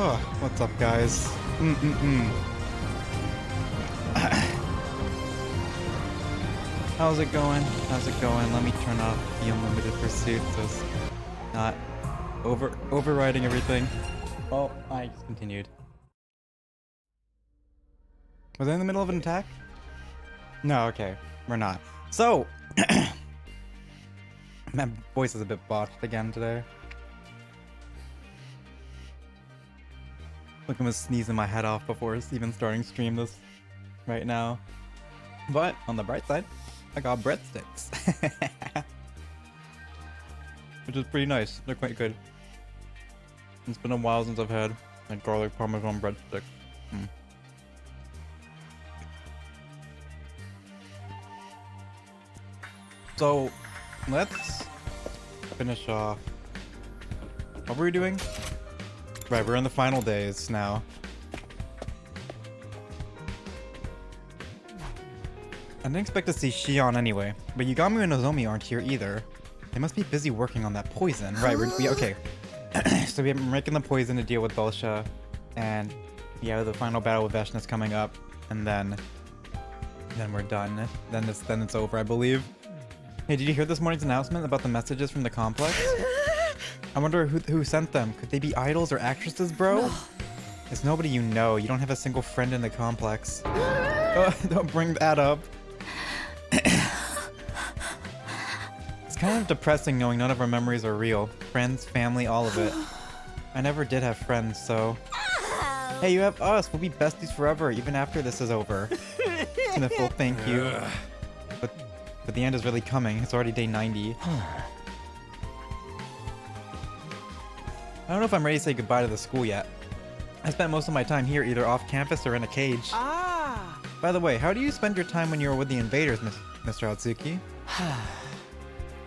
Oh, what's up, guys? How's it going? How's it going? Let me turn off the unlimited pursuit so it's not overriding everything. Oh, I just continued. Was I in the middle of an attack? No, okay. We're not. So, my voice is a bit botched again today. Look, I'm sneezing my head off before even starting stream this right now. But, on the bright side, I got breadsticks. Which is pretty nice. They're quite good. It's been a while since I've had a garlic parmesan breadstick. So, let's finish off. What were we doing? Right, we're in the final days now. I didn't expect to see Shion anyway, but Yugami and Nozomi aren't here either. They must be busy working on that poison. Right, okay. So we're making the poison to deal with Dahl'xia, and yeah, the final battle with Vashna's coming up, and then we're done. Then it's over, I believe. Hey, did you hear this morning's announcement about the messages from the complex? I wonder who sent them. Could they be idols or actresses, bro? It's nobody you know. You don't have a single friend in the complex. Oh, don't bring that up. It's kind of depressing knowing none of our memories are real. Friends, family, all of it. I never did have friends, so... Hey, you have us. We'll be besties forever, even after this is over. Sniffle, thank you. But the end is really coming. It's already day 90. I don't know if I'm ready to say goodbye to the school yet. I spent most of my time here, either off campus or in a cage. By the way, how do you spend your time when you were with the invaders, Mr. Atsuki?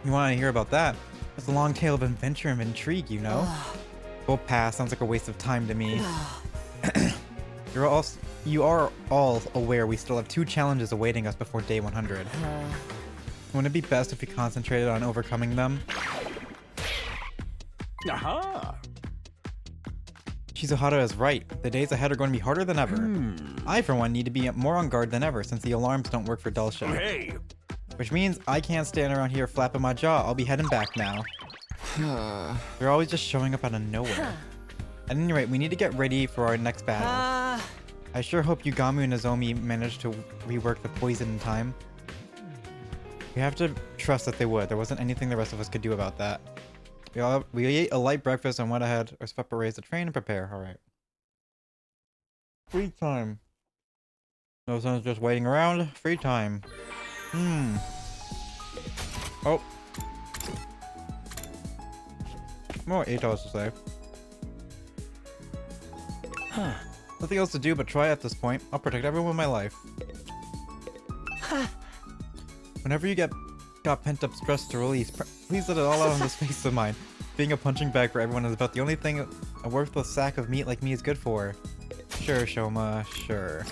You want to hear about that? It's a long tale of adventure and intrigue, you know? We'll pass. Sounds like a waste of time to me. You are all aware we still have 2 challenges awaiting us before day 100. Wouldn't it be best if we concentrated on overcoming them? Aha! Shizuhara is right. The days ahead are going to be harder than ever. I, for one, need to be more on guard than ever since the alarms don't work for Dahl'xia. Hey! Which means I can't stand around here flapping my jaw. I'll be heading back now. They're always just showing up out of nowhere. At any rate, we need to get ready for our next battle. I sure hope Yugami and Nozomi manage to rework the poison in time. We have to trust that they would. There wasn't anything the rest of us could do about that. We ate a light breakfast and went ahead. Our Sveppa raised the train and prepare. Alright. Free time. No one's just waiting around. Free time. Oh. More $8 to say. Nothing else to do but try at this point. I'll protect everyone with my life. Whenever you got pent-up stress to release, please let it all out on this face of mine. Being a punching bag for everyone is about the only thing a worthless sack of meat like me is good for. Sure, Shoma, sure.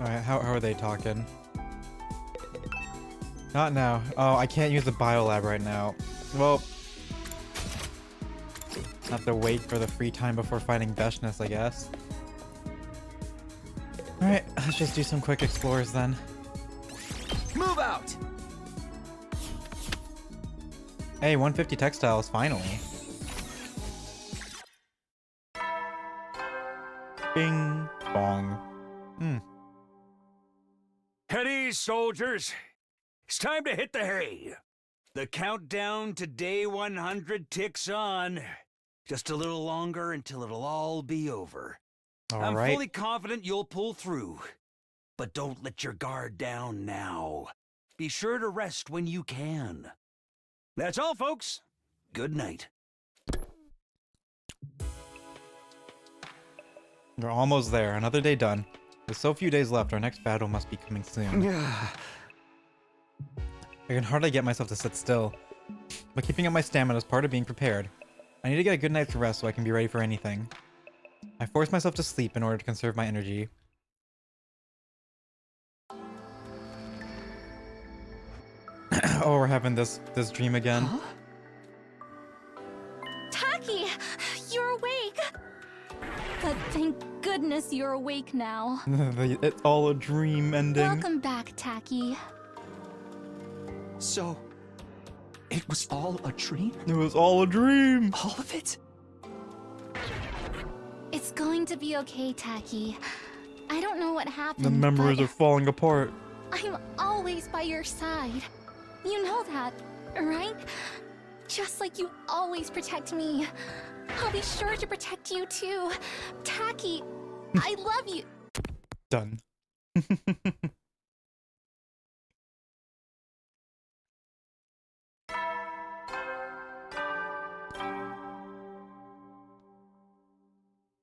Alright, how are they talking? Not now. Oh, I can't use the biolab right now. Well, have to wait for the free time before fighting Vashna, I guess. Alright, let's just do some quick explores then. Move out! Hey, 150 textiles, finally. Bing bong. At ease, soldiers. It's time to hit the hay. The countdown to day 100 ticks on. Just a little longer until it'll all be over. I'm fully confident you'll pull through. But don't let your guard down now. Be sure to rest when you can. That's all, folks. Good night. We're almost there. Another day done. With so few days left, our next battle must be coming soon. I can hardly get myself to sit still. But keeping up my stamina is part of being prepared. I need to get a good night's rest so I can be ready for anything. I force myself to sleep in order to conserve my energy. Oh, we're having this dream again. Huh? Thank goodness you're awake now. It's all a dream ending. Welcome back, Taki. So, it was all a dream? It was all a dream. All of it? It's going to be okay, Taki. I don't know what happened. The memories but are falling apart. I'm always by your side. You know that, right? Just like you always protect me. I'll be sure to protect you too. Taki, I love you. Done.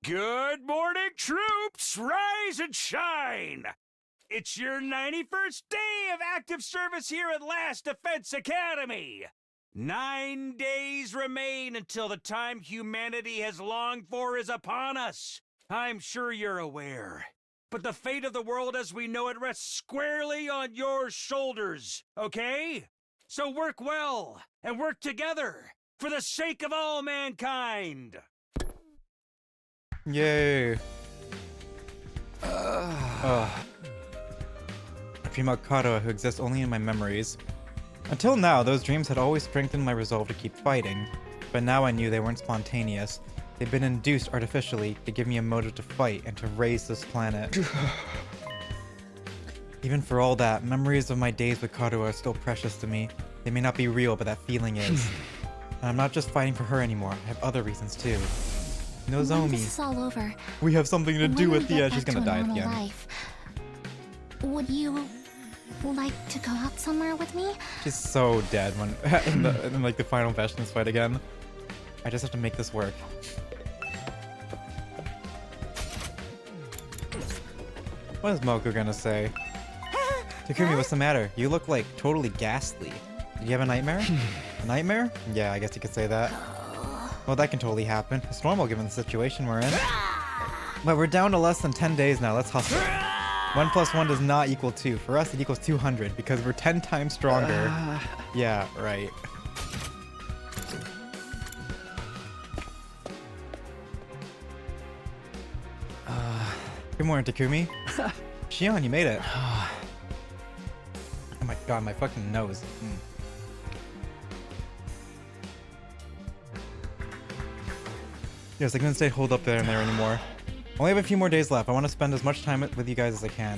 Good morning, troops! Rise and shine! It's your 91st day of active service here at Last Defense Academy! 9 days remain until the time humanity has longed for is upon us. I'm sure you're aware. But the fate of the world as we know it rests squarely on your shoulders, okay? So work well, and work together, for the sake of all mankind! Yay. A dream about Kara who exists only in my memories. Until now, those dreams had always strengthened my resolve to keep fighting, but now I knew they weren't spontaneous. They'd been induced artificially to give me a motive to fight and to raise this planet. Even for all that, memories of my days with Kara are still precious to me. They may not be real, but that feeling is. And I'm not just fighting for her anymore, I have other reasons too. When Nozomi. this is all over, We have something to do when with we the get she's back gonna to a die at the normal end. life, would you like to go out somewhere with me? She's so dead when in like the final Vashtin's fight again. I just have to make this work. What is Moku gonna say? Takumi, what's the matter? You look like totally ghastly. Did you have a nightmare? A nightmare? Yeah, I guess you could say that. Well, that can totally happen. It's normal given the situation we're in. But we're down to less than 10 days now. Let's hustle. 1 plus 1 does not equal 2. For us, it equals 200 because we're 10 times stronger. Yeah, right. Good morning, Takumi. Shion, you made it. Oh my god, my fucking nose. Yes, I couldn't stay holed up there and there anymore. Only have a few more days left. I want to spend as much time with you guys as I can.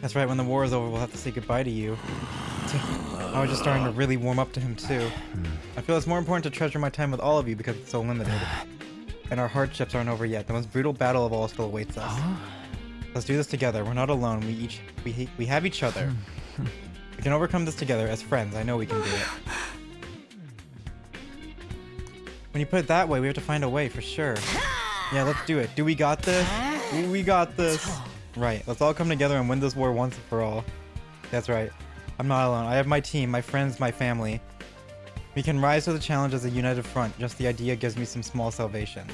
That's right, when the war is over, we'll have to say goodbye to you. I was just starting to really warm up to him too. I feel it's more important to treasure my time with all of you because it's so limited. And our hardships aren't over yet. The most brutal battle of all still awaits us. Let's do this together. We're not alone. We have each other. We can overcome this together as friends. I know we can do it. When you put it that way, we have to find a way for sure. Yeah, let's do it. Do we got this? We got this. Right, let's all come together and win this war once and for all. That's right. I'm not alone. I have my team, my friends, my family. We can rise to the challenge as a united front. Just the idea gives me some small salvation.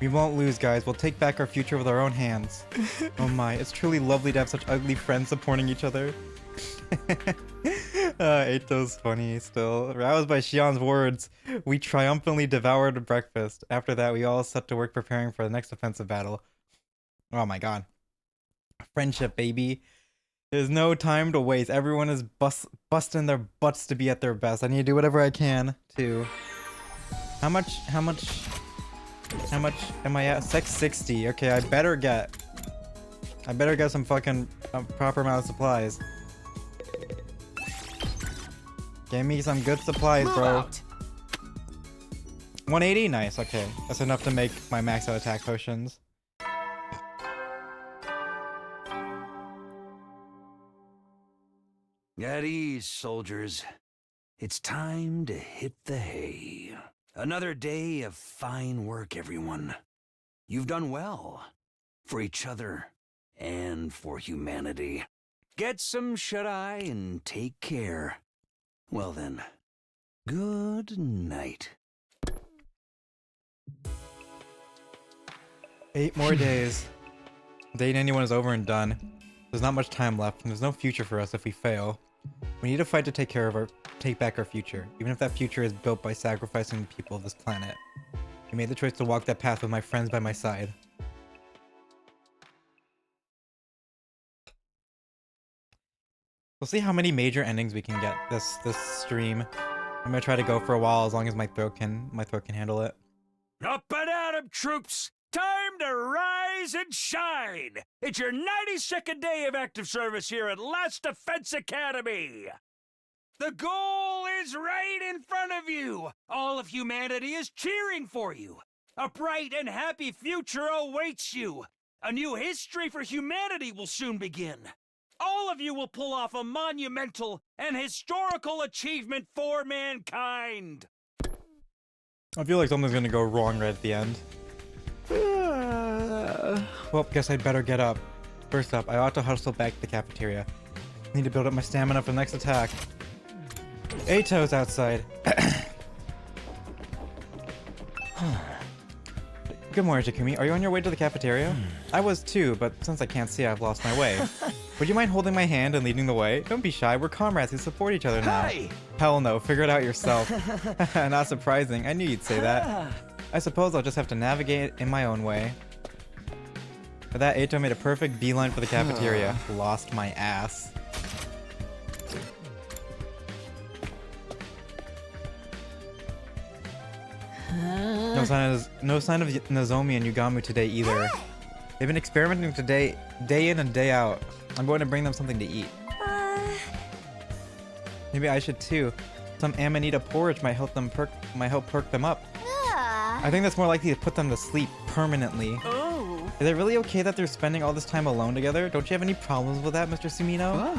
We won't lose, guys. We'll take back our future with our own hands. Oh my, it's truly lovely to have such ugly friends supporting each other. Eito's funny still. Roused by Shion's words, we triumphantly devoured breakfast. After that, we all set to work preparing for the next offensive battle. Oh my god. Friendship, baby. There's no time to waste. Everyone is busting their butts to be at their best. I need to do whatever I can to... How much am I at? 660. Okay, I better get some fucking proper amount of supplies. Give me some good supplies, bro. 180? Nice, okay. That's enough to make my max out attack potions. At ease, soldiers. It's time to hit the hay. Another day of fine work, everyone. You've done well. For each other. And for humanity. Get some shut-eye and take care. Well then, good night. 8 more days. Dating anyone is over and done. There's not much time left, and there's no future for us if we fail. We need to fight to take back our future, even if that future is built by sacrificing the people of this planet. I made the choice to walk that path with my friends by my side. We'll see how many major endings we can get this stream. I'm gonna try to go for a while as long as my throat can handle it. Up and at 'em, troops! Time to rise and shine! It's your 92nd day of active service here at Last Defense Academy! The goal is right in front of you! All of humanity is cheering for you! A bright and happy future awaits you! A new history for humanity will soon begin! All of you will pull off a monumental and historical achievement for mankind! I feel like something's gonna go wrong right at the end. Well, guess I'd better get up. First up, I ought to hustle back to the cafeteria. Need to build up my stamina for the next attack. Ato's outside. Good morning, Takumi. Are you on your way to the cafeteria? I was too, but since I can't see, I've lost my way. Would you mind holding my hand and leading the way? Don't be shy, we're comrades who support each other now. Hey! Hell no, figure it out yourself. Not surprising, I knew you'd say that. I suppose I'll just have to navigate it in my own way. For that, Ato made a perfect beeline for the cafeteria. Lost my ass. No sign of Nozomi and Yugamu today either. They've been experimenting today, day in and day out. I'm going to bring them something to eat. Maybe I should too. Some amanita porridge might help perk them up. I think that's more likely to put them to sleep permanently. Oh. Is it really okay that they're spending all this time alone together? Don't you have any problems with that, Mr. Sumino?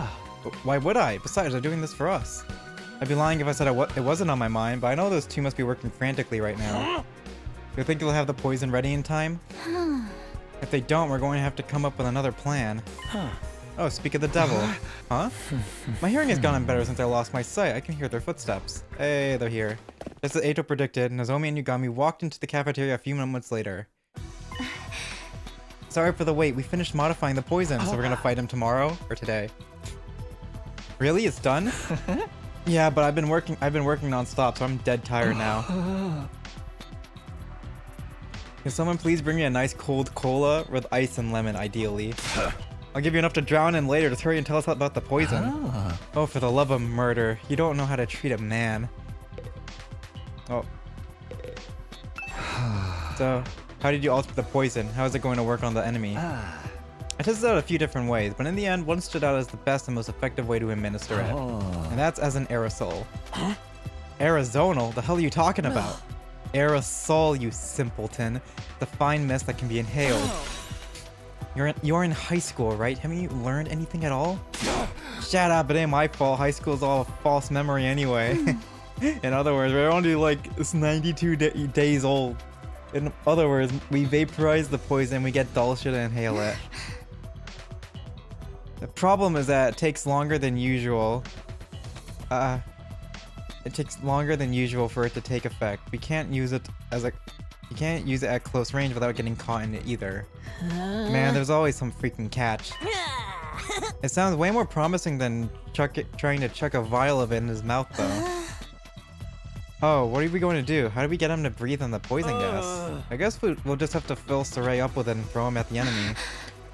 Why would I? Besides, they're doing this for us. I'd be lying if I said it wasn't on my mind, but I know those two must be working frantically right now. Do you think they'll have the poison ready in time? If they don't, we're going to have to come up with another plan. Oh, speak of the devil. Huh? My hearing has gotten better since I lost my sight. I can hear their footsteps. Hey, they're here. Just as Ato predicted, Nozomi and Yugami walked into the cafeteria a few moments later. Sorry for the wait. We finished modifying the poison, so we're gonna fight him tomorrow or today. Really? It's done? Yeah, but I've been working non-stop, so I'm dead tired now. Can someone please bring me a nice cold cola with ice and lemon, ideally? I'll give you enough to drown in later. Just hurry and tell us about the poison. Oh, for the love of murder. You don't know how to treat a man. Oh. So, how did you alter the poison? How is it going to work on the enemy? I tested out a few different ways, but in the end, one stood out as the best and most effective way to administer it. And that's as an aerosol. Aerosol? The hell are you talking about? Aerosol, you simpleton. The fine mist that can be inhaled. You're in high school, right? Haven't you learned anything at all? Shut up, it ain't my fault. High school's all a false memory anyway. In other words, we're only like 92 days old. In other words, we vaporize the poison, we get Dahl'xia to inhale it. The problem is that it takes longer than usual. It takes longer than usual for it to take effect. You can't use it at close range without getting caught in it either. Man, there's always some freaking catch. It sounds way more promising than trying to chuck a vial of it in his mouth though. Oh, what are we going to do? How do we get him to breathe in the poison gas? I guess we'll just have to fill Saray up with it and throw him at the enemy.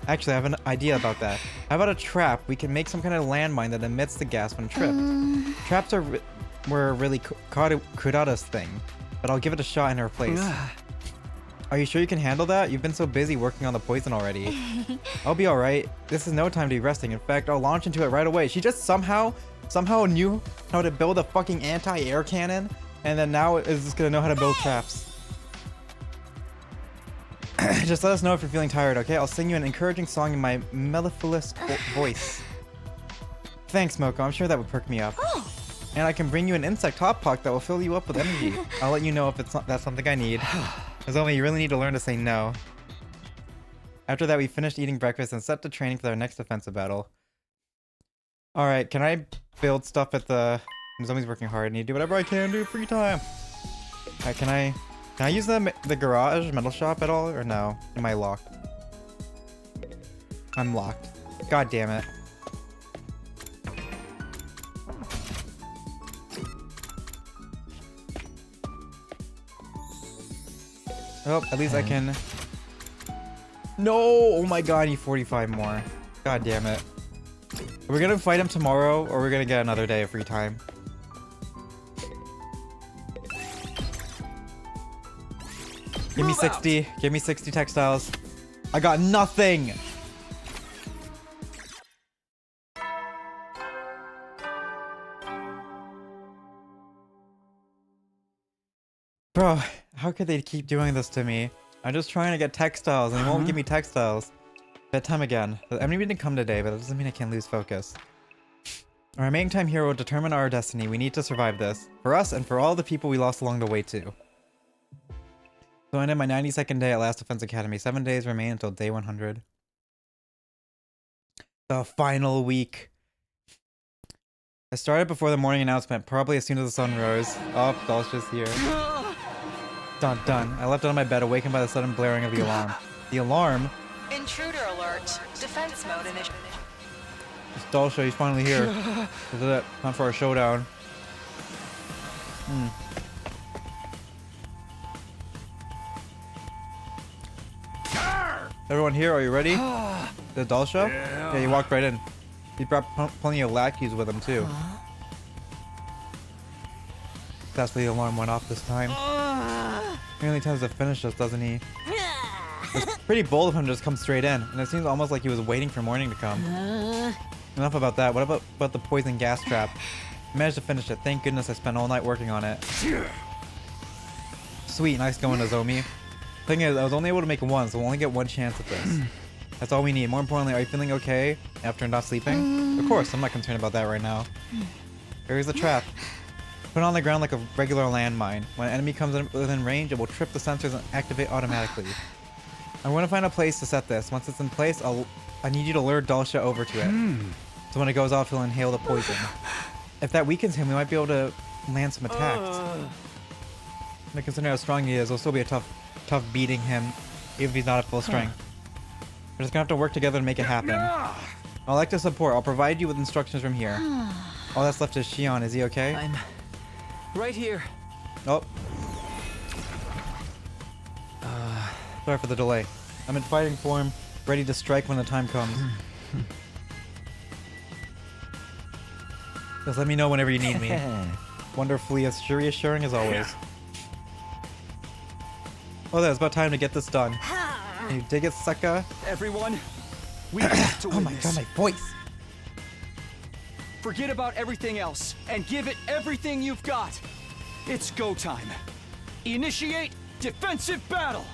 Actually, I have an idea about that. How about a trap? We can make some kind of landmine that emits the gas when tripped. Traps were really Kurata's thing, but I'll give it a shot in her place. Are you sure you can handle that? You've been so busy working on the poison already. I'll be alright. This is no time to be resting. In fact, I'll launch into it right away. She just somehow knew how to build a fucking anti-air cannon, and then now is just gonna know how to build traps. Just let us know if you're feeling tired, okay? I'll sing you an encouraging song in my mellifluous voice. Thanks, Moko. I'm sure that would perk me up. And I can bring you an insect hot pock that will fill you up with energy. I'll let you know if that's something I need. Nozomi, you really need to learn to say no. After that, we finished eating breakfast and set to training for our next defensive battle. Alright, can I build stuff at the... Nozomi's working hard. I need to do whatever I can do. Free time. Alright, can I use the garage metal shop at all? Or no? Am I locked? I'm locked. God damn it. Oh, at least I can... No! Oh my god, I need 45 more. God damn it. Are we gonna fight him tomorrow, or are we gonna get another day of free time? Give me 60. Give me 60 textiles. I got nothing! Bro, how could they keep doing this to me? I'm just trying to get textiles and they won't give me textiles. Bedtime again. I mean, we didn't come today, but that doesn't mean I can't lose focus. Our remaining time here will determine our destiny. We need to survive this. For us and for all the people we lost along the way too. So I ended my 92nd day at Last Defense Academy. 7 days remain until day 100. The final week. I started before the morning announcement, probably as soon as the sun rose. Oh, Dahl'xia's here. Dun dun. I leapt out of my bed, awakened by the sudden blaring of the alarm. The alarm? Intruder alert. Defense mode initiated. It's Dahl'xia, he's finally here. This is it. Time for our showdown. Everyone here, are you ready? The Dahl'xia? Yeah, he walked right in. He brought plenty of lackeys with him too. That's why the alarm went off this time. He only tends to finish us, doesn't he? It's pretty bold of him to just come straight in, and it seems almost like he was waiting for morning to come. Enough about that. What about the poison gas trap? I managed to finish it. Thank goodness I spent all night working on it. Sweet, nice going, Nozomi. Thing is, I was only able to make one, so we'll only get one chance at this. That's all we need. More importantly, are you feeling okay after not sleeping? Of course, I'm not concerned about that right now. Here's the trap. Put it on the ground like a regular landmine. When an enemy comes within range, it will trip the sensors and activate automatically. I'm going to find a place to set this. Once it's in place, I need you to lure Dahl'xia over to it. So when it goes off, he'll inhale the poison. If that weakens him, we might be able to land some attacks. But considering how strong he is, it'll still be a tough beating him, even if he's not at full strength. We're just gonna have to work together to make it happen. I'd like to support. I'll provide you with instructions from here. All that's left is Shion. Is he okay? I'm right here. Oh. Sorry for the delay. I'm in fighting form, ready to strike when the time comes. Just let me know whenever you need me. Wonderfully as reassuring as always. Oh, it's about time to get this done. Can you dig it, sucker? Everyone, we have to win Oh my god, my voice! Forget about everything else and give it everything you've got. It's go time. Initiate defensive battle.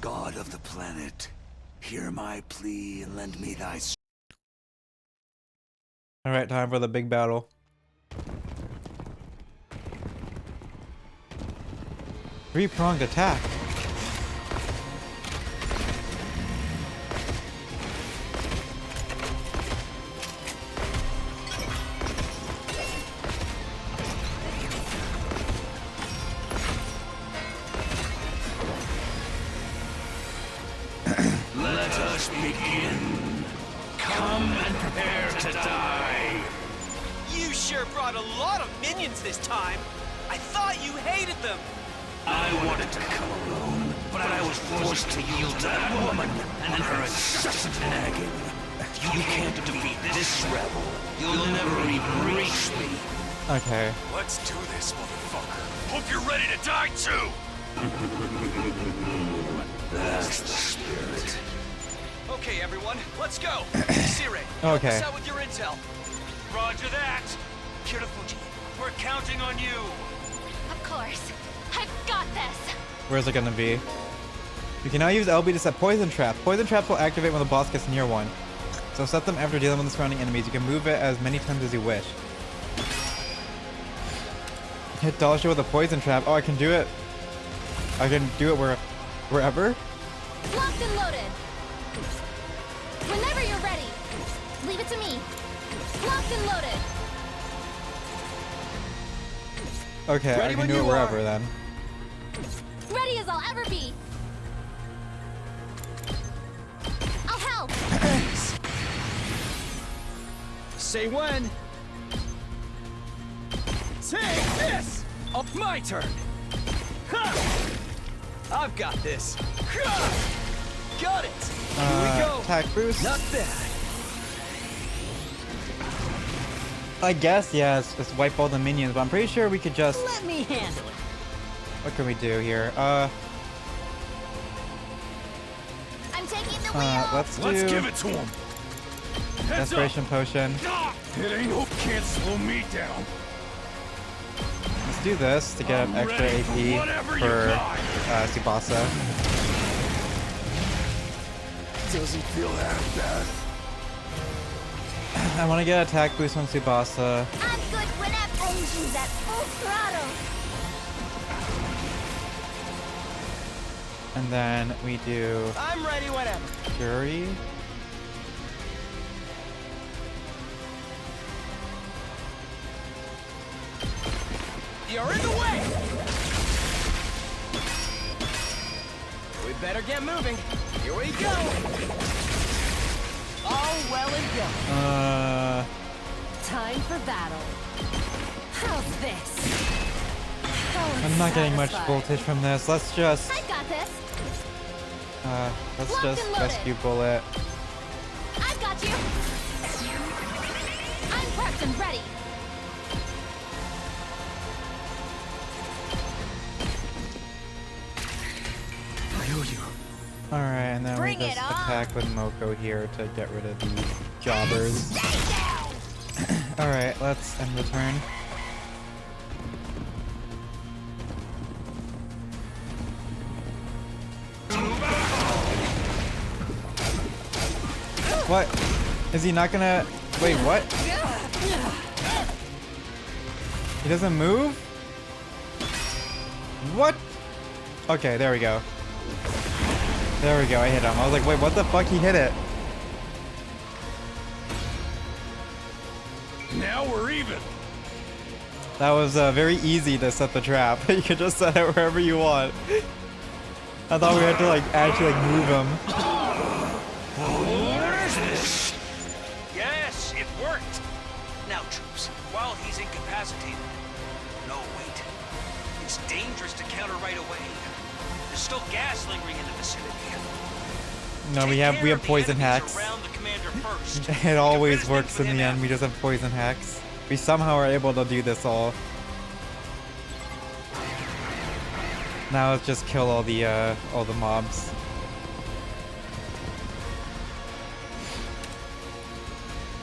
God of the planet, hear my plea and lend me thy strength. Alright, time for the big battle. Three-pronged attack. Let us begin. Come and prepare to die. You sure brought a lot of minions this time. I thought you hated them. I wanted to come alone, but I was forced to yield to that woman and her incessant nagging. You can't defeat this rebel. You'll never even reach me. Okay. Let's do this, motherfucker. Hope you're ready to die too. That's the spirit. Okay, everyone, let's go. Sire, Okay. help us out with your intel. Roger that. Kirafuji, we're counting on you. Of course. I've got this. Where's it gonna be? You can now use LB to set poison traps. Poison traps will activate when the boss gets near one. So set them after dealing with the surrounding enemies. You can move it as many times as you wish. Hit Dahl'xia with a poison trap. Oh, I can do it. I can do it wherever? Locked and loaded. Whenever you're ready. Leave it to me. Locked and loaded. Okay, Ready I can when do it you wherever are. then. Ready as I'll ever be. I'll help. Say when. Take this! Oh, my turn! Ha! I've got this. Ha! Got it! Here we go! Attack boost. Not bad. I guess, yeah, just wipe all the minions, but I'm pretty sure we could just... Let me handle it. What can we do here? I'm taking the wheel. Let's do... Let's give it to him. Heads Desperation Potion. up. It ain't hope can't slow me down. Let's do this to get I'm extra ready for AP whatever you for got. Tsubasa. Doesn't feel half bad. I want to get attack boost on Tsubasa. I'm good whenever engines at full throttle. And then we do I'm ready whenever. Fury. You're in the way! We better get moving. Here we go! All well and good. Time for battle. How's this? I'm not getting much voltage from this. Let's just I got this. let's Locked just and loaded. rescue Bullet. I've got you. I'm prepped and ready. Alright, and then Bring we it just on. attack with Moko here to get rid of the jobbers. Stay down. Alright, let's end the turn. What? Is he not gonna... Wait, what? He doesn't move? What? Okay, there we go. There we go, I hit him. I was like, wait, what the fuck? He hit it. Now we're even. That was very easy to set the trap. You could just set it wherever you want. I thought we had to like actually like move him. Yes, it worked. Now, troops, while he's incapacitated. No, wait. It's dangerous to counter right away. There's still gas lingering in the vicinity. No, we have poison hacks. Around the commander first. It always works in the end. We just have poison hacks. We somehow are able to do this all. Now let's just kill all the mobs.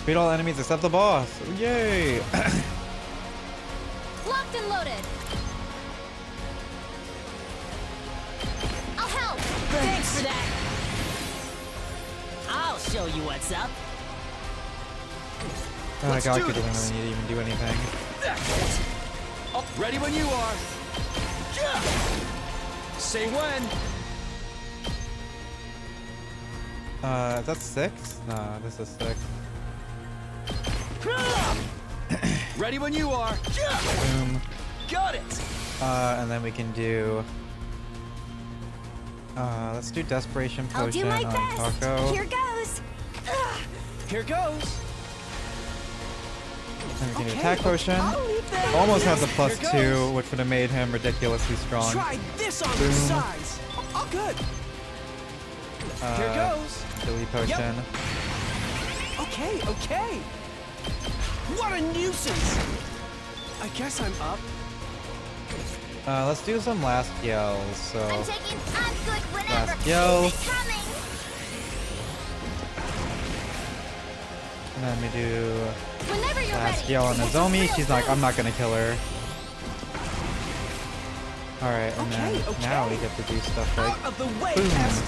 Beat all enemies except the boss. Yay! Locked and loaded. I'll help. Thanks for that. I'll show you what's up. Oh my Let's god, do we didn't this. really need to even do anything. That's it. Oh, ready when you are. Yeah. Say when. Is that 6? No, this is 6. Ready when you are. Yeah. Boom. Got it. And then we can do... let's do Desperation I'll Potion do my on best. Taco. Here goes. Here goes. And we can do Okay, Attack Potion. I'll leave that. Almost has a plus Here 2, goes. which would have made him ridiculously strong. Try this on Boom. the sides. Oh, good. Here goes. Chili Potion. Okay, okay. What a nuisance. I guess I'm up. Let's do some last yells. I'm So taking. I'm good whenever. Last yell. Keep it coming. and then we do Whenever you're last ready. yell on It's a Nozomi. real She's like, I'm not boost. gonna kill her. All right, and then Okay, okay. now we get to do stuff like Out of the way, boom. pest.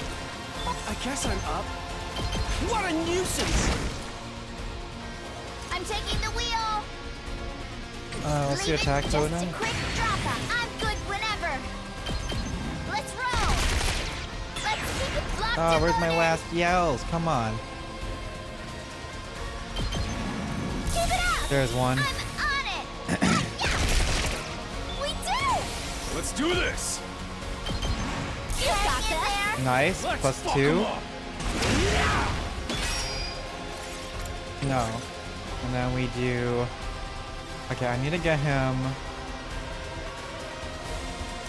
I guess I'm up. What a nuisance. I'm taking the wheel. Let's do Leave it Attack just a Totem. quick drop out. I'm good whenever. Let's roll. Let's keep it locked and Where's my loaded. last yells? Come on. Keep it up. There's one. I'm on it. Yeah. We do. Let's do this. You got this. Nice. Let's Plus fuck 2. 'em up. No. And then we do... Okay, I need to get him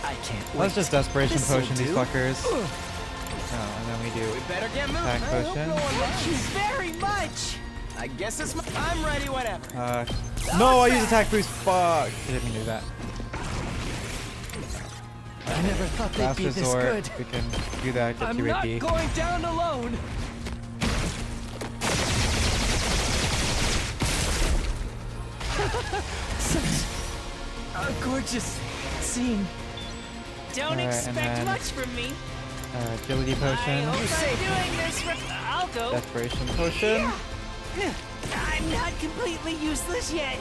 I can't wait. Let's just desperation This'll potion these do. fuckers. Oh, and then we do We better get moving. attack potion. Thank you very much. I guess it's my. I'm ready. Whatever. No, I use attack boost. Fuck. I didn't mean to do that. I never thought they'd Last be this resort. good. We can do that. Get I'm you not AP. going down alone. Such a gorgeous scene. Don't Alright, and expect then- much from me. Agility potion. I hope I'm doing this I'll go. Desperation potion. I'm not completely useless yet.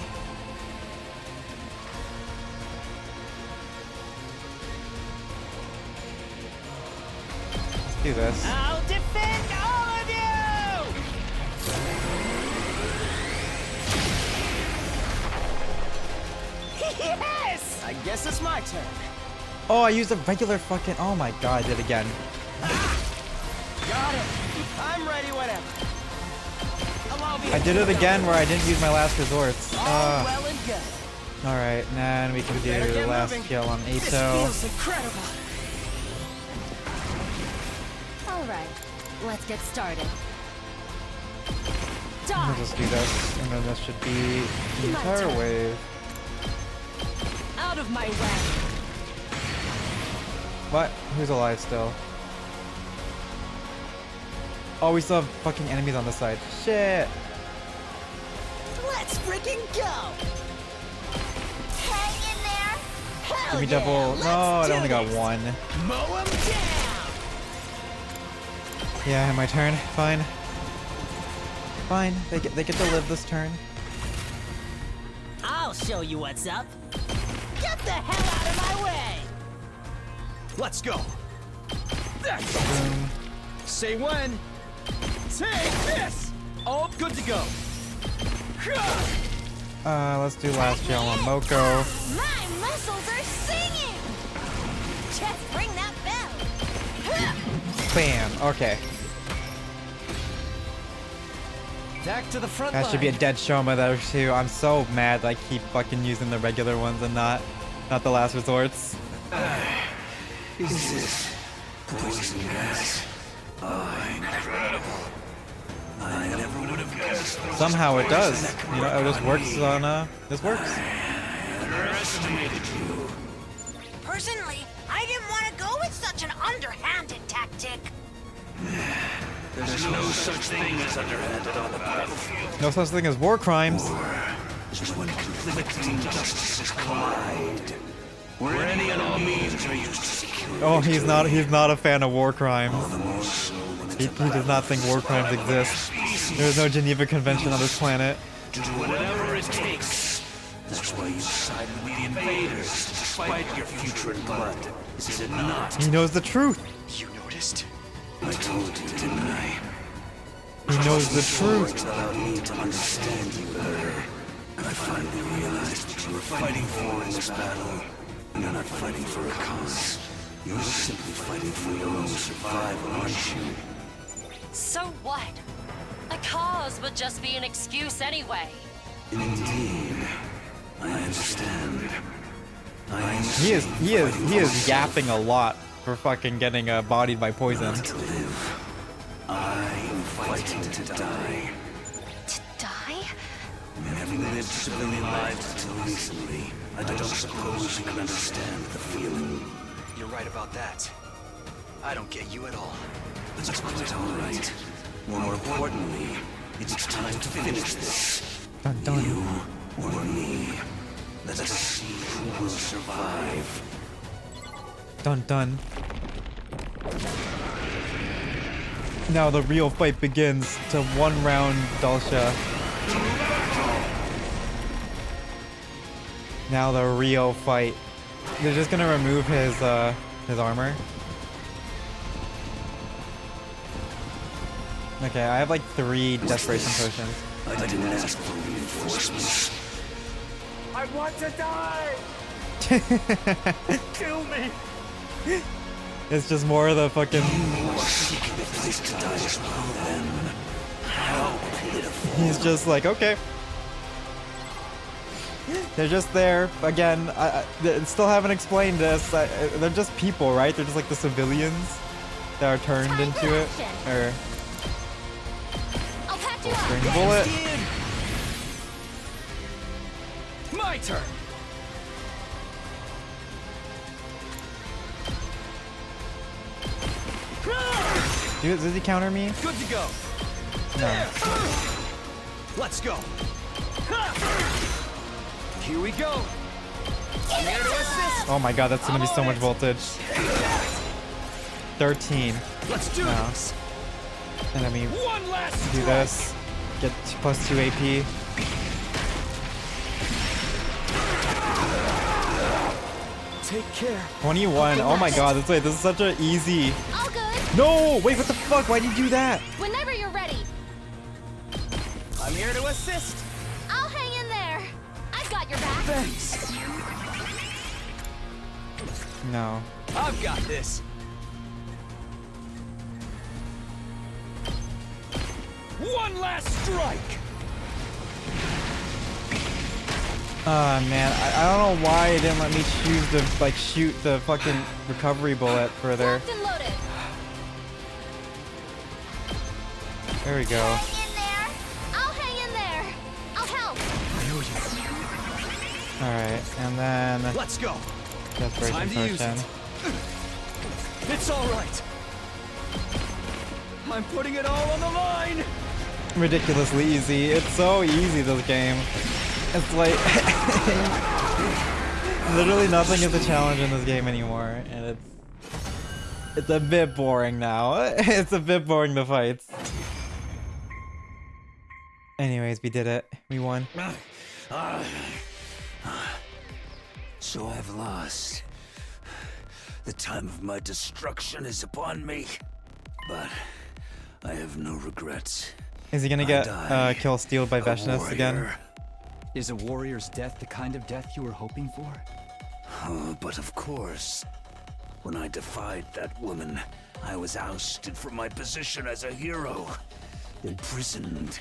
Let's do this. I'll defend all of you! Yes! I guess it's my turn. Oh, I used a regular fucking. Oh my god, I did it again. Got it. I'm ready. Whatever. Allow me. I did it again where I didn't use my last resorts. All well and good. Alright, and then we can Better do get last moving. kill on This Ato. feels incredible. Alright, let's get started. We'll Die! just do this, and then this should be the entire wave. Out of my way! What? Who's alive still? Oh, we still have fucking enemies on the side. Shit! Let's freaking go. Hang in there! Hell Give me yeah, double. let's No, I do only got this. one. Mow 'em down. Yeah, my turn. Fine. Fine. They get to live this turn. I'll show you what's up. Get the hell out of my way! Let's go. Boom. Say when. Take this. All good to go. Let's do last kill on Moko. My muscles are singing! Just ring that bell! Bam. Okay. Back to the front That line. should be a dead Shoma there too. I'm so mad that I keep fucking using the regular ones and not the last resorts. Is this poison gas? Oh, incredible. I never would have guessed. Somehow it does. You know, it just works on this works. Underestimated you. Personally, I didn't want to go with such an underhanded tactic. There's no such thing as underhanded on the battlefield. No such thing as war crimes. Just when conflicting justices collide. Where any and all means are used to secure. Oh, he's not a fan of war crimes. The more so when He does not think war crimes exist. There's no Geneva Convention on this planet. to do whatever it takes. That's why you side with the invaders, despite your future in blood. Is it not? He knows the truth. You noticed? I told you, didn't I? He knows the truth. Words allowed me to understand you better. I finally realized what you were fighting for in this battle. You're not fighting for a cause. You're simply fighting for your own survival, aren't you? So what? A cause would just be an excuse anyway. Indeed. I understand. He is yapping a lot for fucking getting bodied by poison. To live. I am fighting to die. To die? And having lived civilian lives until recently, I don't suppose you can understand the feeling. You're right about that. I don't get you at all. That's quite all right. More importantly, it's time to finish this. Dun dun. You or me. Let us see who will survive. Dun dun. Now the real fight begins. To 1 round Dahl'xia. Now the real fight. They're just gonna remove his armor. Okay, I have like 3 desperation potions. I didn't ask for reinforcements. I want to die. Kill me. It's just more of the fucking. You are seeking a place to die as well, then. How pitiful. He's just like, okay. They're just there. Again, they still haven't explained this. They're just people, right? They're just like the civilians that are turned Time into for it. action. Or I'll patch you up. string bullet. My turn. Does he counter me? Good to go. No. Let's go. Here we go. I'm here to assist. Oh my god, that's gonna be so much voltage. 13. Let's do No. this. And then we One last do this. Get +2 AP. Take care. 21. Oh my god, this is such a easy. All good. No! Wait, what the fuck? Why'd you do that? Whenever you're ready. I'm here to assist. I'll hang in there. I've got your back. Thanks. No. I've got this. One last strike. Oh man, I don't know why it didn't let me choose to like shoot the fucking recovery bullet further. Locked and loaded. There we go. Hang in there. I'll hang in there. I'll help. Alright, and then Let's go. desperation Time to use potion. it. It's all right. I'm putting it all on the line. Ridiculously easy. It's so easy, this game. It's like literally nothing is a challenge in this game anymore, and it's a bit boring now. It's a bit boring, the fights. Anyways, we did it. We won. So I've lost. The time of my destruction is upon me. But I have no regrets. Is he gonna get kill stealed by A Veshness again? warrior. Is a warrior's death the kind of death you were hoping for? But of course. When I defied that woman, I was ousted from my position as a hero. Imprisoned.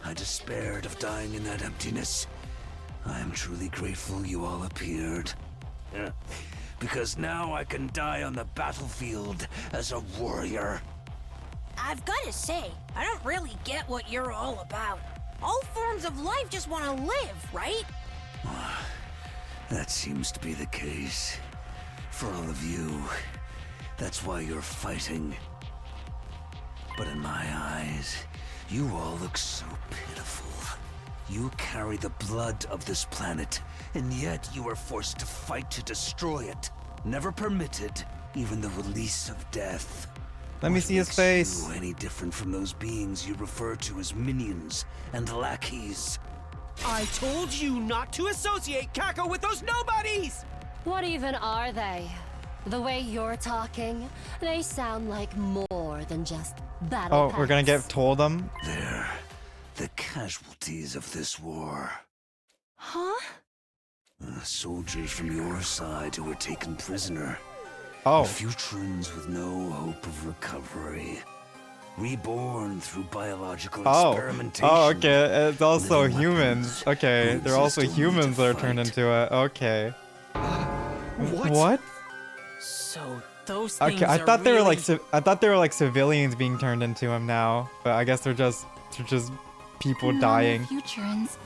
I despaired of dying in that emptiness. I am truly grateful you all appeared. Because now I can die on the battlefield as a warrior. I've got to say, I don't really get what you're all about. All forms of life just want to live, right? That seems to be the case. For all of you. That's why you're fighting. But in my eyes, you all look so pitiful. You carry the blood of this planet, and yet you are forced to fight to destroy it. Never permitted even the release of death. Let me What see his makes face. you any different from those beings you refer to as minions and lackeys? I told you not to associate Kako with those nobodies! What even are they? The way you're talking, they sound like more than just battle Oh, we're gonna pets. get told them? They're the casualties of this war. Huh? Soldiers from your side who were taken prisoner. Oh. Futurans with no hope of recovery. Reborn through biological Oh. experimentation. Oh, okay. It's also Living humans. weapons Okay, who they're also exist only humans to that are turned fight. into it. Okay. What? What? So those things Okay, I are thought they were really... like I thought they were like civilians being turned into him now, but I guess they're just people dying. Futurans.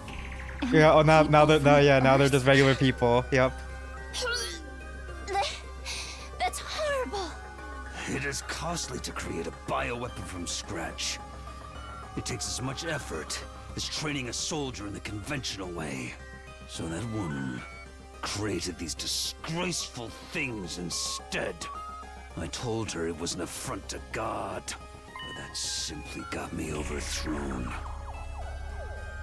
Yeah. Oh, now they're now they're Earth. just regular people. Yep. That's horrible. It is costly to create a bioweapon from scratch. It takes as much effort as training a soldier in the conventional way. So that woman created these disgraceful things instead. I told her it was an affront to God, but that simply got me overthrown.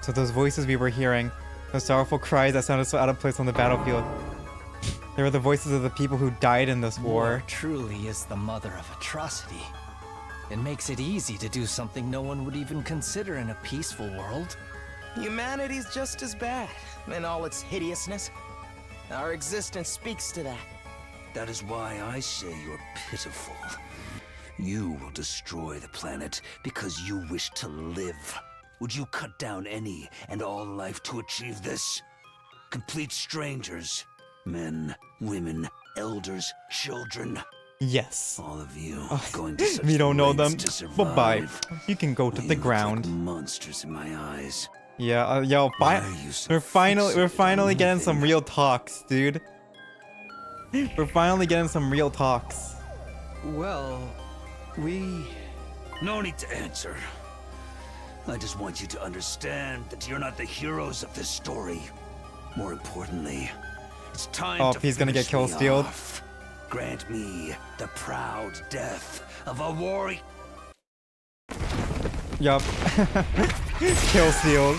So those voices we were hearing, those sorrowful cries that sounded so out of place on the battlefield, they were the voices of the people who died in this war. Truly is the mother of atrocity. It makes it easy to do something no one would even consider in a peaceful world. Humanity's just as bad, in all its hideousness. Our existence speaks to that. That is why I say you're pitiful. You will destroy the planet because you wish to live. Would you cut down any and all life to achieve this? Complete strangers. Men, women, elders, children. Yes. All of you going to such We don't know them. lengths to Bye-bye. survive. You can go to the You look ground. like monsters in my eyes. Yeah, yo, Why are you so we're finally fixated on getting some living? real talks, dude. We're finally getting some real talks. Well, we... No need to answer. I just want you to understand that you're not the heroes of this story. More importantly, it's time Oh, to he's gonna get finish me kill-stealed. off. Grant me the proud death of a warrior. Yup. Kill steals.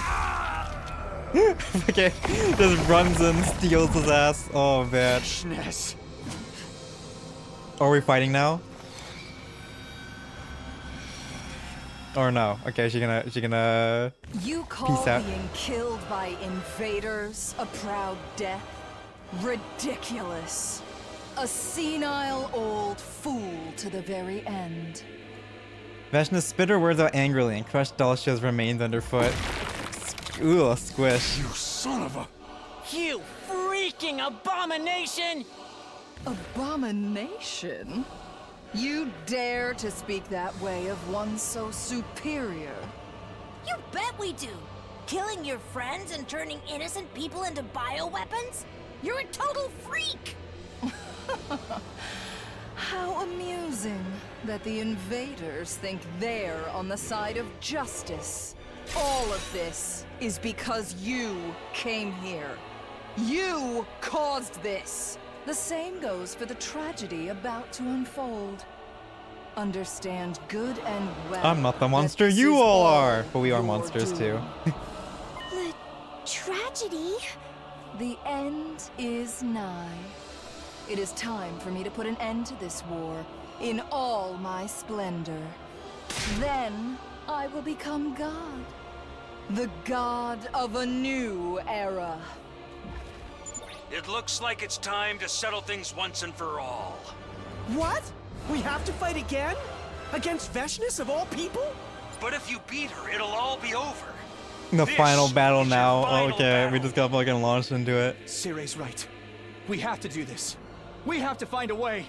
Okay, just runs and steals his ass. Oh man. Are we fighting now? Or no? Okay, she gonna You call peace out. being killed by invaders a proud death? Ridiculous. A senile old fool to the very end. Veshna spit her words out angrily and crushed Dahl'xia's remains underfoot. Ooh, a squish. You son of a... You freaking abomination! Abomination? You dare to speak that way of one so superior? You bet we do! Killing your friends and turning innocent people into bioweapons? You're a total freak! How amusing that the invaders think they're on the side of justice. All of this is because you came here. You caused this. The same goes for the tragedy about to unfold. Understand good and well. I'm not the that monster this you is all all are, but we are your monsters too. doom. The tragedy? The end is nigh. It is time for me to put an end to this war in all my splendor. Then I will become God. The god of a new era. It looks like it's time to settle things once and for all. What? We have to fight again? Against Veshness of all people? But if you beat her, it'll all be over. The This final battle is your now. final Okay, we battle. just got fucking launched into it. Sire's right. We have to do this. We have to find a way.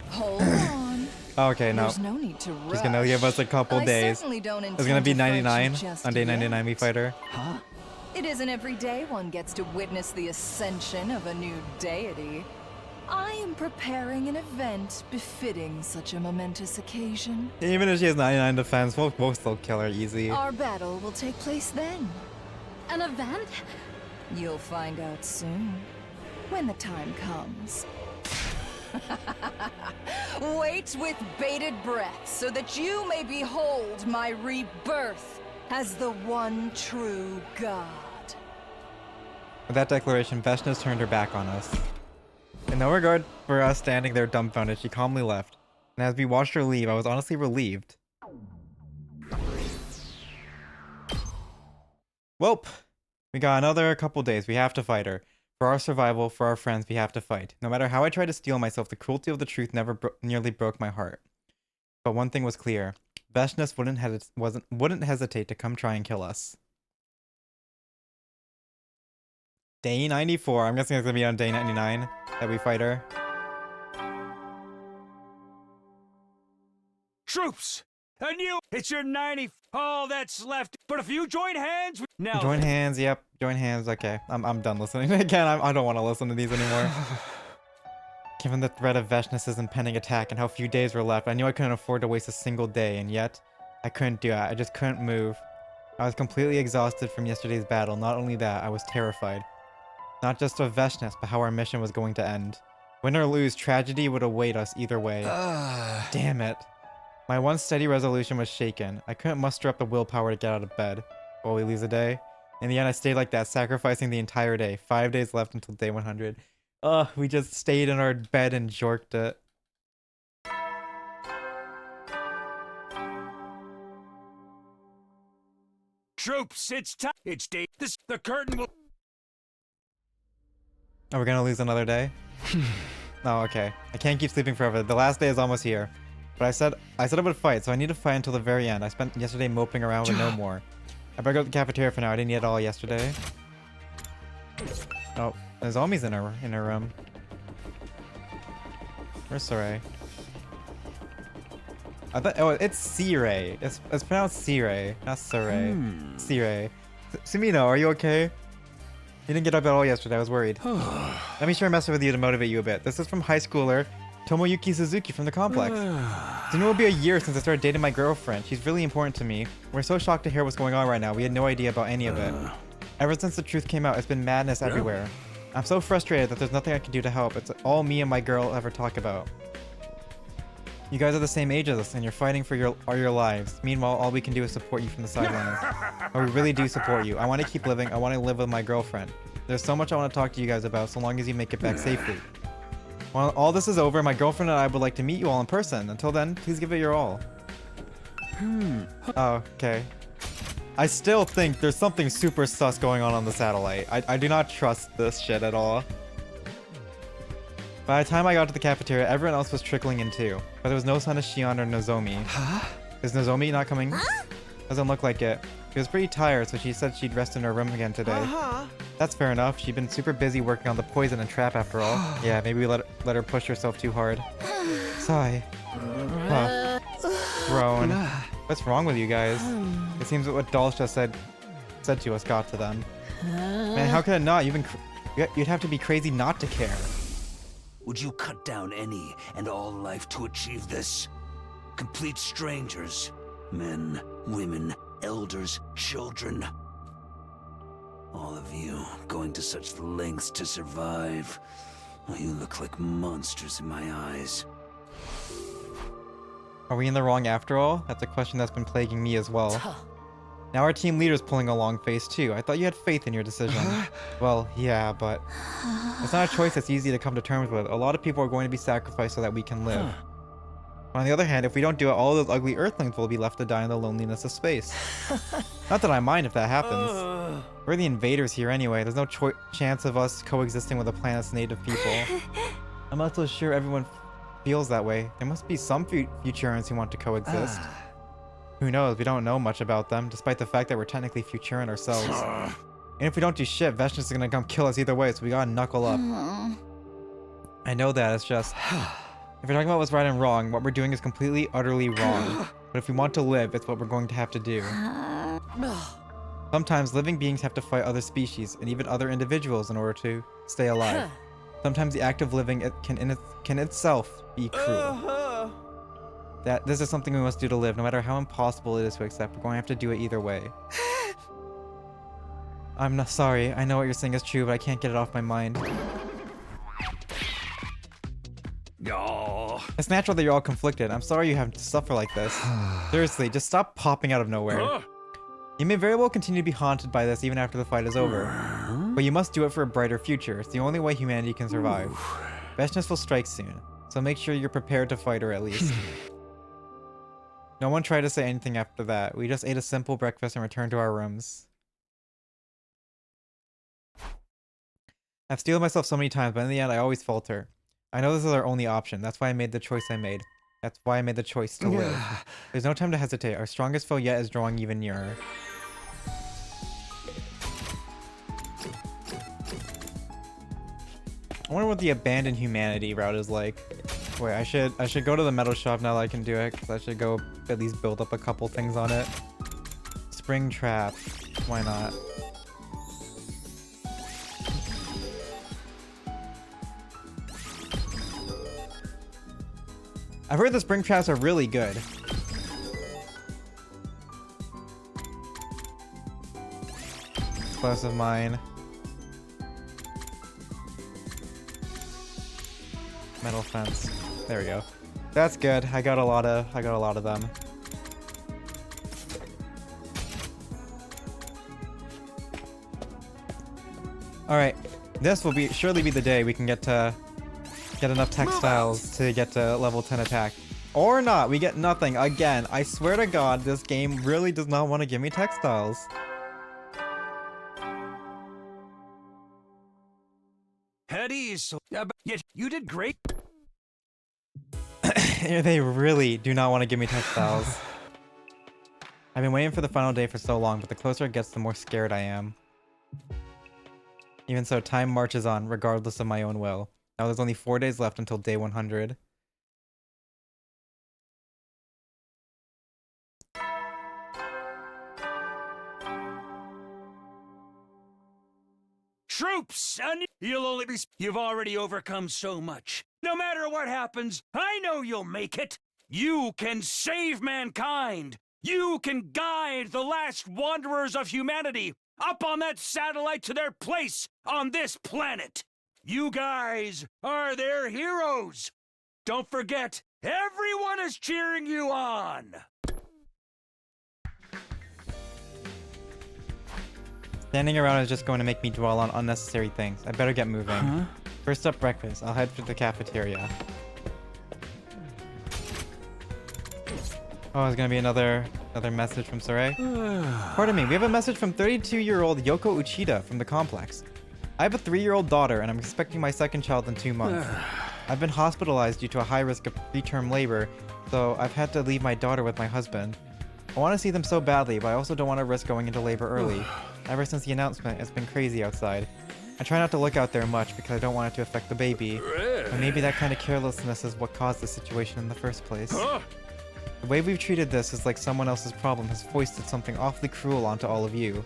Hold on. Okay, no. There's no need to rush. She's gonna give us a couple I days. certainly don't It's gonna intend be to fight you 99 just on day 99. We yet. fight her. Huh? It isn't every day one gets to witness the ascension of a new deity. I am preparing an event befitting such a momentous occasion. Even if she has 99 defense, we'll still kill her easy. Our battle will take place then. An event? You'll find out soon, when the time comes. Wait with bated breath so that you may behold my rebirth as the one true God. With that declaration, Veshna's turned her back on us. In no regard for us standing there dumbfounded, she calmly left. And as we watched her leave, I was honestly relieved. Welp! We got another couple days. We have to fight her. For our survival, for our friends, we have to fight. No matter how I tried to steel myself, the cruelty of the truth never nearly broke my heart. But one thing was clear. Veshness wouldn't hesitate to come try and kill us. Day 94. I'm guessing it's gonna be on day 99 that we fight her. Troops! And you! It's your 90... all that's left. But if you join hands... Now... Join hands, yep. Join hands, okay. I'm done listening. Again, I don't want to listen to these anymore. Given the threat of Veshness' impending attack and how few days were left, I knew I couldn't afford to waste a single day, and yet, I couldn't do it. I just couldn't move. I was completely exhausted from yesterday's battle. Not only that, I was terrified. Not just of Veshness, but how our mission was going to end. Win or lose, tragedy would await us either way. Damn it. My one steady resolution was shaken. I couldn't muster up the willpower to get out of bed. Will we lose a day? In the end, I stayed like that, sacrificing the entire day. 5 days left until day 100. Ugh, we just stayed in our bed and jorked it. Troops, it's time. It's day... The curtain will... Are we gonna lose another day? Oh, okay. I can't keep sleeping forever. The last day is almost here. But I said I would fight, so I need to fight until the very end. I spent yesterday moping around with no more. I better go to the cafeteria for now. I didn't eat at all yesterday. Oh, Nozomi's in her room. Where's Sarai? I thought, oh, it's Sirei. It's pronounced Sirei, not Sarai. Sirei. Sumino, are you okay? You didn't get up at all yesterday. I was worried. Let me share a message with you to motivate you a bit. This is from high schooler Tomoyuki Suzuki from the complex. Soon it will be a year since I started dating my girlfriend. She's really important to me. We're so shocked to hear what's going on right now. We had no idea about any of it. Ever since the truth came out, it's been madness everywhere. I'm so frustrated that there's nothing I can do to help. It's all me and my girl ever talk about. You guys are the same age as us, and you're fighting for your lives. Meanwhile, all we can do is support you from the sidelines. But we really do support you. I want to keep living. I want to live with my girlfriend. There's so much I want to talk to you guys about, so long as you make it back safely. When all this is over, my girlfriend and I would like to meet you all in person. Until then, please give it your all. Oh, okay. I still think there's something super sus going on the satellite. I do not trust this shit at all. By the time I got to the cafeteria, everyone else was trickling in too. But there was no sign of Shion or Nozomi. Is Nozomi not coming? Doesn't look like it. She was pretty tired, so she said she'd rest in her room again today. That's fair enough. She'd been super busy working on the poison and trap after all. Yeah, maybe we let her push herself too hard. Sigh. Huh. Groan. What's wrong with you guys? It seems that what Dahl'xia said to us got to them. Man, how could it not? You'd have to be crazy not to care. Would you cut down any and all life to achieve this? Complete strangers. Men, women, elders, children. All of you going to such lengths to survive. Well, you look like monsters in my eyes. Are we in the wrong after all? That's a question that's been plaguing me as well. Now our team leader's pulling a long face too. I thought you had faith in your decision. Well, yeah, but it's not a choice that's easy to come to terms with. A lot of people are going to be sacrificed so that we can live. But on the other hand, if we don't do it, all those ugly earthlings will be left to die in the loneliness of space. Not that I mind if that happens. We're the invaders here anyway. There's no chance of us coexisting with the planet's native people. I'm not so sure everyone feels that way. There must be some Futurans who want to coexist. Who knows? We don't know much about them, despite the fact that we're technically Futuran ourselves. And if we don't do shit, Veshnius is gonna come kill us either way, so we gotta knuckle up. I know that, it's just... If we're talking about what's right and wrong, what we're doing is completely, utterly wrong. But if we want to live, it's what we're going to have to do. Sometimes living beings have to fight other species, and even other individuals in order to stay alive. Sometimes the act of living can itself be cruel. This is something we must do to live, no matter how impossible it is to accept. We're going to have to do it either way. I'm not sorry. I know what you're saying is true, but I can't get it off my mind. It's natural that you're all conflicted. I'm sorry you have to suffer like this. Seriously, just stop popping out of nowhere. You may very well continue to be haunted by this even after the fight is over. But you must do it for a brighter future. It's the only way humanity can survive. Veshnius will strike soon, so make sure you're prepared to fight her at least. No one tried to say anything after that. We just ate a simple breakfast and returned to our rooms. I've steeled myself so many times, but in the end I always falter. I know this is our only option. That's why I made the choice I made. That's why I made the choice to live. There's no time to hesitate. Our strongest foe yet is drawing even nearer. I wonder what the abandoned humanity route is like. Wait, I should go to the metal shop now that I can do it, because I should go at least build up a couple things on it. Spring trap. Why not? I've heard the spring traps are really good. Explosive mine. Metal fence. There we go. That's good. I got a lot of them. All right. This will surely be the day we can get enough textiles to get to level 10 attack. Or not. We get nothing again. I swear to God, this game really does not want to give me textiles. Head ease. Yeah, you did great. They really do not want to give me textiles. I've been waiting for the final day for so long, but the closer it gets, the more scared I am. Even so, time marches on, regardless of my own will. Now there's only 4 days left until day 100. Troops, and you'll only be... You've already overcome so much. No matter what happens, I know you'll make it. You can save mankind. You can guide the last wanderers of humanity up on that satellite to their place on this planet. You guys are their heroes. Don't forget, everyone is cheering you on. Standing around is just going to make me dwell on unnecessary things. I better get moving. First up, breakfast. I'll head for the cafeteria. Oh, there's gonna be another message from Sarai. Pardon me, we have a message from 32-year-old Yoko Uchida from the complex. I have a 3-year-old daughter, and I'm expecting my second child in 2 months. I've been hospitalized due to a high risk of preterm labor, so I've had to leave my daughter with my husband. I want to see them so badly, but I also don't want to risk going into labor early. Ever since the announcement, it's been crazy outside. I try not to look out there much because I don't want it to affect the baby. But maybe that kind of carelessness is what caused the situation in the first place. The way we've treated this is like someone else's problem has foisted something awfully cruel onto all of you.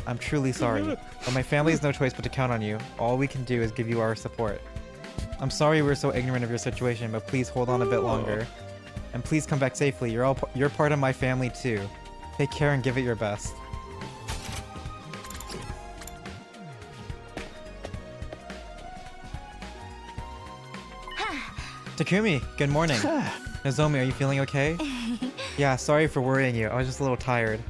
I'm truly sorry, but my family has no choice but to count on you. All we can do is give you our support. I'm sorry we're so ignorant of your situation, but please hold on a bit longer. And please come back safely. You're part of my family too. Take care and give it your best. Takumi, good morning. Nozomi, are you feeling okay? Yeah, sorry for worrying you. I was just a little tired.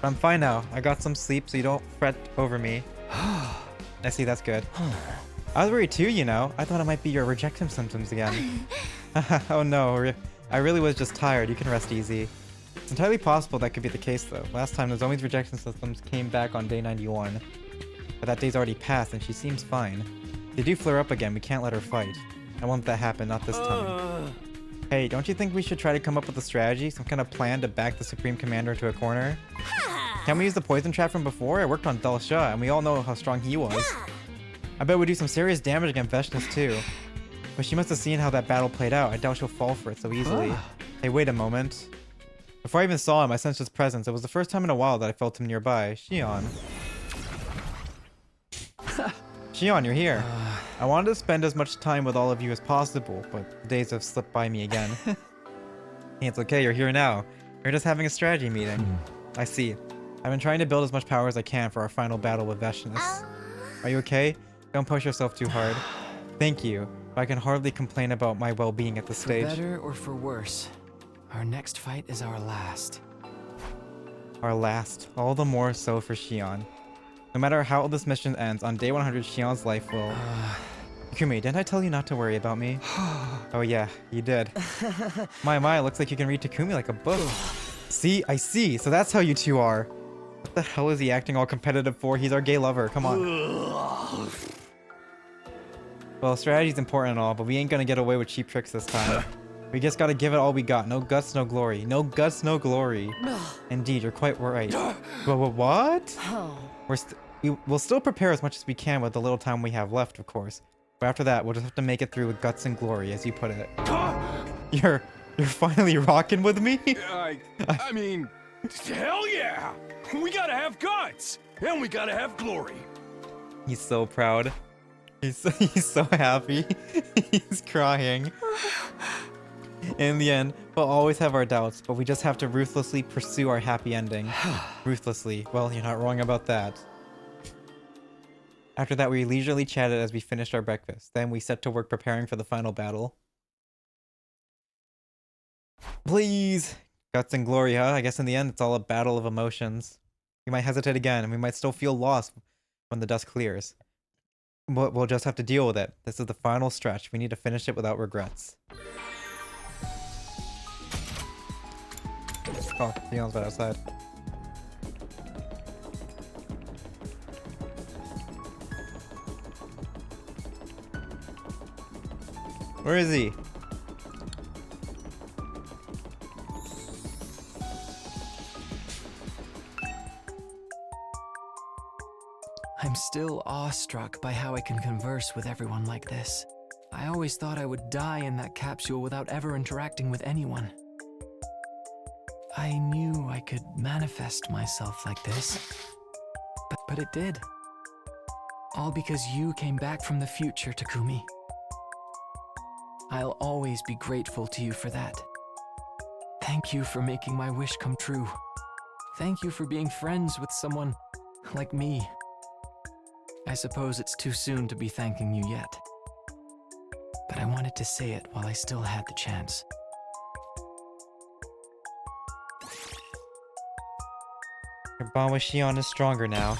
But I'm fine now. I got some sleep, so you don't fret over me. I see, that's good. I was worried too, you know. I thought it might be your rejection symptoms again. Oh no, I really was just tired. You can rest easy. It's entirely possible that could be the case though. Last time Nozomi's rejection symptoms came back on day 91. But that day's already passed and she seems fine. If they do flare up again, we can't let her fight. I won't let that happen, not this time. Hey, don't you think we should try to come up with a strategy? Some kind of plan to back the Supreme Commander into a corner? Can we use the poison trap from before? I worked on Dahl'xia, and we all know how strong he was. I bet we'd do some serious damage against Veshness too. But she must have seen how that battle played out. I doubt she'll fall for it so easily. Hey, wait a moment. Before I even saw him, I sensed his presence. It was the first time in a while that I felt him nearby. Shion. Shion, you're here. I wanted to spend as much time with all of you as possible, but the days have slipped by me again. Hey, it's okay, you're here now. We're just having a strategy meeting. I see. I've been trying to build as much power as I can for our final battle with Veshness. Are you okay? Don't push yourself too hard. Thank you, but I can hardly complain about my well-being at this stage. For better or for worse, our next fight is our last. Our last. All the more so for Shion. No matter how this mission ends, on day 100, Shion's life will... Takumi, didn't I tell you not to worry about me? Oh yeah, you did. My, looks like you can read Takumi like a book. See? I see. So that's how you two are. What the hell is he acting all competitive for? He's our gay lover. Come on. Well, strategy's important and all, but we ain't gonna get away with cheap tricks this time. We just gotta give it all we got. No guts, no glory. No guts, no glory. Indeed, you're quite right. What? We'll still prepare as much as we can with the little time we have left, of course. But after that, we'll just have to make it through with guts and glory, as you put it. You're finally rocking with me? I mean, hell yeah! We gotta have guts! And we gotta have glory! He's so proud. He's so happy. He's crying. In the end, we'll always have our doubts, but we just have to ruthlessly pursue our happy ending. Ruthlessly. Well, you're not wrong about that. After that, we leisurely chatted as we finished our breakfast. Then we set to work preparing for the final battle. Please! Guts and glory, huh? I guess in the end, it's all a battle of emotions. We might hesitate again, and we might still feel lost when the dust clears. But we'll just have to deal with it. This is the final stretch. We need to finish it without regrets. Oh, Leon's right outside. Where is he? still awestruck by how I can converse with everyone like this. I always thought I would die in that capsule without ever interacting with anyone. I knew I could manifest myself like this, but it did. All because you came back from the future, Takumi. I'll always be grateful to you for that. Thank you for making my wish come true. Thank you for being friends with someone like me. I suppose it's too soon to be thanking you yet, but I wanted to say it while I still had the chance. Your bond with Shion is stronger now.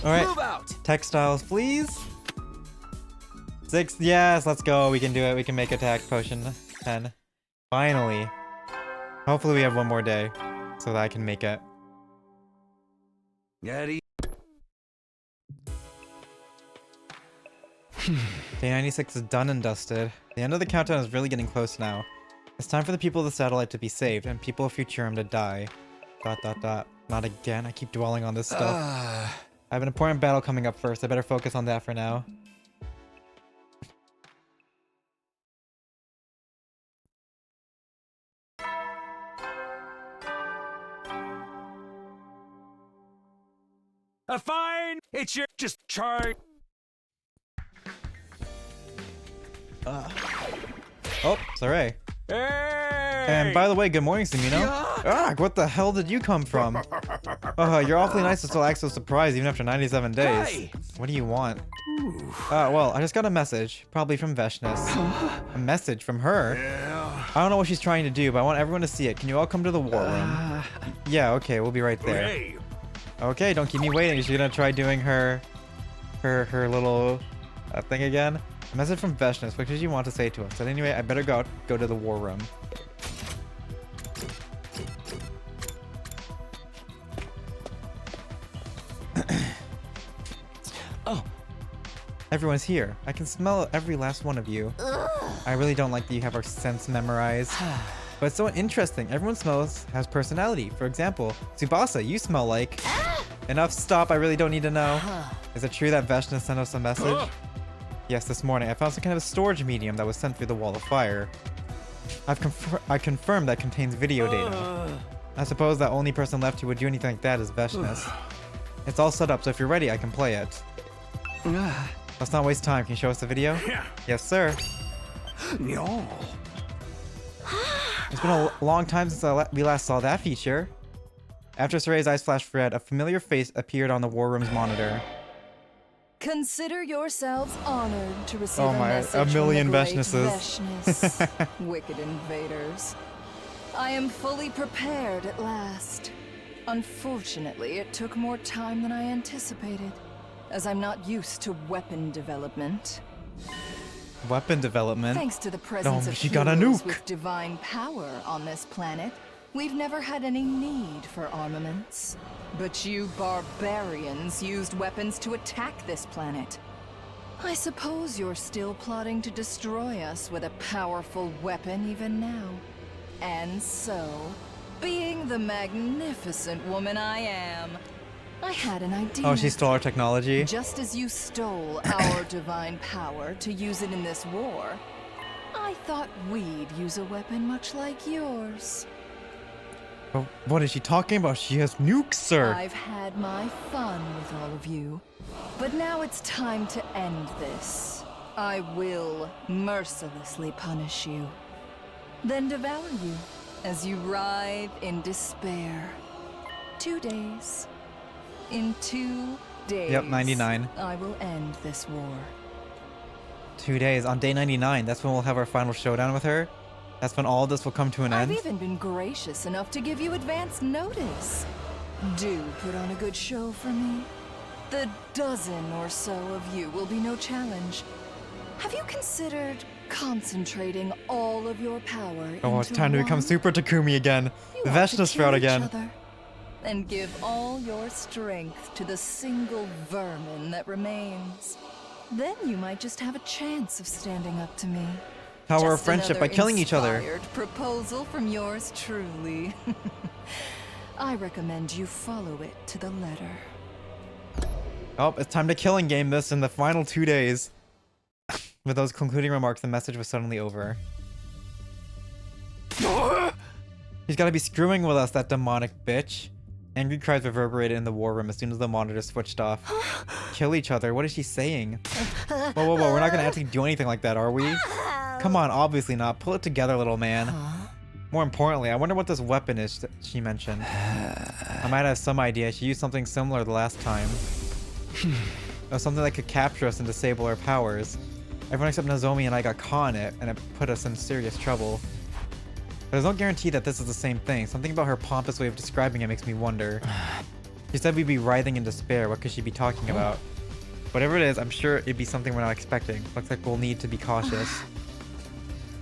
Alright, Move out. textiles, please. 6, yes, let's go. We can do it. We can make attack potion 10. Finally. Hopefully we have one more day so that I can make it. Eddie. Day 96 is done and dusted. The end of the countdown is really getting close now. It's time for the people of the satellite to be saved and people of Futurum to die. ... Not again. I keep dwelling on this stuff. I have an important battle coming up first. I better focus on that for now. Fine. It's your just charge. Oh, sorry. Hey! And by the way, good morning, Sumino. Ah, what the hell did you come from? You're awfully nice to still act so surprised even after 97 days. Hey! What do you want? Well, I just got a message, probably from Veshness. A message from her? Yeah. I don't know what she's trying to do, but I want everyone to see it. Can you all come to the war room? Yeah, okay, we'll be right there. Hey. Okay, don't keep me waiting. She's gonna try doing her little thing again. A message from Veshness. What did you want to say to us? But anyway, I better go to the war room. Oh. Everyone's here. I can smell every last one of you. I really don't like that you have our scents memorized. But it's so interesting. Everyone smells has personality. For example, Tsubasa, you smell like... Enough, stop. I really don't need to know. Is it true that Veshness sent us a message? Yes, this morning I found some kind of storage medium that was sent through the wall of fire. I confirmed that contains video data. I suppose the only person left who would do anything like that is Veshness. It's all set up, so if you're ready, I can play it. Let's not waste time. Can you show us the video? Yes, sir. No. It's been a long time since we last saw that feature. After Soray's eyes flashed red, a familiar face appeared on the war room's monitor. Consider yourselves honored to receive Oh a my, message a million from the great Veshnesses. Veshness. Wicked invaders. I am fully prepared at last. Unfortunately, it took more time than I anticipated, as I'm not used to weapon development. Weapon development? Thanks to the presence of she got a heroes nuke. with divine power on this planet, we've never had any need for armaments. But you barbarians used weapons to attack this planet. I suppose you're still plotting to destroy us with a powerful weapon even now. And so, being the magnificent woman I am, I had an idea. Oh, she stole our technology? Just as you stole our divine power to use it in this war, I thought we'd use a weapon much like yours. But what is she talking about? She has nukes, sir. I've had my fun with all of you, but now it's time to end this. I will mercilessly punish you, then devour you as you writhe in despair. 2 days. In 2 days, Yep, 99. I will end this war. 2 days. On day 99, that's when we'll have our final showdown with her? That's when all this will come to an I've end? even been gracious enough to give you advance notice. Do put on a good show for me. The dozen or so of you will be no challenge. Have you considered concentrating all of your power Oh, it's into time to become one? Super Takumi again. The You ought to Veshness kill route each again. other and give all your strength to the single vermin that remains. Then you might just have a chance of standing up to me. Power of Just friendship by another killing each other. inspired proposal from yours truly. I recommend you follow it to the letter. Oh, it's time to killing game this in the final 2 days. With those concluding remarks, the message was suddenly over. He's gotta be screwing with us, that demonic bitch. Angry cries reverberated in the war room as soon as the monitor switched off. Kill each other? What is she saying? Whoa, whoa, whoa, we're not gonna actually do anything like that, are we? Come on, obviously not. Pull it together, little man. More importantly, I wonder what this weapon is that she mentioned. I might have some idea. She used something similar the last time. Or something that could capture us and disable our powers. Everyone except Nozomi and I got caught in it, and it put us in serious trouble. There's no guarantee that this is the same thing. Something about her pompous way of describing it makes me wonder. She said we'd be writhing in despair. What could she be talking about? Whatever it is, I'm sure it'd be something we're not expecting. Looks like we'll need to be cautious.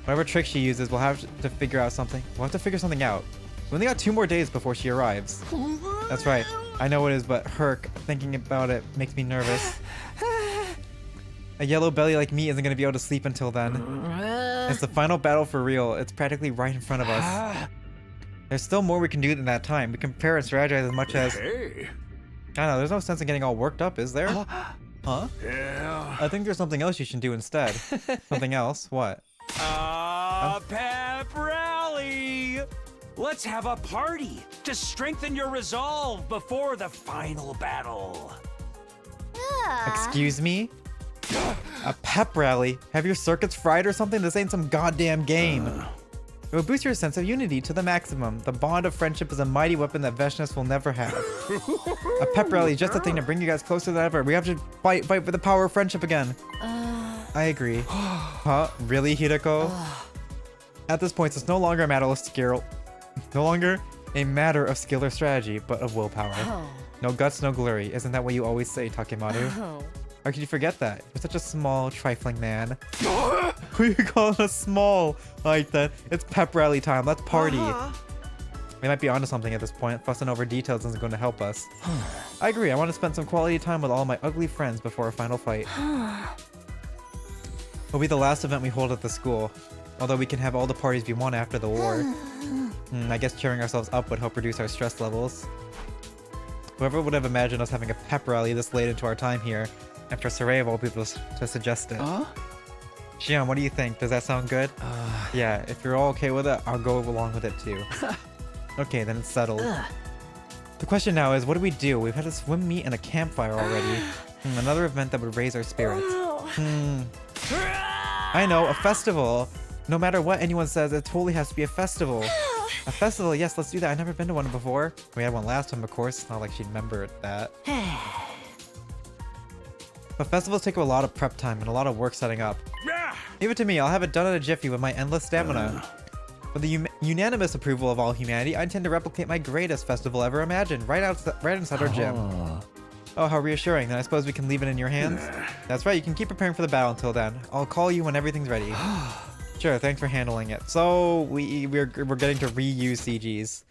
Whatever trick she uses, we'll have to figure out something. We'll have to figure something out. We only got 2 more days before she arrives. That's right. I know it is, but Herc, thinking about it makes me nervous. A yellow belly like me isn't going to be able to sleep until then. It's the final battle for real. It's practically right in front of us. There's still more we can do in that time. We can prepare and strategize as much as... Hey. I don't know, there's no sense in getting all worked up, is there? Huh? Yeah. I think there's something else you should do instead. Something else? What? Pep rally! Let's have a party to strengthen your resolve before the final battle. Excuse me? A pep rally? Have your circuits fried or something? This ain't some goddamn game. It will boost your sense of unity to the maximum. The bond of friendship is a mighty weapon that Veshness will never have. A pep rally is just a thing to bring you guys closer than ever. We have to fight for the power of friendship again. I agree. Huh? Really, Hideko? At this point, it's no longer a matter of skill. No longer a matter of skill or strategy, but of willpower. No guts, no glory. Isn't that what you always say, Takemaru? How could you forget that? You're such a small, trifling man. Who you calling a small like that? It's pep rally time. Let's party. We might be onto something at this point. Fussing over details isn't going to help us. I agree. I want to spend some quality time with all my ugly friends before our final fight. It'll be the last event we hold at the school. Although we can have all the parties we want after the war. I guess cheering ourselves up would help reduce our stress levels. Whoever would have imagined us having a pep rally this late into our time here, after Saray of all people to suggest it. Shion, what do you think? Does that sound good? Yeah, if you're all okay with it, I'll go along with it too. Okay, then it's settled. The question now is, what do we do? We've had a swim meet and a campfire already. Another event that would raise our spirits. I know, a festival. No matter what anyone says, it totally has to be a festival. A festival, yes, let's do that. I've never been to one before. We had one last time, of course. It's not like she'd remember that. But festivals take a lot of prep time and a lot of work setting up. Leave it to me, I'll have it done in a jiffy with my endless stamina. With the unanimous approval of all humanity, I intend to replicate my greatest festival ever imagined, right inside our gym. Oh, how reassuring. Then I suppose we can leave it in your hands? That's right, you can keep preparing for the battle until then. I'll call you when everything's ready. Sure, thanks for handling it. So, we're getting to reuse CGs.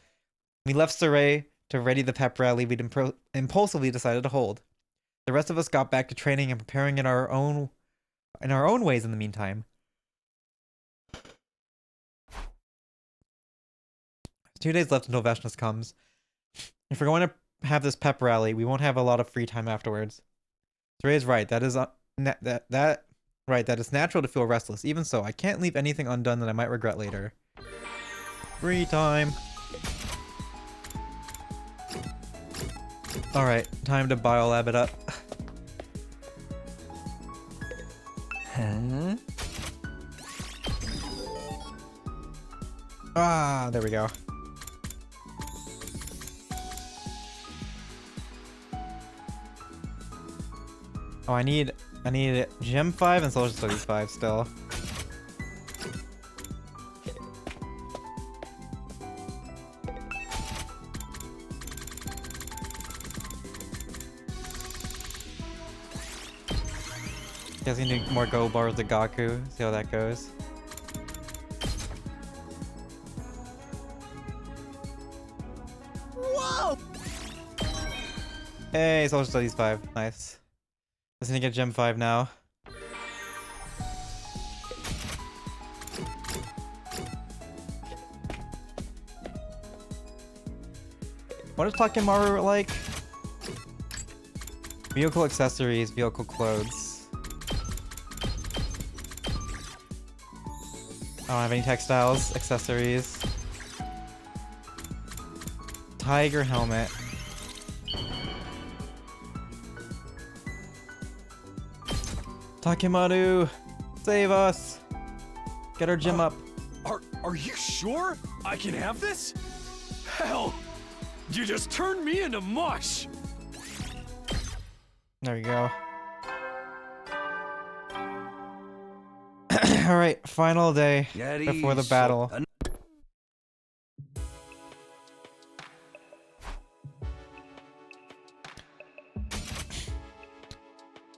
We left Saray to ready the pep rally we'd impulsively decided to hold. The rest of us got back to training and preparing in our own ways in the meantime. 2 days left until Veshness comes. If we're going to have this pep rally, we won't have a lot of free time afterwards. Saray is right. That is it's natural to feel restless. Even so, I can't leave anything undone that I might regret later. Free time. Alright, time to biolab it up. Ah, there we go. Oh, I need Gem 5 and Social Studies 5 still. Guess we need more gold bars to Gaku. See how that goes. Whoa! Hey, Social Studies 5. Nice. Just need to get Gem 5 now. What is Takemaru like? Vehicle accessories, vehicle clothes. I don't have any textiles, accessories. Tiger helmet. Takemaru, save us! Get our gym up. Are you sure I can have this? Hell, you just turned me into mush. There we go. Alright, final day before the battle.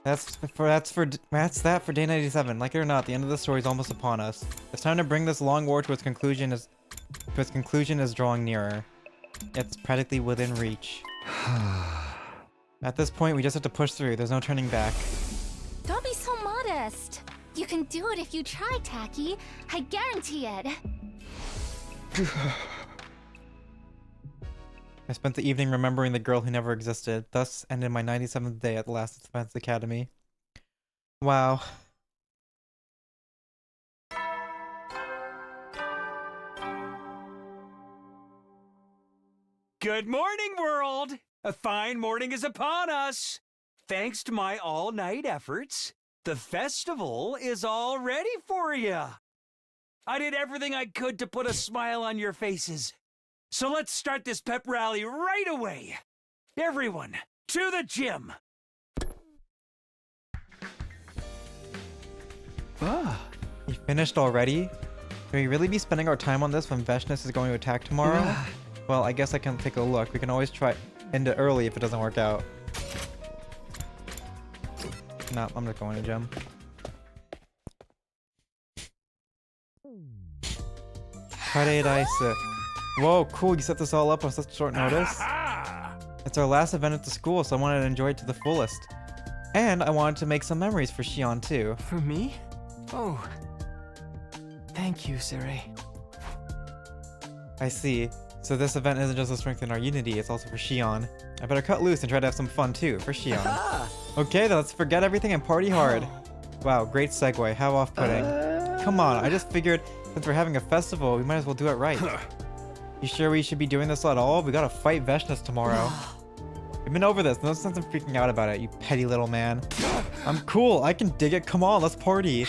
That's that for day 97. Like it or not, the end of the story is almost upon us. It's time to bring this long war to its conclusion as drawing nearer. It's practically within reach. At this point, we just have to push through. There's no turning back. Don't be so modest. You can do it if you try, Taki. I guarantee it. I spent the evening remembering the girl who never existed. Thus ended my 97th day at the Last Defense Academy. Wow. Good morning, world! A fine morning is upon us. Thanks to my all-night efforts, the festival is all ready for you. I did everything I could to put a smile on your faces. So let's start this pep rally right away. Everyone, to the gym. You finished already? Can we really be spending our time on this when Veshness is going to attack tomorrow? Well, I guess I can take a look. We can always try end it early if it doesn't work out. No, I'm not going to gym. Paradise. Whoa, cool. You set this all up on such short notice? It's our last event at the school, so I wanted to enjoy it to the fullest. And I wanted to make some memories for Shion, too. For me? Oh. Thank you, Siri. I see. So this event isn't just to strengthen our unity, it's also for Shion. I better cut loose and try to have some fun too, for Shion. Okay, then let's forget everything and party hard. Wow, great segue. How off-putting. Come on, I just figured since we're having a festival, we might as well do it right. You sure we should be doing this at all? We gotta fight Veshness tomorrow. We've been over this. No sense in freaking out about it, you petty little man. I'm cool. I can dig it. Come on, let's party.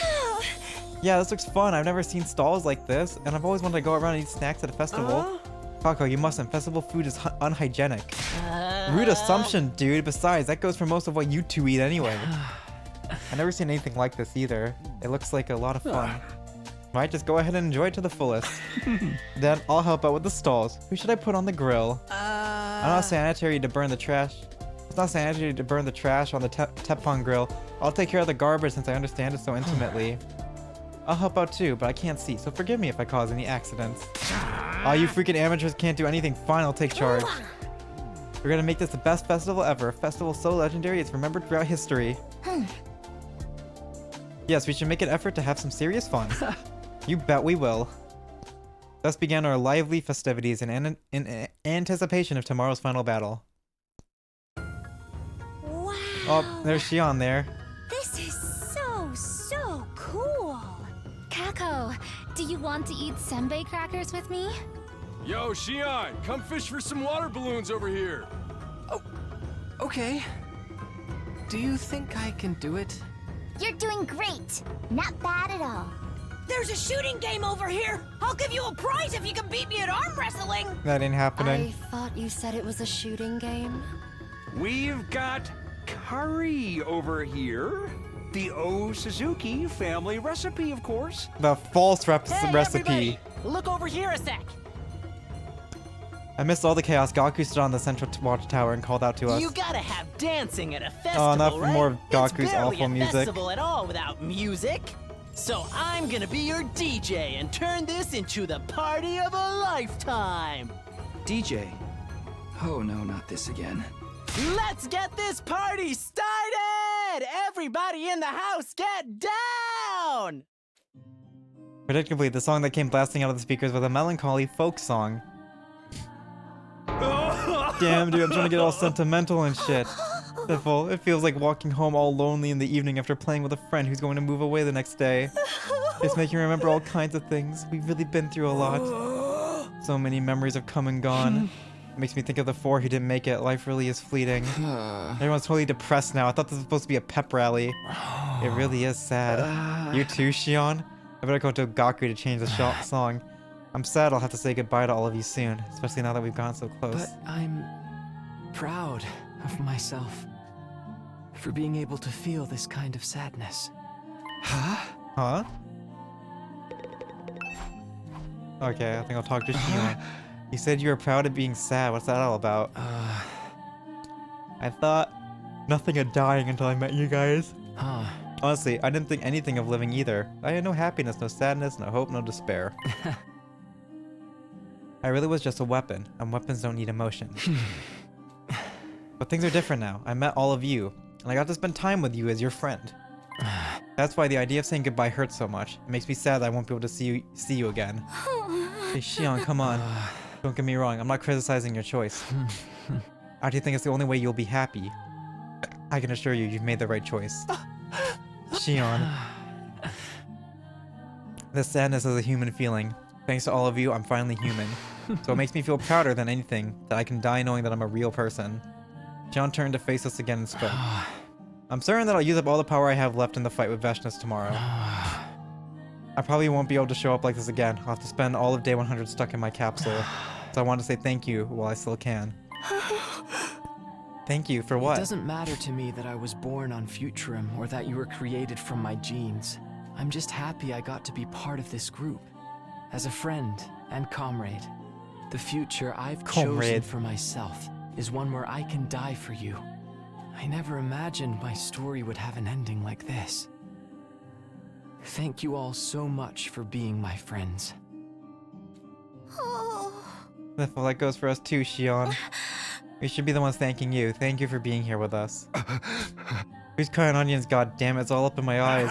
Yeah, this looks fun. I've never seen stalls like this, and I've always wanted to go around and eat snacks at a festival. Kako, you mustn't. Festival food is unhygienic. Rude assumption, dude. Besides, that goes for most of what you two eat anyway. I've never seen anything like this either. It looks like a lot of fun. Right, just go ahead and enjoy it to the fullest. Then I'll help out with the stalls. Who should I put on the grill? I'm not sanitary to burn the trash. It's not sanitary to burn the trash on the Teppan grill. I'll take care of the garbage since I understand it so intimately. I'll help out too, but I can't see, so forgive me if I cause any accidents. Aw, you freaking amateurs can't do anything. Fine, I'll take charge. We're gonna make this the best festival ever. A festival so legendary it's remembered throughout history. Yes, we should make an effort to have some serious fun. You bet we will. Thus began our lively festivities in anticipation of tomorrow's final battle. Wow. Oh, there's Shion there. This is so cool. Kako, do you want to eat senbei crackers with me? Yo, Shion, come fish for some water balloons over here. Oh, okay. Do you think I can do it? You're doing great. Not bad at all. There's a shooting game over here. I'll give you a prize if you can beat me at arm wrestling. That ain't happening. I thought you said it was a shooting game. We've got curry over here. The O Suzuki family recipe, of course. The false recipe. Everybody, look over here a sec. Amidst all the chaos, Gaku stood on the central watchtower and called out to us. You gotta have dancing at a festival, Oh, not for right? more of Gaku's it's barely awful a music. festival at all without music. So I'm gonna be your DJ and turn this into the party of a lifetime. DJ? Oh no, not this again. Let's get this party started! Everybody in the house, get down! Predictably, the song that came blasting out of the speakers was a melancholy folk song. Damn, dude, I'm trying to get all sentimental and shit. Piffle, it feels like walking home all lonely in the evening after playing with a friend who's going to move away the next day. It's making me remember all kinds of things. We've really been through a lot. So many memories have come and gone. It makes me think of the 4 who didn't make it. Life really is fleeting. Everyone's totally depressed now. I thought this was supposed to be a pep rally. It really is sad. You too, Shion? I better go to Gaku to change the song. I'm sad I'll have to say goodbye to all of you soon, especially now that we've gotten so close. But I'm proud of myself for being able to feel this kind of sadness. Huh? Okay, I think I'll talk to Shion. You said you were proud of being sad. What's that all about? I thought nothing of dying until I met you guys. Honestly, I didn't think anything of living either. I had no happiness, no sadness, no hope, no despair. I really was just a weapon, and weapons don't need emotion. But things are different now. I met all of you, and I got to spend time with you as your friend. That's why the idea of saying goodbye hurts so much. It makes me sad that I won't be able to see you again. Hey, Shion, come on. Don't get me wrong, I'm not criticizing your choice. I do think it's the only way you'll be happy. I can assure you, you've made the right choice. Shion. This sadness is a human feeling. Thanks to all of you, I'm finally human. So it makes me feel prouder than anything that I can die knowing that I'm a real person. Shion turned to face us again and spoke. I'm certain that I'll use up all the power I have left in the fight with Veshness tomorrow. I probably won't be able to show up like this again. I'll have to spend all of day 100 stuck in my capsule. So I want to say thank you while I still can. Thank you for what? It doesn't matter to me that I was born on Futurum or that you were created from my genes. I'm just happy I got to be part of this group. As a friend and comrade. The future I've chosen for myself is one where I can die for you. I never imagined my story would have an ending like this. Thank you all so much for being my friends. Oh. Well, that goes for us too, Shion. We should be the ones thanking you. Thank you for being here with us. Who's crying onions? God damn it, it's all up in my eyes.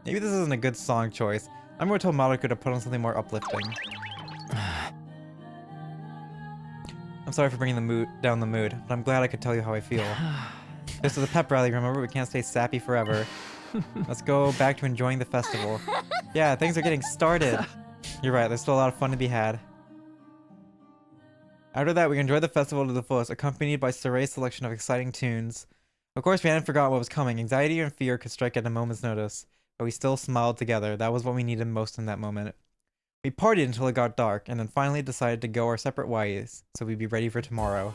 Maybe this isn't a good song choice. I'm going to tell Maruko to put on something more uplifting. I'm sorry for bringing down the mood, but I'm glad I could tell you how I feel. This is a pep rally, remember? We can't stay sappy forever. Let's go back to enjoying the festival. Yeah, things are getting started. You're right, there's still a lot of fun to be had. After that, we enjoyed the festival to the fullest, accompanied by Suray's selection of exciting tunes. Of course, we hadn't forgotten what was coming. Anxiety and fear could strike at a moment's notice, but we still smiled together. That was what we needed most in that moment. We partied until it got dark, and then finally decided to go our separate ways, so we'd be ready for tomorrow.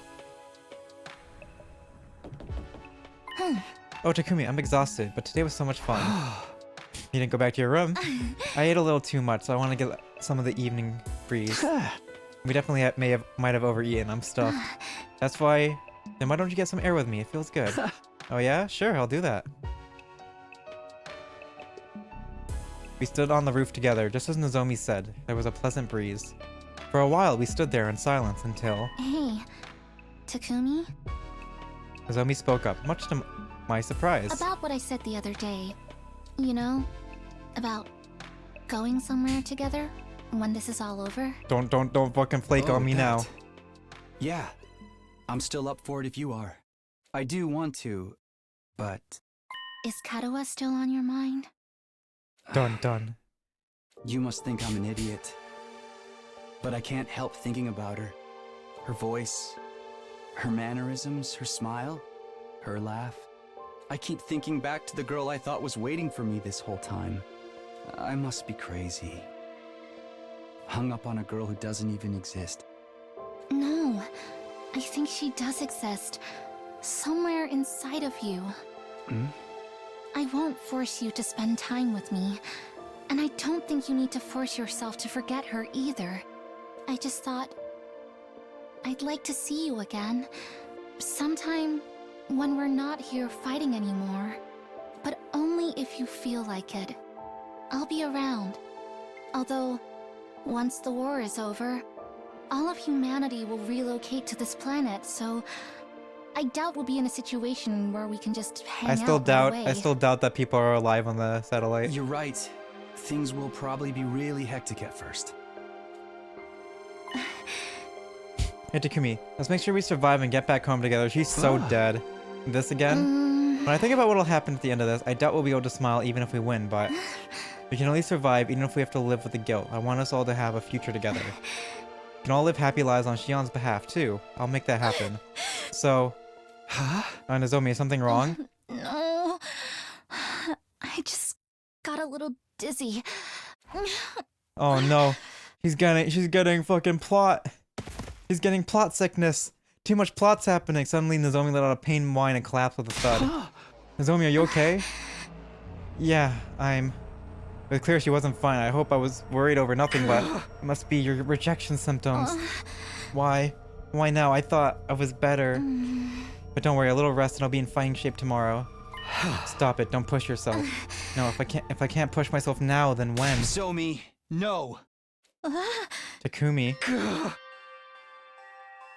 Oh, Takumi, I'm exhausted, but today was so much fun. You didn't go back to your room? I ate a little too much, so I want to get some of the evening breeze. We definitely might have overeaten. I'm stuffed. That's why... Then why don't you get some air with me? It feels good. Oh yeah? Sure, I'll do that. We stood on the roof together, just as Nozomi said. There was a pleasant breeze. For a while, we stood there in silence until... Hey, Takumi? Nozomi spoke up, much to my surprise. About what I said the other day. You know? About going somewhere together when this is all over. Don't fucking flake on me now. Yeah, I'm still up for it if you are. I do want to, but... Is Kadoa still on your mind? Done. You must think I'm an idiot. But I can't help thinking about her. Her voice, her mannerisms, her smile, her laugh. I keep thinking back to the girl I thought was waiting for me this whole time. I must be crazy. Hung up on a girl who doesn't even exist. No, I think she does exist. Somewhere inside of you. I won't force you to spend time with me. And I don't think you need to force yourself to forget her either. I just thought... I'd like to see you again. Sometime when we're not here fighting anymore. But only if you feel like it. I'll be around. Although, once the war is over, all of humanity will relocate to this planet, so... I doubt we'll be in a situation where we can just hang out right away. I still doubt that people are alive on the satellite. You're right. Things will probably be really hectic at first. Hey, Takumi, let's make sure we survive and get back home together. She's so dead. This again? When I think about what'll happen at the end of this, I doubt we'll be able to smile even if we win, but we can at least survive even if we have to live with the guilt. I want us all to have a future together. We can all live happy lives on Shion's behalf, too. I'll make that happen. So... Nozomi, is something wrong? No. I just got a little dizzy. Oh no. She's getting fucking plot. She's getting plot sickness. Too much plot's happening. Suddenly Nozomi let out a pain whine and collapsed with a thud. Nozomi, are you okay? Yeah, it was clear she wasn't fine. I hope I was worried over nothing, but it must be your rejection symptoms. Why? Why now? I thought I was better. But don't worry, a little rest and I'll be in fighting shape tomorrow. Stop it, don't push yourself. No, if I can't push myself now, then when? Nozomi, no. Takumi.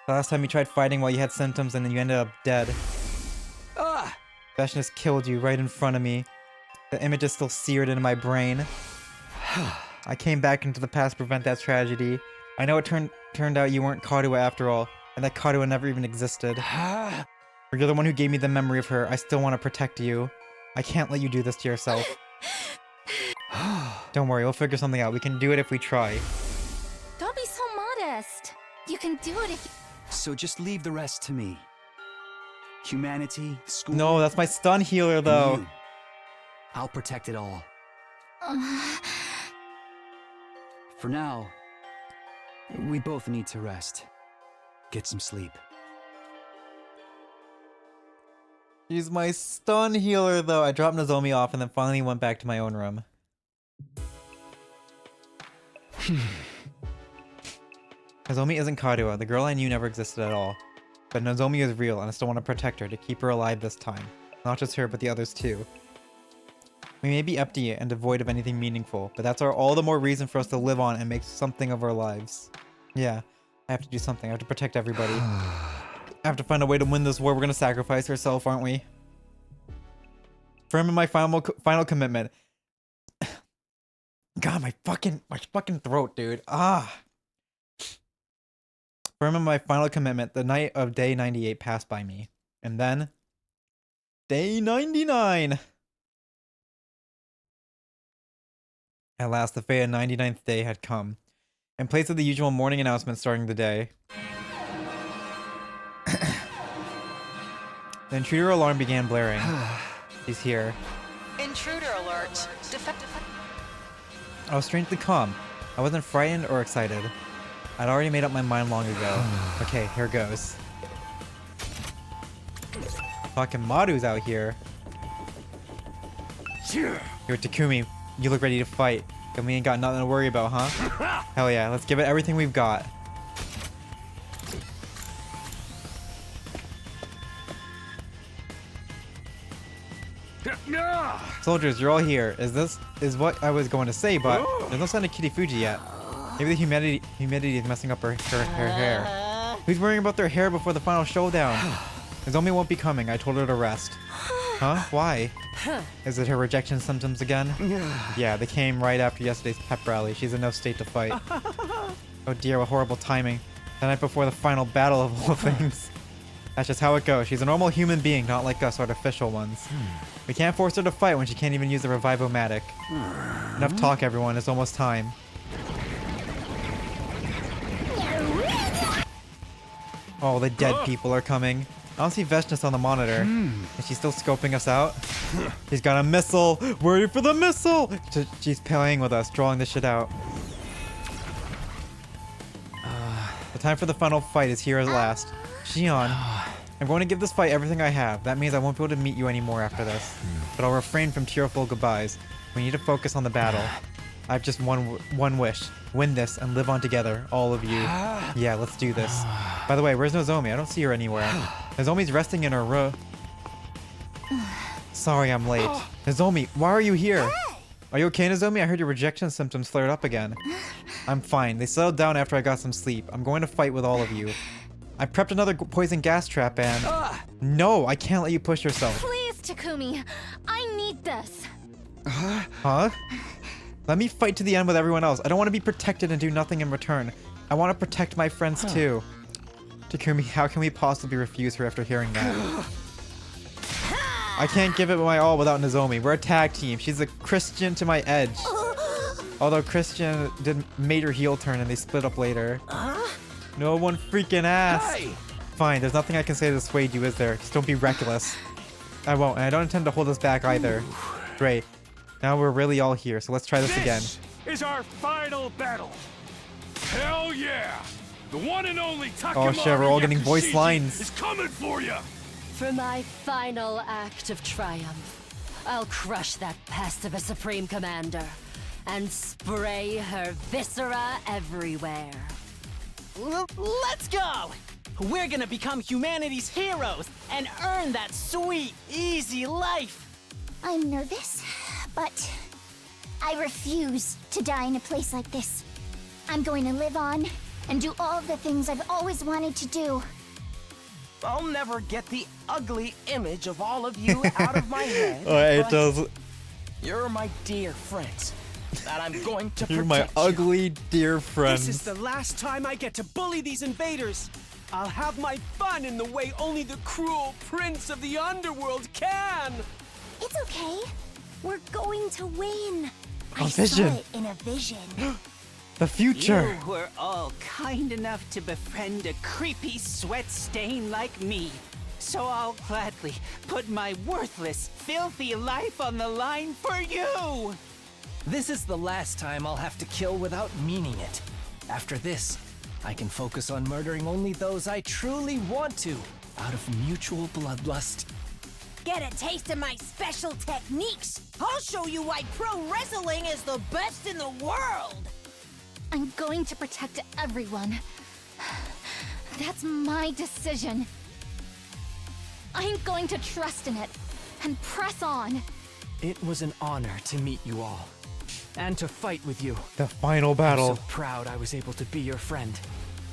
The last time you tried fighting while you had symptoms and then you ended up dead. Vashnis killed you right in front of me. The image is still seared into my brain. I came back into the past to prevent that tragedy. I know it turned out you weren't Karuha after all, and that Karuha never even existed. But you're the one who gave me the memory of her. I still want to protect you. I can't let you do this to yourself. Don't worry, we'll figure something out. We can do it if we try. Don't be so modest. You can do it if you... So just leave the rest to me. Humanity, school... No, that's my stun healer, though. You. I'll protect it all. For now, we both need to rest. Get some sleep. She's my stun healer, though. I dropped Nozomi off and then finally went back to my own room. Nozomi isn't Karuha. The girl I knew never existed at all. But Nozomi is real, and I still want to protect her, to keep her alive this time. Not just her, but the others too. We may be empty and devoid of anything meaningful, but that's all the more reason for us to live on and make something of our lives. Yeah, I have to do something. I have to protect everybody. I have to find a way to win this war. We're gonna sacrifice ourselves, aren't we? Firm in my final commitment. God, my fucking throat, dude. Firm in my final commitment. The night of day 98 passed by me, and then day 99. At last, the fate of 99th day had come. In place of the usual morning announcement starting the day, the intruder alarm began blaring. He's here. Intruder alert. I was strangely calm. I wasn't frightened or excited. I'd already made up my mind long ago. Okay, here goes. Fucking Maru's out here. Yo, Takumi, you look ready to fight. And we ain't got nothing to worry about, huh? Hell yeah, let's give it everything we've got. Soldiers, you're all here. Is what I was going to say, but there's no sign of Kitty Fuji yet. Maybe the humidity is messing up her hair. Who's worrying about their hair before the final showdown? Nozomi won't be coming. I told her to rest. Huh? Why? Is it her rejection symptoms again? Yeah, they came right after yesterday's pep rally. She's in no state to fight. Oh dear, what horrible timing. The night before the final battle of all things. That's just how it goes. She's a normal human being, not like us artificial ones. We can't force her to fight when she can't even use the Revivomatic. Enough talk, everyone. It's almost time. Oh, the dead people are coming. I don't see Vashnis on the monitor. Is she still scoping us out? She's got a missile! Ready for the missile! She's playing with us, drawing this shit out. The time for the final fight is here at last. Shion, I'm going to give this fight everything I have. That means I won't be able to meet you anymore after this. But I'll refrain from tearful goodbyes. We need to focus on the battle. I have just one wish. Win this and live on together, all of you. Yeah, let's do this. By the way, where's Nozomi? I don't see her anywhere. Nozomi's resting in her room. Sorry I'm late. Nozomi, why are you here? Are you okay, Nozomi? I heard your rejection symptoms flared up again. I'm fine. They settled down after I got some sleep. I'm going to fight with all of you. I prepped another poison gas trap and... No, I can't let you push yourself. Please, Takumi. I need this. Huh? Let me fight to the end with everyone else. I don't want to be protected and do nothing in return. I want to protect my friends too. Takumi, how can we possibly refuse her after hearing that? I can't give it my all without Nozomi. We're a tag team. She's a Christian to my edge. Although Christian made her heel turn and they split up later. No one freaking asked. Hey! Fine, there's nothing I can say to dissuade you, is there? Just don't be reckless. I won't, and I don't intend to hold us back either. Great. Now we're really all here, so let's try this again. This is our final battle. Hell yeah! The one and only Takamori Oh shit, we're all getting voice Yakushiji lines. is coming for you. For my final act of triumph, I'll crush that pest of a Supreme Commander and spray her viscera everywhere. Let's go! We're gonna become humanity's heroes and earn that sweet, easy life! I'm nervous, but I refuse to die in a place like this. I'm going to live on and do all of the things I've always wanted to do. I'll never get the ugly image of all of you out of my head. Oh, it but does. You're my dear friends that I'm going to You're protect my ugly dear friends. This is the last time I get to bully these invaders. I'll have my fun in the way only the cruel prince of the underworld can. It's okay. We're going to win. A I vision. saw it in a vision. The future. You were all kind enough to befriend a creepy sweat stain like me. So I'll gladly put my worthless, filthy life on the line for you! This is the last time I'll have to kill without meaning it. After this, I can focus on murdering only those I truly want to, out of mutual bloodlust. Get a taste of my special techniques. I'll show you why pro wrestling is the best in the world. I'm going to protect everyone. That's my decision. I'm going to trust in it and press on. It was an honor to meet you all. And to fight with you. The final battle. I'm so proud I was able to be your friend.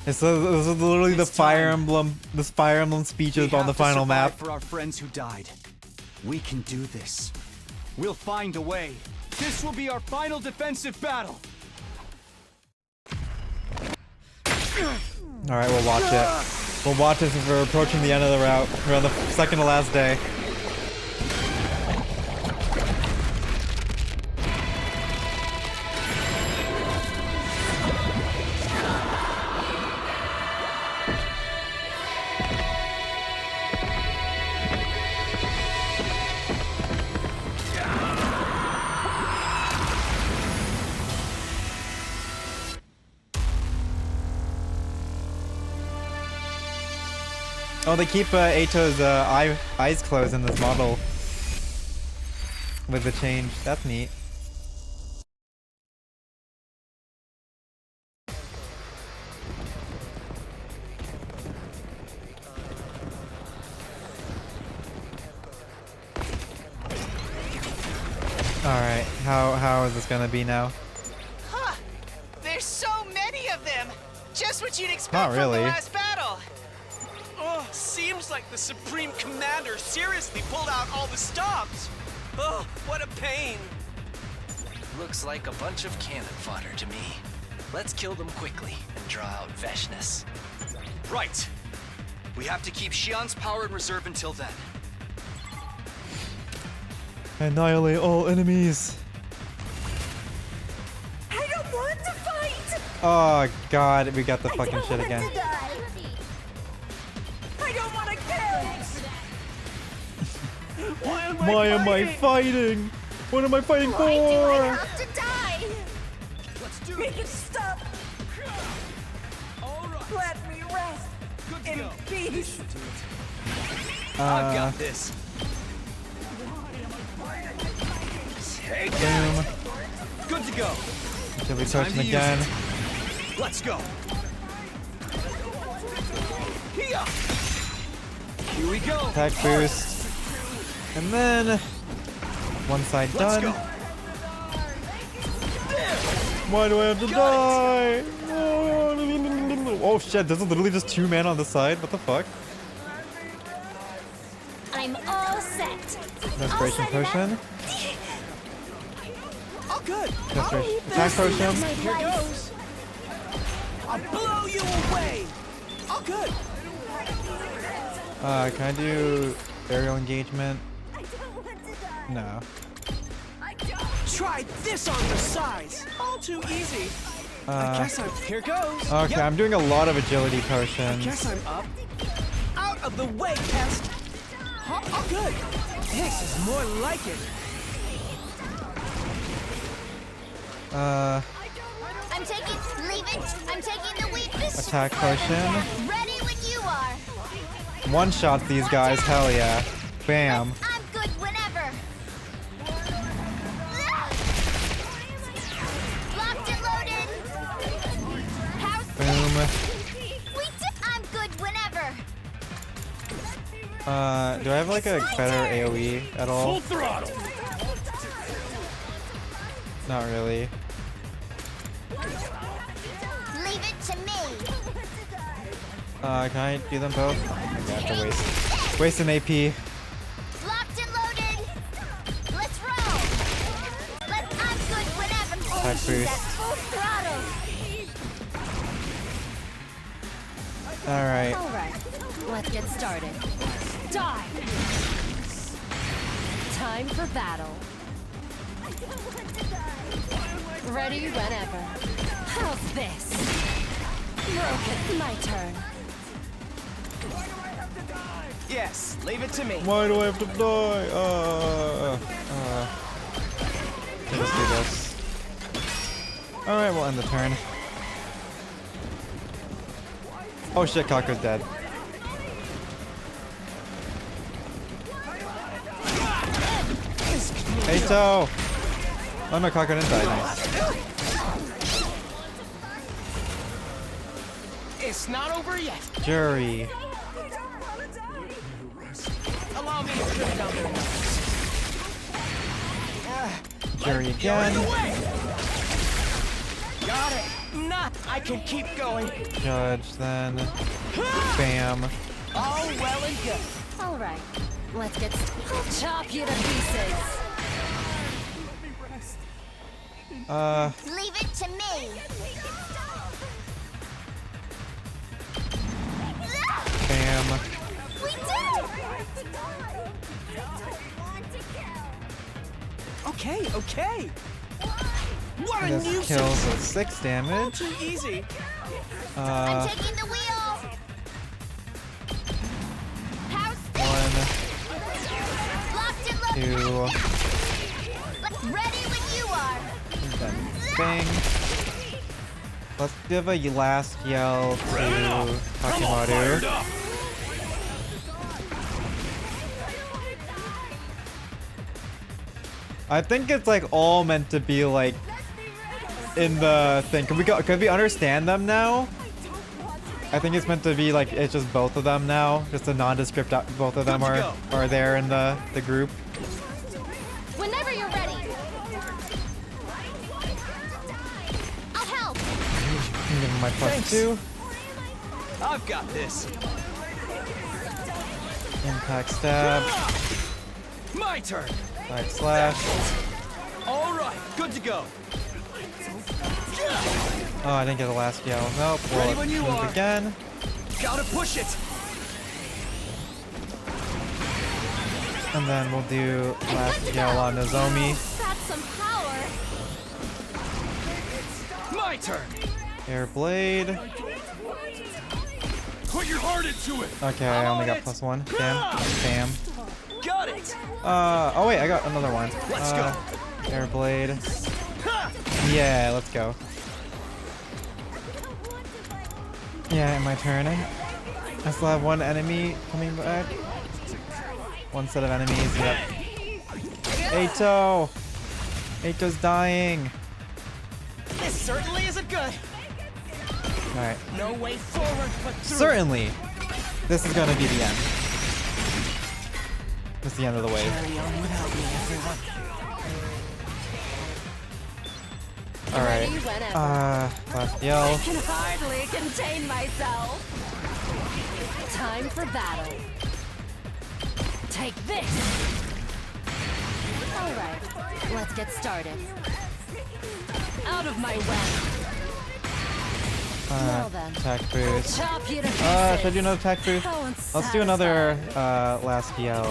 This is literally the Fire Emblem, speeches on the final map. For our friends who died. We can do this. We'll find a way. This will be our final defensive battle. All right, we'll watch it. We'll watch it since we're approaching the end of the route. We're on the second to last day. Oh, they keep Eito's eyes closed in this model with the change. That's neat. Alright, how is this gonna be now? Huh! There's so many of them! Just what you'd expect Not really. from the last battle! Oh, seems like the Supreme Commander seriously pulled out all the stops. Oh, what a pain. Looks like a bunch of cannon fodder to me. Let's kill them quickly and draw out Veshness. Right. We have to keep Shion's power in reserve until then. Annihilate all enemies. I don't want to fight. Oh god, we got the fucking shit again. I don't want to kill. Why am I fighting? What am I fighting for? Why do I have to die? Let's do Make it stop. All right. Let me rest Good to in go. peace. I've got this. Boom. Good to go. Should we Time touch to him use again? it. Let's go. Here we go. Attack boost. And then one side Let's done. go. Why do I have to die? Oh shit, this is literally just 2 men on the side. What the fuck? I'm all set. Restoration potion. Oh, good. Restoration attack potion. Here goes. I'll blow you away. Oh, good. Can I do aerial engagement? No. Try this on the size. All too easy. I guess I'm. Here goes. Okay, Yep. I'm doing a lot of agility potions. I guess I'm up. Out of the way, Pest. Oh, good. This is more like it. I'm taking. Leave it. I'm taking the weakness. Attack potion. Ready when you are. One shot these guys, hell yeah. Bam. I'm good whenever. Locked and loaded. House. Boom. I'm good whenever. Do I have like a better AoE at all? Full throttle. Not really. Leave it to me. Can I do them both? Okay, I have to waste an AP. Locked and loaded. Let's roll. I'm good whenever. Attack She's boost. at full throttle. Alright. Alright, let's get started. Die! Time for battle. Ready whenever. How's this? Broken. My turn. Yes, leave it to me. Why do I have to die? Let's do this. Alright, we'll end the turn. Oh shit, Kako's dead. Eito! Oh no, Kako didn't die. Nice. It's not over yet. Jury. Allow me to trip down their nose. Jury again. Got it. Not. I can keep going. Judge, then. Bam. All well and good. Alright, let's get I'll chop you to pieces. Leave it to me. Bam. We did it. Okay, okay. What a This nuisance. kills with 6 damage. Too easy. I'm taking the wheel. House. 1, Locked and 2, loaded. Ready when you are. then bang. Let's give a last yell to Hakimaru. I think it's like all meant to be like in the thing. Can we understand them now? I think it's meant to be like it's just both of them now. Just a nondescript. Both of them are there in the group. Whenever you're ready. I'll help. Give him my +2. I've got this. Impact stab. My turn. Side slash. All right, good to go. Oh, I didn't get the last yell. Nope. Ready We'll when you move are. again. Gotta push it. And then we'll do last yell on Nozomi. That's some power. My turn. Air blade. Put your heart into it. Okay, I only got +1. Damn. Bam. Got it. Oh wait, I got another one. Let's go. Air blade. Yeah, let's go. Yeah, my turn. I still have one enemy coming back. One set of enemies. Yep. Eito! Eito's dying. This certainly isn't good. Alright. No way forward but through. Certainly, this is gonna be the end. This is the end of the wave. Carry on without me, everyone. Alright. Last yell. I can hardly contain myself. Time for battle. Take this! Alright, let's get started. Out of my way! Attack boost. Chop you to Should I pieces. do another attack boost? How Let's do another last yell.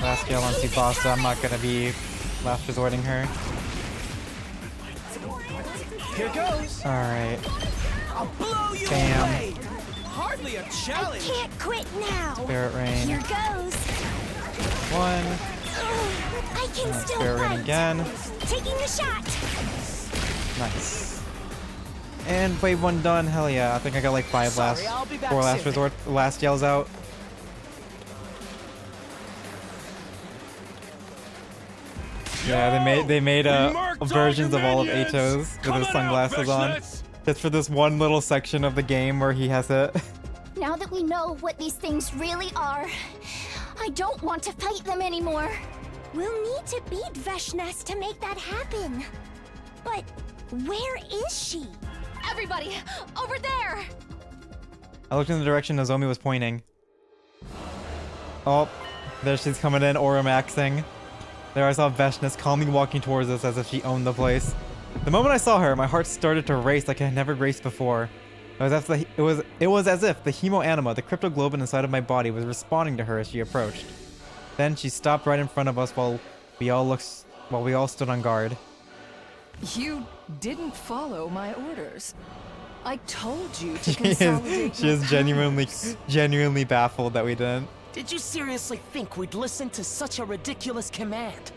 Last yell on Tsubasa. I'm not gonna be last resorting her. Here goes. Alright. I'll blow you Bam. away. Hardly a challenge. I can't quit now. Spirit Rain. Here goes. One. I can still Spirit Rain fight. again. Taking the shot. Nice. And wave 1 done. Hell yeah. I think I got like 4 last resort, last yells out. Yeah, they made versions of all of Ato's with his sunglasses on, just for this one little section of the game where he has it. Now that we know what these things really are, I don't want to fight them anymore. We'll need to beat Veshness to make that happen. But where is she? Everybody, over there! I looked in the direction Nozomi was pointing. Oh, there she's coming in, aura maxing. There I saw Veshness calmly walking towards us as if she owned the place. The moment I saw her, my heart started to race like it had never raced before. It was as if the hemo anima, the cryptoglobin inside of my body, was responding to her as she approached. Then she stopped right in front of us while we all stood on guard. You didn't follow my orders. I told you to consolidate She is genuinely baffled that we didn't. Did you seriously think we'd listen to such a ridiculous command?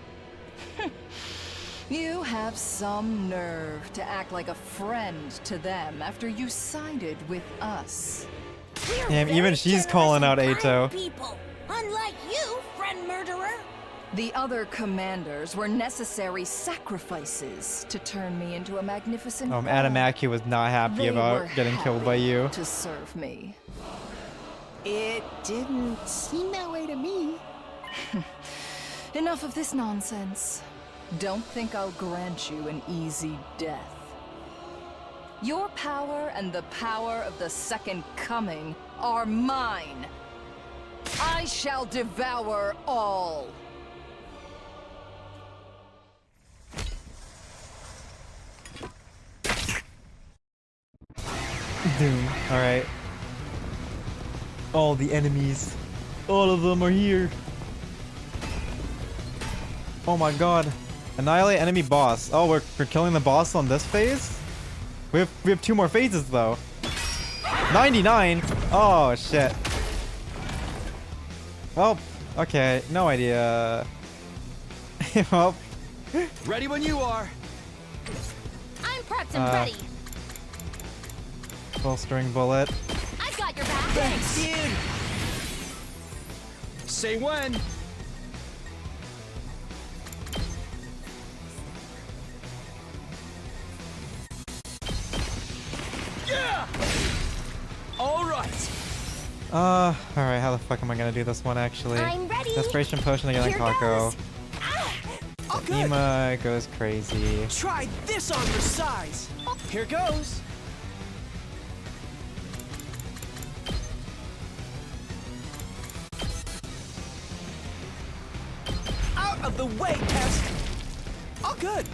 You have some nerve to act like a friend to them after you sided with us. Damn, even she's calling out Ato. People, unlike you, friend murderer. The other commanders were necessary sacrifices to turn me into a magnificent Adamaki was not happy They about were getting killed by you. to serve me. It didn't seem that way to me. Enough of this nonsense. Don't think I'll grant you an easy death. Your power and the power of the Second Coming are mine. I shall devour all. Doom. Alright. All the enemies. All of them are here. Oh my god. Annihilate enemy boss. Oh, we're killing the boss on this phase? We have 2 more phases though. 99? Oh shit. Well, okay. No idea. Well. Ready when you are. I'm prepped and ready. Full string bullet. I've got your back. Thanks, dude. Say when. Yeah. All right. Alright, how the fuck am I gonna do this one actually? I'm ready. Desperation potion again, Here Kako. goes. All good. Ima goes crazy. Try this on for size. Here goes. Out of the way, pest. All good.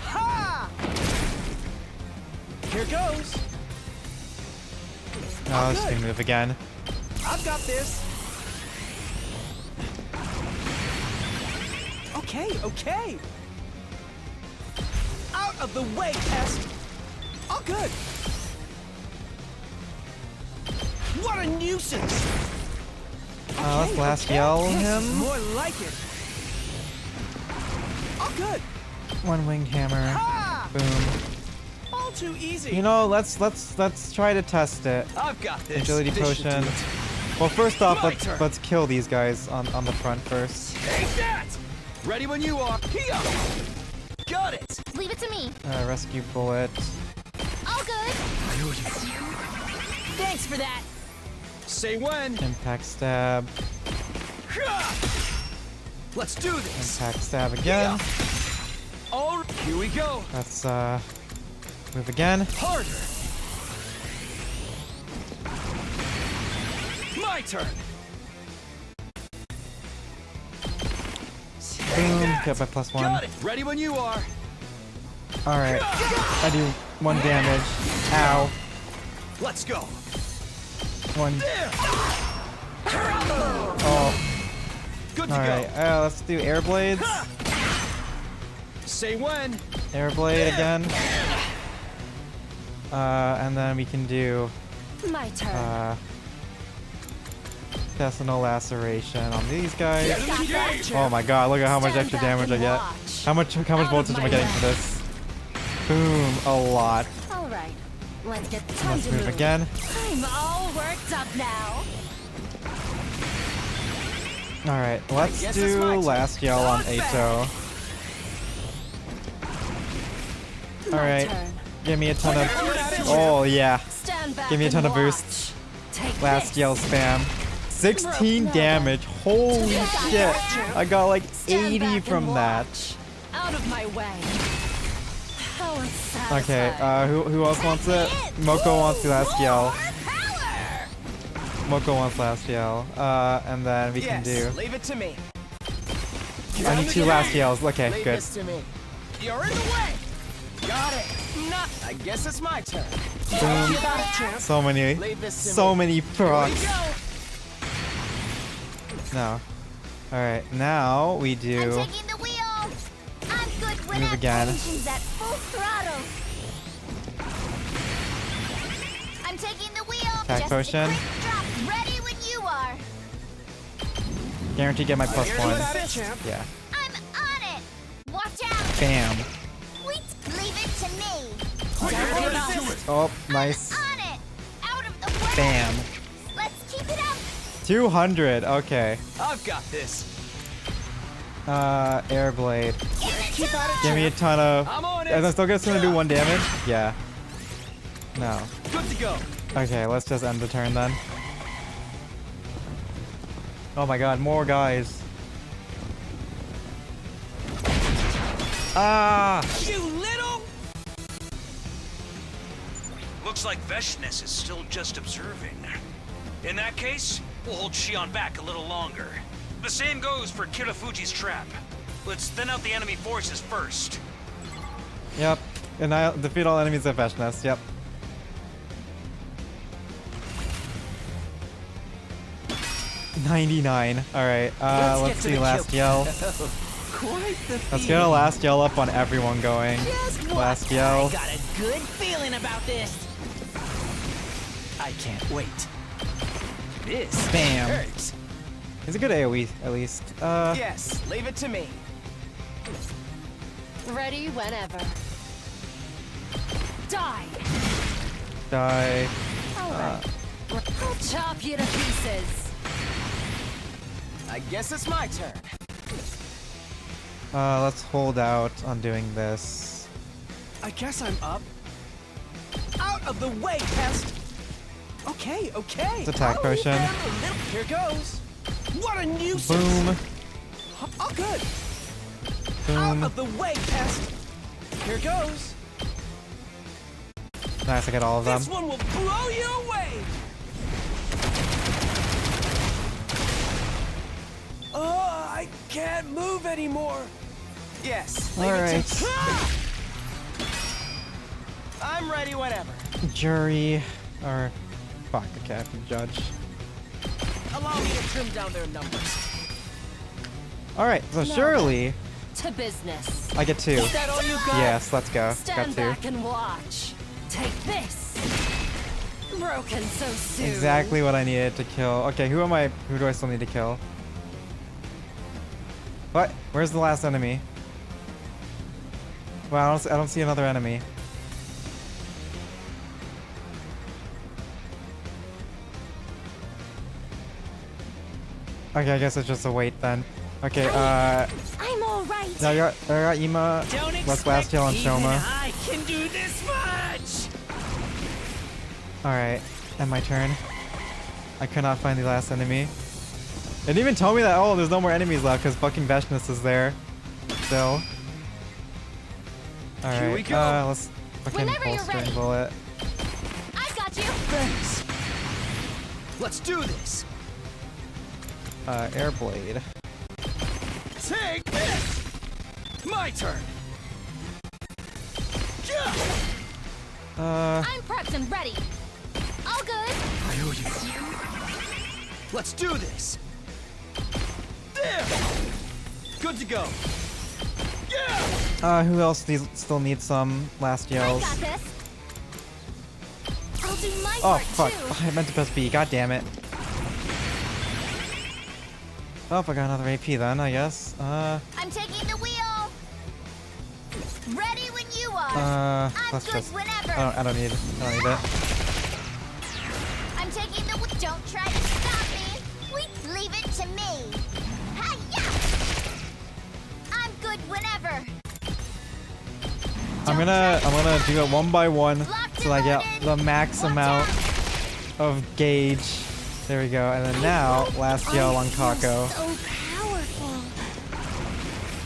Ha! Here goes. Oh, this thing move again. I've got this. Okay, okay. Out of the way, pest. All good. What a nuisance. Let's last yell Yes, him. more like it. All good. One winged hammer. Ha! Boom. All too easy. You know, let's try to test it. I've got this. Agility This should do potion. it. Well, first off, My turn. let's kill these guys on the front first. Take that. Ready when you are. Here. Got it. Leave it to me. Rescue bullet. All good. Thanks for that. Say when. Impact stab. Let's do this. Impact stab again. All right, here we go. Let's move again. Harder. My turn. Boom. Get my +1. Got it. Ready when you are. All right. I do 1 damage. Ow. Let's go. 1. Oh. Good to Alright, go. let's do air blades. Say when. Air blade again. And then we can do My turn. intestinal laceration on these guys. Oh my god, look at how much extra damage I get. How much voltage am I getting for this? Boom, a lot. All right, let's get time Let's to move again. I'm all worked up now. Alright, let's do last yell on Ato. Alright, give me a ton of... Oh yeah, give me a ton of boosts. Last yell spam. 16 damage, holy shit. I got like 80 from that. Out of my way. Okay, who else wants it? Moko wants the last yell. Moko wants last yell. And then we can do... Leave it to me. I need 2 last yells. Okay, Leave good. this to me. You're in the way. Got it. Not. I guess it's my turn. Boom. So many procs. No. Alright, now we do... I'm taking the wheel. I'm good when Move again. engines at full throttle. I'm taking the wheel. Attack Just potion. a quick drop, ready when you are. Guarantee get my +1. Yeah. I'm on it. Watch out. Bam. Wait, leave it to me. Oh, nice. On it. Out of the way. Bam. Let's keep it up. 200. Okay. I've got this. Air blade. Give me a ton of... I'm on it. And I'm still gonna do 1 damage? Yeah. No. Good to go. Okay, let's just end the turn then. Oh my god, more guys. Ah! You little. Looks like Veshness is still just observing. In that case, we'll hold Shion back a little longer. The same goes for Kirafuji's trap. Let's thin out the enemy forces first. Yep. And I defeat all enemies at Veshness. Yep. $99. Alright, let's see last yell. Let's get a last yell up on everyone going. Last yell. I got a good feeling about this. I can't wait. This Bam. hurts. It's a good AoE, at least. Yes, leave it to me. Ready whenever. Die. Die. Alright. I'll chop you to pieces. I guess it's my turn. Let's hold out on doing this. I guess I'm up. Out of the way, pest. Okay. It's attack potion. Here goes. What a nuisance. Boom. Oh, good. Boom. Out of the way, pest. Here goes. Nice, I got all of them. This one will blow you away. Oh, I can't move anymore. Yes. leave it Alright. to- I'm ready whenever. Jury. Or. Fuck, okay, I have to judge. Allow me to trim down their numbers. Alright, so No. surely To business. I get 2. Is that all you got? Yes, let's go. Stand Got 2. back and watch. Take this. Broken so soon. Exactly what I needed to kill. Okay, who do I still need to kill? What? Where's the last enemy? Well, I don't see another enemy. Okay, I guess it's just a wait then. Okay, I'm all right. I got Ima. Let's last heal on Shoma. I can do this much. Alright, and my turn. I could not find the last enemy. It didn't even tell me that, oh, there's no more enemies left because fucking Veshness is there. Still. Here we Alright, go. let's fucking Whenever you're holster and ready. bullet. I've got you. Thanks. Let's do this. Air blade. Take this. My turn. Yeah. I'm prepped and ready. All good. I owe you. Let's do this. There. Good to go. Yeah. Who else still needs some last yells? I got this. I'll do my Oh part fuck! too. I meant to press B. God damn it. Oh, I got another AP then, I guess. I'm taking the wheel. Ready when you are. I'm let's good just. whenever. I don't need it. I'm taking the wheel. Don't try to stop me. Leave it to me. Hi-ya! I'm good whenever. I'm gonna do it one by one so I get the max amount of gauge. There we go. And then now, last yell on Kako. So powerful.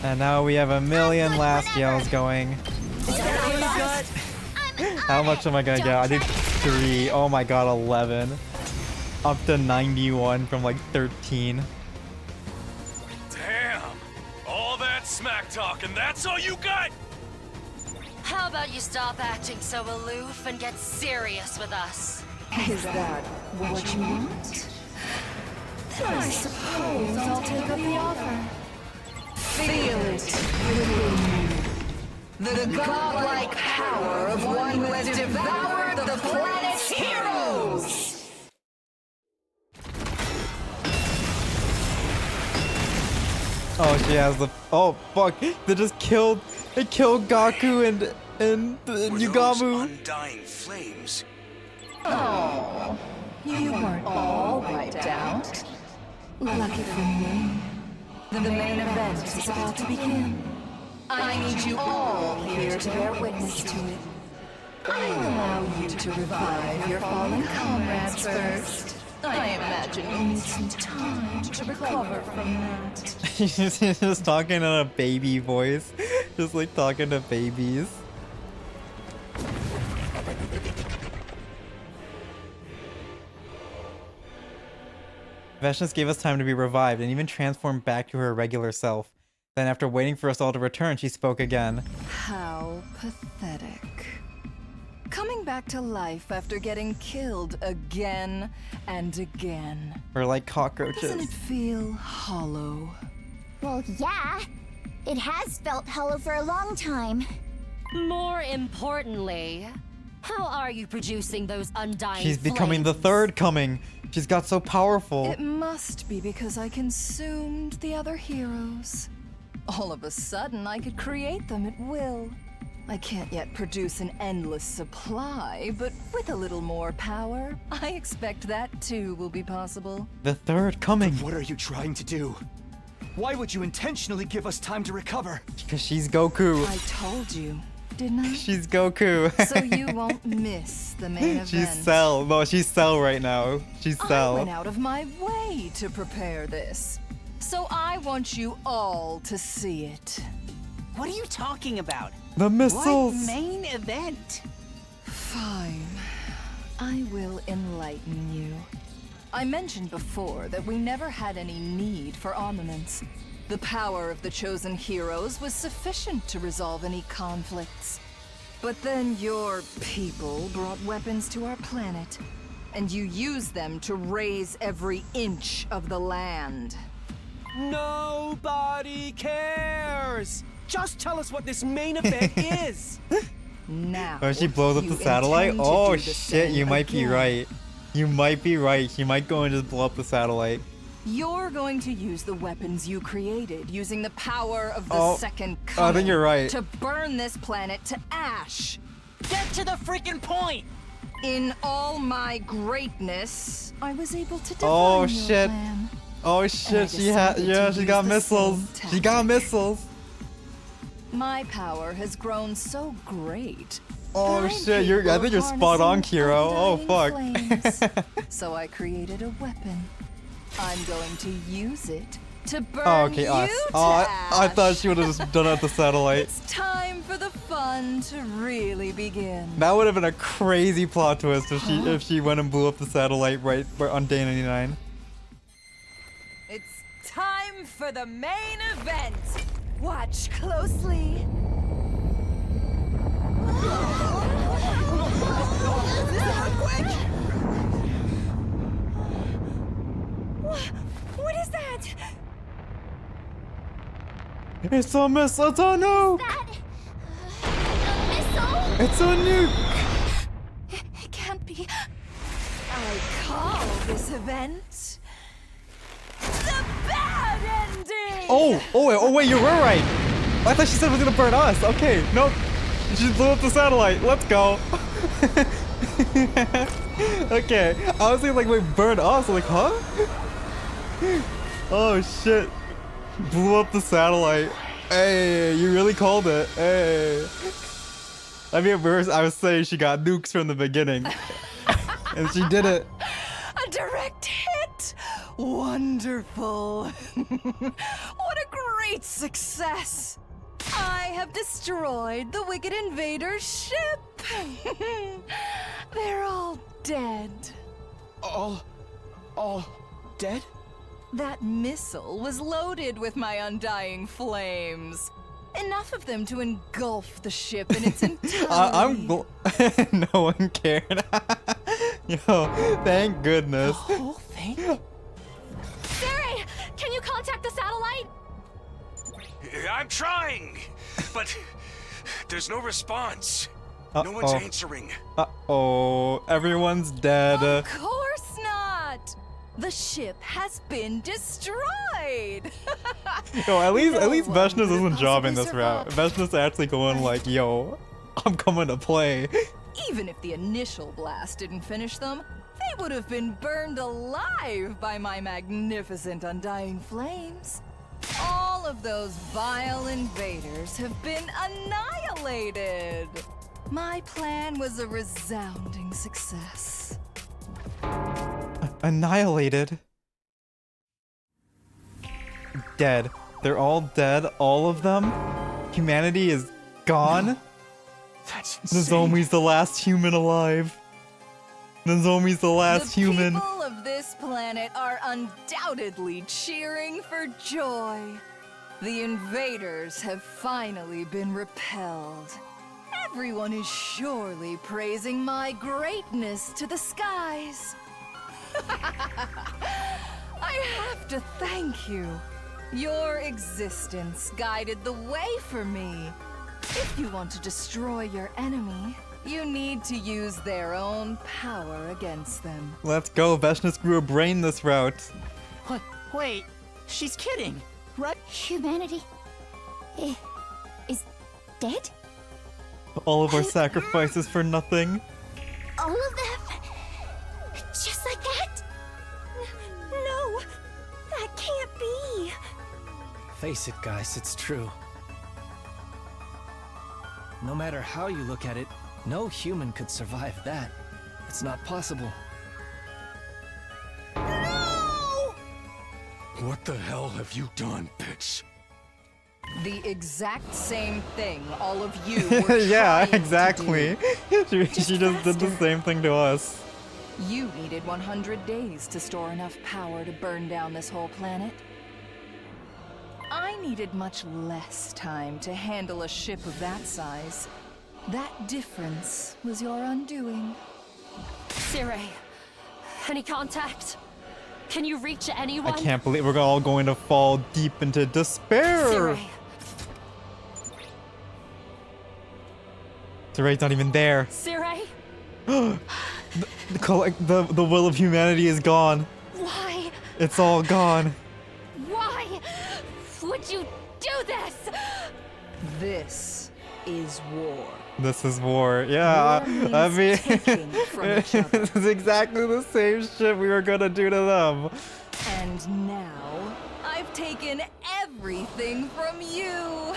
And now we have 1,000,000 last yells going. How much am I gonna get? I did 3. Oh my god, 11. Up to 91 from like 13. Damn! All that smack talk and that's all you got? How about you stop acting so aloof and get serious with us? Is that what you want? I suppose I'll take up the offer. Feel it within you. The godlike power of one who has devoured the planet's heroes! Oh, she has the. Oh fuck! They just killed. They killed Gaku and Yugamu. Undying flames. Oh, you weren't all wiped out. Lucky for me. The main event is about to begin. I need you all here to bear witness to it. I'll allow you to revive your fallen comrades first. I imagine you need some time to recover from that. He's just talking in a baby voice, just like talking to babies. Vashnis gave us time to be revived and even transformed back to her regular self. Then after waiting for us all to return, she spoke again. How pathetic. Coming back to life after getting killed again and again. We're like cockroaches. Doesn't it feel hollow? Well, yeah. It has felt hollow for a long time. More importantly, how are you producing those undying She's becoming the third coming. She's got so powerful. It must be because I consumed the other heroes. All of a sudden, I could create them at will. I can't yet produce an endless supply, but with a little more power, I expect that too will be possible. The third coming. What are you trying to do? Why would you intentionally give us time to recover? Because she's Goku. I told you, didn't I? She's Goku. So you won't miss the main event. She's Cell. No, she's Cell right now. She's Cell. I went out of my way to prepare this. So I want you all to see it. What are you talking about? The missiles! What main event? Fine. I will enlighten you. I mentioned before that we never had any need for armaments. The power of the chosen heroes was sufficient to resolve any conflicts. But then your people brought weapons to our planet, and you used them to raise every inch of the land. Nobody cares! Just tell us what this main event is! Now, Oh, she blows up the satellite? Oh shit, you might be right. You might be right. She might go and just blow up the satellite. You're going to use the weapons you created, using the power of the second coming. I think you're right. To burn this planet to ash. Get to the freaking point! In all my greatness, I was able to define Oh your shit. plan. Oh shit, she had, yeah, she got missiles. She got missiles. My power has grown so great. Oh shit, I think you're spot on, Kiro. Oh fuck. So I created a weapon. I'm going to use it to burn Oh, okay, you us. to Oh, I ash. thought she would have just done it at the satellite. It's time for the fun to really begin. That would have been a crazy plot twist if she went and blew up the satellite right on day 99. It's time for the main event. Watch closely. It's a missile. It's a nuke. A missile? It's a nuke. It can't be. I call this event the bad ending! Oh wait, you were right. I thought she said it was gonna burn us. Okay, nope. She blew up the satellite. Let's go. Okay, I was thinking like, wait, burn us? I'm like, huh? Oh shit. Blew up the satellite. Hey, you really called it. Hey. I mean, I was saying she got nukes from the beginning. And she did it. A direct hit! Wonderful. What a great success! I have destroyed the wicked invader's ship. They're all dead. All dead? That missile was loaded with my undying flames. Enough of them to engulf the ship in its entirety. No one cared. Yo, thank goodness. The whole thing? Siri, can you contact the satellite? I'm trying, but there's no response. No one's answering. Uh-oh, everyone's dead. Of course not. The ship has been destroyed. Yo, at least Veshna's isn't jobbing this route. Veshna's actually going like, yo, I'm coming to play. Even if the initial blast didn't finish them, they would have been burned alive by my magnificent undying flames. All of those vile invaders have been annihilated. My plan was a resounding success. Annihilated. Dead. They're all dead, all of them. Humanity is gone. No. That's insane. Nozomi's the last human alive. Nozomi's the last human. The people of this planet are undoubtedly cheering for joy. The invaders have finally been repelled. Everyone is surely praising my greatness to the skies. I have to thank you. Your existence guided the way for me. If you want to destroy your enemy, you need to use their own power against them. Let's go. Veshna's grew a brain this route. Wait, she's kidding, right? Humanity is dead? All of our sacrifices for nothing. All of them? Just like that? No, that can't be. Face it, guys, it's true. No matter how you look at it, no human could survive that. It's not possible. No! What the hell have you done, bitch? The exact same thing all of you were Yeah, trying exactly. to do. She just did the same thing to us. You needed 100 days to store enough power to burn down this whole planet. I needed much less time to handle a ship of that size. That difference was your undoing. Siri, any contact? Can you reach anyone? I can't believe we're all going to fall deep into despair. Siri. Sirai's not even there. Siri? The will of humanity is gone. Why? It's all gone. Why would you do this? This is war. This is war. Yeah, I mean, it's exactly the same shit we were gonna do to them. And now, I've taken everything from you.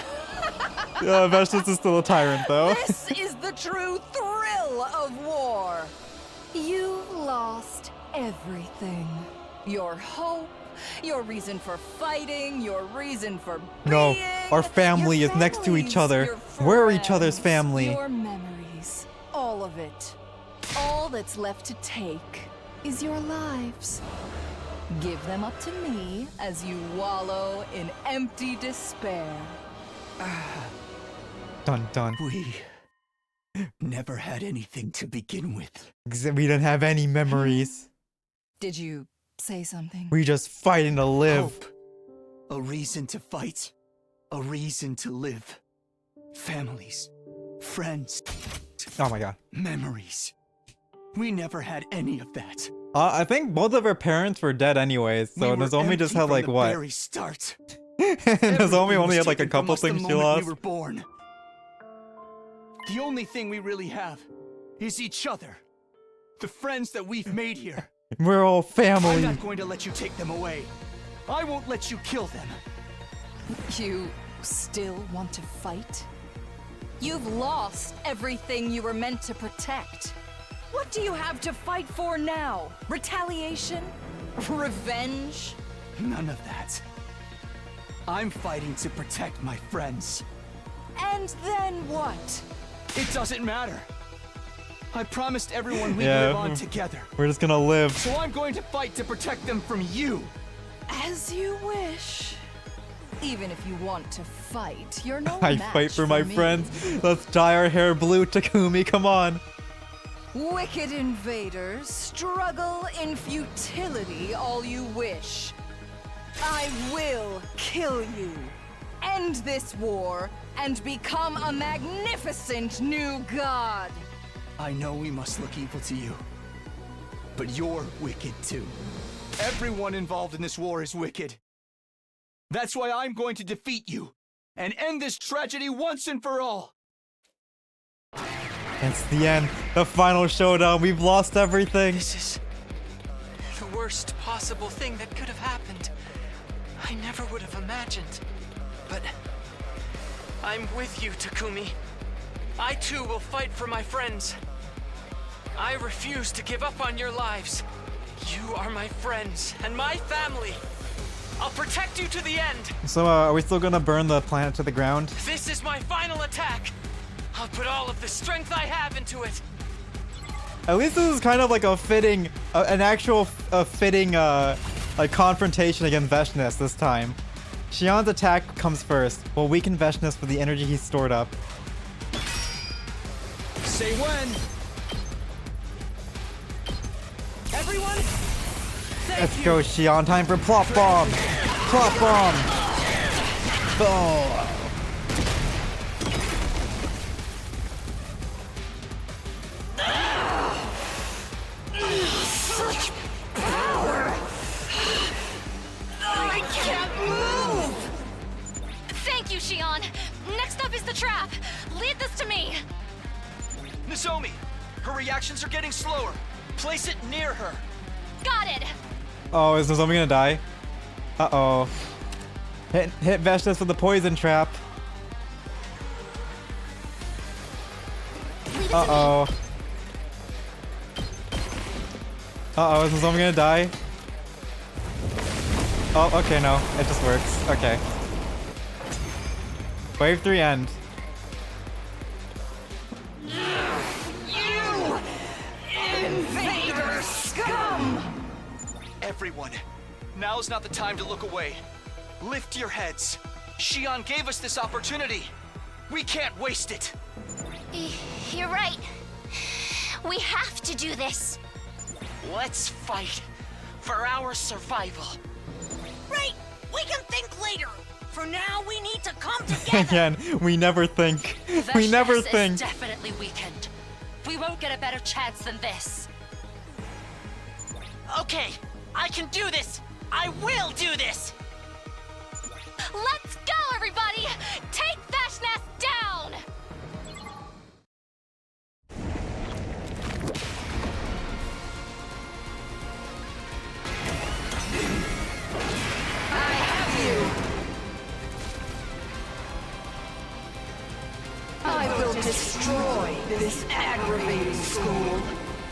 Yeah, Veshna's is still a tyrant, though. This is the true thrill of war. You've lost everything. Your hope, your reason for fighting, your reason for No, being, our family is next to each other. We're each other's family. Your memories, all of it. All that's left to take is your lives. Give them up to me as you wallow in empty despair. Dun dun. We never had anything to begin with. We didn't have any memories. Did you say something? We just fighting to live. Hope. A reason to fight. A reason to live. Families. Friends. Oh my god. Memories. We never had any of that. I think both of her parents were dead anyways, so Nozomi just had like what? Very start. Nozomi only had like a Taken from couple us the things she moment lost. We were born. The only thing we really have is each other. The friends that we've made here. We're all family. I'm not going to let you take them away. I won't let you kill them. You still want to fight? You've lost everything you were meant to protect. What do you have to fight for now? Retaliation? Revenge? None of that. I'm fighting to protect my friends. And then what? It doesn't matter. I promised everyone we'd live on together. We're just gonna live. So I'm going to fight to protect them from you. As you wish. Even if you want to fight, you're no I match fight for my me. friends. Let's dye our hair blue, Takumi. Come on. Wicked invaders, struggle in futility all you wish. I will kill you, end this war, and become a magnificent new god. I know we must look evil to you, but you're wicked too. Everyone involved in this war is wicked. That's why I'm going to defeat you and end this tragedy once and for all. It's the end. The final showdown. We've lost everything. This is the worst possible thing that could have happened. I never would have imagined. But I'm with you, Takumi. I too will fight for my friends. I refuse to give up on your lives. You are my friends and my family. I'll protect you to the end. So, are we still gonna burn the planet to the ground? This is my final attack. I'll put all of the strength I have into it. At least this is kind of like a fitting, fitting, like confrontation against Veshness this time. Shion's attack comes first. We'll weaken Veshness with the energy he's stored up. Say when. Everyone, Let's go, Shion. Time for plop bomb. Plop bomb. Boom. Such power! I can't move! Thank you, Shion. Next up is the trap. Lead this to me. Nozomi, her reactions are getting slower. Place it near her. Got it. Oh, is Nozomi gonna die? Uh-oh. Hit Veshness with the poison trap. Uh-oh. Uh-oh, is Nozomi gonna die? Oh, okay, no. It just works. Okay. Wave 3 end. You invader scum! Everyone, now's not the time to look away. Lift your heads. Shion gave us this opportunity. We can't waste it. You're right. We have to do this. Let's fight for our survival. Right, we can think later. For now, we need to come together. Again, we never think. We never Veshness think. is definitely weakened. We won't get a better chance than this. Okay, I can do this. I will do this. Let's go, everybody. Take Veshness down. I have you. I will destroy this aggravating school.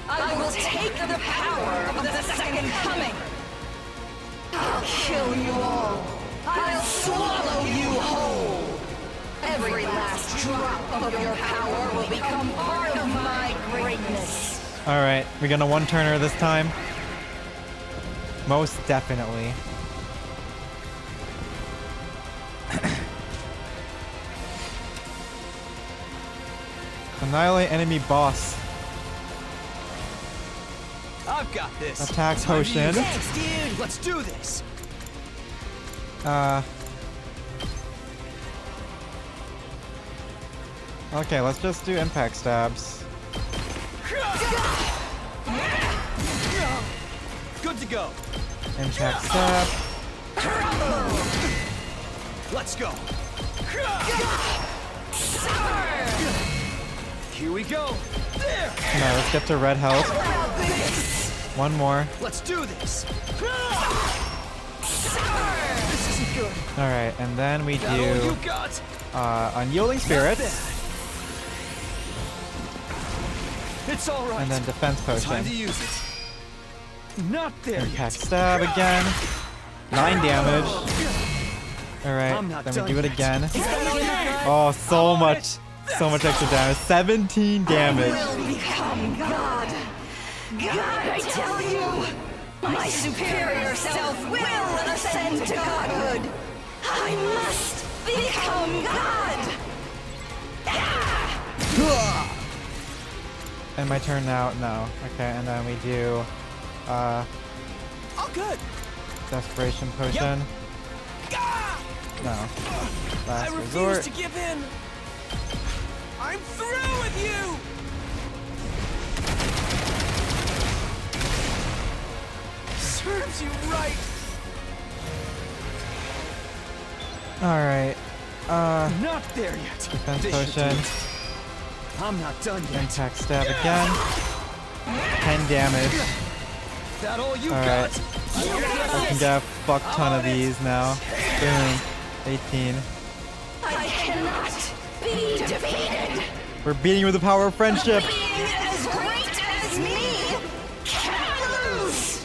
I will take the power of the Second Coming. I'll kill you all. I'll swallow you whole. Every last drop of your power will become part of my greatness. Alright, we gonna one-turner this time? Most definitely. Annihilate enemy boss. I've got this. Attacks Hoshin. Thanks, dude. Let's do this. Okay, let's just do impact stabs. Good to go. Impact stab. Let's go. Here we go. There. Now let's get to red health. One more. Let's do this. This isn't good. Alright, and then we That all do you got? Unyielding Spirits. It's all right. And then Defense Potion. Time to use it. Not there Impact yet. stab again. 9 damage. Alright, then we do it again. Oh, so much extra damage. 17 damage. I will become God. God, I tell you, my superior self will ascend to godhood. I must become God. And my turn now? No. Okay, and then we do Oh, good. Desperation Potion. No. Last I refuse resort. to give in. I'm through with you. Serves you right. Alright. Not there yet. Defense This should Potion. do it. I'm not done yet. Impact stab again. 10 damage. That all you Alright. got? I can get a fuck ton of these now. Boom. 18. I cannot be defeated. We're beating you with the power of friendship. Being as great as me cannot lose.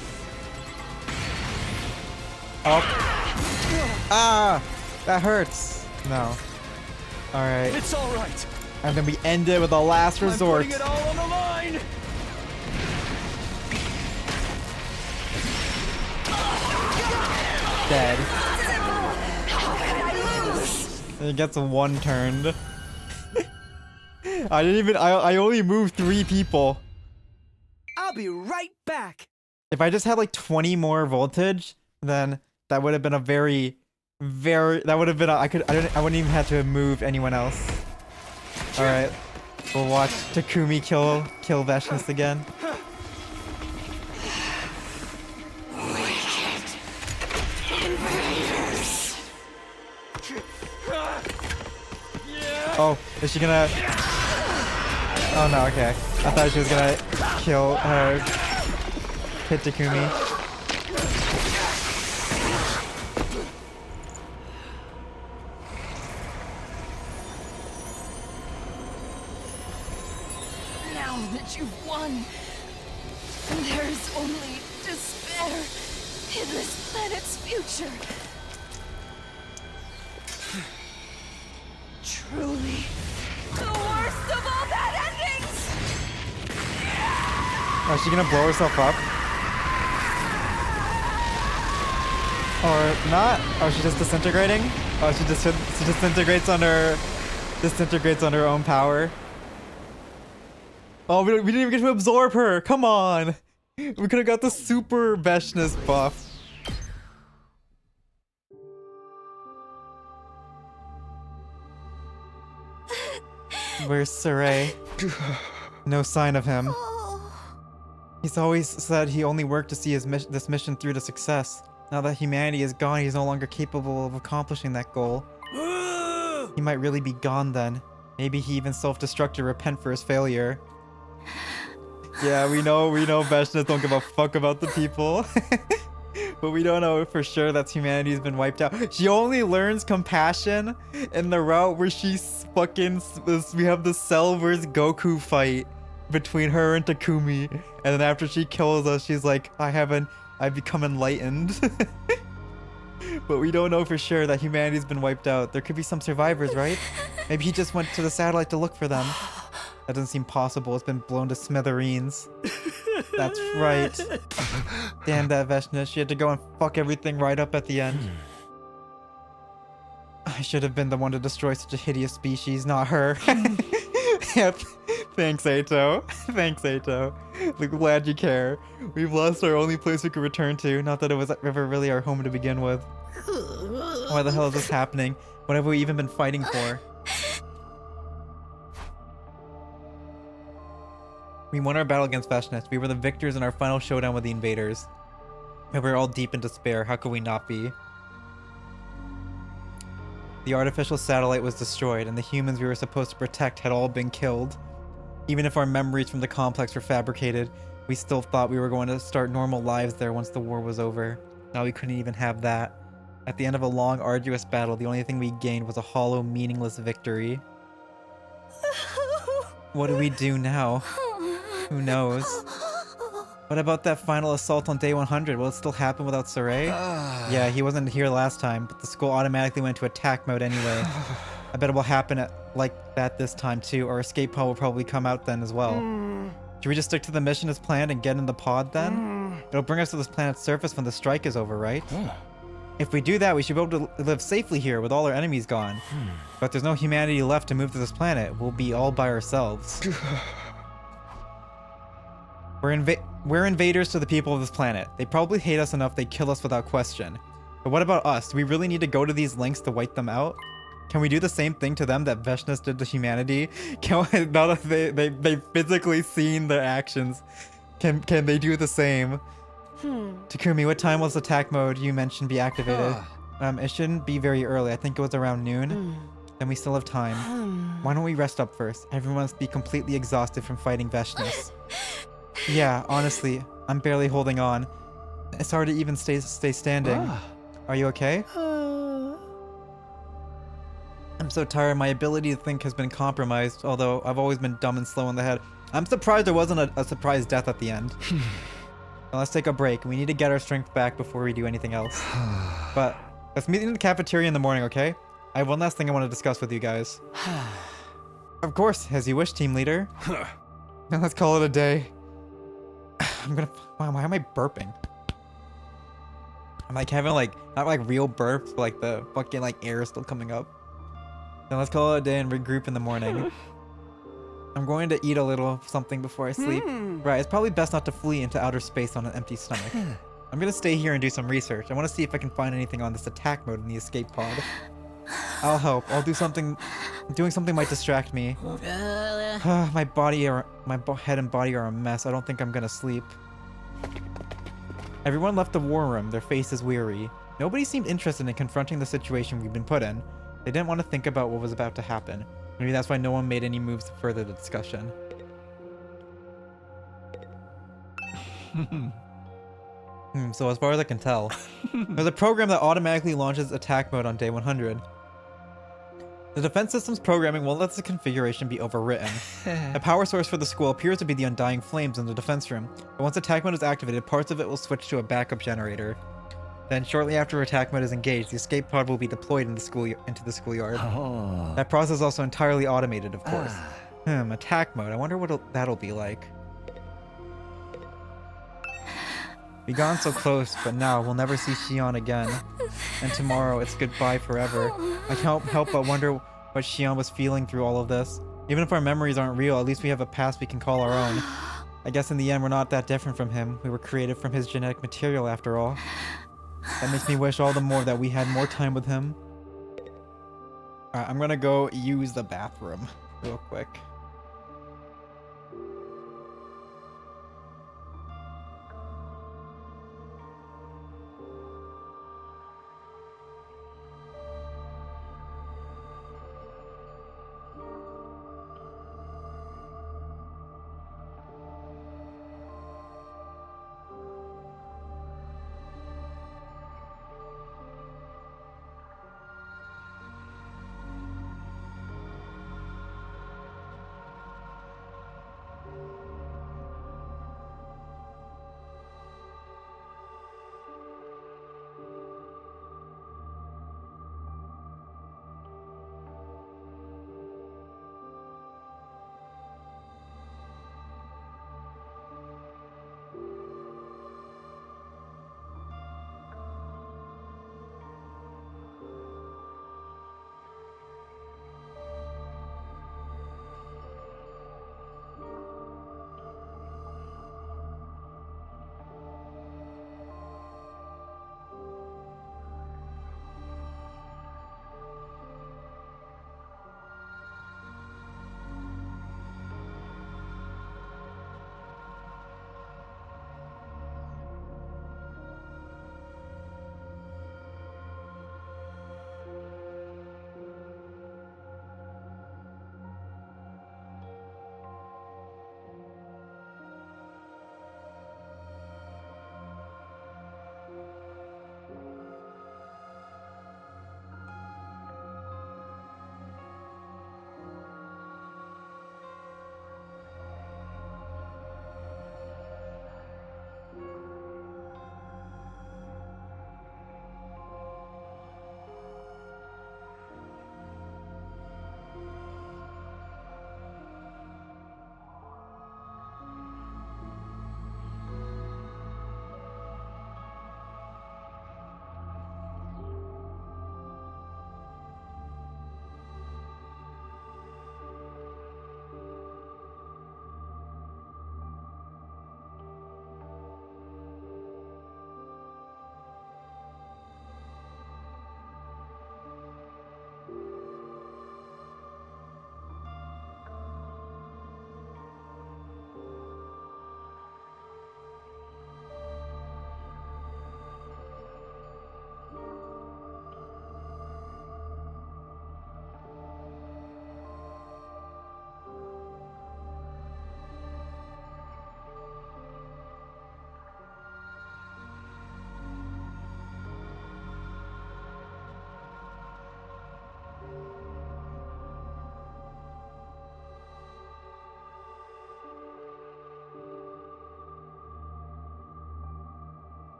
Oh. Ah! That hurts. No. Alright. It's all right. And then we end it with a last resort. I'm putting it all on the line. Dead. How could I lose? It gets one turned. I didn't even. I only moved 3 people. I'll be right back. If I just had like 20 more voltage, then that would have been a very. That would have been. I wouldn't even have to have moved anyone else. All right, we'll watch Takumi kill Veshness again. Oh, is she gonna? Oh no, okay. I thought she was gonna kill her. Hit Takumi. Now that you've won, there's only despair in this planet's future. Truly, the worst of all bad endings! Oh, is she gonna blow herself up? Or not? Oh, she's just disintegrating? Oh, she disintegrates under her own power. Oh, we didn't even get to absorb her. Come on. We could have got the super Veshness buff. Where's Saray? No sign of him. He's always said he only worked to see this mission through to success. Now that humanity is gone, he's no longer capable of accomplishing that goal. He might really be gone then. Maybe he even self-destruct to repent for his failure. Yeah, we know Veshness don't give a fuck about the people. But we don't know for sure that humanity's been wiped out. She only learns compassion in the route where she's fucking... We have the Cell vs. Goku fight between her and Takumi. And then after she kills us, she's like, I've become enlightened. But we don't know for sure that humanity's been wiped out. There could be some survivors, right? Maybe he just went to the satellite to look for them. That doesn't seem possible. It's been blown to smithereens. That's right. Damn that Veshness. She had to go and fuck everything right up at the end. I should have been the one to destroy such a hideous species, not her. Yep. Thanks, Ato. Thanks, Ato. Like, glad you care. We've lost our only place we could return to. Not that it was ever really our home to begin with. Why the hell is this happening? What have we even been fighting for? We won our battle against Veshness. We were the victors in our final showdown with the invaders. And we were all deep in despair. How could we not be? The artificial satellite was destroyed, and the humans we were supposed to protect had all been killed. Even if our memories from the complex were fabricated, we still thought we were going to start normal lives there once the war was over. Now we couldn't even have that. At the end of a long, arduous battle, the only thing we gained was a hollow, meaningless victory. What do we do now? Who knows? What about that final assault on day 100? Will it still happen without Saray? Yeah, he wasn't here last time, but the school automatically went to attack mode anyway. I bet it will happen like that this time too. Our escape pod will probably come out then as well. Should we just stick to the mission as planned and get in the pod then? It'll bring us to this planet's surface when the strike is over, right? If we do that, we should be able to live safely here with all our enemies gone. But there's no humanity left to move to this planet. We'll be all by ourselves. We're invaders to the people of this planet. They probably hate us enough they'd kill us without question. But what about us? Do we really need to go to these lengths to wipe them out? Can we do the same thing to them that Veshness did to humanity? Now that they've physically seen their actions, can they do the same? Takumi, what time was attack mode you mentioned be activated? It shouldn't be very early. I think it was around noon. Then we still have time. Why don't we rest up first? Everyone must be completely exhausted from fighting Veshness. Yeah, honestly, I'm barely holding on. It's hard to even stay standing. Are you okay? I'm so tired. My ability to think has been compromised, although I've always been dumb and slow in the head. I'm surprised there wasn't a surprise death at the end. Now let's take a break. We need to get our strength back before we do anything else. But let's meet in the cafeteria in the morning, okay? I have one last thing I want to discuss with you guys. Of course, as you wish, team leader. Now let's call it a day. Why am I burping? I'm like having like, not like real burps, but like the fucking like air is still coming up. Then let's call it a day and regroup in the morning. I'm going to eat a little something before I sleep. Right, it's probably best not to flee into outer space on an empty stomach. I'm gonna stay here and do some research. I want to see if I can find anything on this attack mode in the escape pod. I'll help. I'll do something. Doing something might distract me. My head and body are a mess. I don't think I'm gonna sleep. Everyone left the war room, their faces weary. Nobody seemed interested in confronting the situation we've been put in. They didn't want to think about what was about to happen. Maybe that's why no one made any moves to further the discussion. So as far as I can tell, there's a program that automatically launches attack mode on day 100. The defense system's programming won't let the configuration be overwritten. The power source for the school appears to be the undying flames in the defense room, but once attack mode is activated, parts of it will switch to a backup generator. Then shortly after attack mode is engaged, the escape pod will be deployed into the schoolyard. That process is also entirely automated, of course. Attack mode. I wonder what that'll be like. We gone so close, but now we'll never see Shion again. And tomorrow, it's goodbye forever. I can't help but wonder what Shion was feeling through all of this. Even if our memories aren't real, at least we have a past we can call our own. I guess in the end, we're not that different from him. We were created from his genetic material, after all. That makes me wish all the more that we had more time with him. Alright, I'm gonna go use the bathroom real quick.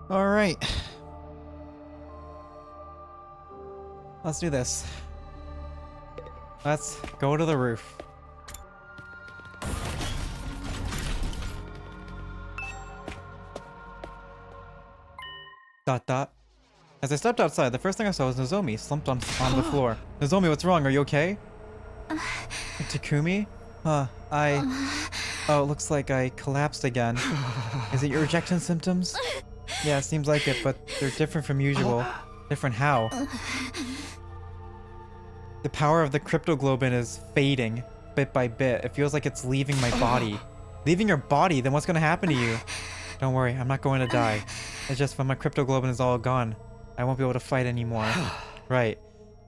Alright. Let's do this. Let's go to the roof. Dot dot. As I stepped outside, the first thing I saw was Nozomi slumped on the floor. Nozomi, what's wrong? Are you okay? Takumi? Oh, it looks like I collapsed again. Is it your rejection symptoms? Yeah, it seems like it, but they're different from usual. Different how? The power of the cryptoglobin is fading, bit by bit. It feels like it's leaving my body. Leaving your body? Then what's gonna happen to you? Don't worry, I'm not going to die. It's just when my cryptoglobin is all gone, I won't be able to fight anymore. Right.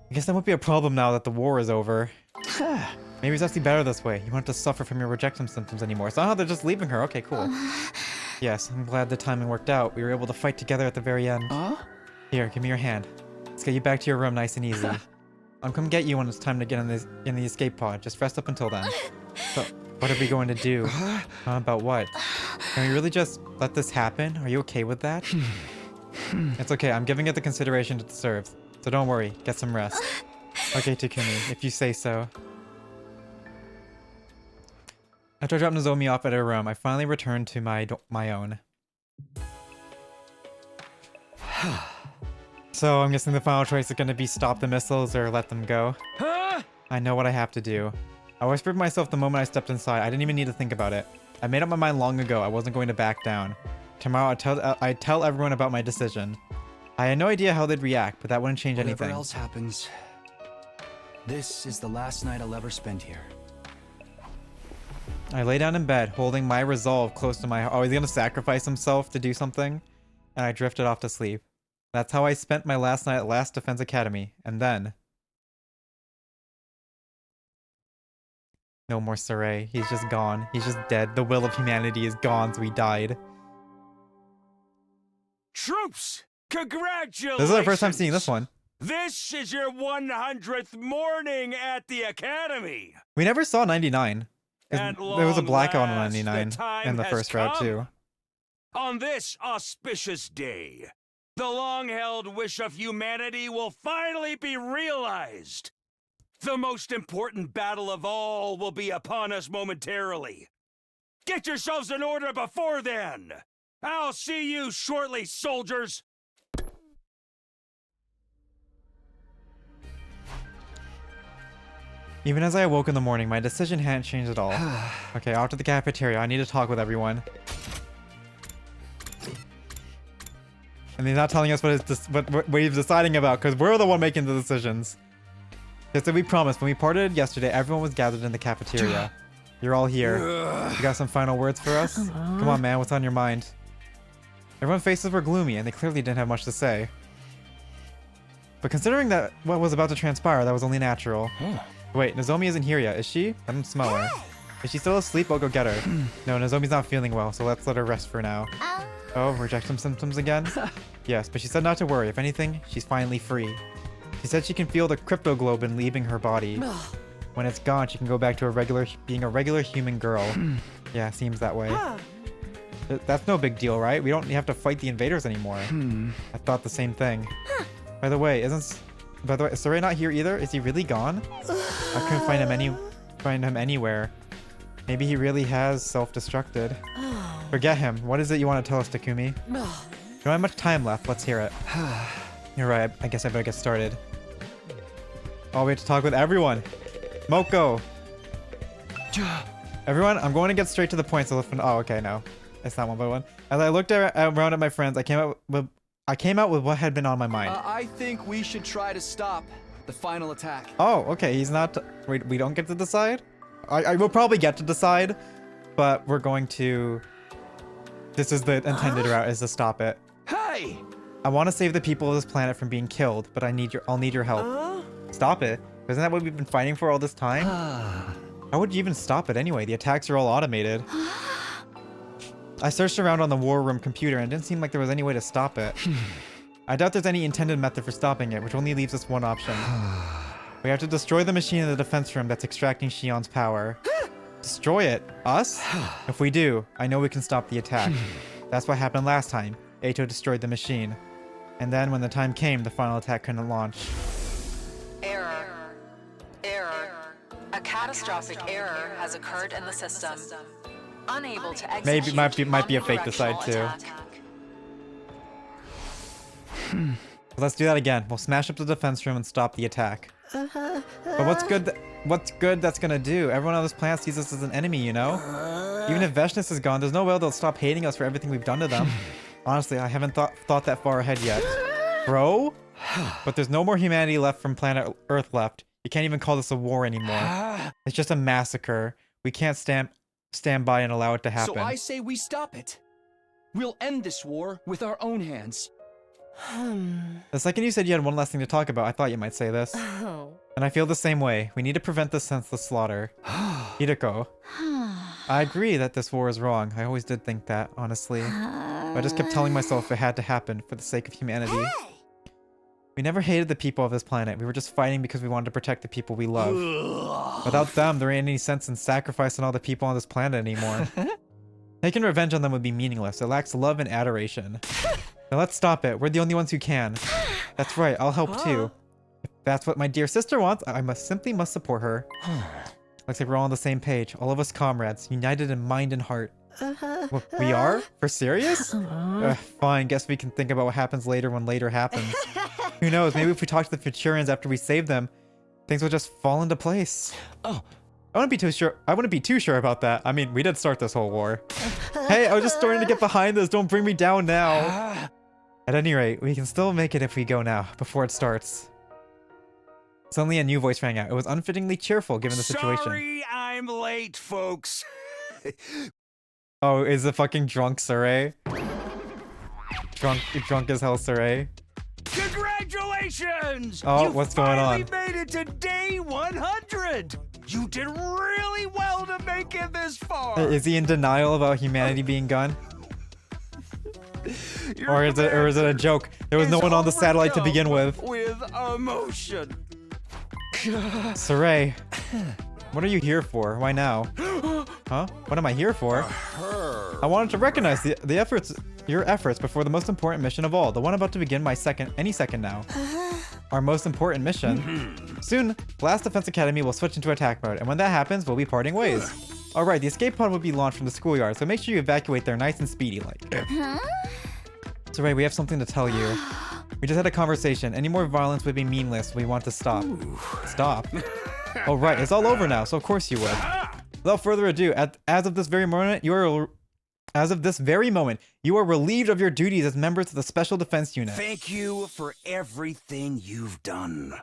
I guess that won't be a problem now that the war is over. Maybe it's actually better this way. You won't have to suffer from your rejection symptoms anymore. Somehow they're just leaving her. Okay, cool. Yes, I'm glad the timing worked out. We were able to fight together at the very end. Here, give me your hand. Let's get you back to your room nice and easy. I'll come get you when it's time to get in the escape pod. Just rest up until then. So, what are we going to do? About what? Can we really just let this happen? Are you okay with that? It's okay. I'm giving it the consideration it deserves. So don't worry. Get some rest. Okay, Takumi, if you say so. After I dropped Nozomi off at her room, I finally returned to my own. So I'm guessing the final choice is going to be stop the missiles or let them go. I know what I have to do. I whispered to myself the moment I stepped inside. I didn't even need to think about it. I made up my mind long ago. I wasn't going to back down. Tomorrow I'd tell everyone about my decision. I had no idea how they'd react, but that wouldn't change anything. Whatever else happens, this is the last night I'll ever spend here. I lay down in bed, holding my resolve close to my heart. Oh, he's gonna sacrifice himself to do something? And I drifted off to sleep. That's how I spent my last night at Last Defense Academy. And then... no more Saray. He's just gone. He's just dead. The will of humanity is gone, so he died. Troops, congratulations! This is our first time seeing this one. This is your 100th morning at the Academy. We never saw 99. There was a blackout on 99 in the first route too. On this auspicious day, the long-held wish of humanity will finally be realized. The most important battle of all will be upon us momentarily. Get yourselves in order before then. I'll see you shortly, soldiers. Even as I awoke in the morning, my decision hadn't changed at all. Okay, off to the cafeteria. I need to talk with everyone. And he's not telling us what he's deciding about, because we're the one making the decisions. Just as we promised, when we parted yesterday, everyone was gathered in the cafeteria. You're all here. You got some final words for us? Come on, man. What's on your mind? Everyone's faces were gloomy, and they clearly didn't have much to say. But considering that what was about to transpire, that was only natural. Wait, Nozomi isn't here yet, is she? I don't smell her. Is she still asleep? I'll go get her. No, Nozomi's not feeling well, so let's let her rest for now. Oh, rejection symptoms again? Yes, but she said not to worry. If anything, she's finally free. She said she can feel the cryptoglobin leaving her body. When it's gone, she can go back to being a regular human girl. Yeah, seems that way. That's no big deal, right? We don't have to fight the invaders anymore. I thought the same thing. By the way, is Saray not here either? Is he really gone? I couldn't find him anywhere. Maybe he really has self-destructed. Forget him. What is it you want to tell us, Takumi? You don't have much time left. Let's hear it. You're right. I guess I better get started. Oh, we have to talk with everyone. Moko. Everyone, I'm going to get straight to the point. So oh, okay, no. It's not one by one. As I looked around at my friends, I came out with what had been on my mind. I think we should try to stop the final attack. Oh, okay. He's not... Wait, we don't get to decide? I will probably get to decide, but we're going to... This is the intended route, is to stop it. Hey! I want to save the people of this planet from being killed, but I'll need your help. Stop it? Isn't that what we've been fighting for all this time? How would you even stop it anyway? The attacks are all automated. I searched around on the war room computer and it didn't seem like there was any way to stop it. I doubt there's any intended method for stopping it, which only leaves us one option. We have to destroy the machine in the defense room that's extracting Shion's power. Destroy it? Us? If we do, I know we can stop the attack. That's what happened last time. Ato destroyed the machine. And then when the time came, the final attack couldn't launch. Error. A catastrophic error has occurred in the system. Unable to execute. Maybe might be a fake decide too. Let's do that again. We'll smash up the defense room and stop the attack. But what's good that's gonna do? Everyone on this planet sees us as an enemy, you know? Even if Veshness is gone, there's no way they'll stop hating us for everything we've done to them. Honestly, I haven't thought that far ahead yet. Bro? But there's no more humanity left from planet Earth left. You can't even call this a war anymore. It's just a massacre. We can't stand by and allow it to happen. So I say we stop it. We'll end this war with our own hands. The second you said you had one last thing to talk about, I thought you might say this. And I feel the same way. We need to prevent this senseless slaughter. Hideko. I agree that this war is wrong. I always did think that, honestly. But I just kept telling myself it had to happen for the sake of humanity. We never hated the people of this planet. We were just fighting because we wanted to protect the people we love. Without them, there ain't any sense in sacrificing all the people on this planet anymore. Taking revenge on them would be meaningless. It lacks love and adoration. Now let's stop it. We're the only ones who can. That's right, I'll help too. If that's what my dear sister wants, I simply must support her. Looks like we're all on the same page. All of us comrades, united in mind and heart. We are? For serious? Fine, guess we can think about what happens later when later happens. Who knows, maybe if we talk to the Futurians after we save them, things will just fall into place. I wouldn't be too sure about that. I mean, we did start this whole war. Hey, I was just starting to get behind this. Don't bring me down now. At any rate, we can still make it if we go now, before it starts. Suddenly a new voice rang out. It was unfittingly cheerful given the situation. Sorry, I'm late, folks. Oh, is it fucking drunk Saray? Drunk as hell Saray? Congratulations! Oh, what's going on? You finally made it to day 100! You did really well to make it this far! Is he in denial about humanity being gone? Or is it a joke? There was no one on the satellite to begin with. With emotion. Saray, what are you here for? Why now? Huh? What am I here for? I wanted to recognize your efforts before the most important mission of all, the one about to begin any second now. Our most important mission. Soon, Blast Defense Academy will switch into attack mode, and when that happens, we'll be parting ways. Alright, the escape pod will be launched from the schoolyard, so make sure you evacuate there nice and speedy like. Saray, we have something to tell you. We just had a conversation. Any more violence would be meaningless. We want to stop. Stop? Oh right, it's all over now, so of course you would. Without further ado, as of this very moment, you are relieved of your duties as members of the Special Defense Unit. Thank you for everything you've done.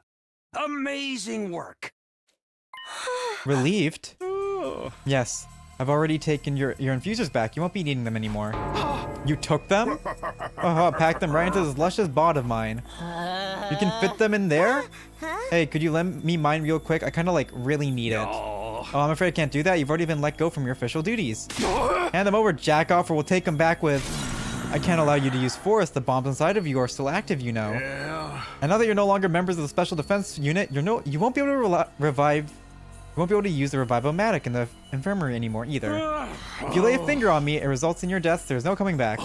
Amazing work. Relieved? Yes. I've already taken your infusers back. You won't be needing them anymore. You took them? Packed them right into this luscious bod of mine. You can fit them in there? Hey, could you lend me mine real quick? I kind of like really need it. Oh, I'm afraid I can't do that. You've already been let go from your official duties. Hand them over, jack off, or we'll take them back with... I can't allow you to use force. The bombs inside of you are still active, you know. And now that you're no longer members of the Special Defense Unit, you won't be able to You won't be able to use the Revive-O-Matic in the infirmary anymore either. If you lay a finger on me, it results in your death. There's no coming back.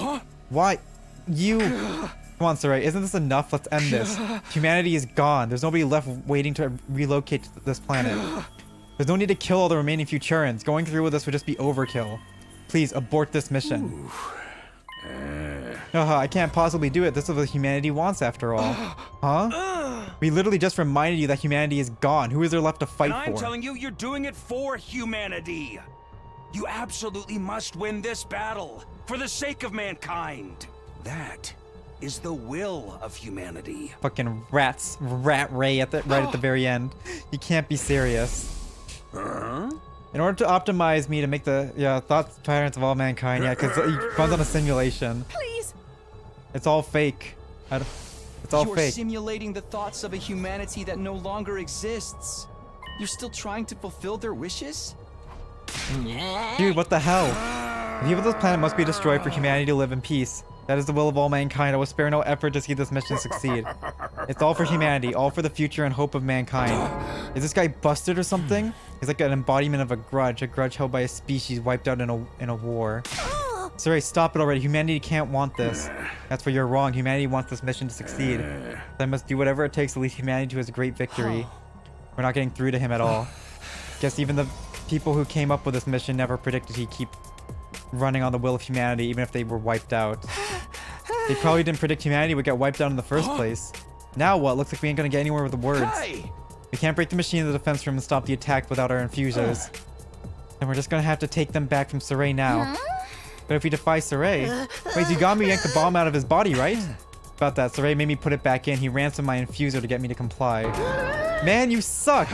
Why? You... Come on, Saray. Isn't this enough? Let's end this. Humanity is gone. There's nobody left waiting to relocate to this planet. There's no need to kill all the remaining Futurians. Going through with this would just be overkill. Please, abort this mission. I can't possibly do it. This is what humanity wants after all. Huh? We literally just reminded you that humanity is gone. Who is there left to fight And I'm for? telling you, you're doing it for humanity. You absolutely must win this battle for the sake of mankind. That is the will of humanity. Fucking rat Ray right at the very end. You can't be serious. In order to optimize me to make the thoughts patterns of all mankind, because it runs on a simulation. Please. It's all fake. It's all You're fake. simulating the thoughts of a humanity that no longer exists. You're still trying to fulfill their wishes? Dude, what the hell? The people of this planet must be destroyed for humanity to live in peace. That is the will of all mankind. I will spare no effort to see this mission succeed. It's all for humanity, all for the future and hope of mankind. Is this guy busted or something? He's like an embodiment of a grudge held by a species wiped out in a war. Saray, stop it already. Humanity can't want this. That's where you're wrong. Humanity wants this mission to succeed. So I must do whatever it takes to lead humanity to his great victory. We're not getting through to him at all. Guess even the people who came up with this mission never predicted he'd keep running on the will of humanity, even if they were wiped out. They probably didn't predict humanity would get wiped out in the first place. Now what? Looks like we ain't gonna get anywhere with the words. We can't break the machine in the defense room and stop the attack without our infusers. And we're just gonna have to take them back from Saray now. But if we defy Saray... Wait, Zugami yanked the bomb out of his body, right? About that, Saray made me put it back in. He ransomed my infuser to get me to comply. Man, you suck!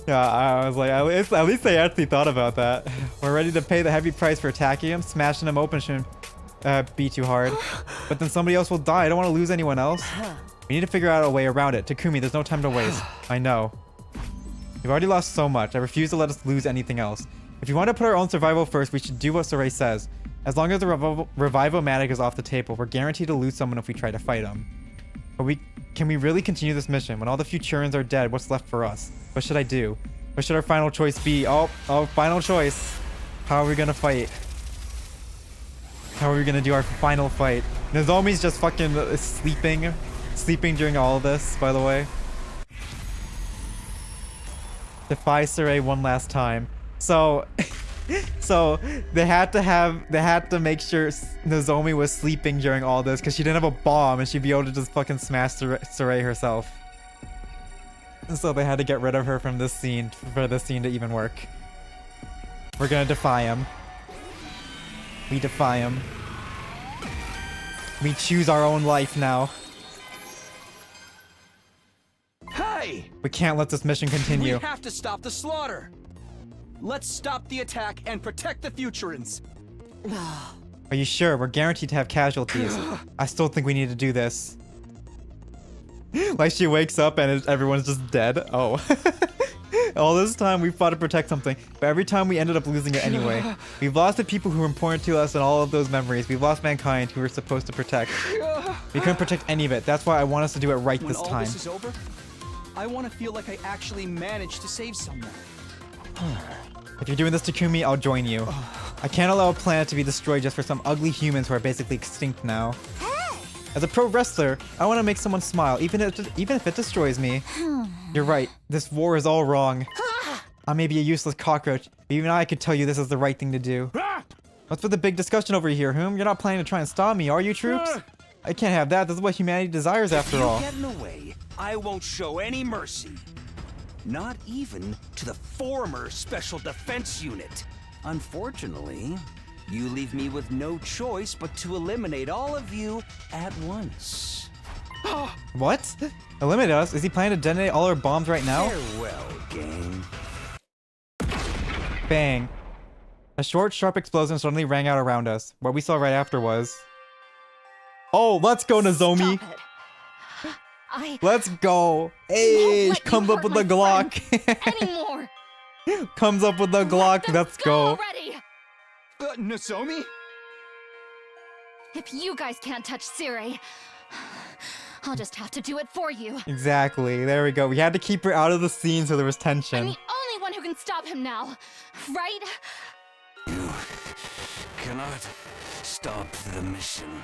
Yeah, I was like, at least they actually thought about that. We're ready to pay the heavy price for attacking him. Smashing him open shouldn't be too hard. But then somebody else will die. I don't want to lose anyone else. We need to figure out a way around it. Takumi, there's no time to waste. I know. We've already lost so much. I refuse to let us lose anything else. If you want to put our own survival first, we should do what Saray says. As long as the Revivomatic is off the table, we're guaranteed to lose someone if we try to fight him. But can we really continue this mission? When all the Futurans are dead, what's left for us? What should I do? What should our final choice be? Oh, final choice. How are we gonna fight? How are we gonna do our final fight? Nozomi's just fucking sleeping during all of this, by the way. Defy Saray one last time. So they had to make sure Nozomi was sleeping during all this because she didn't have a bomb and she'd be able to just fucking smash Saray herself. And so they had to get rid of her from this scene for this scene to even work. We're gonna defy him. We defy him. We choose our own life now. Hey! We can't let this mission continue. We have to stop the slaughter. Let's stop the attack and protect the Futurans. Are you sure? We're guaranteed to have casualties. I still think we need to do this. Like she wakes up and everyone's just dead. Oh. All this time we fought to protect something, but every time we ended up losing it anyway. We've lost the people who were important to us and all of those memories. We've lost mankind who we're supposed to protect. We couldn't protect any of it. That's why I want us to do it right this time. When all this is over, I want to feel like I actually managed to save someone. If you're doing this, Takumi, I'll join you. I can't allow a planet to be destroyed just for some ugly humans who are basically extinct now. As a pro wrestler, I want to make someone smile, even if it destroys me. You're right. This war is all wrong. I may be a useless cockroach, but even I could tell you this is the right thing to do. What's with the big discussion over here, Whom? You're not planning to try and stop me, are you, troops? I can't have that. This is what humanity desires, after all. If you get in the way, I won't show any mercy. Not even to the former Special Defense Unit. Unfortunately, you leave me with no choice but to eliminate all of you at once. What? Eliminate us? Is he planning to detonate all our bombs right now? Farewell, gang. Bang. A short, sharp explosion suddenly rang out around us. What we saw right after was... Oh, let's go, Nozomi! Let's go! Hey, comes up with the Glock! Anymore! Comes up with the Glock, let's go! Nozomi? If you guys can't touch Saray, I'll just have to do it for you. Exactly, there we go. We had to keep her out of the scene so there was tension. I'm the only one who can stop him now, right? You cannot stop the mission.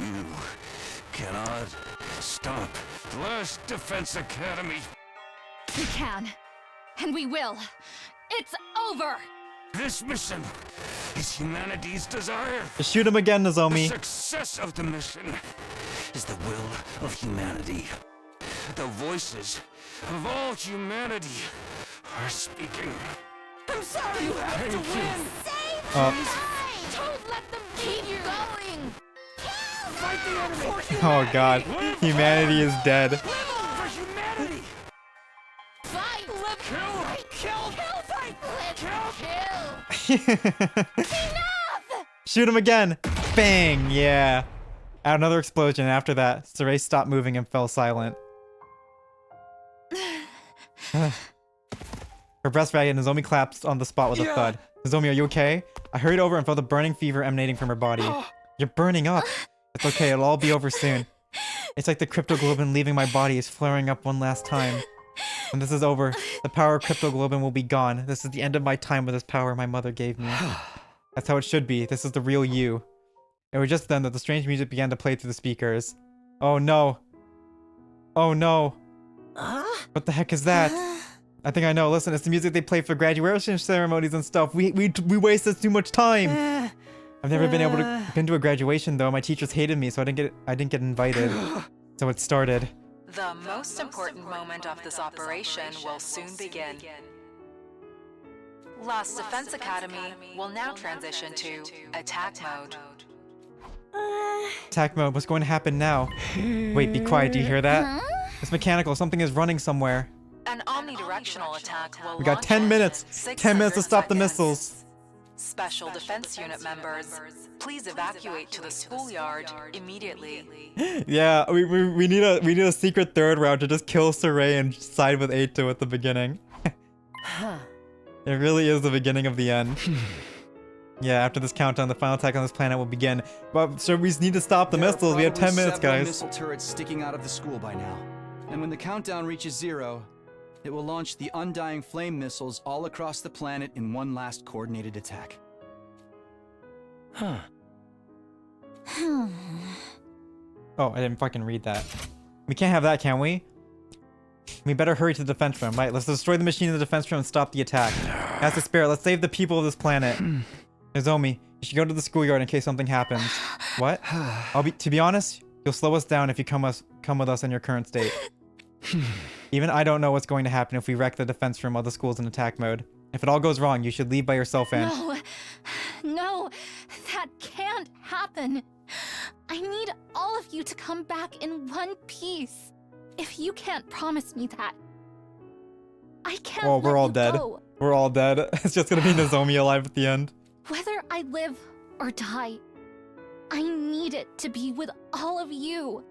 You cannot stop Last Defense Academy. We can. And we will. It's over! This mission is humanity's desire. Just shoot him again, Nozomi. The success of the mission is the will of humanity. The voices of all humanity are speaking. I'm sorry! You have to win! Save us! Don't let them keep going! Fight the enemy! Oh god, humanity is dead. For humanity! Fight! Live! Kill! Fight! Live! Kill! Enough! Shoot him again! Bang! Yeah. Another explosion. After that, Saray stopped moving and fell silent. Her breast ragged, and Nozomi collapsed on the spot with a thud. Nozomi, are you okay? I hurried over and felt the burning fever emanating from her body. You're burning up. It's okay, it'll all be over soon. It's like the cryptoglobin leaving my body is flaring up one last time. When this is over, the power of cryptoglobin will be gone. This is the end of my time with this power my mother gave me. That's how it should be. This is the real you. It was just then that the strange music began to play through the speakers. Oh no. Oh no. What the heck is that? I think I know. Listen, it's the music they play for graduation ceremonies and stuff. We wasted too much time. I've never been to a graduation though. My teachers hated me, so I didn't get invited. So it started. The most important moment of this operation will soon begin. Lost Defense Academy will now transition to attack mode. Attack mode. What's going to happen now? Wait, be quiet. Do you hear that? It's mechanical. Something is running somewhere. An omnidirectional attack will We got launch 10 in minutes. 10 minutes to stop the missiles. Special Defense Unit members, please evacuate to the schoolyard immediately. Yeah, we need a secret third round to just kill Saray and side with Eito at the beginning. It really is the beginning of the end. Yeah, after this countdown, the final attack on this planet will begin. But so we just need to stop the missiles. We have 10 minutes, guys. Missile turrets sticking out of the school by now. And when the countdown reaches 0, it will launch the undying flame missiles all across the planet in one last coordinated attack. Huh. Oh, I didn't fucking read that. We can't have that, can we? We better hurry to the defense room. Right, let's destroy the machine in the defense room and stop the attack. That's the spirit. Let's save the people of this planet. Nozomi, you should go to the schoolyard in case something happens. What? To be honest, you'll slow us down if you come with us in your current state. Even I don't know what's going to happen if we wreck the defense room while the school's in attack mode. If it all goes wrong, you should leave by yourself and— No, that can't happen. I need all of you to come back in one piece. If you can't promise me that, I can't. Oh, we're all dead. Go. We're all dead. It's just gonna be Nozomi alive at the end. Whether I live or die, I need it to be with all of you.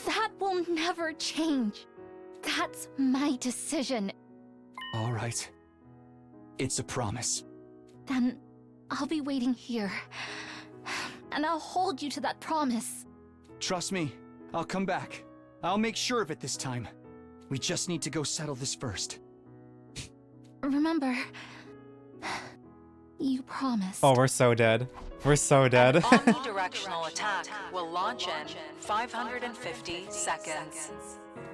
That will never change. That's my decision. All right. It's a promise. Then I'll be waiting here. And I'll hold you to that promise. Trust me, I'll come back. I'll make sure of it this time. We just need to go settle this first. Remember, you promised. Oh, we're so dead. We're so dead. Omnidirectional attack will launch in 550 seconds.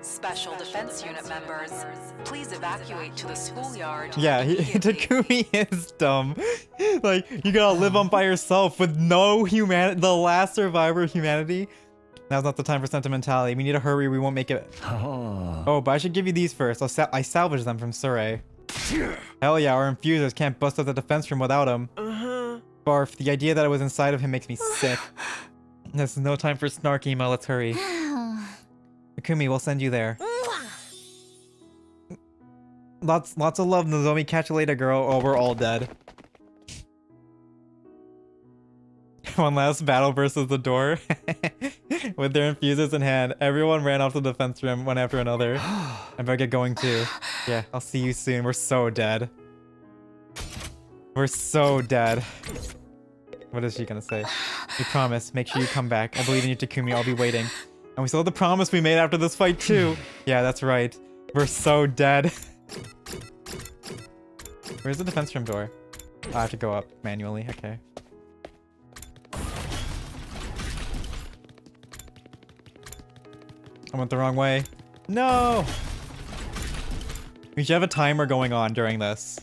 Special Defense Unit members, please evacuate to the schoolyard. Yeah, Takumi is dumb. Like, you gotta live on by yourself with no humanity, the last survivor of humanity. Now's not the time for sentimentality. We need to hurry, we won't make it. Oh, but I should give you these first. I salvaged them from Saray. Hell yeah, our infusers can't bust up the defense room without him. Barf, the idea that I was inside of him makes me sick. This is no time for snark emo, let's hurry. Takumi, we'll send you there. Lots of love, Nozomi. Catch you later, girl. Oh, we're all dead. One last battle versus the door. With their infusers in hand, everyone ran off the defense room one after another. I better get going too. Yeah, I'll see you soon. We're so dead. We're so dead. What is she gonna say? We promise. Make sure you come back. I believe in you, Takumi. I'll be waiting. And we still have the promise we made after this fight too. Yeah, that's right. We're so dead. Where's the defense room door? Oh, I have to go up manually. Okay. I went the wrong way. No! We should have a timer going on during this.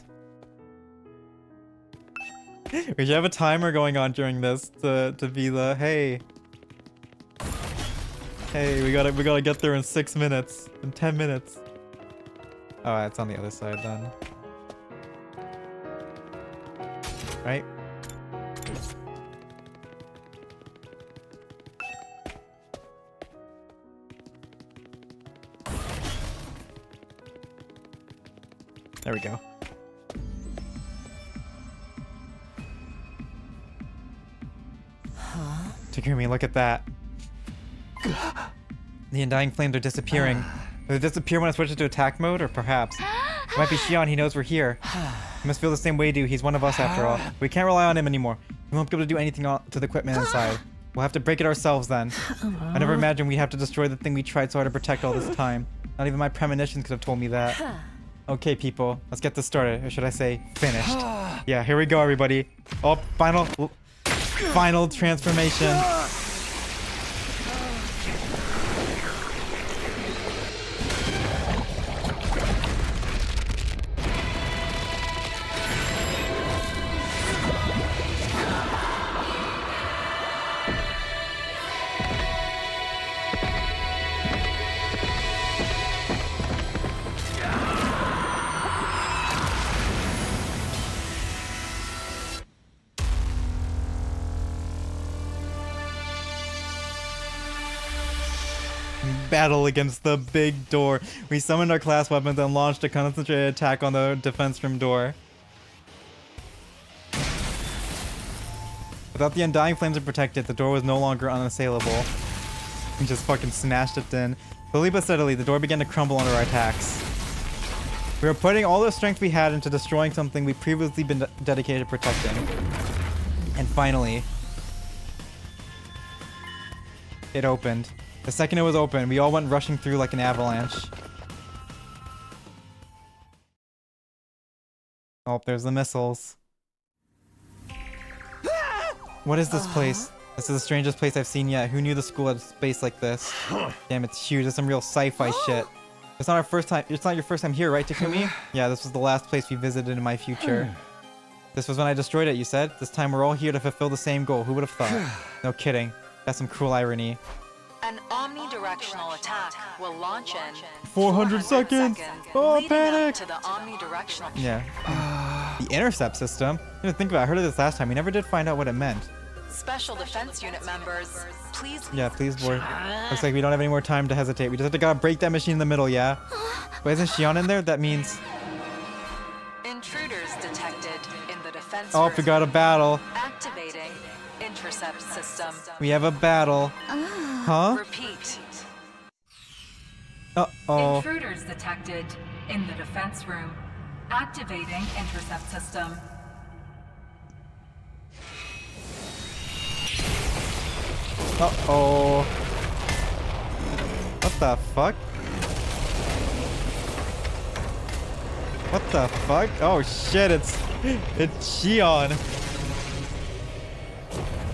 We should have a timer going on during this to be the hey, we gotta get there in 6 minutes, in 10 minutes. Oh, it's on the other side then. Right? There we go. Takumi, look at that. The undying flames are disappearing. Will they disappear when I switch it to attack mode, or perhaps? It might be Shion, he knows we're here. He must feel the same way, dude. He's one of us after all. We can't rely on him anymore. We won't be able to do anything to the equipment inside. We'll have to break it ourselves then. I never imagined we'd have to destroy the thing we tried so hard to protect all this time. Not even my premonitions could have told me that. Okay, people, let's get this started. Or should I say, finished? Yeah, here we go, everybody. Oh, final transformation. Battle against the big door. We summoned our class weapons and launched a concentrated attack on the defense room door. Without the undying flames to protect it, the door was no longer unassailable. We just fucking smashed it in. Slowly but steadily, the door began to crumble under our attacks. We were putting all the strength we had into destroying something we'd previously been dedicated to protecting. And finally, it opened. The second it was open, we all went rushing through like an avalanche. Oh, there's the missiles. What is this place? This is the strangest place I've seen yet. Who knew the school had space like this? Damn, it's huge. It's some real sci-fi shit. It's not our first time. It's not your first time here, right, Takumi? Yeah, this was the last place we visited in my future. This was when I destroyed it, you said? This time we're all here to fulfill the same goal. Who would have thought? No kidding. That's some cruel irony. An omnidirectional attack will launch in 400 seconds. Oh, panic! to the omnidirectional. Yeah. The intercept system. You know, think about it. I heard of this last time. We never did find out what it meant. Special defense unit members, please. Yeah, please board. Looks like we don't have any more time to hesitate. We just have to gotta break that machine in the middle, yeah? Wait, isn't Shion in there? That means... Intruders detected in the defense Oh, we got a battle. Activating intercept system. We have a battle. Huh? Repeat. Uh-oh. Intruders detected in the defense room. Activating intercept system. Uh-oh. What the fuck? What the fuck? Oh shit, it's Shion.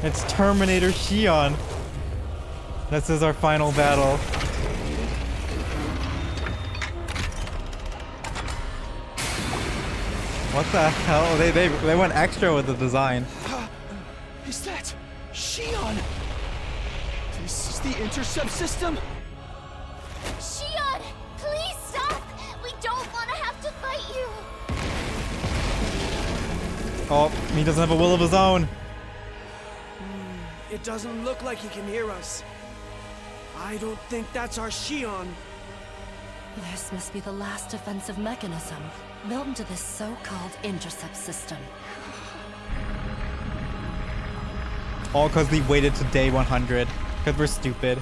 It's Terminator Shion. This is our final battle. What the hell? They went extra with the design. Is that Shion? This is the intercept system? Shion, please stop! We don't want to have to fight you! Oh, he doesn't have a will of his own. It doesn't look like he can hear us. I don't think that's our Shion. This must be the last defensive mechanism built into this so-called intercept system. All because we waited to day 100. Because we're stupid.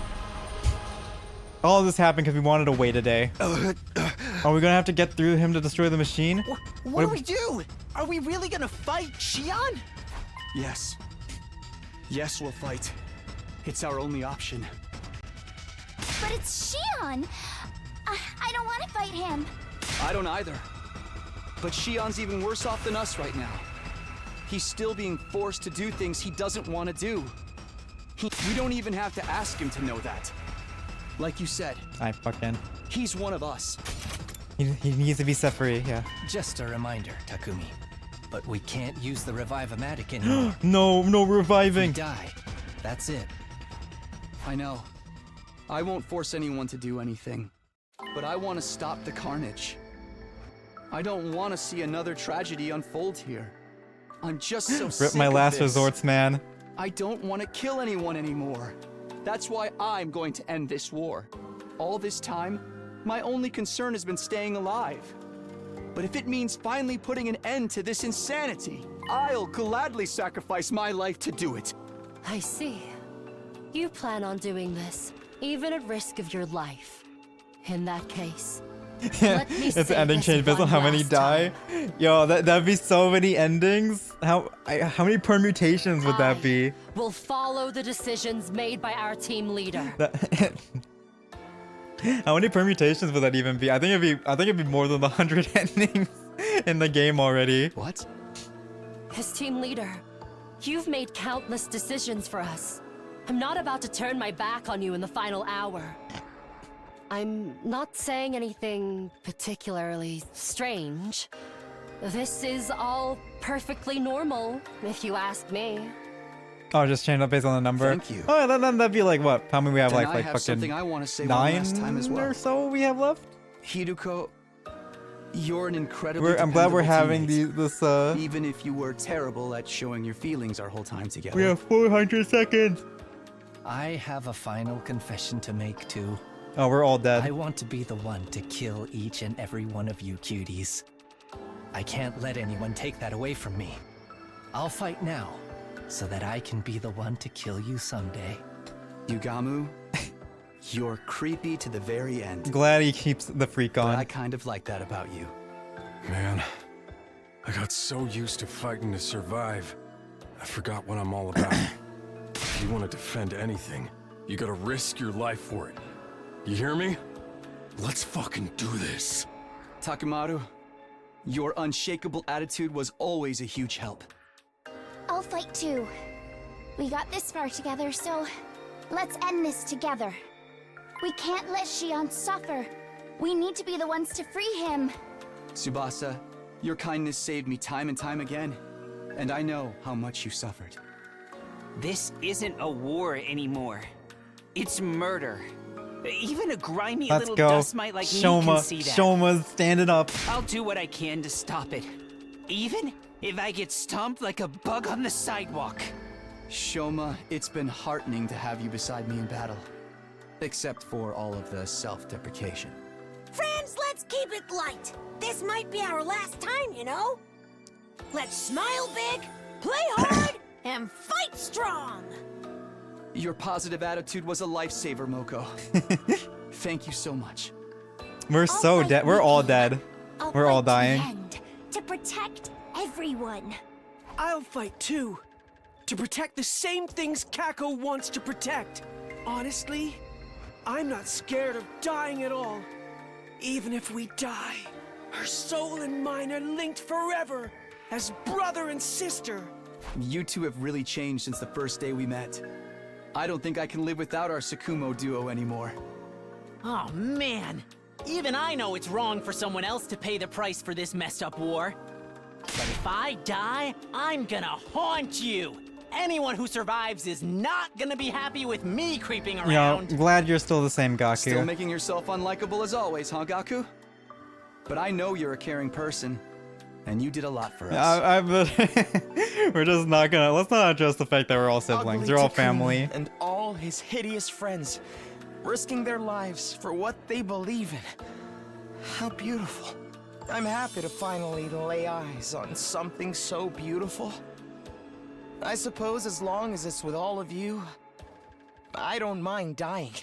All of this happened because we wanted to wait a day. Are we gonna have to get through him to destroy the machine? What do we do? Are we really gonna fight Shion? Yes. Yes, we'll fight. It's our only option. But it's Shion! I don't want to fight him. I don't either. But Shion's even worse off than us right now. He's still being forced to do things he doesn't want to do. We don't even have to ask him to know that. Like you said. He's one of us. He needs to be set free, yeah. Just a reminder, Takumi. But we can't use the Revive-O-Matic anymore. No reviving. If we die. That's it. I know. I won't force anyone to do anything. But I want to stop the carnage. I don't want to see another tragedy unfold here. I'm just so sick Rip my of last this. resorts, man. I don't want to kill anyone anymore. That's why I'm going to end this war. All this time, my only concern has been staying alive. But if it means finally putting an end to this insanity, I'll gladly sacrifice my life to do it. I see. You plan on doing this, even at risk of your life. In that case, let me It's say ending this change based on one how many last die. time. Yo, that'd be so many endings. How many permutations would that be? We'll follow the decisions made by our team leader. How many permutations would that even be? I think it'd be more than 100 endings in the game already. What? As team leader, you've made countless decisions for us. I'm not about to turn my back on you in the final hour. I'm not saying anything particularly strange. This is all perfectly normal, if you ask me. Oh, just change up based on the number. Thank you. Oh, then that'd be like what? How many we have? Then Like I have fucking something I want to say 9 one last time as well. or so we have left. Hiruko, you're an incredibly I'm glad we're dependable having teammate. this. Even if you were terrible at showing your feelings our whole time together. We have 400 seconds. I have a final confession to make too. Oh, we're all dead. I want to be the one to kill each and every one of you cuties. I can't let anyone take that away from me. I'll fight now, so that I can be the one to kill you someday. Yugamu, you're creepy to the very end. Glad he keeps the freak on. But I kind of like that about you. Man, I got so used to fighting to survive, I forgot what I'm all about. If you want to defend anything, you gotta risk your life for it. You hear me? Let's fucking do this. Takemaru, your unshakable attitude was always a huge help. I'll fight too. We got this far together, so let's end this together. We can't let Shion suffer. We need to be the ones to free him. Tsubasa, your kindness saved me time and time again, and I know how much you suffered. This isn't a war anymore. It's murder. Even a grimy Let's little go. dust mite like me Shoma. can see that. Shoma's standing up. I'll do what I can to stop it. Even if I get stomped like a bug on the sidewalk. Shoma, it's been heartening to have you beside me in battle. Except for all of the self-deprecation. Friends, let's keep it light. This might be our last time, you know? Let's smile big, play hard, and fight strong. Your positive attitude was a lifesaver, Moko. Thank you so much. We're so dead. We're all dead. We're all dying. To protect everyone. I'll fight too. To protect the same things Kako wants to protect. Honestly, I'm not scared of dying at all. Even if we die, her soul and mine are linked forever as brother and sister. You two have really changed since the first day we met. I don't think I can live without our Tsukumo duo anymore. Oh man, even I know it's wrong for someone else to pay the price for this messed up war. But if I die, I'm gonna haunt you. Anyone who survives is not gonna be happy with me creeping around. Yo, glad you're still the same, Gaku. Still making yourself unlikable as always, huh, Gaku? But I know you're a caring person, and you did a lot for us. We're just not gonna. Let's not address the fact that we're all siblings. They're all family. And all his hideous friends, risking their lives for what they believe in. How beautiful. I'm happy to finally lay eyes on something so beautiful. I suppose as long as it's with all of you, I don't mind dying.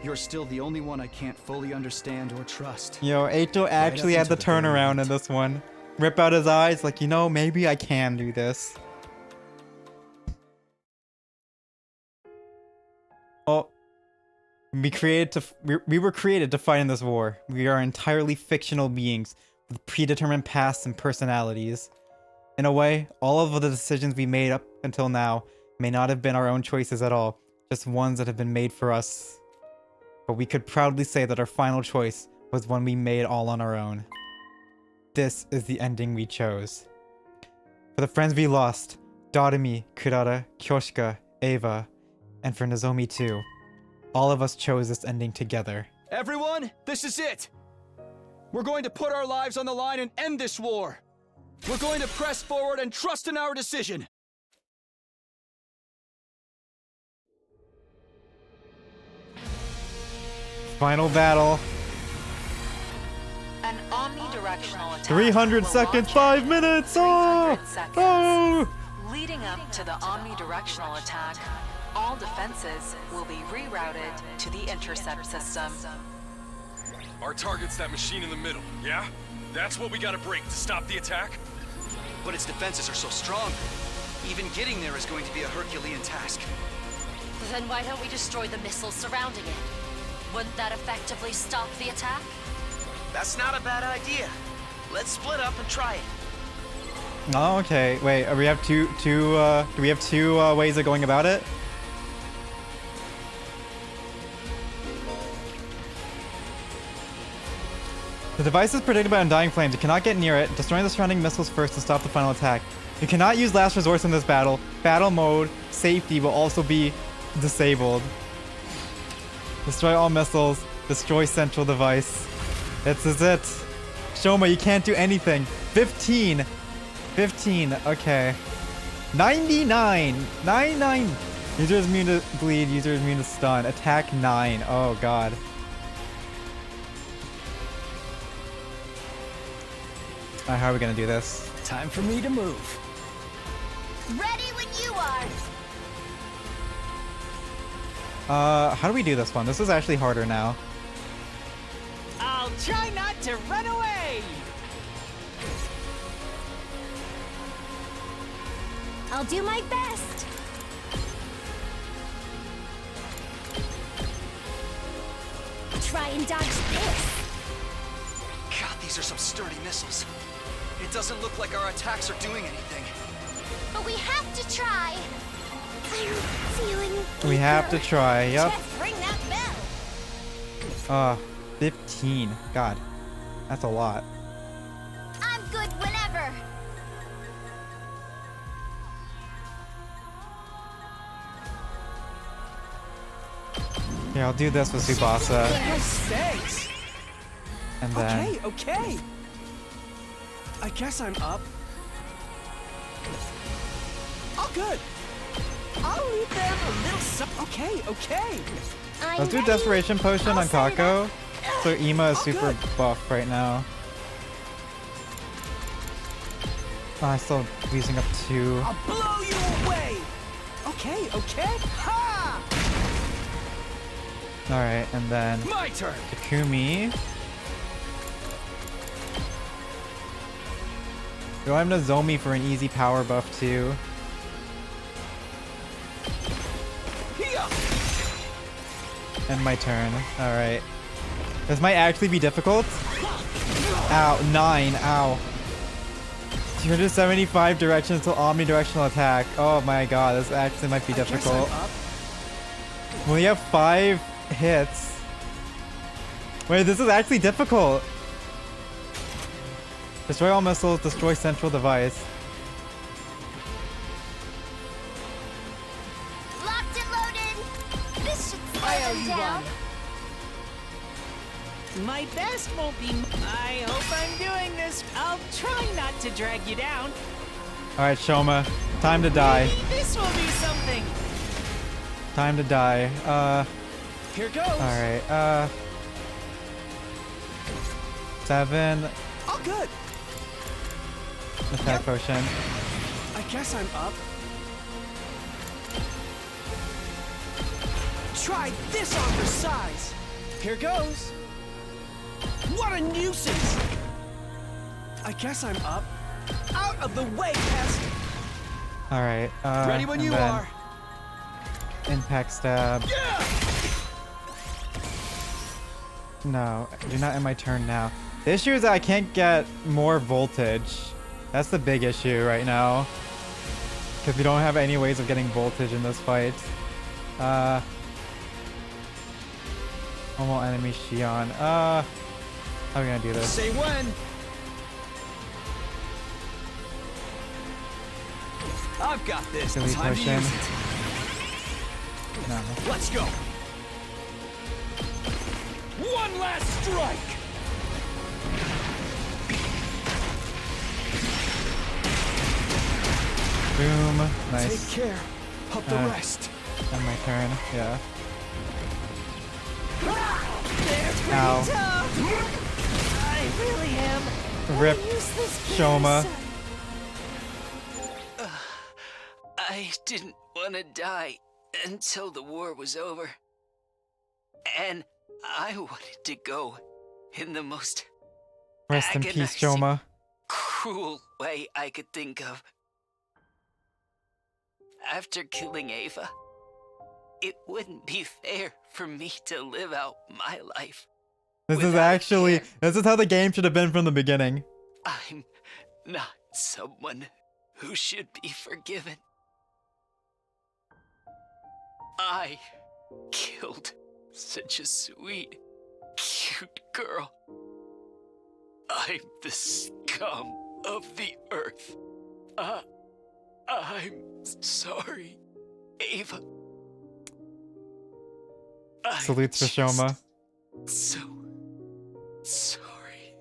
You're still the only one I can't fully understand or trust. Yo, Eito actually had the turnaround in this one. Rip out his eyes, like, you know, maybe I can do this. Oh. We were created to fight in this war. We are entirely fictional beings with predetermined pasts and personalities. In a way, all of the decisions we made up until now may not have been our own choices at all, just ones that have been made for us. But we could proudly say that our final choice was one we made all on our own. This is the ending we chose. For the friends we lost, Doremi, Kurara, Kyoshika, Eva, and for Nozomi too, all of us chose this ending together. Everyone, this is it! We're going to put our lives on the line and end this war! We're going to press forward and trust in our decision! Final battle. An omnidirectional attack 300 will seconds, launch 5 minutes! 300 seconds. Oh! Leading up to the omnidirectional attack, all defenses will be rerouted to the intercept system. Our target's that machine in the middle, yeah? That's what we gotta break to stop the attack? But its defenses are so strong. Even getting there is going to be a Herculean task. Then why don't we destroy the missiles surrounding it? Wouldn't that effectively stop the attack? That's not a bad idea. Let's split up and try it. Oh, okay. Wait, we have do we have two ways of going about it? The device is predicted by undying flames. You cannot get near it. Destroying the surrounding missiles first to stop the final attack. You cannot use last resource in this battle. Battle mode safety will also be disabled. Destroy all missiles. Destroy central device. This is it. Shoma, you can't do anything. 15. 15. Okay. 99. 99. User is immune to bleed. User is immune to stun. Attack 9. Oh, God. Alright, how are we gonna do this? Time for me to move. Ready when you are. How do we do this one? This is actually harder now. I'll try not to run away! I'll do my best. Try and dodge this. God, these are some sturdy missiles. It doesn't look like our attacks are doing anything. But we have to try. I'm feeling We have to try, yep. Just ring that bell. 15. God. That's a lot. I'm good whenever. Yeah, I'll do this with Tsubasa. Thanks. And then... Okay, okay. I guess I'm up. Oh, good. I'll leave them a little okay, okay. Let's do Desperation Potion on Kako. So Ima is super buff right now. Oh, I'm still using up 2. I'll blow you away. Okay, okay. Ha! Alright, and then... My turn. Takumi. Go ahead to Nozomi for an easy power buff too. And my turn. Alright. This might actually be difficult. Ow, 9. Ow. 275 directions to omnidirectional attack. Oh my god, this actually might be difficult. We have 5 hits. Wait, this is actually difficult. Destroy all missiles, destroy central device. Locked and loaded. This should slow I owe them you down. one. My best won't be. I hope I'm doing this. I'll try not to drag you down. Alright, Shoma. Time to die. This will be something. Time to die. Here goes. Alright, 7. Oh, good. Attack potion. I guess I'm up. Try this on for size. Here goes. What a nuisance! I guess I'm up. Out of the way, pest! Alright, Ready when and you then are. Impact stab. Yeah! No, do not end my turn now. The issue is that I can't get more voltage. That's the big issue right now. Because we don't have any ways of getting voltage in this fight. Normal enemy Shion. How are we gonna do this? Say when. I've got this. Silly Time to potion. use it. No. Let's go. One last strike. Boom. Nice. Take care of the rest. And my turn. Yeah. They're pretty Ow. tough. I really am. Rip. Shoma. I didn't want to die until the war was over. And I wanted to go in the most Rest in peace, agonizing, Shoma. cruel way I could think of. After killing Ava, It wouldn't be fair for me to live out my life. This is actually, this is how the game should have been from the beginning. I'm not someone who should be forgiven. I killed such a sweet, cute girl. I'm the scum of the earth. I'm sorry, Ava. Salutes for Shoma. So sorry.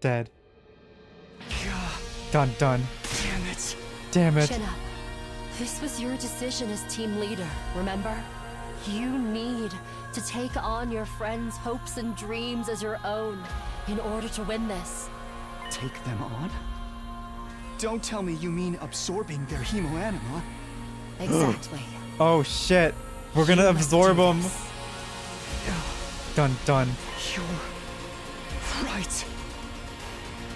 Dead. Done. Damn it. Damn it. Chin up. This was your decision as team leader, remember? You need to take on your friends' hopes and dreams as your own in order to win this. Take them on? Don't tell me you mean absorbing their hemoanima. Exactly. Oh shit. We're gonna absorb them. Done. You're right.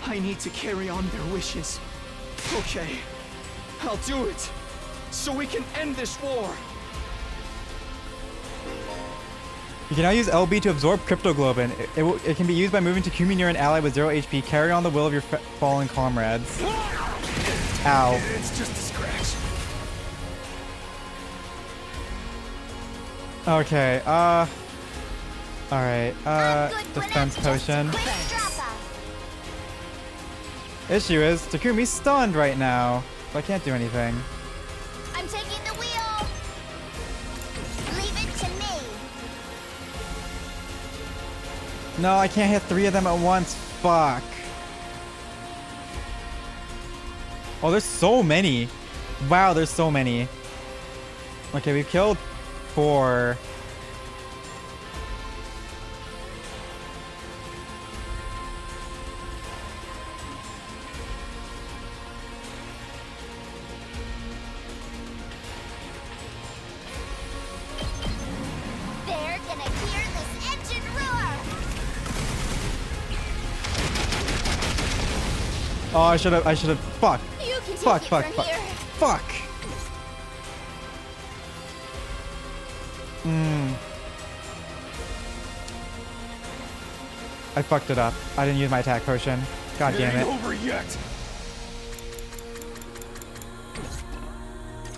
I need to carry on their wishes. Okay, I'll do it. So we can end this war. You can now use LB to absorb cryptoglobin. It can be used by moving to Kumi near an ally with 0 HP. Carry on the will of your fallen comrades. Ow. It's just a scratch. Okay, alright, defense potion. Issue is, Takumi's stunned right now, so I can't do anything. I'm taking the wheel. Leave it to me. No, I can't hit 3 of them at once. Fuck. Oh, there's so many. Wow, there's so many. Okay, we've killed 4. They're gonna hear this engine roar. Oh, I should have. Fuck. You can take Fuck. it from here. Fuck. I fucked it up. I didn't use my attack potion. God damn it. Over yet.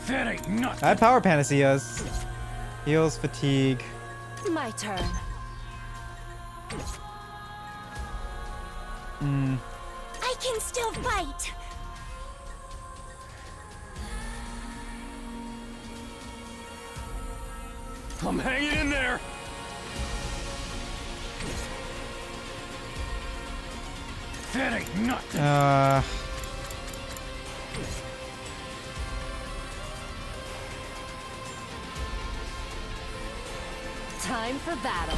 That ain't nothing. I had power panaceas. Heals, fatigue. My turn. I can still fight. I'm hanging in there. That ain't nothing. Time for battle.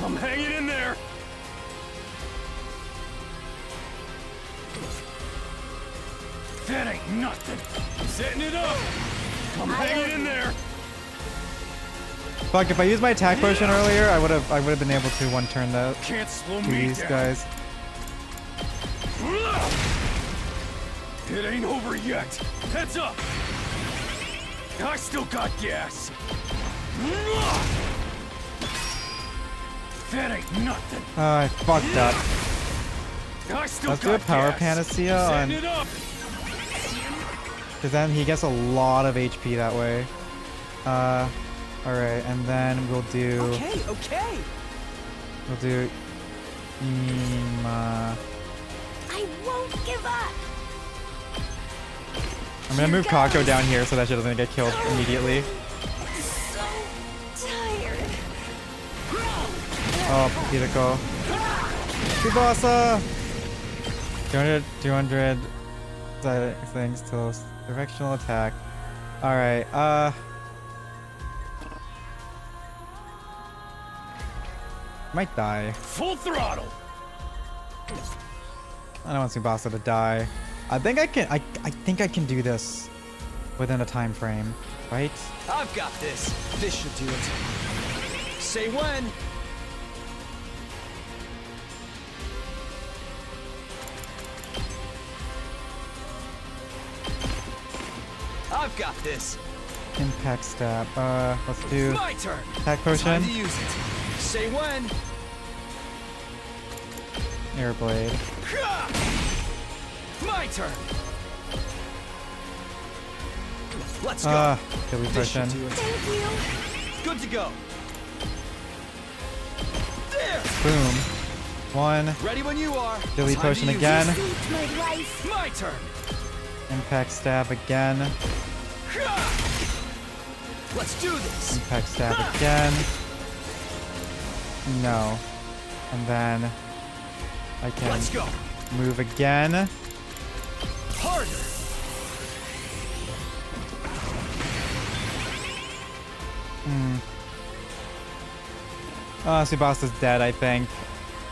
I'm hanging in there. That ain't nothing. Setting it up. I'm hanging in there. Fuck, if I used my attack potion earlier, I would have been able to one turn that Can't slow to me these down. guys. It ain't over yet. Heads up. I still got gas. That ain't nothing. I fucked up. I still Let's do a got power gas. panacea on, Setting it up. because then he gets a lot of HP that way. Alright, and then we'll do... Okay. We'll do... Ima... I won't give up. I'm gonna move Kako down here so that she doesn't get killed immediately. So tired. Oh, Piriko. Tsubasa! 200 things till directional attack. Alright, might die. Full throttle. I don't want Tsubasa to die. I think I can. I think I can do this within a time frame, right? I've got this. This should do it. Say when. I've got this. Impact stab. Let's do My turn. attack potion. Time to use it. Say when. Air blade. My turn. Let's go. Healing This should potion. do it. Thank you. Good to go. There. Boom. One. Ready when you are. Healing Time potion to use again. it. Saved my life. My turn. Impact stab again. Let's do this. Impact stab again. No. And then I can Let's go. move again. Harder. Subasta's dead, I think.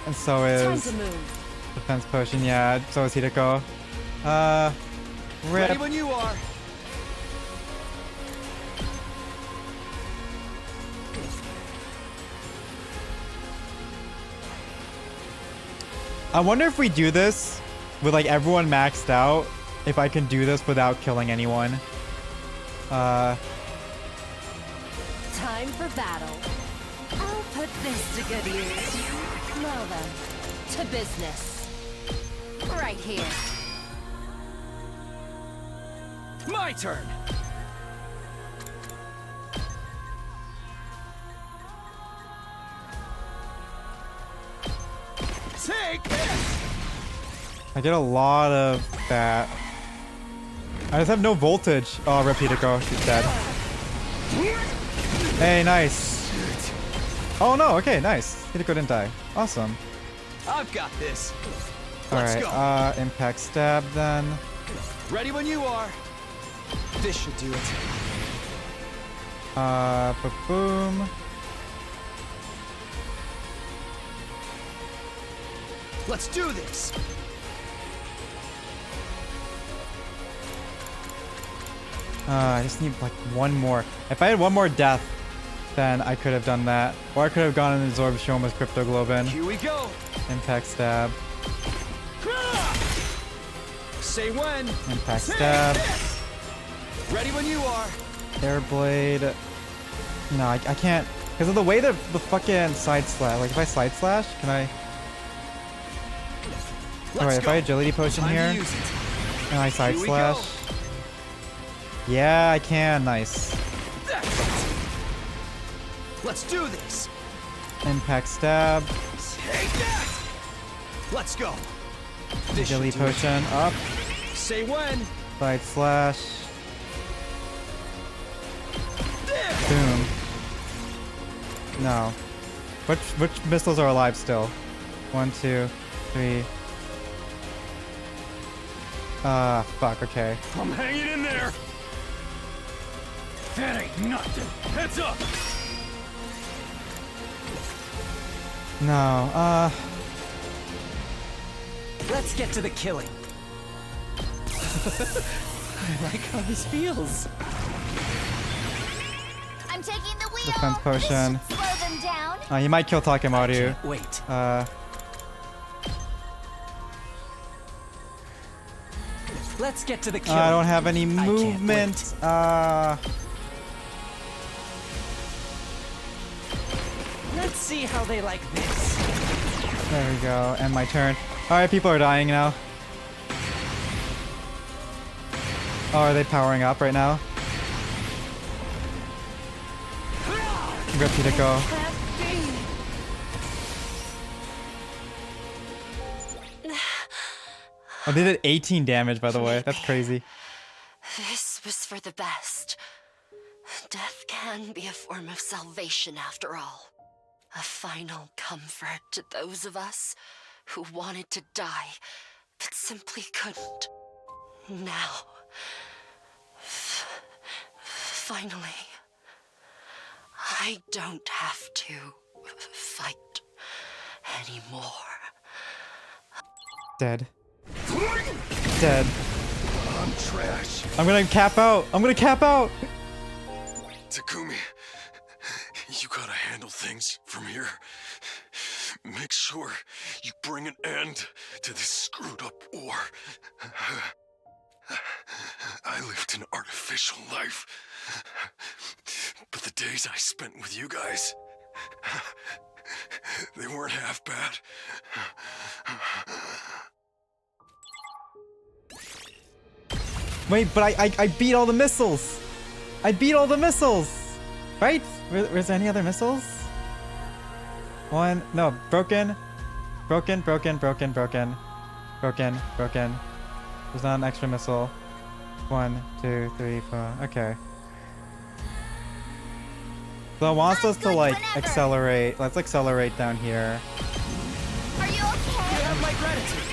And so Time is to move. defense potion, yeah, so is Hideko. Ready Rip. when you are. I wonder if we do this with like everyone maxed out, if I can do this without killing anyone. Time for battle. I'll put this to good use. Well then, to business. Right here. My turn. Take this. I did a lot of that. I just have no voltage. Oh, rip Hideko, she's dead. Hey, nice. Oh no, okay, nice. Hideko didn't die. Awesome. I've got this. Let's go. Alright, impact stab then. Ready when you are. This should do it. Boom. Let's do this. I just need like one more. If I had one more death, then I could have done that. Or I could have gone and absorbed Shoma's Crypto Globin. Here we go. Impact stab. Say when. Impact stab. Ready when you are. Air blade. No, I can't. Because of the way the fucking side slash. Like if I side slash, can I? Alright, if I agility potion here, and I side slash. Yeah, I can. Nice. Let's do this. Impact stab. Take that. Let's go. This Agility should do it. potion up. Say when. Side slash. Boom. No. Which missiles are alive still? 1, 2, 3. Fuck, okay. I'm hanging in there. That ain't nothing. Heads up. No, Let's get to the killing. I like how this feels. I'm taking the wheel. defense potion. This should slow them down. He might kill Takemaru. Wait. Let's get to the killing. I don't have any movement. Let's see how they like this. There we go. End my turn. Alright, people are dying now. Oh, are they powering up right now? Rip Hideko. Oh, they did 18 damage, by the way. That's crazy. This was for the best. Death can be a form of salvation after all. A final comfort to those of us who wanted to die, but simply couldn't. Now, finally, I don't have to fight anymore. Dead. Dead. I'm trash. I'm gonna cap out. I'm gonna cap out. Takumi, you gotta handle things from here. Make sure you bring an end to this screwed up war. I lived an artificial life, but the days I spent with you guys, they weren't half bad. Wait, but I beat all the missiles. I beat all the missiles. Right? Was there any other missiles? One. No. Broken. Broken. Broken. Broken. Broken. Broken. Broken. There's not an extra missile. 1, 2, 3, 4. Okay. So it wants us to like accelerate. Let's accelerate down here. Are you okay? You have my gratitude.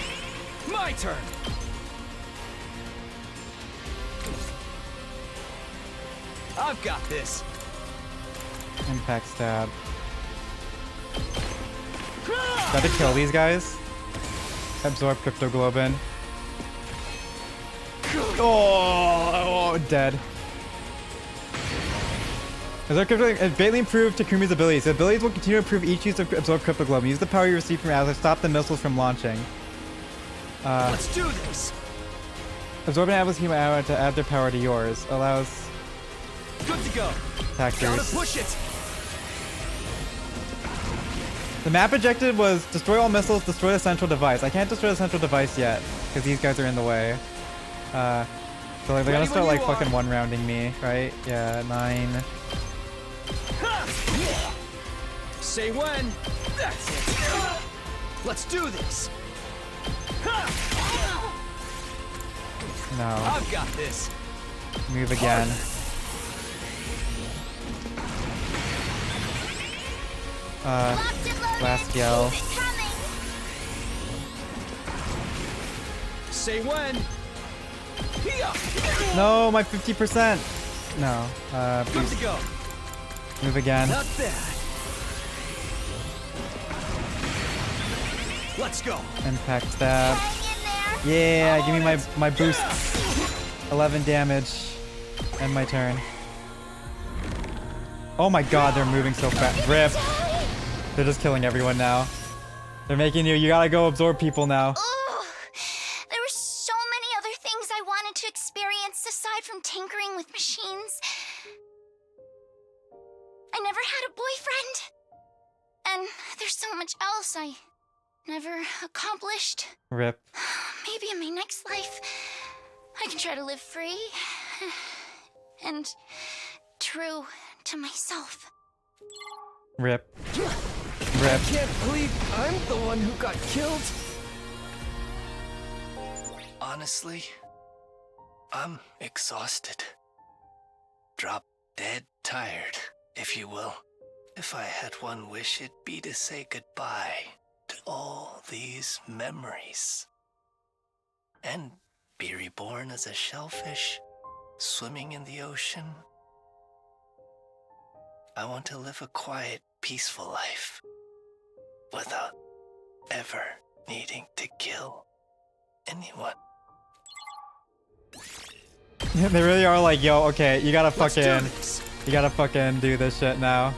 My turn. I've got this. Impact stab. Got to kill these guys. Absorb cryptoglobin. Oh, dead. It greatly improved Takumi's abilities. The abilities will continue to improve each use of absorb cryptoglobin. Use the power you receive from Atlas to stop the missiles from launching. Let's do this. Absorbing Atlas human arrow to add their power to yours. Allows good to go. Attackers. Gotta push it. The map objective was destroy all missiles, destroy the central device. I can't destroy the central device yet because these guys are in the way. So like, they're gonna start like fucking one-rounding me, right? Yeah, 9. Say when. That's it. Let's do this. No. I've got this. Move again. Last yell. Say when. No, my 50%. No. Good to go. Move again. Not bad. Let's go. Impact stab. Yeah, give me my boost. 11 damage. End my turn. Oh my god, they're moving so fast. Rip. They're just killing everyone now. They're making you gotta go absorb people now. Ugh. There were so many other things I wanted to experience aside from tinkering with machines. I never had a boyfriend. And there's so much else I never accomplished. Rip. Maybe in my next life, I can try to live free and true to myself. Rip. I Rip. can't believe I'm the one who got killed. Honestly, I'm exhausted. Drop dead tired, if you will. If I had one wish, it'd be to say goodbye to all these memories. And be reborn as a shellfish, swimming in the ocean. I want to live a quiet, peaceful life, without ever needing to kill anyone. They really are like, yo, okay, you gotta fucking do this shit now.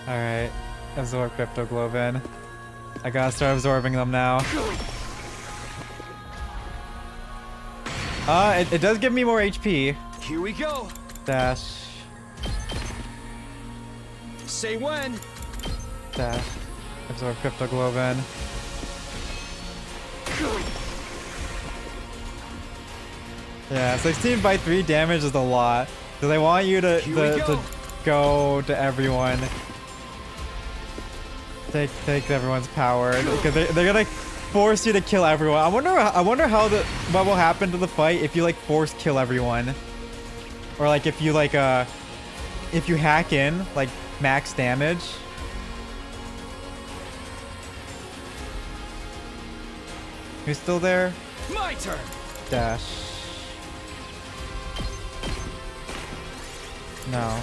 Alright. Absorb cryptoglobin. I gotta start absorbing them now. It does give me more HP. Here we go. Dash. Say when. Dash. Absorb cryptoglobin. Yeah, 16 by 3 damage is a lot. So they want you to go to everyone. Take everyone's power because they're gonna force you to kill everyone. I wonder how what will happen to the fight if you like force kill everyone, or like if you like if you hack in like max damage. Who's still there? My turn. Dash. No.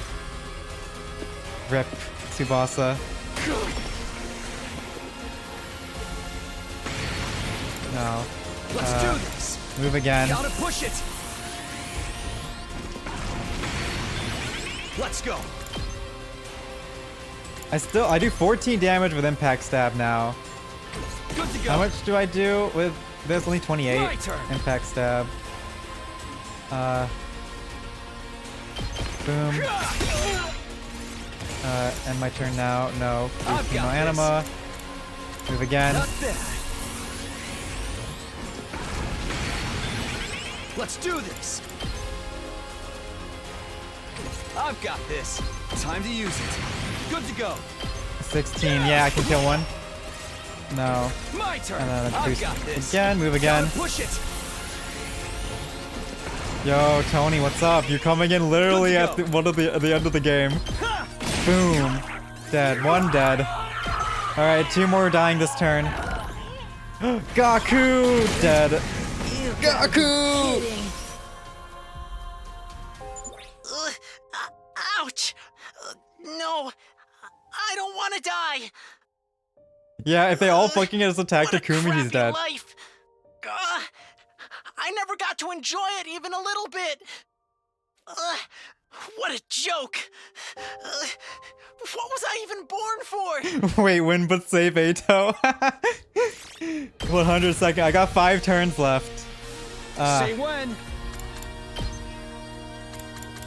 Rip. Tsubasa. No. Let's do this. Move again. Gotta push it. Let's go. I do 14 damage with impact stab now. Good to go. How much do I do with this? Only 28 My turn. impact stab. Boom. End my turn now. No. I've No got anima. Move again. Not bad. Let's do this. I've got this. Time to use it. Good to go. 16. Yeah, I can kill one. No. My turn. And then let's I've boost got this. again. Move again. Gotta push it. Yo, Tony, what's up? You're coming in literally at the end of the game. Boom. Dead. One dead. Alright, 2 more dying this turn. Gaku! Dead. Gaku! Ouch! No, I don't want to die. Yeah, if they all fucking just attack Takumi, he's dead. Life. I never got to enjoy it even a little bit. What a joke. What was I even born for? Wait, win but save Ato. 100 seconds. I got 5 turns left. Say when.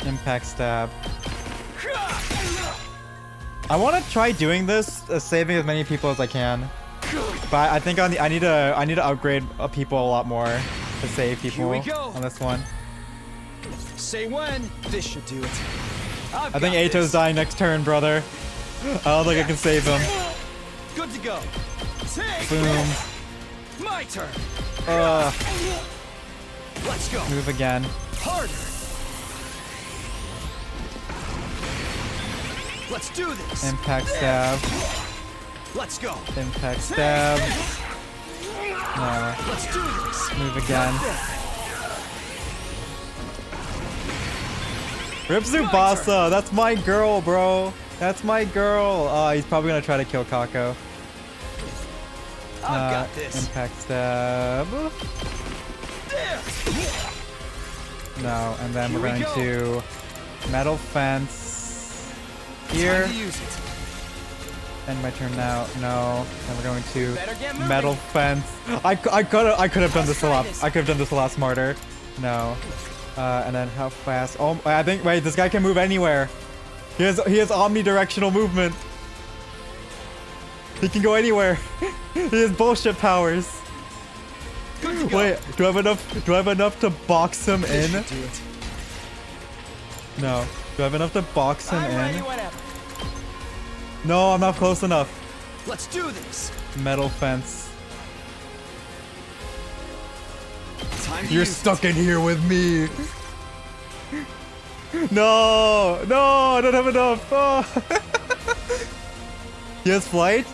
Impact stab. I want to try doing this, saving as many people as I can. But I think I need to upgrade people a lot more to save people on this one. Say when. This should do it. I think Ato's dying next turn, brother. I don't think I can save him. Good to go. Take Boom. this. My turn. Let's go. Move again. Harder. Let's do this. Impact stab. Let's go. Impact stab. No. Let's do this. Move again. Rip Tsubasa, that's my girl, bro. That's my girl. He's probably gonna try to kill Kako. I've got this. Impact stab. No, and then we're going to metal fence here. End my turn now. No, and we're going to metal fence. I could have done this a lot. I could have done this a lot smarter. No. And then how fast? Oh, I think. Wait, this guy can move anywhere. He has omnidirectional movement. He can go anywhere. He has bullshit powers. Wait, do I have enough to box him in? No. Do I have enough to box him in? No, I'm not close enough. Let's do this. Metal fence. You're stuck in here with me. No, I don't have enough. Oh. He has flight?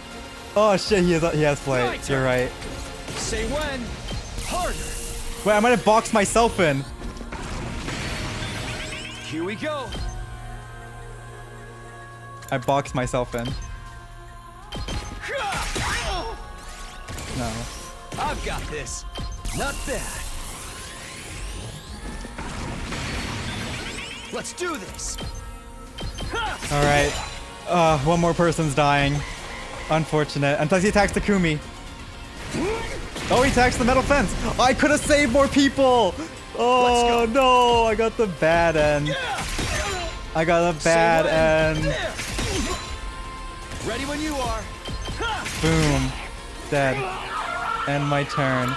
Oh shit, he has flight. You're right. Say when. Harder. Wait, I might have boxed myself in. Here we go. I boxed myself in. No. I've got this. Not bad. Let's do this. All right. One more person's dying. Unfortunate. Unless he attacks Takumi. Oh, he attacks the metal fence. I could have saved more people. Oh no! I got the bad end. I got a bad end. Ready when you are. Boom. Dead. End my turn.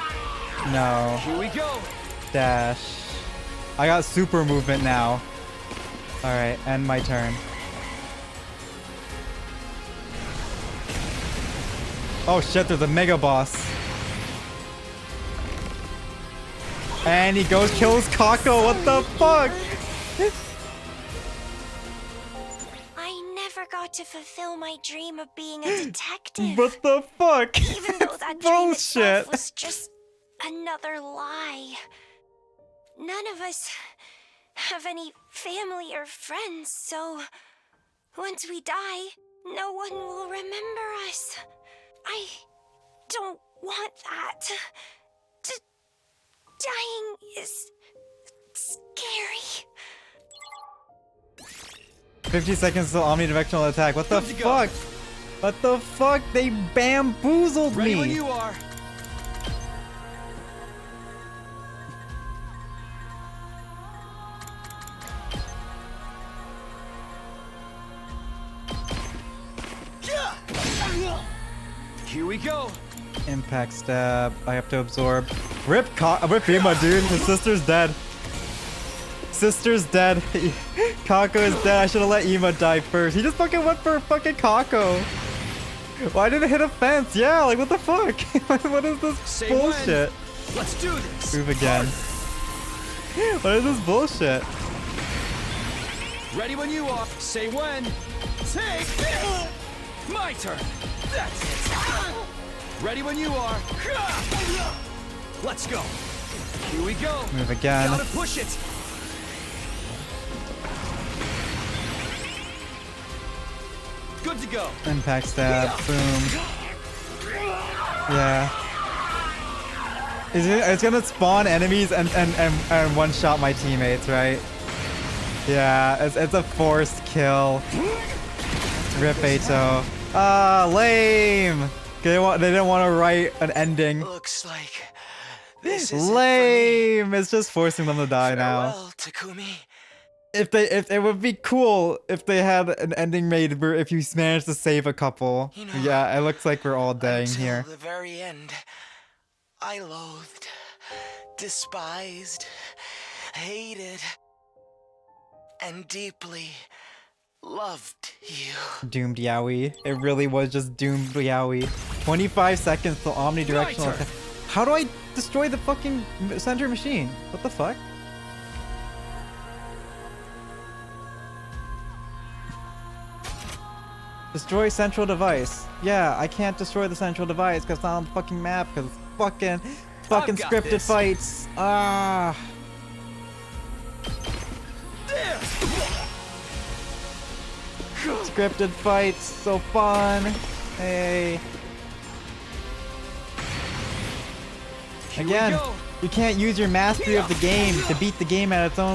No. Here we go. Dash. I got super movement now. Alright, end my turn. Oh shit, there's a mega boss. And he goes, kills Kako. What the fuck? I never got to fulfill my dream of being a detective. What the fuck? Even though that dream itself was just another lie. None of us have any family or friends, so once we die, no one will remember us. I don't want that. Dying is scary. 50 seconds till omnidirectional attack. What the fuck? What the fuck? They bamboozled Ready me. when you are. Here we go. Impact stab. I have to absorb. Rip Ima, dude. His sister's dead. Sister's dead. Kako is dead. I should have let Ima die first. He just fucking went for fucking Kako. Why did it hit a fence? Yeah, like what the fuck? What is this Say bullshit? When. Let's do this. Move again. What is this bullshit? Ready when you are. Say when. Take this. My turn. That's it. Ready when you are. Let's go. Here we go. Move again. Gotta push it. Good to go. Impact stab. Boom. Yeah. It's gonna spawn enemies and one shot my teammates, right? Yeah, it's a forced kill. Rip Ato. Ah, lame. They didn't want to write an ending. Looks like this is lame. It's just forcing them to die now. Farewell, Takumi. If it would be cool if they had an ending made where if you managed to save a couple. You know, yeah, it looks like we're all dying here. Until the very end, I loathed, despised, hated, and deeply loved you. Doomed Yowie. It really was just doomed Yowie. 25 seconds till omnidirectional attack. How do I destroy the fucking center machine? What the fuck? Destroy central device. Yeah, I can't destroy the central device because it's not on the fucking map because it's fucking scripted this. fights. Ah. Scripted fights, so fun. Hey. Again, you can't use your mastery of the game to beat the game at its own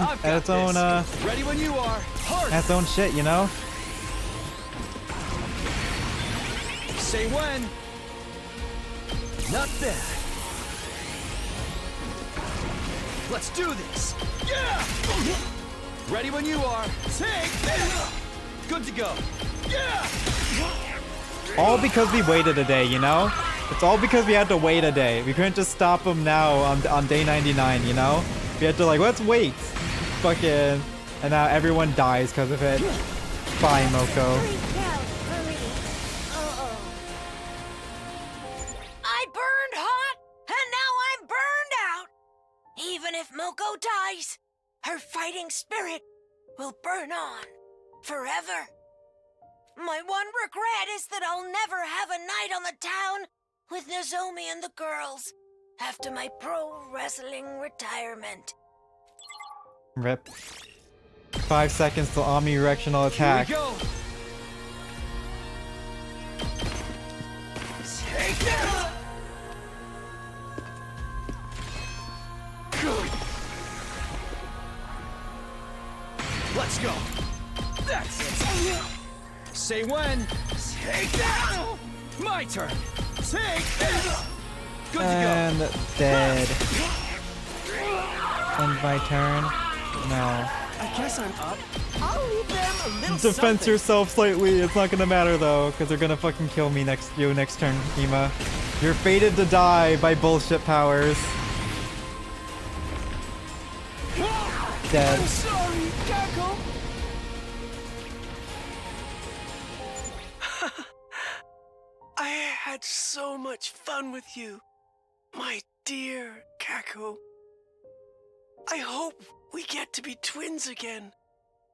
Ready when you are. at its own shit, you know? Say when. Not bad. Let's do this. Yeah. Ready when you are. Take this. Good to go. Yeah. All because we waited a day, you know? It's all because we had to wait a day. We couldn't just stop them now on day 99, you know? We had to like, let's wait. Fucking... And now everyone dies because of it. Bye, Moko. I burned hot, and now I'm burned out. Even if Moko dies, her fighting spirit will burn on forever. My one regret is that I'll never have a night on the town with Nozomi and the girls after my pro wrestling retirement. Rip. 5 seconds till omnidirectional attack. Here we go. Take that. Let's go. That's it. Say when. Take that. My turn. Take this. Good And to go. dead. End my turn. No. I guess I'm up. I'll leave them a little Defense something. yourself slightly. It's not gonna matter though, because they're gonna fucking kill me next turn, Ima. You're fated to die by bullshit powers. Dead. I'm sorry, Kako. I had so much fun with you, my dear Kako. I hope we get to be twins again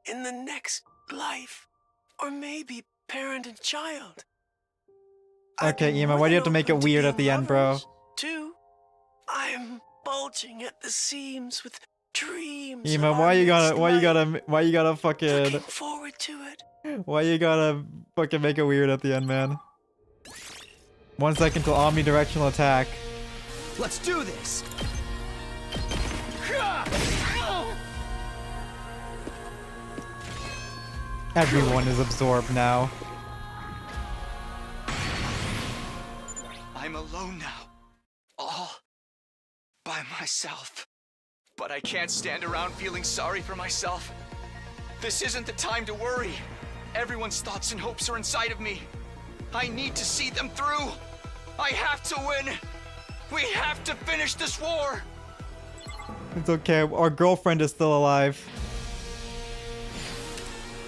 in the next life, or maybe parent and child. Okay, Ima, why do you have to make it weird at the end, bro? Too, I'm bulging at the seams with dreams. Ima, of why our you next gotta life. fucking, Looking forward to it. why you gotta fucking make it weird at the end, man? 1 second till omnidirectional attack. Let's do this. Everyone is absorbed now. I'm alone now. All by myself. But I can't stand around feeling sorry for myself. This isn't the time to worry. Everyone's thoughts and hopes are inside of me. I need to see them through. I have to win. We have to finish this war. It's okay, our girlfriend is still alive.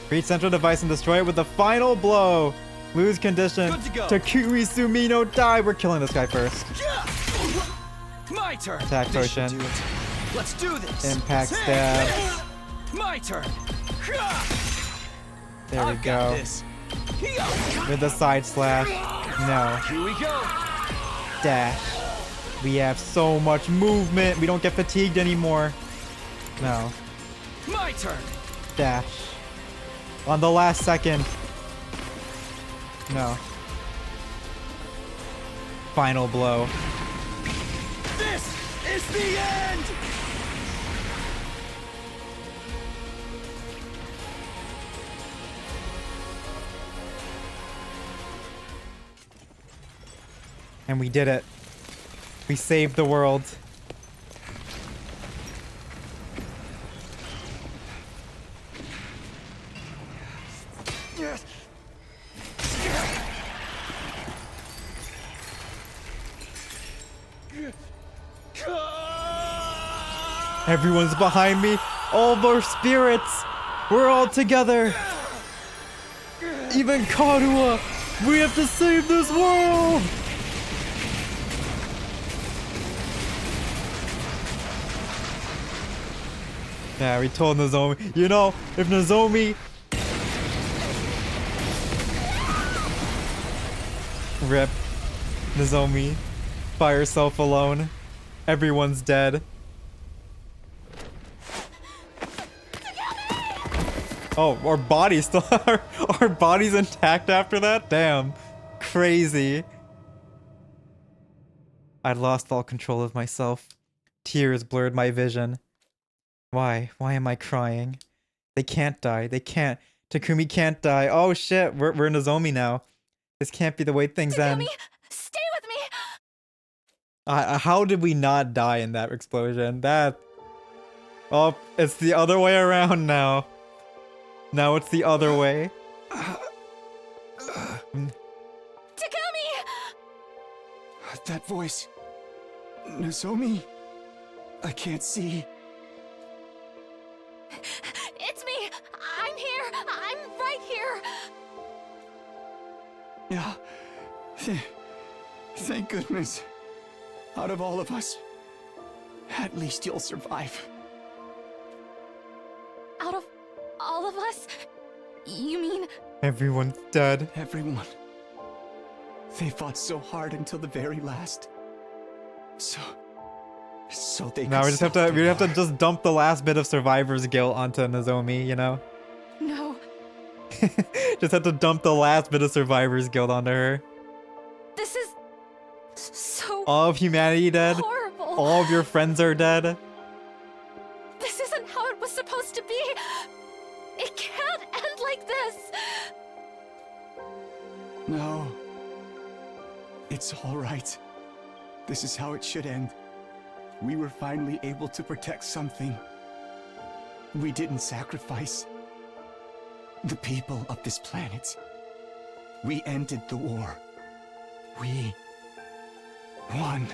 Reach central device and destroy it with the final blow. Lose condition. Good to go. Takumi Sumino die. We're killing this guy first. My turn. Attack This should potion. do it. Let's do this. Impact stab. My turn. There we I've got go. this. With the side slash. No. Here we go. Dash. We have so much movement. We don't get fatigued anymore. No. My turn. Dash. On the last second. No. Final blow. This is the end. And we did it. We saved the world. Everyone's behind me. All of our spirits. We're all together. Even Karua. We have to save this world. Yeah, we told Nozomi. You know, if Nozomi... Rip. Nozomi. By herself alone. Everyone's dead. Oh, our body's still... our body's intact after that? Damn. Crazy. I lost all control of myself. Tears blurred my vision. Why? Why am I crying? They can't die. They can't. Takumi can't die. Oh shit, we're Nozomi now. This can't be the way things end. Takumi, stay with me. How did we not die in that explosion? That... Oh, it's the other way around now. Now it's the other way. Takumi! That voice. Nozomi? I can't see. It's me. I'm here. I'm right here. Yeah. Thank goodness. Out of all of us, at least you'll survive. Out of all of us? You mean... Everyone's dead. Everyone. They fought so hard until the very last. So they Now we just have to just dump the last bit of survivor's guilt onto Nozomi, you know? No. Just have to dump the last bit of survivor's guilt onto her. This is... so... All of humanity dead? horrible. All of your friends are dead? This isn't how it was supposed to be. It can't end like this. No. It's all right. This is how it should end. We were finally able to protect something. We didn't sacrifice the people of this planet. We ended the war. We won.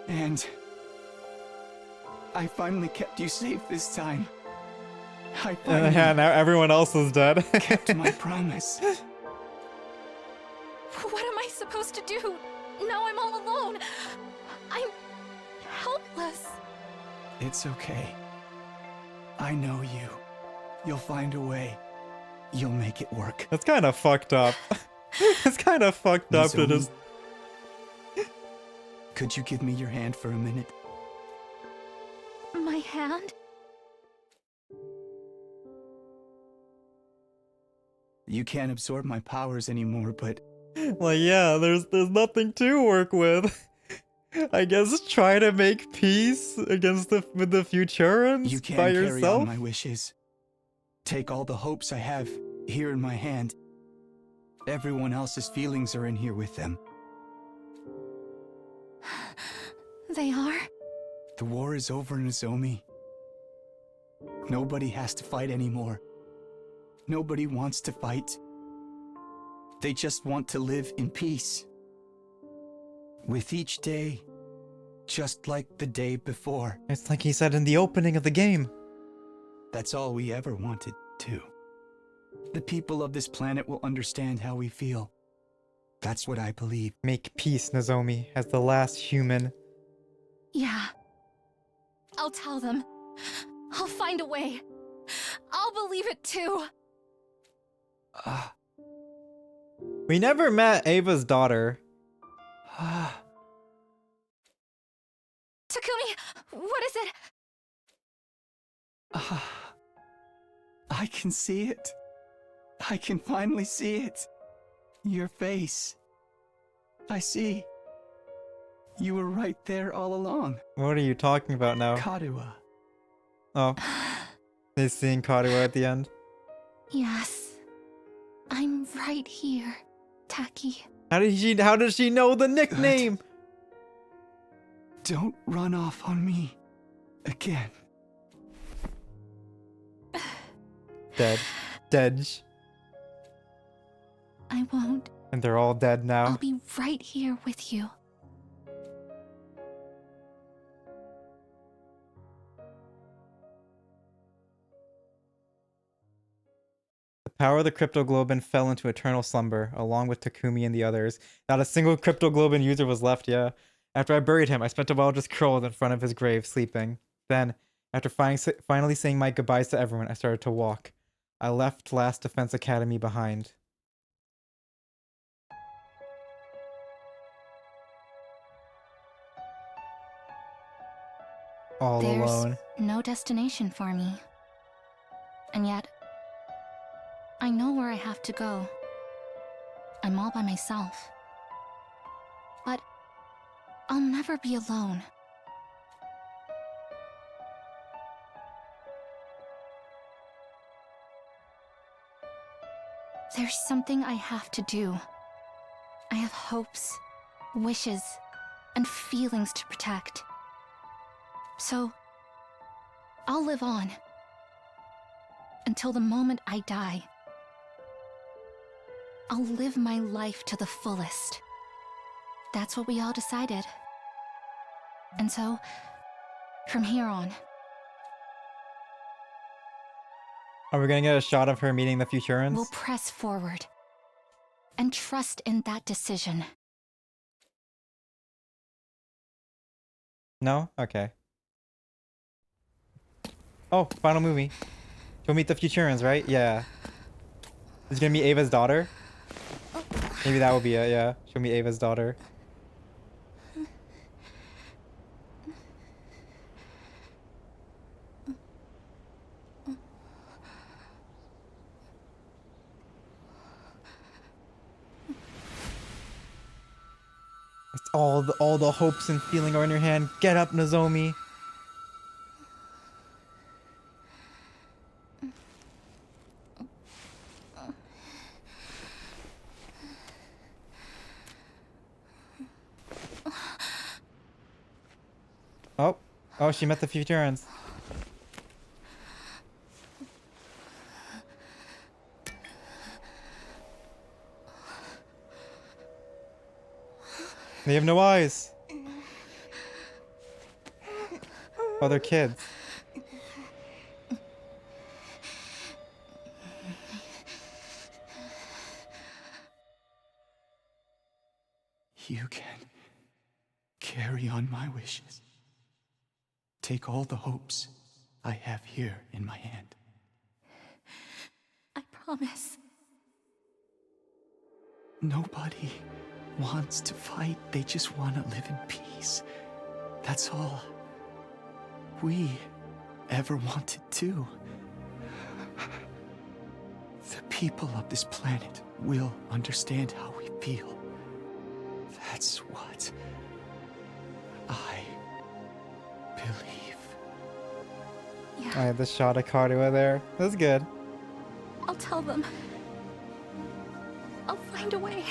And I finally kept you safe this time. I finally Yeah, now everyone else is dead. kept my promise. What am I supposed to do? Now I'm all alone. I'm helpless. It's okay. I know you. You'll find a way. You'll make it work. That's kind of fucked up. It's kind of fucked up to just... Could you give me your hand for a minute? My hand? You can't absorb my powers anymore, but Like, yeah, there's nothing to work with. I guess try to make peace against with the Futurans You can't by carry yourself. on my wishes. Take all the hopes I have here in my hand. Everyone else's feelings are in here with them. They are? The war is over, Nozomi. Nobody has to fight anymore. Nobody wants to fight. They just want to live in peace. With each day, just like the day before. It's like he said in the opening of the game. That's all we ever wanted, too. The people of this planet will understand how we feel. That's what I believe. Make peace, Nozomi, as the last human. Yeah. I'll tell them. I'll find a way. I'll believe it too. We never met Ava's daughter. Takumi, what is it? I can see it. I can finally see it. Your face. I see. You were right there all along. What are you talking about now? Karuha. Oh. He's seeing Karuha at the end. Yes. I'm right here, Taki. How does she know the nickname? Don't run off on me again. Dead. Dead. I won't. And they're all dead now. I'll be right here with you. The power of the cryptoglobin fell into eternal slumber, along with Takumi and the others. Not a single cryptoglobin user was left, yeah. After I buried him, I spent a while just curled in front of his grave, sleeping. Then, after finally saying my goodbyes to everyone, I started to walk. I left Last Defense Academy behind. All alone. There's no destination for me. And yet, I know where I have to go. I'm all by myself. But I'll never be alone. There's something I have to do. I have hopes, wishes, and feelings to protect. So, I'll live on. Until the moment I die. I'll live my life to the fullest. That's what we all decided. And so, from here on... Are we gonna get a shot of her meeting the Futurans? we'll press forward. And trust in that decision. No? Okay. Oh, final movie. She'll meet the Futurans, right? Yeah. Is it gonna meet Ava's daughter? Maybe that will be it, yeah. She'll meet Ava's daughter. It's all the hopes and feeling are in your hand. Get up, Nozomi. Oh, she met the Futurans. They have no eyes. Oh, they're kids. You can carry on my wishes. Take all the hopes I have here in my hand. I promise. Nobody wants to fight. They just want to live in peace. That's all we ever wanted to. The people of this planet will understand how we feel. That's what I believe. Yeah. I had the shot of Karuha there. That's good. I'll tell them. I'll find a way.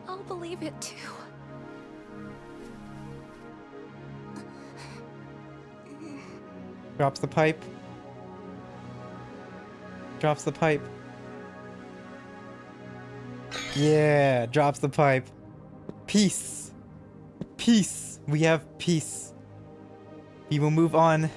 I'll believe it too. Drops the pipe. Drops the pipe. Yeah, drops the pipe. Peace. Peace. We have peace. We will move on.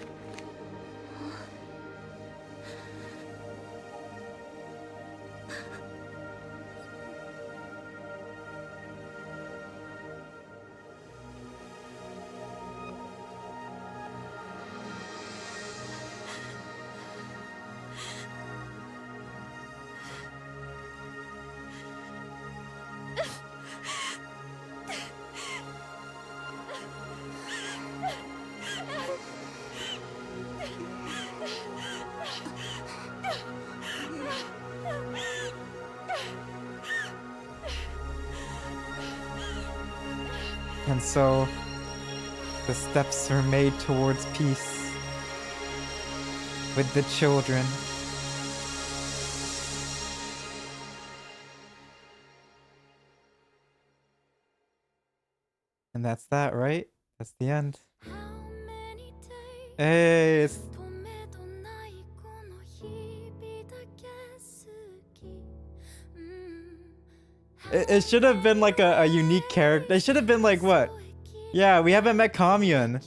And so, the steps are made towards peace with the children. And that's that, right? That's the end. Hey, it's... It should have been like a unique character. It should have been like what? Yeah, we haven't met Kamyun.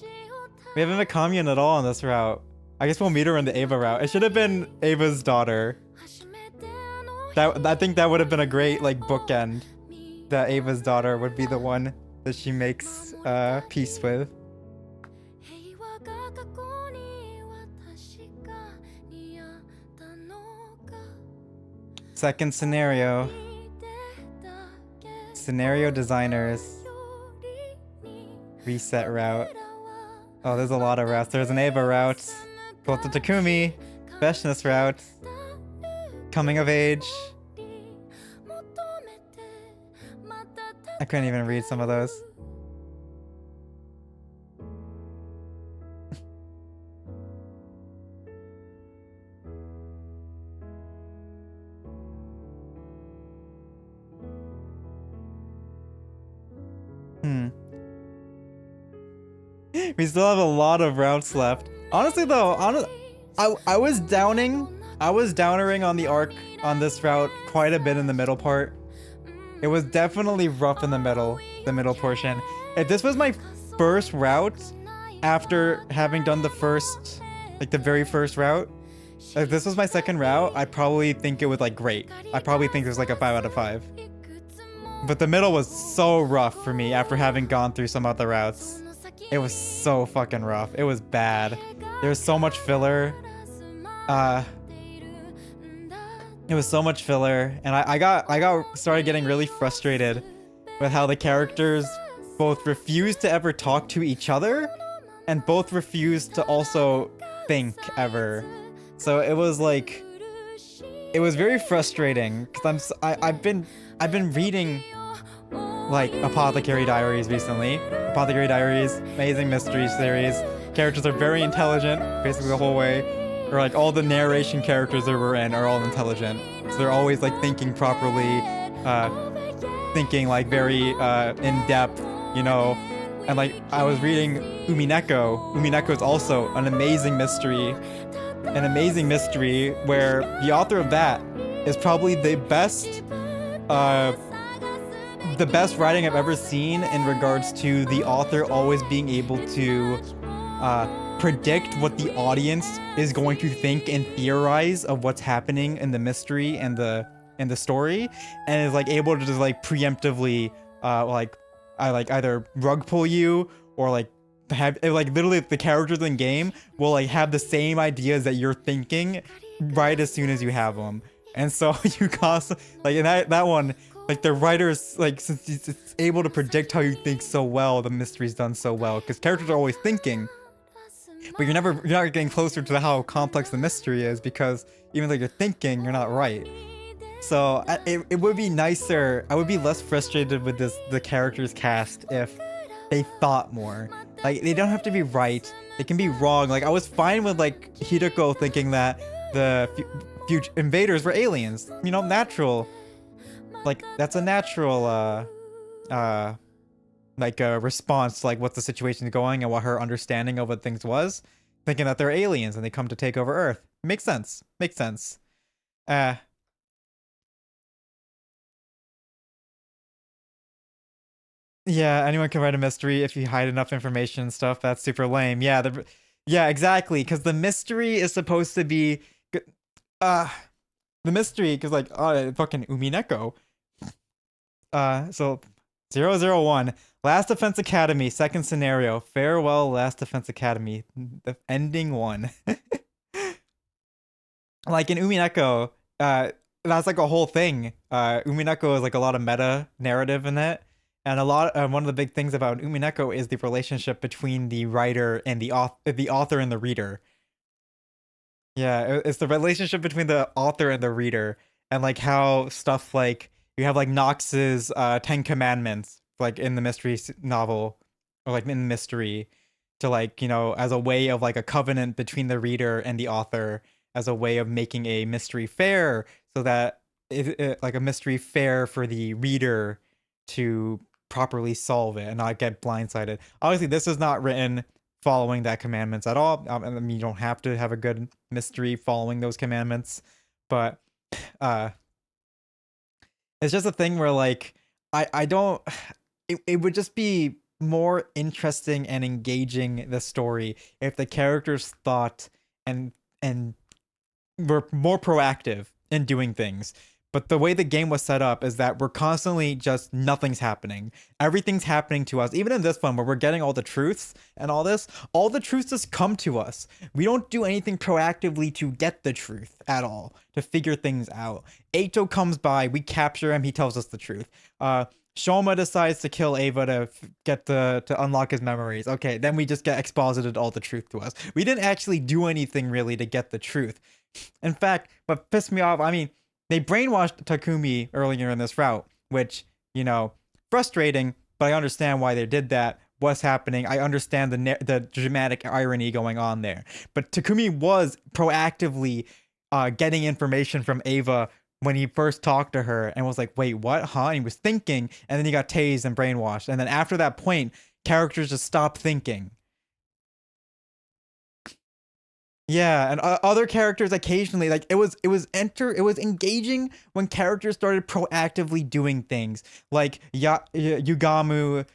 We haven't met Kamyun at all on this route. I guess we'll meet her in the Ava route. It should have been Ava's daughter. I think that would have been a great like bookend. That Ava's daughter would be the one that she makes peace with. Second scenario. Scenario designers. Reset route. Oh, there's a lot of routes. There's an Ava route. Go to Takumi. Beshness route. Coming of age. I couldn't even read some of those. We still have a lot of routes left. Honestly though, I was downering on the arc on this route quite a bit in the middle part. It was definitely rough in the middle portion. If this was my first route after having done the first, like the very first route, if this was my second route, I'd probably think it was like great. I'd probably think it was like a 5 out of 5. But the middle was so rough for me after having gone through some other routes. It was so fucking rough. It was bad. There was so much filler. It was so much filler, and I started getting really frustrated with how the characters both refused to ever talk to each other, and both refused to also think ever. So it was like, it was very frustrating because I've been reading like Apothecary Diaries recently. Apothecary Diaries, amazing mystery series. Characters are very intelligent, basically the whole way. Or like all the narration characters that we're in are all intelligent. So they're always like thinking properly, thinking like very in depth, you know. And like I was reading Umineko. Umineko is also an amazing mystery. An amazing mystery where the author of that is probably the best writing I've ever seen in regards to the author always being able to predict what the audience is going to think and theorize of what's happening in the mystery and the story, and is like able to just like preemptively either rug pull you or like have like literally the characters in game will like have the same ideas that you're thinking right as soon as you have them. And so you constantly like in that one Like the writers, like since it's able to predict how you think so well, the mystery's done so well because characters are always thinking, but you're not getting closer to how complex the mystery is because even though you're thinking, you're not right. So it would be nicer. I would be less frustrated with the characters cast if they thought more. Like they don't have to be right. They can be wrong. Like I was fine with like Hideko thinking that the future invaders were aliens. You know, natural. Like that's a natural like a response to like what the situation is going and what her understanding of what things was, thinking that they're aliens and they come to take over Earth. Makes sense. Makes sense. Yeah, anyone can write a mystery if you hide enough information and stuff. That's super lame. Yeah, yeah, exactly. Because the mystery is supposed to be, the mystery, because like, fucking Umineko. So 001, Last Defense Academy, second scenario. Farewell, Last Defense Academy. The ending one. Like in Umineko, that's like a whole thing. Umineko is like a lot of meta narrative in it. And one of the big things about Umineko is the relationship between the writer and the author and the reader. Yeah, it's the relationship between the author and the reader, and like how stuff like you have like Knox's 10 Commandments, like in the mystery novel, or like in mystery, to like, you know, as a way of like a covenant between the reader and the author, as a way of making a mystery fair, so that like a mystery fair for the reader to properly solve it and not get blindsided. Obviously, this is not written following that commandments at all. I mean, you don't have to have a good mystery following those commandments, but it's just a thing where like I don't. It would just be more interesting and engaging the story if the characters thought and were more proactive in doing things. But the way the game was set up is that we're constantly just nothing's happening. Everything's happening to us. Even in this one where we're getting all the truths and all the truths just come to us. We don't do anything proactively to get the truth at all, to figure things out. Eito comes by, we capture him, he tells us the truth. Shoma decides to kill Ava to unlock his memories. Okay, then we just get exposited all the truth to us. We didn't actually do anything really to get the truth. In fact, what pissed me off, I mean, they brainwashed Takumi earlier in this route, which, you know, frustrating, but I understand why they did that. What's happening? I understand the dramatic irony going on there. But Takumi was proactively getting information from Ava when he first talked to her and was like, wait, what? Huh? And he was thinking, and then he got tased and brainwashed. And then after that point, characters just stopped thinking. Yeah, and other characters occasionally, like it was engaging when characters started proactively doing things, like Yugamu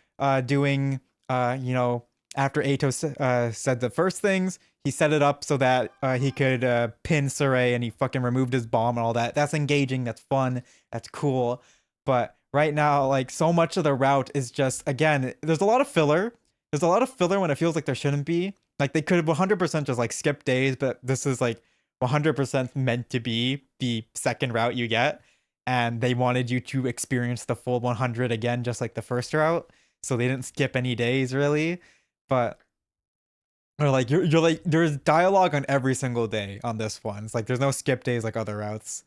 doing, you know, after Eito said the first things, he set it up so that he could pin Saray, and he fucking removed his bomb and all that. That's engaging, that's fun, that's cool. But right now, like, so much of the route is just, again, there's a lot of filler. There's a lot of filler when it feels like there shouldn't be. Like, they could have 100% just, like, skipped days, but this is, like, 100% meant to be the second route you get. And they wanted you to experience the full 100 again, just like the first route. So they didn't skip any days, really. But, or, like, you're like, there's dialogue on every single day on this one. It's like, there's no skip days like other routes.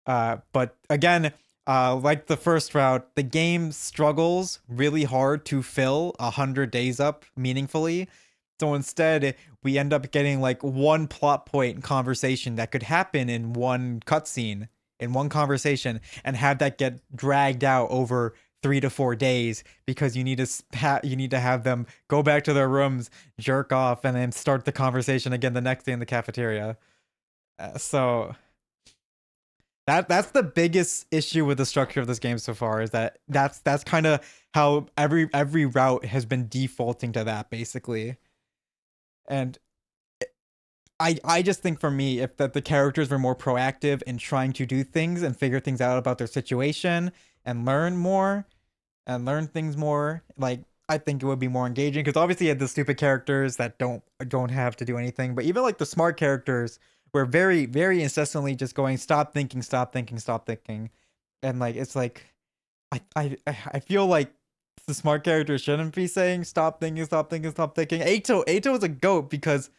But, again, like the first route, the game struggles really hard to fill 100 days up meaningfully. So instead, we end up getting like one plot point conversation that could happen in one cutscene, in one conversation, and have that get dragged out over 3 to 4 days because you need to have them go back to their rooms, jerk off, and then start the conversation again the next day in the cafeteria. So that's the biggest issue with the structure of this game so far, is that that's kind of how every route has been defaulting to that, basically. And I just think, for me, if the characters were more proactive in trying to do things and figure things out about their situation and learn more and learn things more, like, I think it would be more engaging. Because obviously you had the stupid characters that don't have to do anything, but even like the smart characters were very, very incessantly just going, stop thinking, stop thinking, stop thinking. And like, it's like, I feel like the smart character shouldn't be saying stop thinking, stop thinking, stop thinking. Ato is a goat because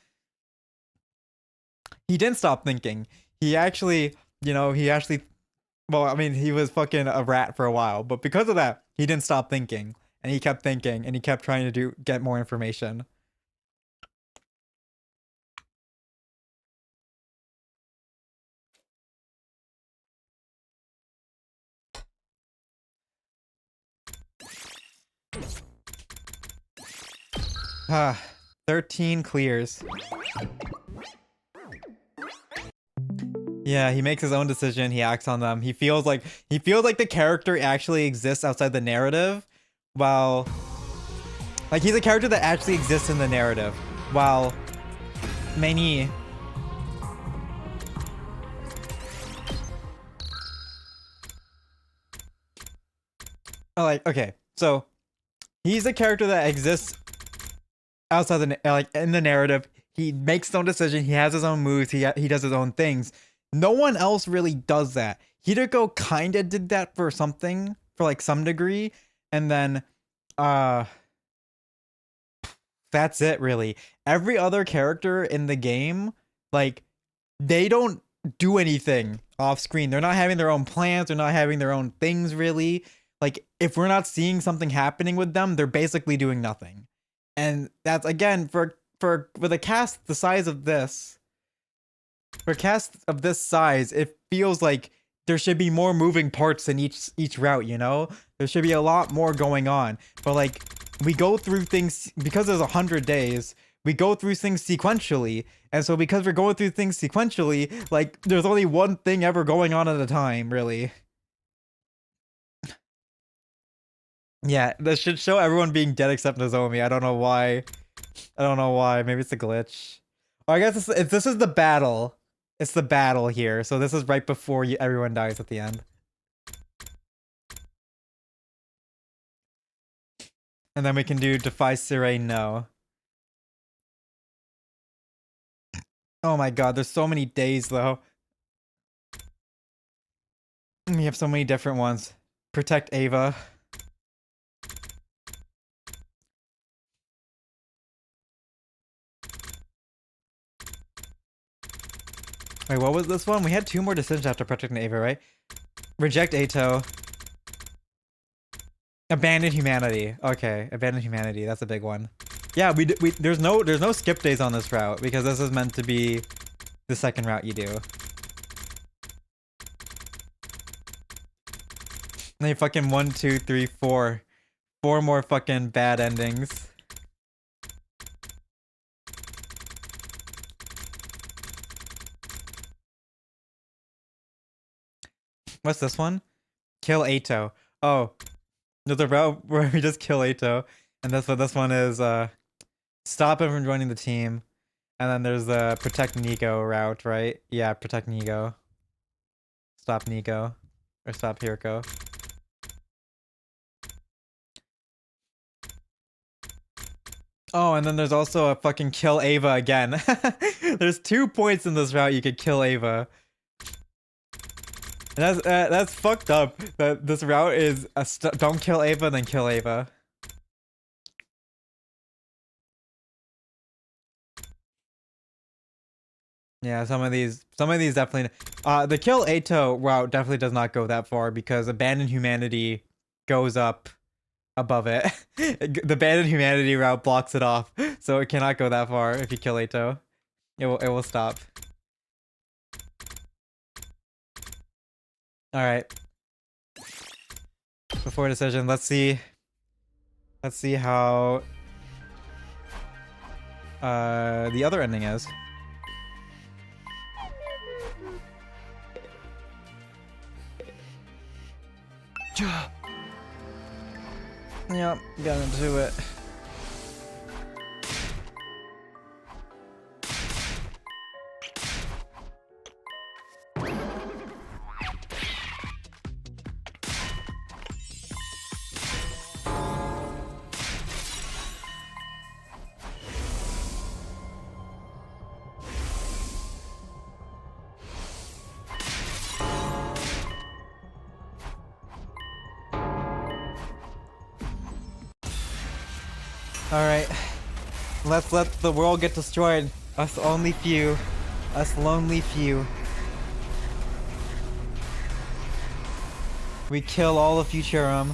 he didn't stop thinking. He actually, well, I mean, he was fucking a rat for a while, but because of that, he didn't stop thinking, and he kept thinking, and he kept trying to get more information. Ah, 13 clears. Yeah, he makes his own decision. He acts on them. He feels like the character actually exists outside the narrative, while like he's a character that actually exists in the narrative, while many okay, so he's a character that exists outside the in the narrative. He makes his own decision. He has his own moves. He does his own things. No one else really does that. Hideko kinda did that for something, for like some degree, and then that's it really. Every other character in the game, like, they don't do anything off screen. They're not having their own plans, they're not having their own things really. Like, if we're not seeing something happening with them, they're basically doing nothing. And that's, again, with a cast the size of this, for a cast of this size, it feels like there should be more moving parts in each route, you know? There should be a lot more going on. But like, we go through things, because there's 100 days, we go through things sequentially. And so because we're going through things sequentially, like, there's only one thing ever going on at a time, really. Yeah, this should show everyone being dead except Nozomi. I don't know why. Maybe it's a glitch. Oh, I guess this is the battle. It's the battle here. So this is right before everyone dies at the end. And then we can do Defy Sirei No. Oh my god, there's so many days though. We have so many different ones. Protect Ava. Wait, what was this one? We had 2 more decisions after protecting Ava, right? Reject Ato. Abandon humanity. Okay, abandon humanity. That's a big one. Yeah, there's no skip days on this route because this is meant to be the second route you do. They fucking 1, 2, 3, 4. 4 more fucking bad endings. What's this one? Kill Ato. Oh, there's a route where we just kill Ato, and that's what this one is. Stop him from joining the team, and then there's the protect Nico route, right? Yeah, protect Nico. Stop Nico, or stop Hiriko. Oh, and then there's also a fucking kill Ava again. There's 2 points in this route you could kill Ava. And that's fucked up. That this route is don't kill Ava, then kill Ava. Yeah, some of these definitely. The kill Ato route definitely does not go that far because abandon humanity goes up above it. The abandon humanity route blocks it off, so it cannot go that far if you kill Ato. It will stop. All right. Before decision, let's see how the other ending is. Yep, got into it. Alright. Let's let the world get destroyed. Us only few. Us lonely few. We kill all of Futurum.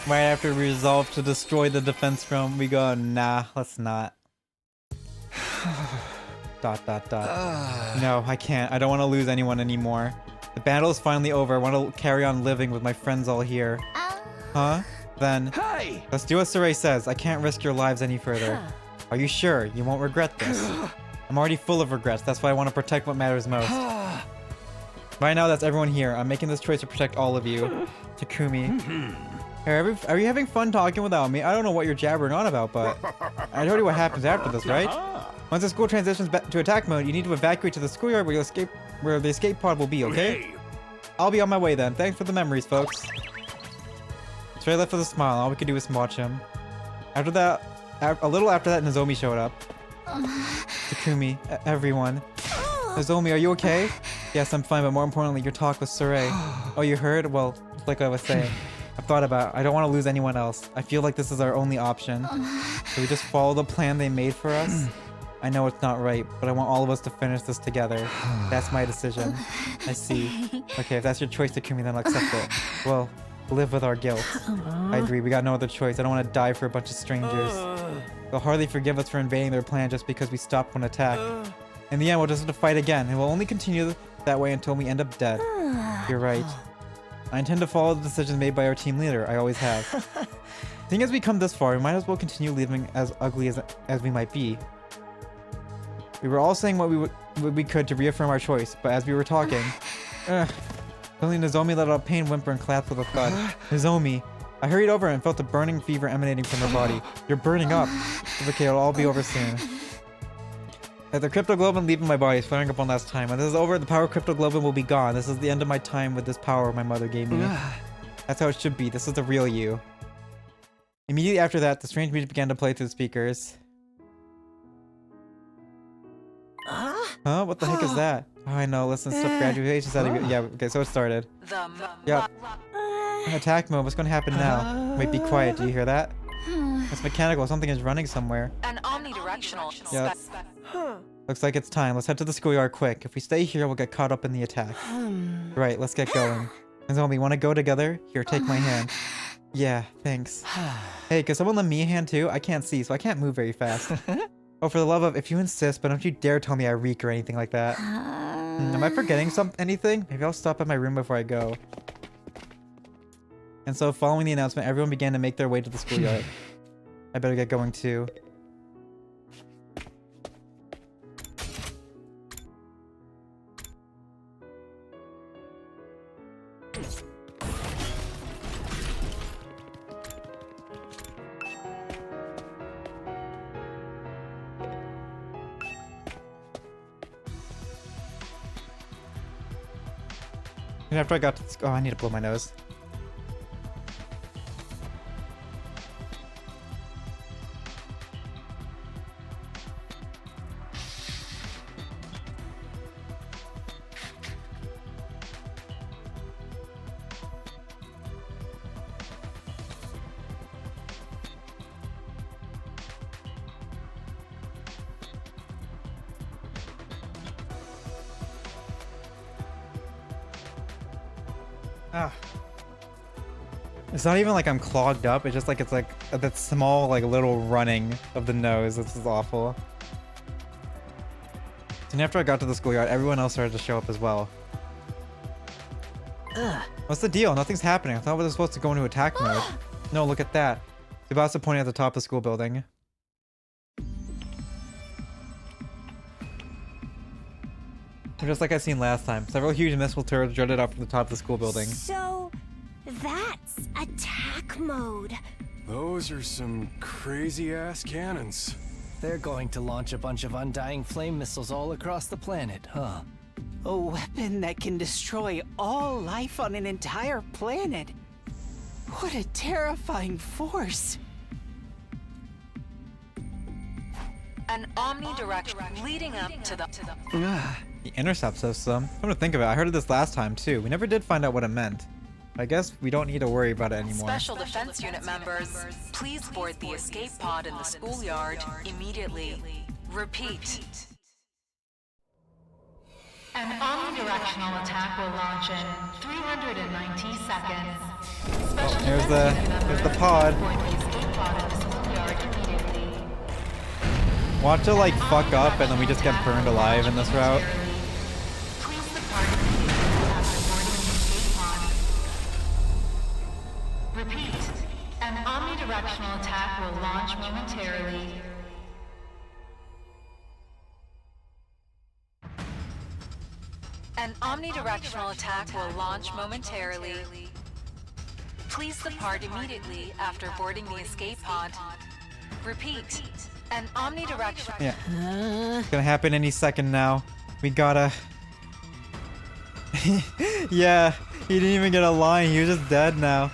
Right after we resolve to destroy the defense room, we go, nah, let's not. Dot. No, I can't. I don't want to lose anyone anymore. The battle is finally over. I want to carry on living with my friends all here. Huh? Then, hey! Let's do what Saray says. I can't risk your lives any further. Are you sure? You won't regret this. I'm already full of regrets. That's why I want to protect what matters most. Right now, that's everyone here. I'm making this choice to protect all of you. Takumi. Hey, are you having fun talking without me? I don't know what you're jabbering on about, but I told you what happens after this, right? Once the school transitions back to attack mode, you need to evacuate to the schoolyard where the escape pod will be, okay? I'll be on my way then. Thanks for the memories, folks. Saray left with a smile. All we could do was watch him. After that, a little after that, Nozomi showed up. Takumi, everyone. Nozomi, are you okay? Yes, I'm fine, but more importantly, your talk with Saray. Oh, you heard? Well, like I was saying. I've thought about it. I don't want to lose anyone else. I feel like this is our only option. So we just follow the plan they made for us? I know it's not right, but I want all of us to finish this together. That's my decision. I see. Okay, if that's your choice, Takumi, then I'll accept it. Well, live with our guilt. I agree, we got no other choice. I don't want to die for a bunch of strangers. They'll hardly forgive us for invading their plan just because we stopped one attack. In the end, we'll just have to fight again, and we'll only continue that way until we end up dead. You're right. I intend to follow the decisions made by our team leader. I always have. Seeing as we come this far, we might as well continue living as ugly as we might be. We were all saying what we could to reaffirm our choice, but as we were talking... Suddenly Nozomi let out a pain whimper and collapsed with a thud. Nozomi! I hurried over and felt a burning fever emanating from her body. You're burning up! It's okay, it'll all be over soon. The cryptoglobin leaving my body is flaring up one last time. When this is over, the power of cryptoglobin will be gone. This is the end of my time with this power my mother gave me. That's how it should be. This is the real you. Immediately after that, the strange music began to play through the speakers. Huh? What the heck is that? Oh, I know. Listen, stuff graduation. Yeah, okay, so it started. Yep. Attack mode. What's going to happen now? Wait, be quiet. Do you hear that? It's mechanical. Something is running somewhere. An omnidirectional. Yep. Looks like it's time. Let's head to the schoolyard quick. If we stay here, we'll get caught up in the attack. Right, let's get going. Nozomi, want to go together? Here, take my hand. Yeah, thanks. Hey, could someone lend me a hand too? I can't see, so I can't move very fast. Oh, for the love of, if you insist, but don't you dare tell me I reek or anything like that. Am I forgetting anything? Maybe I'll stop at my room before I go. And so, following the announcement, everyone began to make their way to the schoolyard. I better get going too. And after I got to oh, I need to blow my nose. It's not even like I'm clogged up, it's just like it's like that small like little running of the nose. This is awful. And after I got to the schoolyard, everyone else started to show up as well. What's the deal? Nothing's happening. I thought we were supposed to go into attack mode. No, look at that. Tsubasa pointing at the top of the school building. Just like I seen last time, several huge missile turrets jutted up from the top of the school building. So, that's attack mode. Those are some crazy-ass cannons. They're going to launch a bunch of undying flame missiles all across the planet, huh? A weapon that can destroy all life on an entire planet. What a terrifying force. An omnidirectional leading up to the The intercept system. I'm gonna think of it. I heard of this last time too. We never did find out what it meant. I guess we don't need to worry about it anymore. Special Defense Unit members, please board the escape pod in the schoolyard immediately. Repeat. An omnidirectional attack will launch in 390 seconds. Oh, here's the pod. Watch it like fuck up and then we just get burned alive in this route. Repeat. An omnidirectional attack will launch momentarily. An omnidirectional attack will launch momentarily. Please depart immediately after boarding the escape pod. Repeat. An omnidirectional. Yeah. It's gonna happen any second now. We gotta. Yeah, he didn't even get a line. He was just dead now.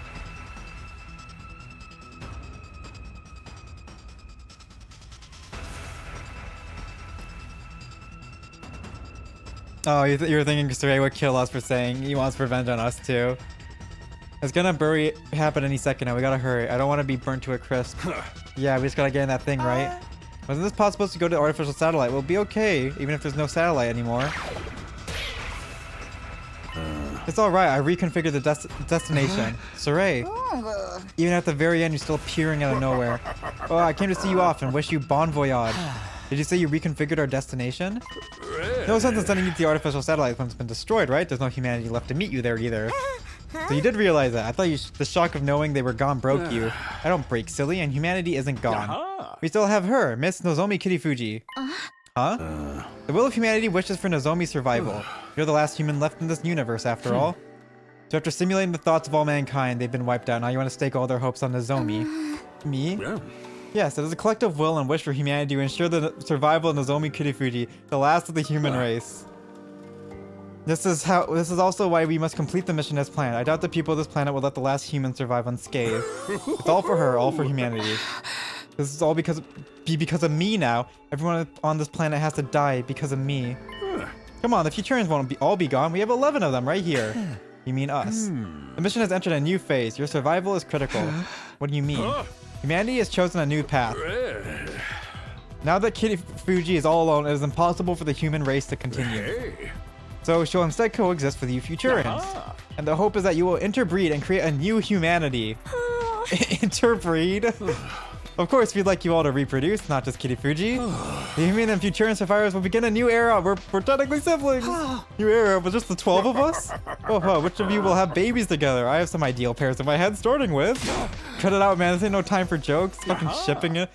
Oh, you were thinking Saray would kill us for saying he wants revenge on us too. It's gonna happen any second now. We gotta hurry. I don't want to be burnt to a crisp. Yeah, we just gotta get in that thing, right? Wasn't this pod supposed to go to artificial satellite? We'll be okay, even if there's no satellite anymore. It's alright, I reconfigured the destination. Saray, even at the very end, you're still appearing out of nowhere. Oh, I came to see you off and wish you bon voyage. Did you say you reconfigured our destination? No sense in sending you to the artificial satellite when it's been destroyed, right? There's no humanity left to meet you there either. So you did realize that. I thought the shock of knowing they were gone broke you. I don't break, silly, and humanity isn't gone. We still have her, Miss Nozomi Kirifuji. Huh? The will of humanity wishes for Nozomi's survival. You're the last human left in this universe, after all. So after simulating the thoughts of all mankind, they've been wiped out. Now you want to stake all their hopes on Nozomi. Me? Yeah. Yes, it is a collective will and wish for humanity to ensure the survival of Nozomi Kirifuji, the last of the human race. This is also why we must complete the mission as planned. I doubt the people of this planet will let the last human survive unscathed. It's all for her, all for humanity. This is all because of me now. Everyone on this planet has to die because of me. Come on, the Futurians won't all be gone. We have 11 of them right here. You mean us. The mission has entered a new phase. Your survival is critical. What do you mean? Humanity has chosen a new path. Now that Kirifuji is all alone, it is impossible for the human race to continue. So she'll instead coexist with you Futurians. And the hope is that you will interbreed and create a new humanity. Interbreed? Of course, we'd like you all to reproduce, not just Kirifuji. The human and Futurian survivors will begin a new era. We're technically siblings. New era with just the 12 of us? Oh, which of you will have babies together? I have some ideal pairs in my head, starting with. Cut it out, man. This ain't no time for jokes. Fucking shipping it.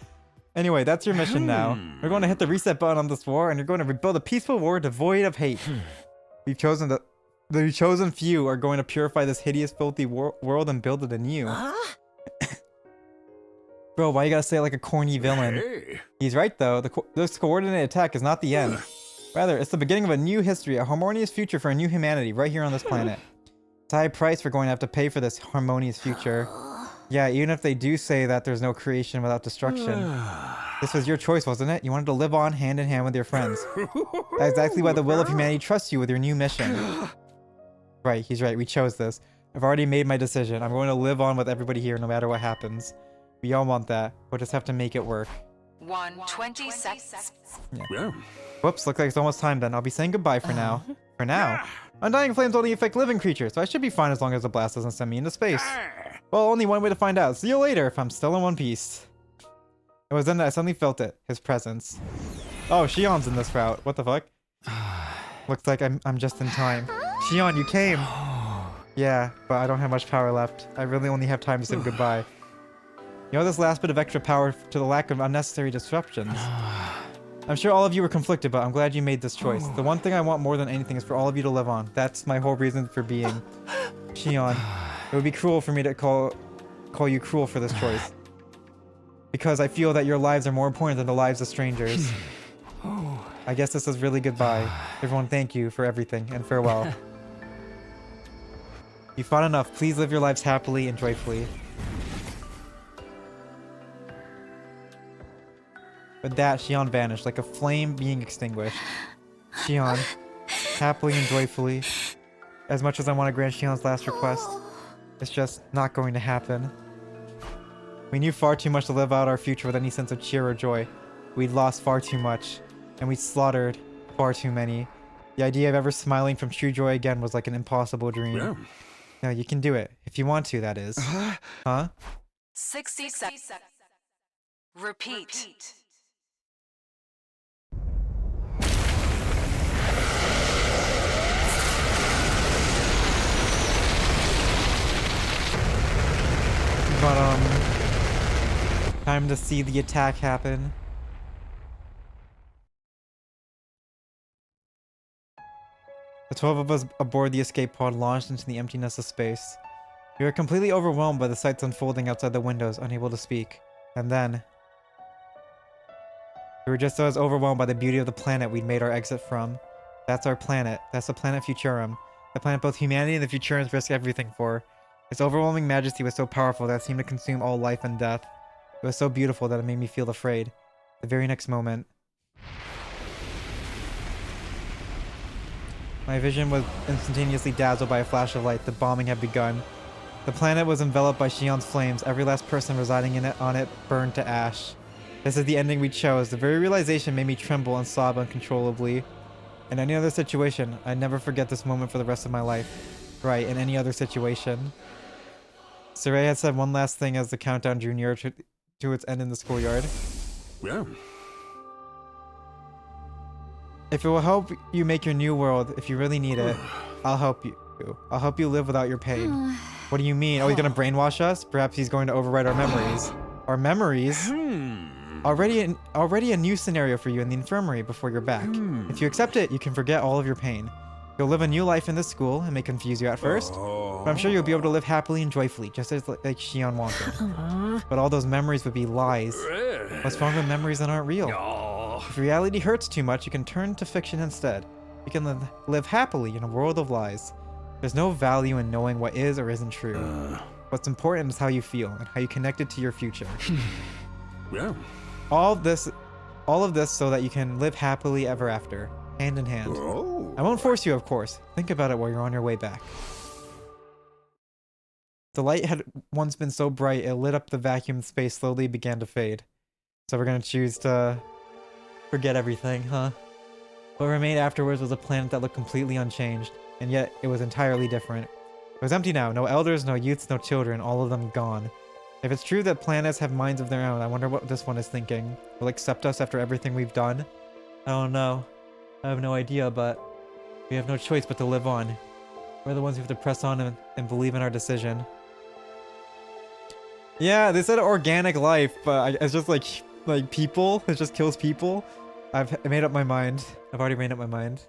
Anyway, that's your mission now. We're going to hit the reset button on this war, and you're going to rebuild a peaceful war devoid of hate. The chosen few are going to purify this hideous, filthy world and build it anew. Bro, why you gotta say it like a corny villain? He's right though. This coordinated attack is not the end. Rather, it's the beginning of a new history, a harmonious future for a new humanity right here on this planet. It's a high price we're going to have to pay for this harmonious future. Yeah, even if they do say that there's no creation without destruction. This was your choice, wasn't it? You wanted to live on hand in hand with your friends. That's exactly why the will of humanity trusts you with your new mission. Right, he's right. We chose this. I've already made my decision. I'm going to live on with everybody here no matter what happens. We all want that. We'll just have to make it work. 120 seconds. Yeah. Whoops, looks like it's almost time then. I'll be saying goodbye for now. For now. Undying flames only affect living creatures, so I should be fine as long as the blast doesn't send me into space. Well, only one way to find out. See you later if I'm still in one piece. It was then that I suddenly felt it. His presence. Oh, Shion's in this route. What the fuck? Looks like I'm just in time. Shion, you came. Yeah, but I don't have much power left. I really only have time to say goodbye. You know this last bit of extra power to the lack of unnecessary disruptions. I'm sure all of you were conflicted, but I'm glad you made this choice. The one thing I want more than anything is for all of you to live on. That's my whole reason for being. Shion, it would be cruel for me to call you cruel for this choice. Because I feel that your lives are more important than the lives of strangers. I guess this is really goodbye. Everyone, thank you for everything, and farewell. You fought enough. Please live your lives happily and joyfully. With that, Shion vanished, like a flame being extinguished. Shion, happily and joyfully, as much as I want to grant Shion's last request, it's just not going to happen. We knew far too much to live out our future with any sense of cheer or joy. We'd lost far too much, and we'd slaughtered far too many. The idea of ever smiling from true joy again was like an impossible dream. Yeah. No, you can do it. If you want to, that is. Huh? 60 seconds. Repeat. But, time to see the attack happen. The 12 of us aboard the escape pod launched into the emptiness of space. We were completely overwhelmed by the sights unfolding outside the windows, unable to speak. And then... we were just as overwhelmed by the beauty of the planet we'd made our exit from. That's our planet. That's the planet Futurum. The planet both humanity and the Futurans risk everything for. Its overwhelming majesty was so powerful that it seemed to consume all life and death. It was so beautiful that it made me feel afraid. The very next moment... my vision was instantaneously dazzled by a flash of light. The bombing had begun. The planet was enveloped by Shion's flames. Every last person residing on it burned to ash. This is the ending we chose. The very realization made me tremble and sob uncontrollably. In any other situation, I'd never forget this moment for the rest of my life. Right, in any other situation. Saray had said one last thing as the countdown drew nearer to its end in the schoolyard. Yeah. If it will help you make your new world, if you really need it, I'll help you. I'll help you live without your pain. What do you mean? Oh, he's gonna brainwash us? Perhaps he's going to override our memories. Our memories? Already a new scenario for you in the infirmary before you're back. If you accept it, you can forget all of your pain. You'll live a new life in this school. It may confuse you at first, but I'm sure you'll be able to live happily and joyfully, just as like Shion wanted. But all those memories would be lies. What's wrong with memories that aren't real? If reality hurts too much, you can turn to fiction instead. You can live happily in a world of lies. There's no value in knowing what is or isn't true. What's important is how you feel and how you connect it to your future. Yeah. All of this so that you can live happily ever after, hand in hand. I won't force you, of course. Think about it while you're on your way back. The light had once been so bright it lit up the vacuum space slowly began to fade. So we're gonna choose to forget everything, huh? What remained afterwards was a planet that looked completely unchanged, and yet it was entirely different. It was empty now, no elders, no youths, no children, all of them gone. If it's true that planets have minds of their own, I wonder what this one is thinking. Will it accept us after everything we've done? I don't know. I have no idea, but we have no choice but to live on. We're the ones who have to press on and believe in our decision. Yeah, they said organic life, but it's just like people. It just kills people. I've made up my mind. I've already made up my mind.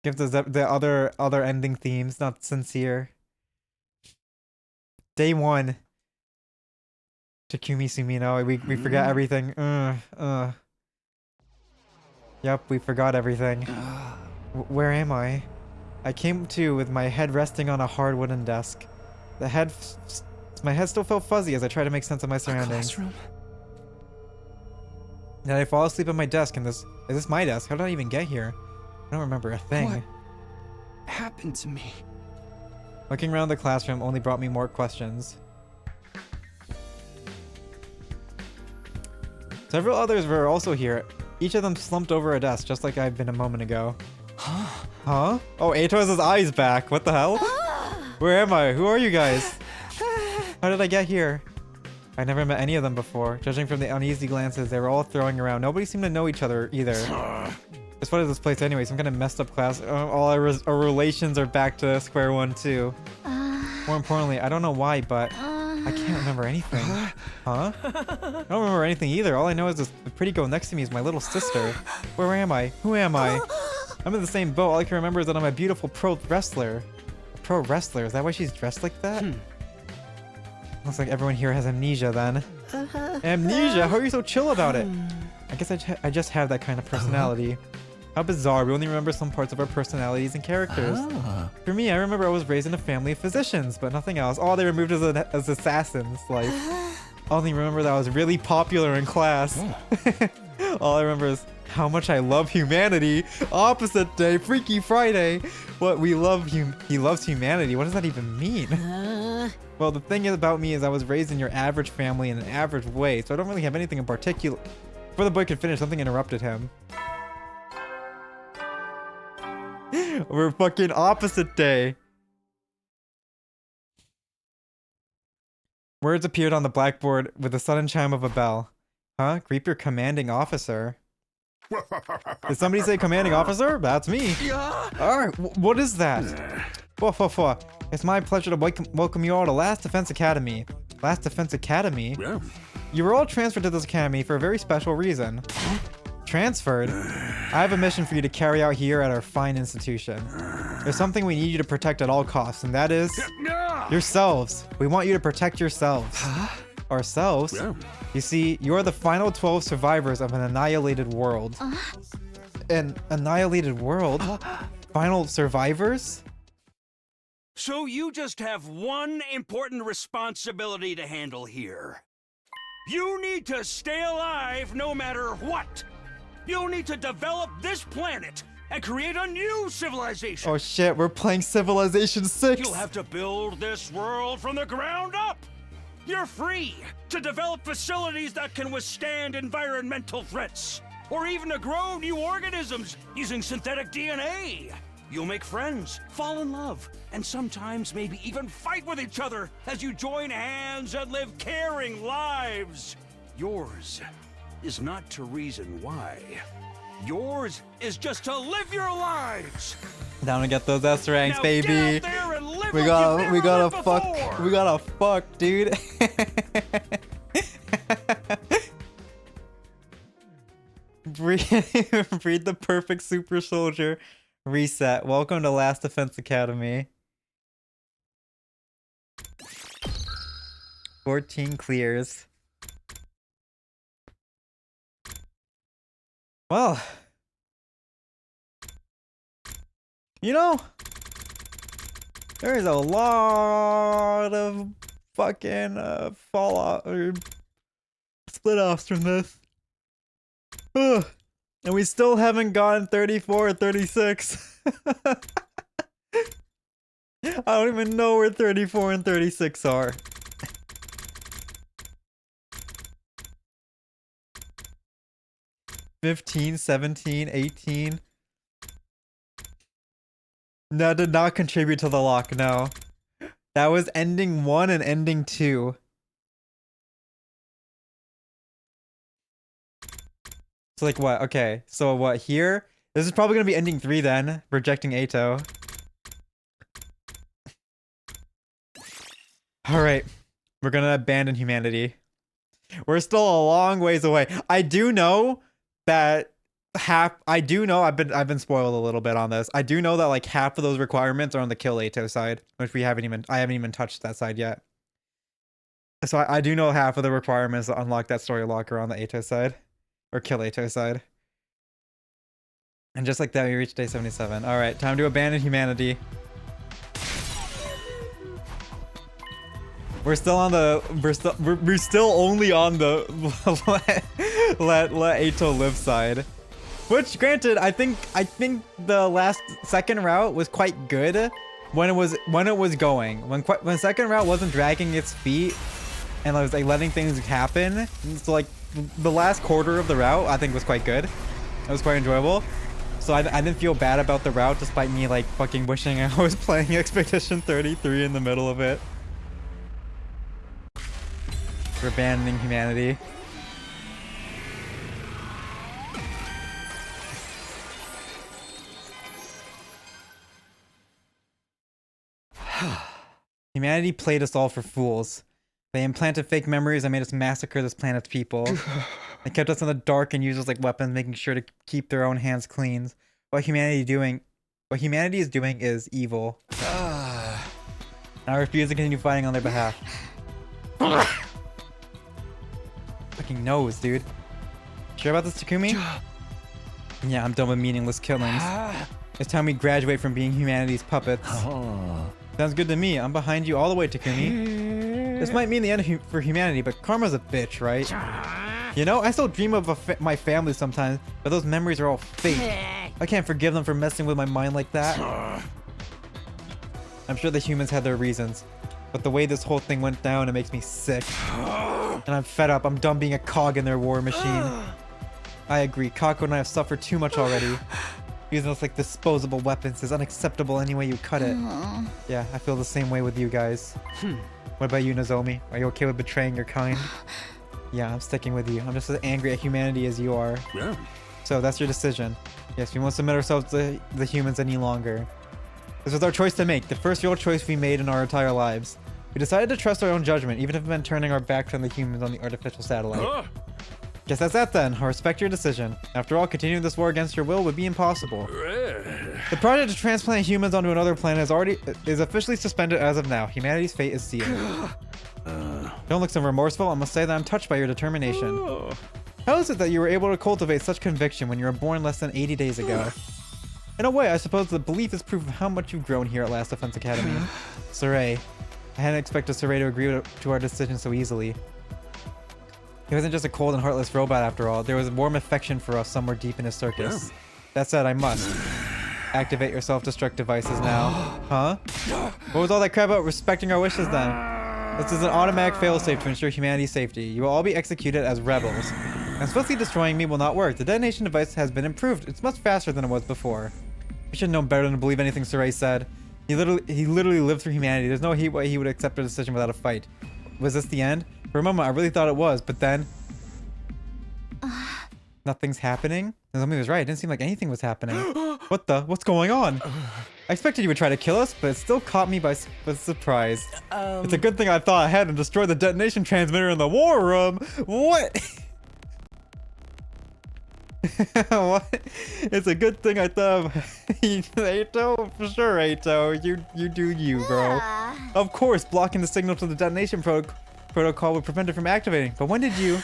Gives us the other ending themes, not sincere. Day 1. Takumi Sumino. We forgot everything. Yep, we forgot everything. Where am I? I came to with my head resting on a hard wooden desk. My head still felt fuzzy as I tried to make sense of my surroundings. Then I fall asleep at my desk and is this my desk? How did I even get here? I don't remember a thing. What happened to me? Looking around the classroom only brought me more questions. Several others were also here. Each of them slumped over a desk, just like I'd been a moment ago. Huh? Oh, Ato has his eyes back. What the hell? Where am I? Who are you guys? How did I get here? I never met any of them before. Judging from the uneasy glances they were all throwing around, nobody seemed to know each other either. Just what is this place anyway? Some kind of messed up class. All our relations are back to square one too. More importantly, I don't know why, but I can't remember anything. Huh? I don't remember anything either. All I know is this pretty girl next to me is my little sister. Where am I? Who am I? I'm in the same boat. All I can remember is that I'm a beautiful pro wrestler. Pro wrestler? Is that why she's dressed like that? Looks like everyone here has amnesia then. Amnesia? How are you so chill about it? I guess I just have that kind of personality. How bizarre. We only remember some parts of our personalities and characters. Ah. For me, I remember I was raised in a family of physicians, but nothing else. Oh, they removed us as assassins. Like, I only remember that I was really popular in class. All I remember is how much I love humanity. Opposite day, Freaky Friday. What we love, he loves humanity. What does that even mean? Well, the thing about me is I was raised in your average family in an average way, so I don't really have anything in particular. Before the boy could finish, something interrupted him. We're fucking opposite day. Words appeared on the blackboard with the sudden chime of a bell. Huh? Greet your commanding officer. Did somebody say commanding officer? That's me. Alright, what is that? It's my pleasure to welcome you all to Last Defense Academy. Last Defense Academy? Yeah. You were all transferred to this academy for a very special reason. Transferred? I have a mission for you to carry out here at our fine institution. There's something we need you to protect at all costs, and that is yourselves. We want you to protect yourselves. Ourselves? Yeah. You see, you're the final 12 survivors of an annihilated world. An annihilated world? Final survivors? So you just have one important responsibility to handle here. You need to stay alive no matter what. You'll need to develop this planet and create a new civilization. Oh shit, we're playing Civilization 6. You'll have to build this world from the ground up. You're free to develop facilities that can withstand environmental threats, or even to grow new organisms using synthetic DNA. You'll make friends, fall in love, and sometimes maybe even fight with each other as you join hands and live caring lives. Yours is not to reason why. Yours is just to live your lives. Down to get those S ranks, Now baby. get out there and live We like gotta you've never lived fuck. before. We gotta fuck, dude. Breed the perfect super soldier. Reset. Welcome to Last Defense Academy. 14 clears. Well, you know, there's a lot of fucking fallout or split offs from this. Ugh. And we still haven't gotten 34 or 36. I don't even know where 34 and 36 are. $15, $17, $18. That did not contribute to the lock, no. That was ending 1 and ending 2. So like what? Okay, so what here? This is probably gonna be ending 3 then, rejecting Ato. Alright, we're gonna abandon humanity. We're still a long ways away. I do know that I've been spoiled a little bit on this. I do know that like half of those requirements are on the kill Ato side, which I haven't even touched that side yet. So I do know half of the requirements to unlock that story locker on the Ato side. Or kill Ato side. And just like that, we reached day 77. Alright, time to abandon humanity. We're still on the... We're still only on the let Ato live side. Which, granted, I think the second route was quite good when it was going. When second route wasn't dragging its feet and I was like letting things happen. So like the last quarter of the route I think was quite good. It was quite enjoyable. So I didn't feel bad about the route despite me like fucking wishing I was playing Expedition 33 in the middle of it. We're abandoning humanity. Humanity played us all for fools. They implanted fake memories and made us massacre this planet's people. They kept us in the dark and used us like weapons, making sure to keep their own hands clean. What humanity is doing is evil. I refuse to continue fighting on their behalf. Fucking nose, dude. Sure about this, Takumi? Yeah, I'm done with meaningless killings. It's time we graduate from being humanity's puppets. Sounds good to me. I'm behind you all the way, Takumi. This might mean the end for humanity, but karma's a bitch, right? You know, I still dream of my family sometimes, but those memories are all fake. I can't forgive them for messing with my mind like that. I'm sure the humans had their reasons, but the way this whole thing went down, it makes me sick. And I'm fed up. I'm done being a cog in their war machine. I agree. Kako and I have suffered too much already. Using us like disposable weapons is unacceptable any way you cut it. Yeah, I feel the same way with you guys. What about you, Nozomi? Are you okay with betraying your kind? Yeah, I'm sticking with you. I'm just as angry at humanity as you are. Yeah. So that's your decision. Yes, we won't submit ourselves to the humans any longer. This was our choice to make, the first real choice we made in our entire lives. We decided to trust our own judgment, even if it meant turning our backs on the humans on the artificial satellite. Guess that's that then. I'll respect your decision. After all, continuing this war against your will would be impossible. The project to transplant humans onto another planet is officially suspended as of now. Humanity's fate is sealed. Don't look so remorseful. I must say that I'm touched by your determination. How is it that you were able to cultivate such conviction when you were born less than 80 days ago? In a way, I suppose the belief is proof of how much you've grown here at Last Defense Academy. Saray. I hadn't expected Saray to agree to our decision so easily. He wasn't just a cold and heartless robot after all. There was a warm affection for us somewhere deep in his circus. That said, I must. Activate your self-destruct devices now. Huh? What was all that crap about respecting our wishes then? This is an automatic failsafe to ensure humanity's safety. You will all be executed as rebels. And swiftly destroying me will not work. The detonation device has been improved. It's much faster than it was before. We should know better than to believe anything Saray said. He literally lived through humanity. There's no way he would accept a decision without a fight. Was this the end? For a moment, I really thought it was, but then... Nothing's happening? Nozomi was right. It didn't seem like anything was happening. What's going on? I expected you would try to kill us, but it still caught me by surprise. It's a good thing I thought ahead and destroyed the detonation transmitter in the war room. What? What? It's a good thing I thought of... Eito? For sure, Eito. You do you, bro. Of course, blocking the signal to the detonation protocol would prevent it from activating. But when did you...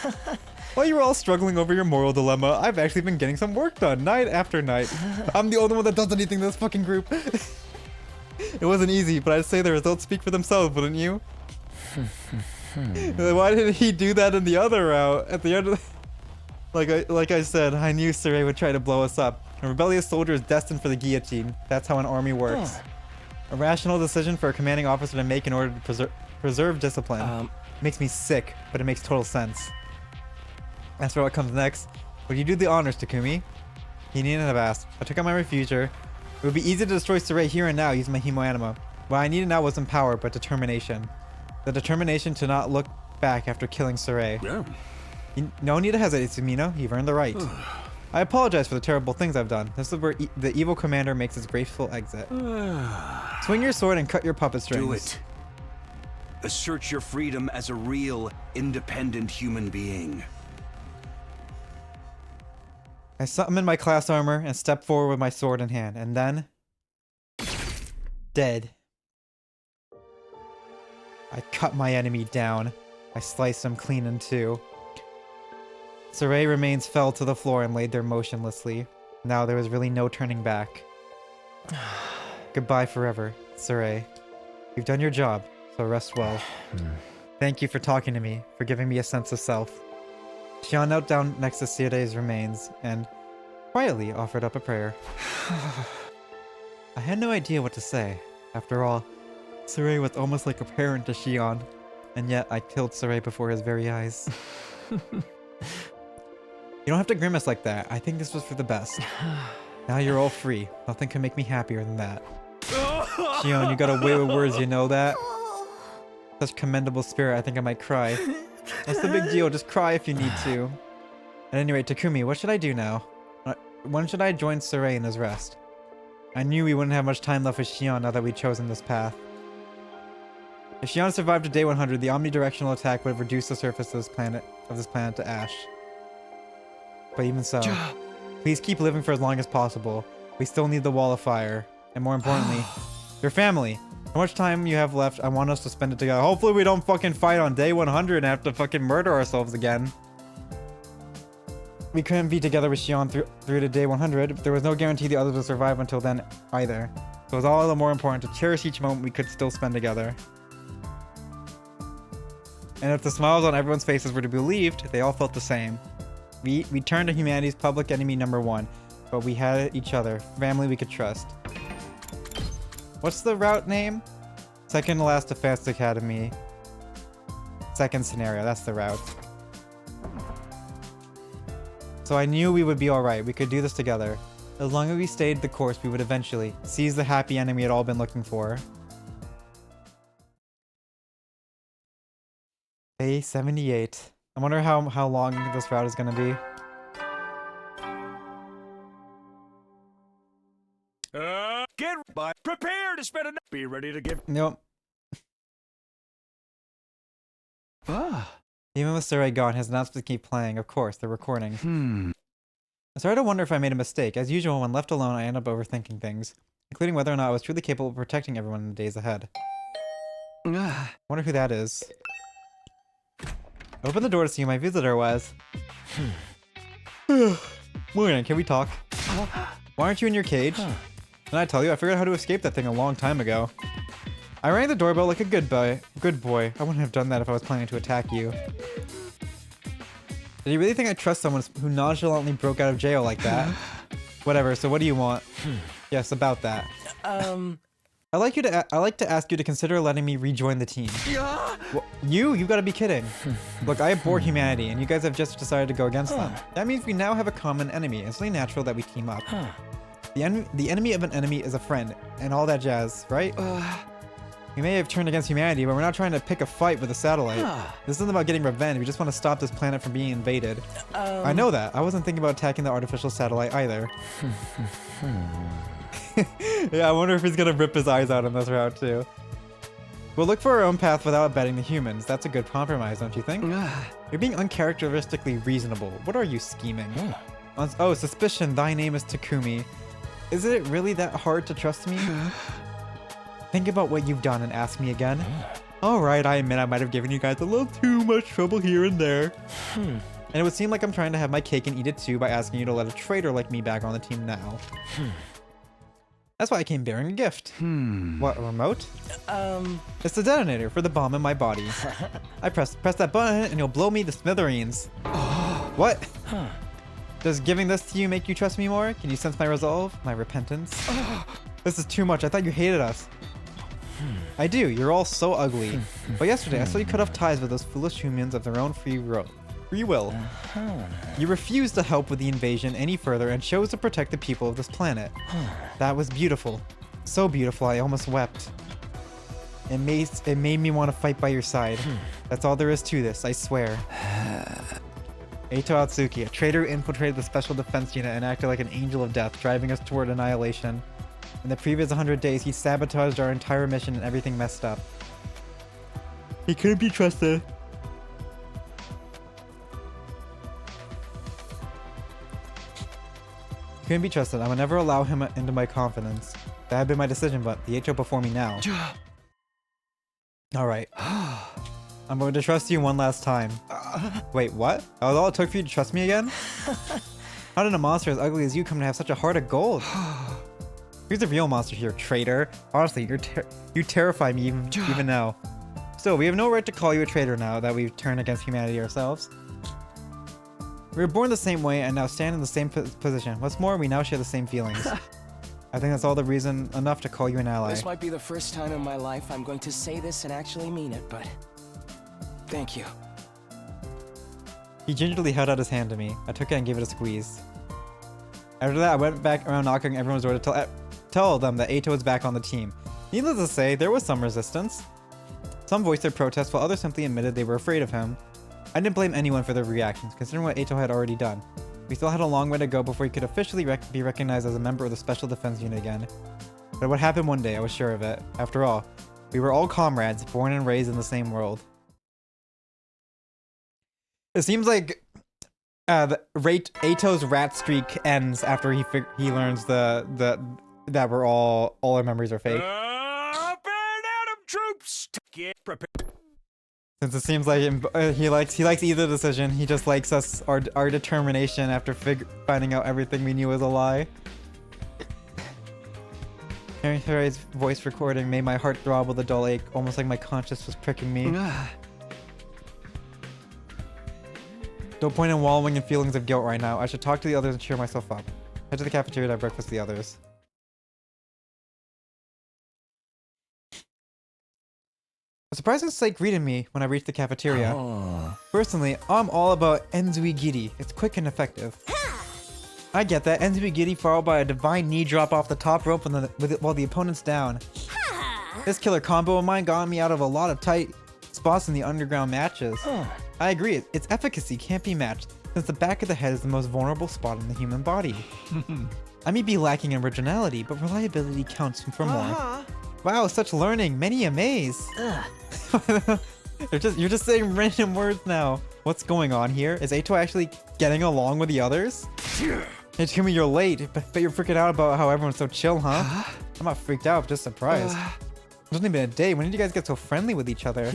While you were all struggling over your moral dilemma, I've actually been getting some work done, night after night. I'm the only one that does anything in this fucking group. It wasn't easy, but I'd say the results speak for themselves, wouldn't you? Why didn't he do that in the other route? At the end of the... Like I said, I knew Saray would try to blow us up. A rebellious soldier is destined for the guillotine. That's how an army works. A rational decision for a commanding officer to make in order to preserve discipline. Makes me sick, but it makes total sense. As for what comes next, would you do the honors, Takumi? He needn't have asked. I took out my refuser. It would be easy to destroy Saray here and now using my Hemoanima. What I needed now wasn't power, but determination. The determination to not look back after killing Saray. No need to hesitate, Sumino. You've earned the right. I apologize for the terrible things I've done. This is where the evil commander makes his graceful exit. Swing your sword and cut your puppet strings. Do it. Assert your freedom as a real, independent human being. I summoned my class armor and stepped forward with my sword in hand, and then... Dead. I cut my enemy down. I sliced him clean in two. Saray remains fell to the floor and laid there motionlessly. Now there was really no turning back. Goodbye forever, Saray. You've done your job, so rest well. Thank you for talking to me, for giving me a sense of self. Shion knelt down next to Siray's remains and quietly offered up a prayer. I had no idea what to say. After all, Saray was almost like a parent to Shion, and yet I killed Saray before his very eyes. You don't have to grimace like that. I think this was for the best. Now you're all free. Nothing can make me happier than that. Shion, you got a way with words, you know that? Such commendable spirit, I think I might cry. What's the big deal? Just cry if you need to. At any rate, Takumi, what should I do now? When should I join Saray in his rest? I knew we wouldn't have much time left with Shion now that we'd chosen this path. If Shion survived to day 100, the omnidirectional attack would have reduced the surface of this planet to ash. But even so, please keep living for as long as possible. We still need the wall of fire. And more importantly, your family. How much time you have left, I want us to spend it together. Hopefully we don't fucking fight on day 100 and have to fucking murder ourselves again. we couldn't be together with Shion through to day 100, there was no guarantee the others would survive until then either. So it was all the more important to cherish each moment we could still spend together. And if the smiles on everyone's faces were to be believed, they all felt the same. We turned to humanity's public enemy #1, but we had each other, family we could trust. What's the route name? Second to last defense academy. Second scenario, that's the route. So I knew we would be alright, we could do this together. As long as we stayed the course, we would eventually seize the happy ending we had all been looking for. Day 78. I wonder how long this route is gonna be. Get by. Prepare to spend a night. Be ready to give. Nope. Even with Sarai gone, his announcements keep playing. Of course, they're recording. I started to wonder if I made a mistake. As usual, when left alone, I end up overthinking things, including whether or not I was truly capable of protecting everyone in the days ahead. I wonder who that is. Open the door to see who my visitor was. Morning, can we talk? Why aren't you in your cage? Didn't I tell you? I figured out how to escape that thing a long time ago. I rang the doorbell like a good boy. I wouldn't have done that if I was planning to attack you. Did you really think I trust someone who nonchalantly broke out of jail like that? Whatever, so what do you want? Yes, about that. I'd like to ask you to consider letting me rejoin the team. Well, you gotta be kidding. Look, I abhor humanity, and you guys have just decided to go against them. That means we now have a common enemy. It's only natural that we team up. The enemy of an enemy is a friend, and all that jazz, right? We may have turned against humanity, but we're not trying to pick a fight with a satellite. This isn't about getting revenge. We just want to stop this planet from being invaded. I know that. I wasn't thinking about attacking the artificial satellite either. Yeah, I wonder if he's gonna rip his eyes out on this route too. We'll look for our own path without betting the humans. That's a good compromise, don't you think? You're being uncharacteristically reasonable. What are you scheming? Oh, suspicion. Thy name is Takumi. Is it really that hard to trust me? Think about what you've done and ask me again. Alright, I admit I might have given you guys a little too much trouble here and there. And it would seem like I'm trying to have my cake and eat it too by asking you to let a traitor like me back on the team now. That's why I came bearing a gift. What, a remote? It's the detonator for the bomb in my body. I press that button and you'll blow me to smithereens. What? Does giving this to you make you trust me more? Can you sense my resolve? My repentance? This is too much. I thought you hated us. I do. You're all so ugly. But yesterday, I saw you cut off ties with those foolish humans of their own free will. You refused to help with the invasion any further and chose to protect the people of this planet. That was beautiful. So beautiful, I almost wept. It made me want to fight by your side. That's all there is to this, I swear. Eito Atsuki, a traitor who infiltrated the Special Defense Unit and acted like an angel of death, driving us toward annihilation. In the previous 100 days, he sabotaged our entire mission and everything messed up. He couldn't be trusted. He couldn't be trusted. I would never allow him into my confidence. That had been my decision, but the Eito before me now. Alright. I'm going to trust you one last time. Wait, what? That was all it took for you to trust me again? How did a monster as ugly as you come to have such a heart of gold? Who's the real monster here, traitor? Honestly, you terrify me even now. Still, we have no right to call you a traitor now that we've turned against humanity ourselves. We were born the same way and now stand in the same position. What's more, we now share the same feelings. I think that's all the reason enough to call you an ally. This might be the first time in my life I'm going to say this and actually mean it, but thank you. He gingerly held out his hand to me. I took it and gave it a squeeze. After that, I went back around knocking on everyone's door to tell them that Eito was back on the team. Needless to say, there was some resistance. Some voiced their protest while others simply admitted they were afraid of him. I didn't blame anyone for their reactions, considering what Eito had already done. We still had a long way to go before he could officially be recognized as a member of the Special Defense Unit again. But it would happen one day, I was sure of it. After all, we were all comrades, born and raised in the same world. It seems like Eito's rat streak ends after he learns that we're all our memories are fake. Troops, get prepared. Since it seems like he likes either decision. He just likes us, our determination after finding out everything we knew was a lie. Hearing Hirai's voice recording made my heart throb with a dull ache, almost like my conscience was pricking me. No point in wallowing in feelings of guilt right now. I should talk to the others and cheer myself up. Head to the cafeteria to have breakfast with the others. A surprising sight greeted me when I reached the cafeteria. Personally, I'm all about Enzui Giri. It's quick and effective. I get that. Enzui Giri followed by a divine knee drop off the top rope while the opponent's down. This killer combo of mine got me out of a lot of tight spots in the underground matches. I agree, its efficacy can't be matched, since the back of the head is the most vulnerable spot in the human body. I may be lacking in originality, but reliability counts for more. Wow, such learning, many amaze. You're just saying random words now. What's going on here? Is Eito actually getting along with the others? Hey Takumi, you're late, but you're freaking out about how everyone's so chill, huh? I'm not freaked out, just surprised. It's only been a day. When did you guys get so friendly with each other?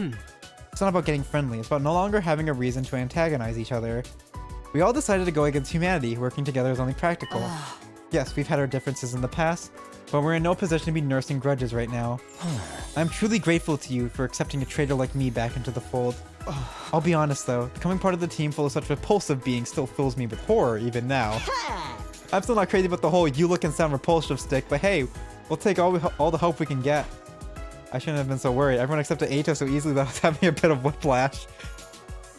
It's not about getting friendly. It's about no longer having a reason to antagonize each other. We all decided to go against humanity. Working together is only practical. Yes, we've had our differences in the past, but we're in no position to be nursing grudges right now. I'm truly grateful to you for accepting a traitor like me back into the fold. I'll be honest though, becoming part of the team full of such repulsive beings still fills me with horror even now. I'm still not crazy about the whole you look and sound repulsive stick, but hey, we'll take all the help we can get. I shouldn't have been so worried. Everyone accepted Eito so easily that I was having a bit of whiplash.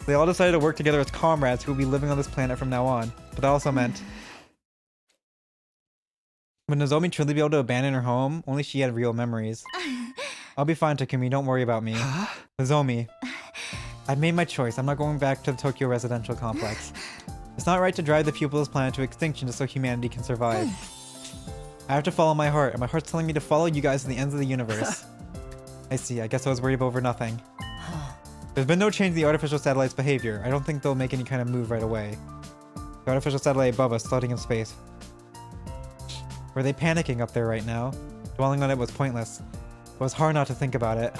They all decided to work together as comrades who will be living on this planet from now on. But that also meant... Would Nozomi truly be able to abandon her home? Only she had real memories. I'll be fine, Takumi. Don't worry about me. Nozomi. I've made my choice. I'm not going back to the Tokyo residential complex. It's not right to drive the people of this planet to extinction just so humanity can survive. I have to follow my heart, and my heart's telling me to follow you guys to the ends of the universe. I see. I guess I was worried over nothing. There's been no change in the artificial satellite's behavior. I don't think they'll make any kind of move right away. The artificial satellite above us, floating in space. Were they panicking up there right now? Dwelling on it was pointless. It was hard not to think about it.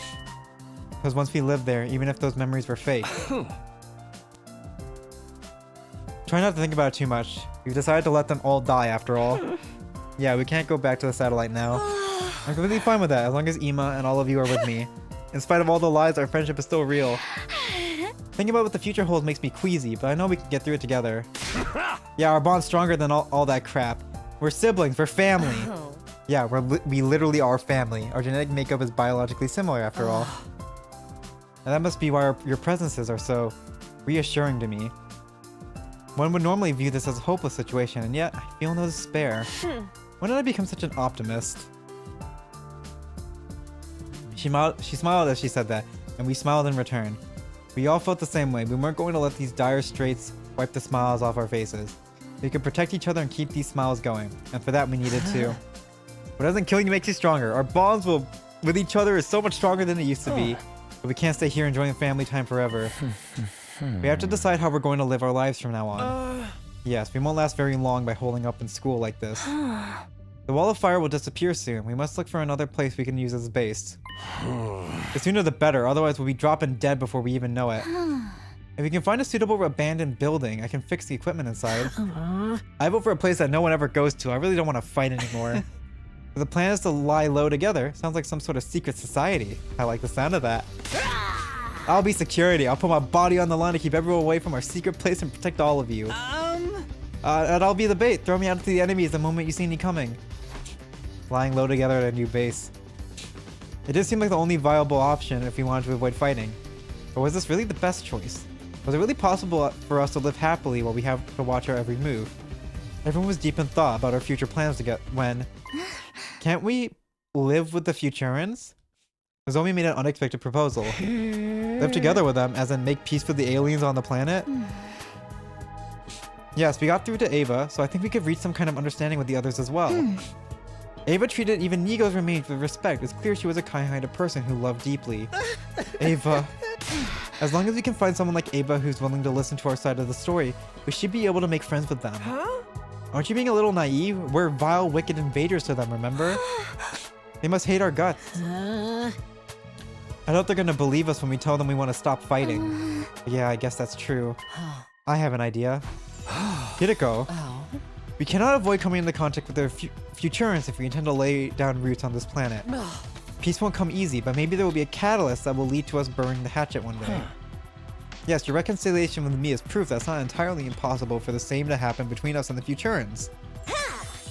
Because once we lived there, even if those memories were fake. Try not to think about it too much. We've decided to let them all die after all. Yeah, we can't go back to the satellite now. I'm completely fine with that, as long as Ima and all of you are with me. In spite of all the lies, our friendship is still real. Thinking about what the future holds makes me queasy, but I know we can get through it together. Yeah, our bond's stronger than all that crap. We're siblings, we're family. Yeah, we literally are family. Our genetic makeup is biologically similar after all. And that must be why your presences are so reassuring to me. One would normally view this as a hopeless situation, and yet I feel no despair. When did I become such an optimist? She smiled as she said that, and we smiled in return. We all felt the same way. We weren't going to let these dire straits wipe the smiles off our faces. We could protect each other and keep these smiles going, and for that we needed to. What doesn't kill you makes you stronger. Our bonds with each other is so much stronger than it used to be, but we can't stay here enjoying family time forever. We have to decide how we're going to live our lives from now on. Yes, we won't last very long by holding up in school like this. The wall of fire will disappear soon. We must look for another place we can use as a base. The sooner the better, otherwise we'll be dropping dead before we even know it. If we can find a suitable abandoned building, I can fix the equipment inside. I vote for a place that no one ever goes to. I really don't want to fight anymore. The plan is to lie low together. Sounds like some sort of secret society. I like the sound of that. I'll be security. I'll put my body on the line to keep everyone away from our secret place and protect all of you. And I'll be the bait. Throw me out to the enemies the moment you see me coming. Lying low together at a new base. It did seem like the only viable option if we wanted to avoid fighting. But was this really the best choice? Was it really possible for us to live happily while we have to watch our every move? Everyone was deep in thought about our future plans to get when... Can't we live with the Futurans? Nozomi made an unexpected proposal. Live together with them, as in make peace with the aliens on the planet? Yes, we got through to Ava, so I think we could reach some kind of understanding with the others as well. Ava treated even Nigo's remains with respect. It's clear she was a kind-hearted person who loved deeply. Ava. As long as we can find someone like Ava who's willing to listen to our side of the story, we should be able to make friends with them. Aren't you being a little naive? We're vile, wicked invaders to them, remember? They must hate our guts. I I doubt they're gonna believe us when we tell them we want to stop fighting. Yeah, I guess that's true. I have an idea. Hideko. We cannot avoid coming into contact with their Futurans if we intend to lay down roots on this planet. Peace won't come easy, but maybe there will be a catalyst that will lead to us burning the hatchet one day. Yes, your reconciliation with me is proof that it's not entirely impossible for the same to happen between us and the Futurans.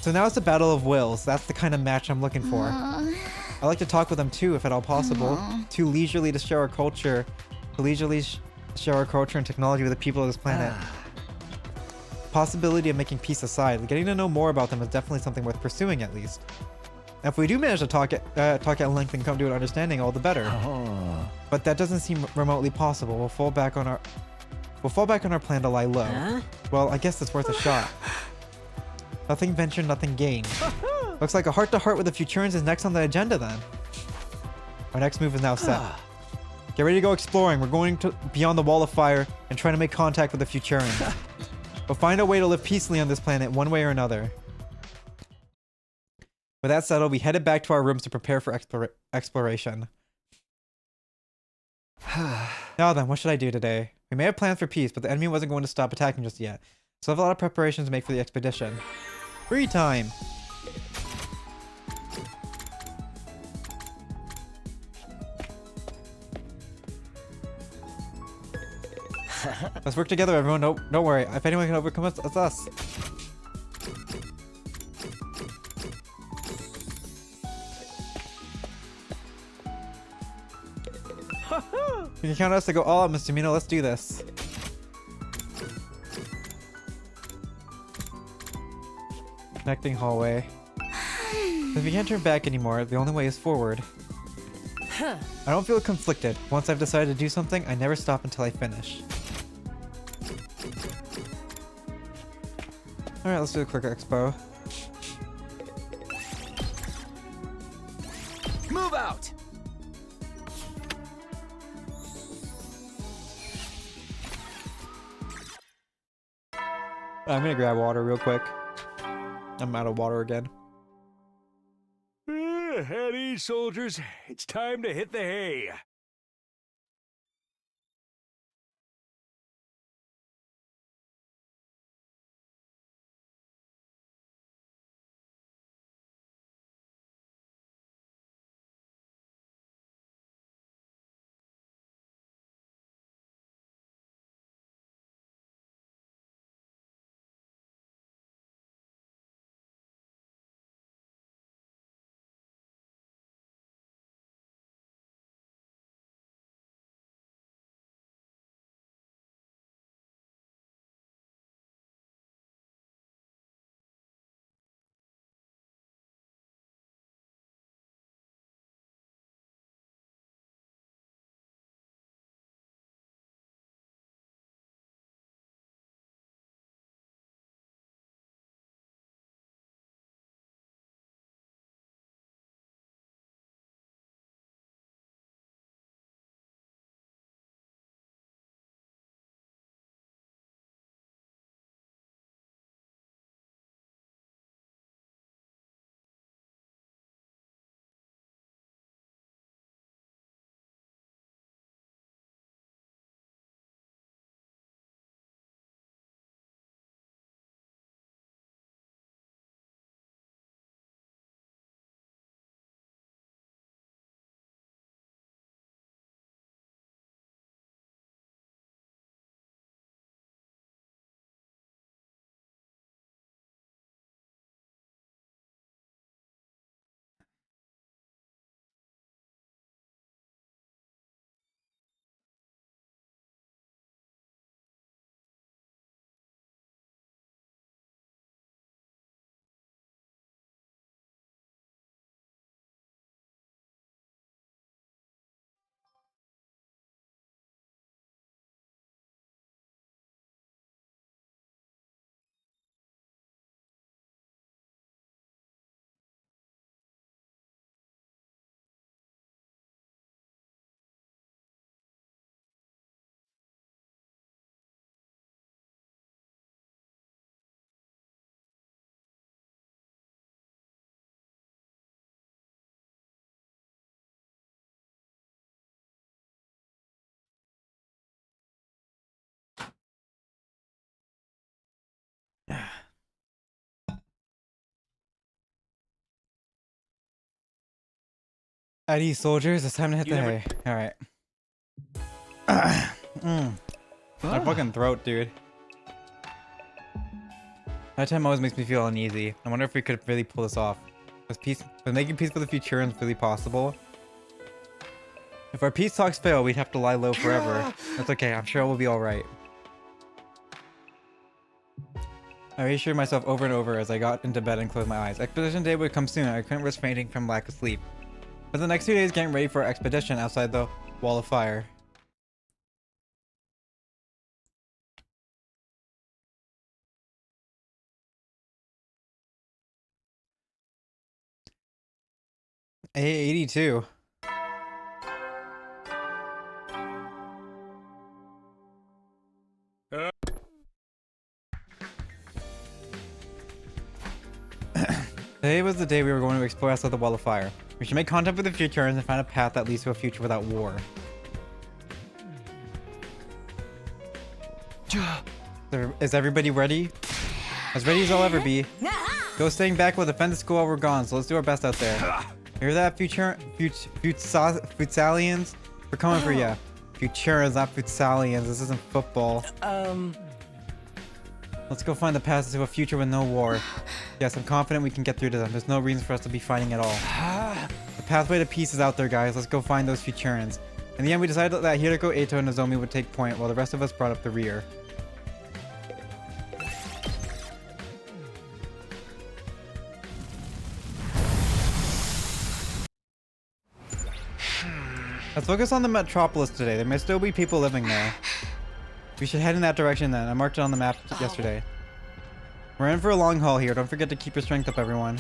So now it's a battle of wills. That's the kind of match I'm looking for. I like to talk with them too, if at all possible. Too leisurely to share our culture. To leisurely share our culture and technology with the people of this planet. Possibility of making peace aside, getting to know more about them is definitely something worth pursuing at least. And if we do manage to talk at length and come to an understanding, all the better. But that doesn't seem remotely possible. We'll fall back on our plan to lie low. Well, I guess it's worth a shot. Nothing ventured, nothing gained. Looks like a heart-to-heart with the Futurans is next on the agenda then. Our next move is now set. Get ready to go exploring. We're going to beyond the wall of fire and trying to make contact with the Futurans. We'll find a way to live peacefully on this planet one way or another. With that settled, we headed back to our rooms to prepare for exploration. Now then, what should I do today? We may have plans for peace, but the enemy wasn't going to stop attacking just yet. So I have a lot of preparations to make for the expedition. Free time! Let's work together, everyone. Don't worry. If anyone can overcome us, it's us. You can count on us to go all out, Mr. Mino. Let's do this. Connecting hallway. If we can't turn back anymore, the only way is forward. I don't feel conflicted. Once I've decided to do something, I never stop until I finish. Alright, let's do a quick expo. Move out! I'm gonna grab water real quick. I'm out of water again. At ease, soldiers. It's time to hit the hay. ID soldiers, it's time to hit the hay. Alright. My fucking throat, dude. That time always makes me feel uneasy. I wonder if we could really pull this off. Was making peace with the Futurans really possible? If our peace talks fail, we'd have to lie low forever. That's okay, I'm sure we'll be alright. I reassured myself over and over as I got into bed and closed my eyes. Expedition day would come soon, and I couldn't risk fainting from lack of sleep. But the next 2 days getting ready for our expedition outside the wall of fire. A82. Today was the day we were going to explore outside the wall of fire. We should make contact with the Futurans and find a path that leads to a future without war. Is everybody ready? As ready as I'll ever be. Ghost staying back will defend the school while we're gone, so let's do our best out there. Hear that, Futsalians? We're coming for ya. Futurans, not Futsalians. This isn't football. Let's go find the path to a future with no war. Yes, I'm confident we can get through to them. There's no reason for us to be fighting at all. The pathway to peace is out there, guys. Let's go find those Futurans. In the end, we decided that Hiroko, Eito, and Nozomi would take point, while the rest of us brought up the rear. Let's focus on the metropolis today. There may still be people living there. We should head in that direction then. I marked it on the map yesterday. We're in for a long haul here. Don't forget to keep your strength up, everyone.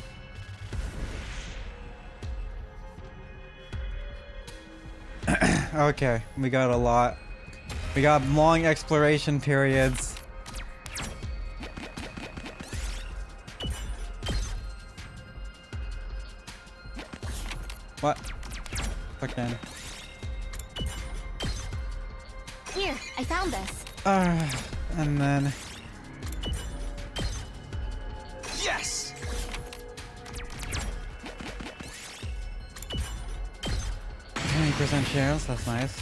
Okay, we got a lot. We got long exploration periods. What? Fucking. Here, I found this. And then. Yes! 20% chance, that's nice.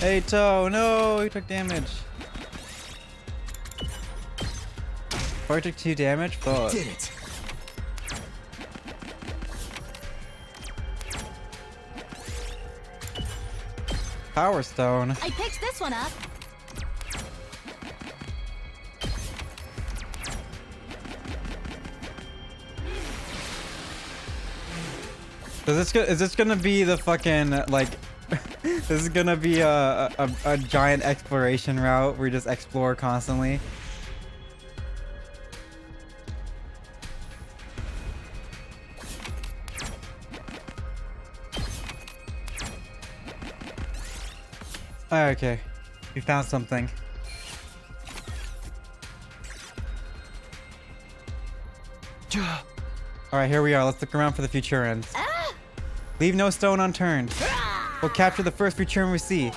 Eito, no, he took damage. Or took 2 damage, but. Did it. Power Stone. I picked this one up. Is this gonna be the fucking like? This is gonna be a giant exploration route where we just explore constantly. Okay, we found something. Alright, here we are. Let's look around for the Futurans. Leave no stone unturned. We'll capture the first Futuran we see.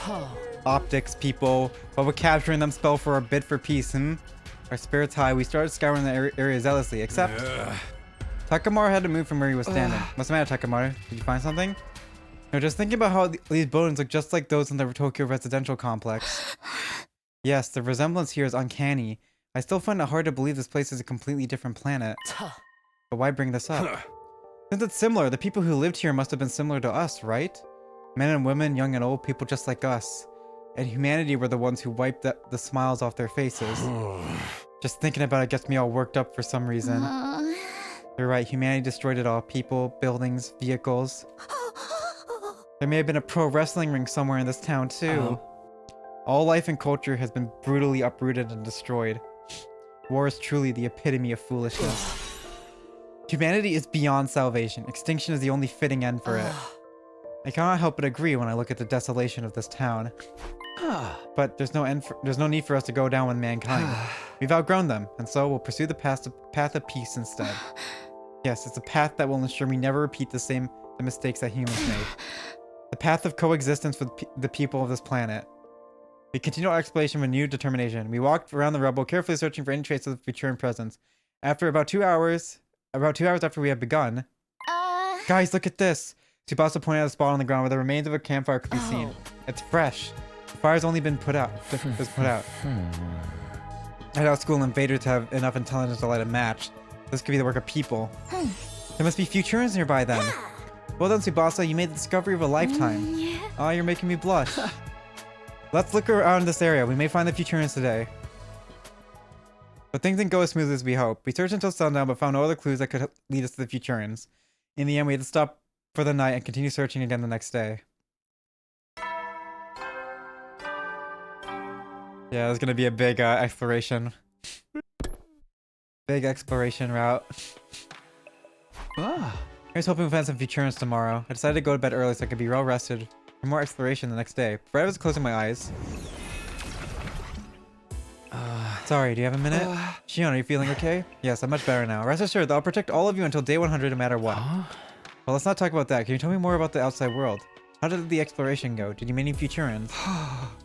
Optics, people. What would capturing them spell for our bid for peace, Our spirits high, we started scouring the area zealously, except... Takamaru had to move from where he was standing. What's the matter, Takamaru? Did you find something? No, just thinking about how these buildings look just like those in the Tokyo residential complex. Yes, the resemblance here is uncanny. I still find it hard to believe this place is a completely different planet. But why bring this up? Since it's similar, the people who lived here must have been similar to us, right? Men and women, young and old, people just like us. And humanity were the ones who wiped the smiles off their faces. Just thinking about it gets me all worked up for some reason. You're right, humanity destroyed it all. People, buildings, vehicles. There may have been a pro wrestling ring somewhere in this town, too. All life and culture has been brutally uprooted and destroyed. War is truly the epitome of foolishness. Humanity is beyond salvation. Extinction is the only fitting end for it. I cannot help but agree when I look at the desolation of this town. But there's no need for us to go down with mankind. We've outgrown them, and so we'll pursue the path of peace instead. Yes, it's a path that will ensure we never repeat the mistakes that humans made. The path of coexistence with the people of this planet. We continue our exploration with new determination. We walked around the rubble, carefully searching for any trace of the Futuran presence. After about 2 hours, about 2 hours after we had begun. Guys, look at this. Tsubasa pointed out a spot on the ground where the remains of a campfire could be seen. It's fresh. The fire's only been put out. At our school, invaders have enough intelligence to light a match. This could be the work of people. There must be Futurans nearby then. Well done, Tsubasa. You made the discovery of a lifetime. Oh, you're making me blush. Let's look around this area. We may find the Futurans today. But things didn't go as smooth as we hoped. We searched until sundown, but found no other clues that could lead us to the Futurans. In the end, we had to stop for the night and continue searching again the next day. Yeah, there's gonna be a big exploration. Big exploration route. I was hoping we'd find some Futurans tomorrow. I decided to go to bed early so I could be well rested for more exploration the next day. Right, I was closing my eyes. Sorry, do you have a minute? Shion, are you feeling okay? Yes, I'm much better now. Rest assured that I'll protect all of you until day 100 no matter what. Well, let's not talk about that. Can you tell me more about the outside world? How did the exploration go? Did you meet any Futurans?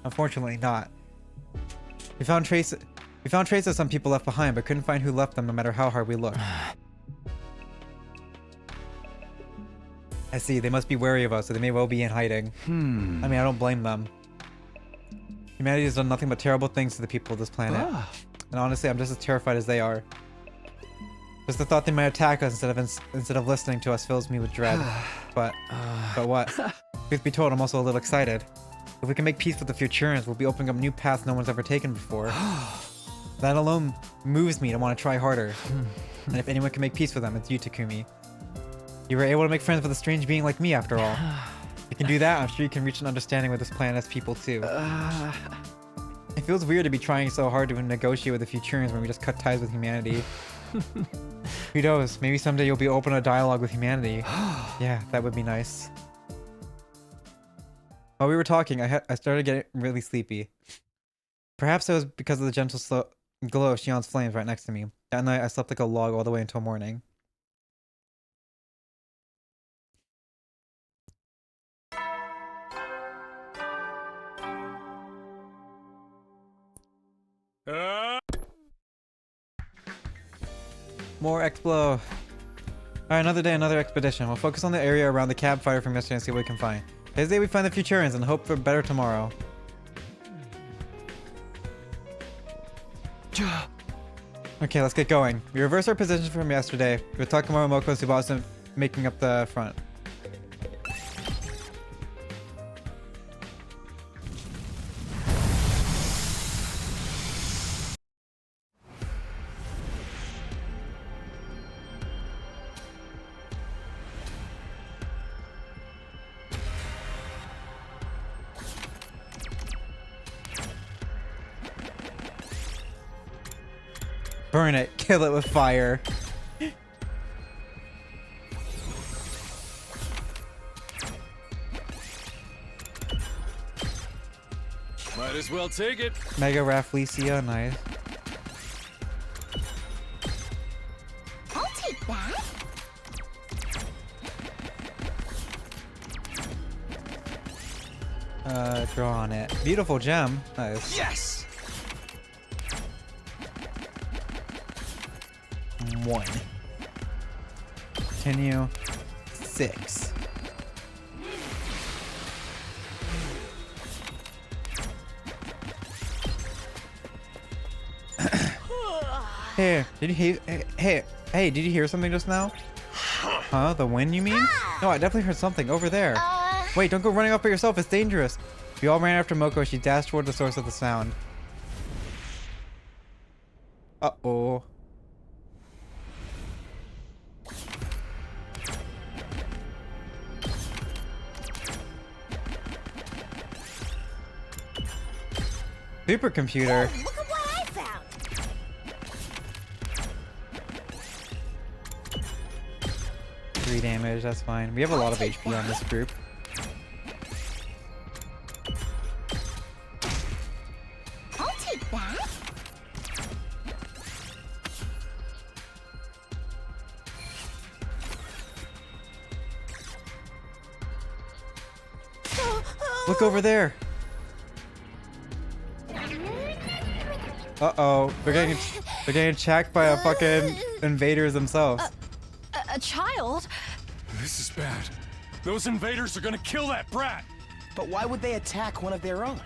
Unfortunately not. We found traces of some people left behind, but couldn't find who left them no matter how hard we looked. I see, they must be wary of us, so they may well be in hiding. I mean, I don't blame them. Humanity has done nothing but terrible things to the people of this planet. And honestly, I'm just as terrified as they are. Just the thought they might attack us instead of listening to us fills me with dread. But what? Truth be told, I'm also a little excited. If we can make peace with the Futurans, we'll be opening up new paths no one's ever taken before. That alone moves me to want to try harder. And if anyone can make peace with them, it's you, Takumi. You were able to make friends with a strange being like me, after all. If you can do that, I'm sure you can reach an understanding with this planet's people, too. It feels weird to be trying so hard to negotiate with the Futurans when we just cut ties with humanity. Who knows, maybe someday you'll be open to dialogue with humanity. Yeah, that would be nice. While we were talking, I started getting really sleepy. Perhaps it was because of the gentle glow of Shion's flames right next to me. That night, I slept like a log all the way until morning. More Explo. Alright, another day, another expedition. We'll focus on the area around the campfire from yesterday and see what we can find. Today's the day we find the Futurans and hope for better tomorrow. Okay, let's get going. We reversed our position from yesterday, with Takamaru, Moko, and Tsubasa making up the front. Burn it. Kill it with fire. Might as well take it. Mega Rafflesia, nice. I'll take that. Draw on it. Beautiful gem. Nice. Yes! 1. Continue. 6. Hey, did you hear? Hey, did you hear something just now? Huh? The wind, you mean? No, I definitely heard something over there. Wait, don't go running off by yourself. It's dangerous. We all ran after Moko. She dashed toward the source of the sound. Uh-oh. Supercomputer. Oh, look at what I found. 3 damage, that's fine. We have a lot of HP on this group. I'll take that. Look over there. Uh-oh. They're getting attacked by a fucking invaders themselves. A child? This is bad. Those invaders are gonna kill that brat! But why would they attack one of their own?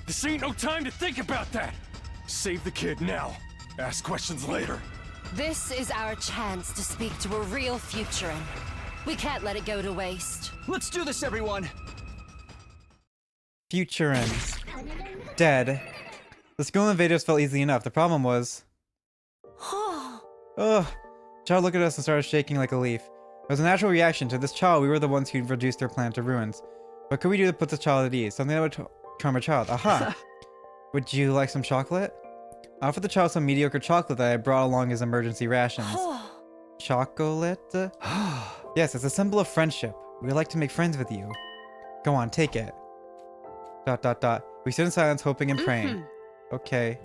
This ain't no time to think about that! Save the kid now. Ask questions later. This is our chance to speak to a real Futurin. We can't let it go to waste. Let's do this, everyone! Futurins. Dead. The school invaders fell easily enough. The problem was... Ugh. Child looked at us and started shaking like a leaf. It was a natural reaction. To this child, we were the ones who reduced their plan to ruins. What could we do to put the child at ease? Something that would charm a child. Aha! Would you like some chocolate? I offered the child some mediocre chocolate that I brought along as emergency rations. Chocolate? Yes, it's a symbol of friendship. We would like to make friends with you. Go on, take it. ... We stood in silence, hoping and praying. Okay.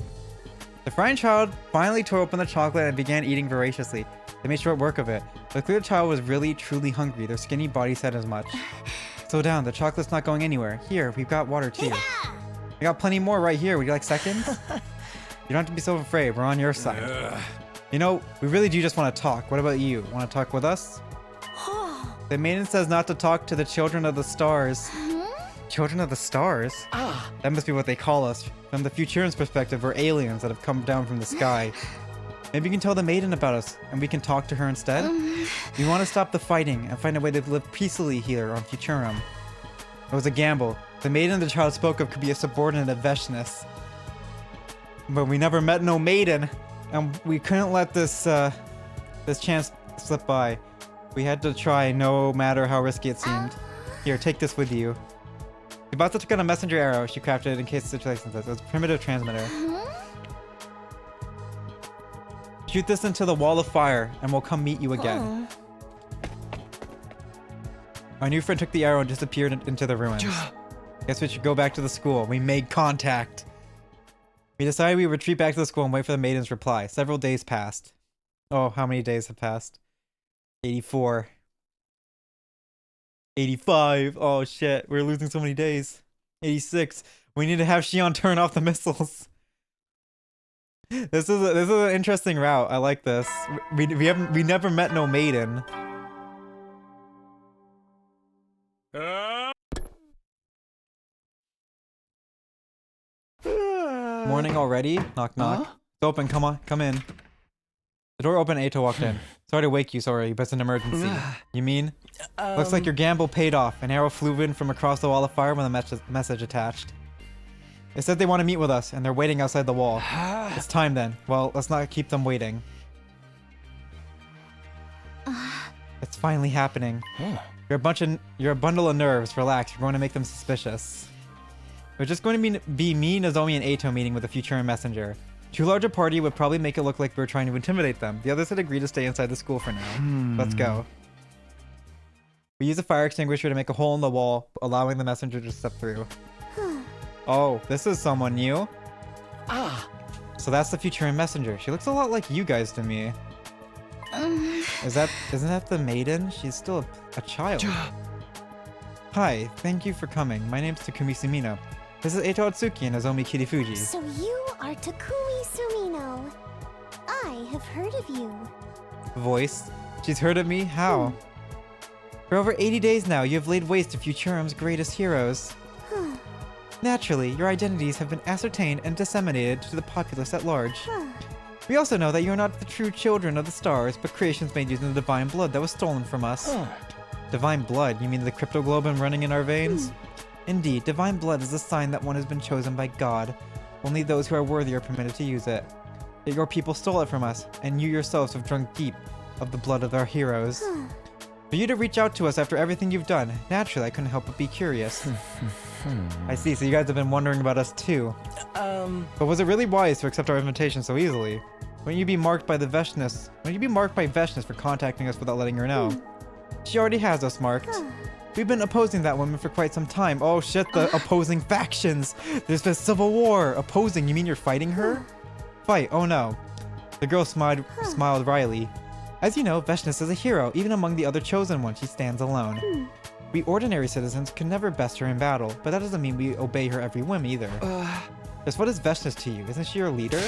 The frightened child finally tore open the chocolate and began eating voraciously. They made short work of it. But clearly the child was really, truly hungry. Their skinny body said as much. Slow down, the chocolate's not going anywhere. Here, we've got water too. We got plenty more right here. Would you like seconds? You don't have to be so afraid. We're on your side. You know, we really do just want to talk. What about you? Want to talk with us? The maiden says not to talk to the children of the stars. Children of the stars? That must be what they call us. From the Futurin's perspective, we're aliens that have come down from the sky. Maybe you can tell the maiden about us, and we can talk to her instead? We want to stop the fighting and find a way to live peacefully here on Futurum. It was a gamble. The maiden the child spoke of could be a subordinate of Veshness. But we never met no maiden, and we couldn't let this chance slip by. We had to try no matter how risky it seemed. Here, take this with you. Hibata took out a messenger arrow she crafted in case the situation says. It was a primitive transmitter. Shoot this into the wall of fire, and we'll come meet you again. Our new friend took the arrow and disappeared into the ruins. Guess we should go back to the school. We made contact. We decided we would retreat back to the school and wait for the maiden's reply. Several days passed. Oh, how many days have passed? 84. 85. Oh shit, we're losing so many days. 86. We need to have Shion turn off the missiles. This is an interesting route. I like this. We never met no maiden. Morning already? Knock knock. It's open. Come on, come in. The door opened. Ato walked in. Sorry to wake you so early, but it's an emergency. You mean? Looks like your gamble paid off. An arrow flew in from across the wall of fire with a message attached. They said they want to meet with us, and they're waiting outside the wall. It's time then. Well, let's not keep them waiting. It's finally happening. You're a bundle of nerves. Relax. You're going to make them suspicious. We're just going to be me, Nozomi, and Ato meeting with a Futurin messenger. Too large a party would probably make it look like we were trying to intimidate them. The others had agreed to stay inside the school for now. Let's go. We use a fire extinguisher to make a hole in the wall, allowing the messenger to step through. Oh, this is someone new? So that's the Futurin messenger. She looks a lot like you guys to me. Isn't that the maiden? She's still a child. Hi, thank you for coming. My name's Takumi Sumino. This is Eito Atsuki and Nozomi Kirifuji. So you are Takumi Sumino. I have heard of you. Voice. She's heard of me? How? For over 80 days now, you have laid waste to Futurum's greatest heroes. Naturally, your identities have been ascertained and disseminated to the populace at large. We also know that you are not the true children of the stars, but creations made using the divine blood that was stolen from us. Divine blood? You mean the cryptoglobin running in our veins? Indeed, divine blood is a sign that one has been chosen by God. Only those who are worthy are permitted to use it. Yet your people stole it from us, and you yourselves have drunk deep of the blood of our heroes. For you to reach out to us after everything you've done, naturally I couldn't help but be curious. I see, so you guys have been wondering about us too. But was it really wise to accept our invitation so easily? Wouldn't you be marked by Veshness for contacting us without letting her know? She already has us marked. We've been opposing that woman for quite some time. Oh shit, the opposing factions! There's been civil war! Opposing, you mean you're fighting her? Fight, oh no. The girl smiled wryly. As you know, Veshness is a hero. Even among the other chosen ones, she stands alone. We ordinary citizens can never best her in battle, but that doesn't mean we obey her every whim either. Just what is Veshness to you? Isn't she your leader?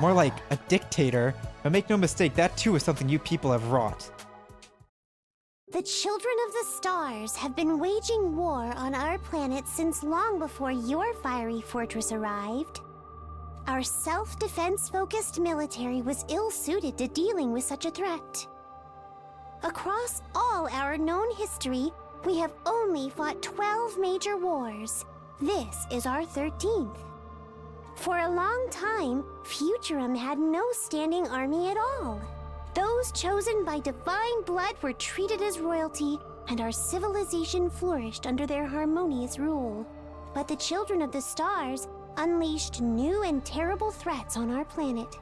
More like a dictator. But make no mistake, that too is something you people have wrought. The children of the stars have been waging war on our planet since long before your fiery fortress arrived. Our self-defense focused military was ill-suited to dealing with such a threat. Across all our known history, we have only fought 12 major wars. This is our 13th. For a long time, Futurum had no standing army at all. Those chosen by divine blood were treated as royalty, and our civilization flourished under their harmonious rule. But the children of the stars unleashed new and terrible threats on our planet.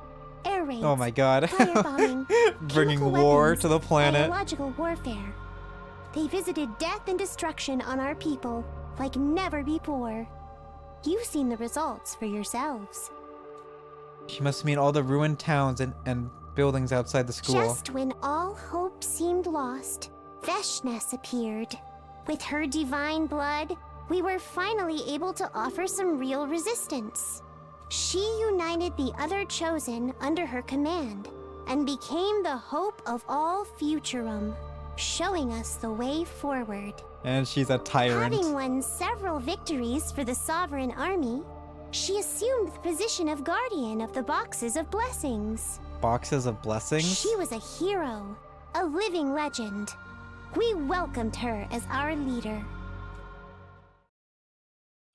Air raids, Oh my god. firebombing, Bringing chemical war weapons, to the planet. biological warfare. They visited death and destruction on our people like never before. You've seen the results for yourselves. She must mean all the ruined towns and buildings outside the school. Just when all hope seemed lost, Veshness appeared. With her divine blood, we were finally able to offer some real resistance. She united the other chosen under her command and became the hope of all Futurum, showing us the way forward. And she's a tyrant. Having won several victories for the Sovereign Army, she assumed the position of Guardian of the Boxes of Blessings. Boxes of blessings? She was a hero, a living legend. We welcomed her as our leader.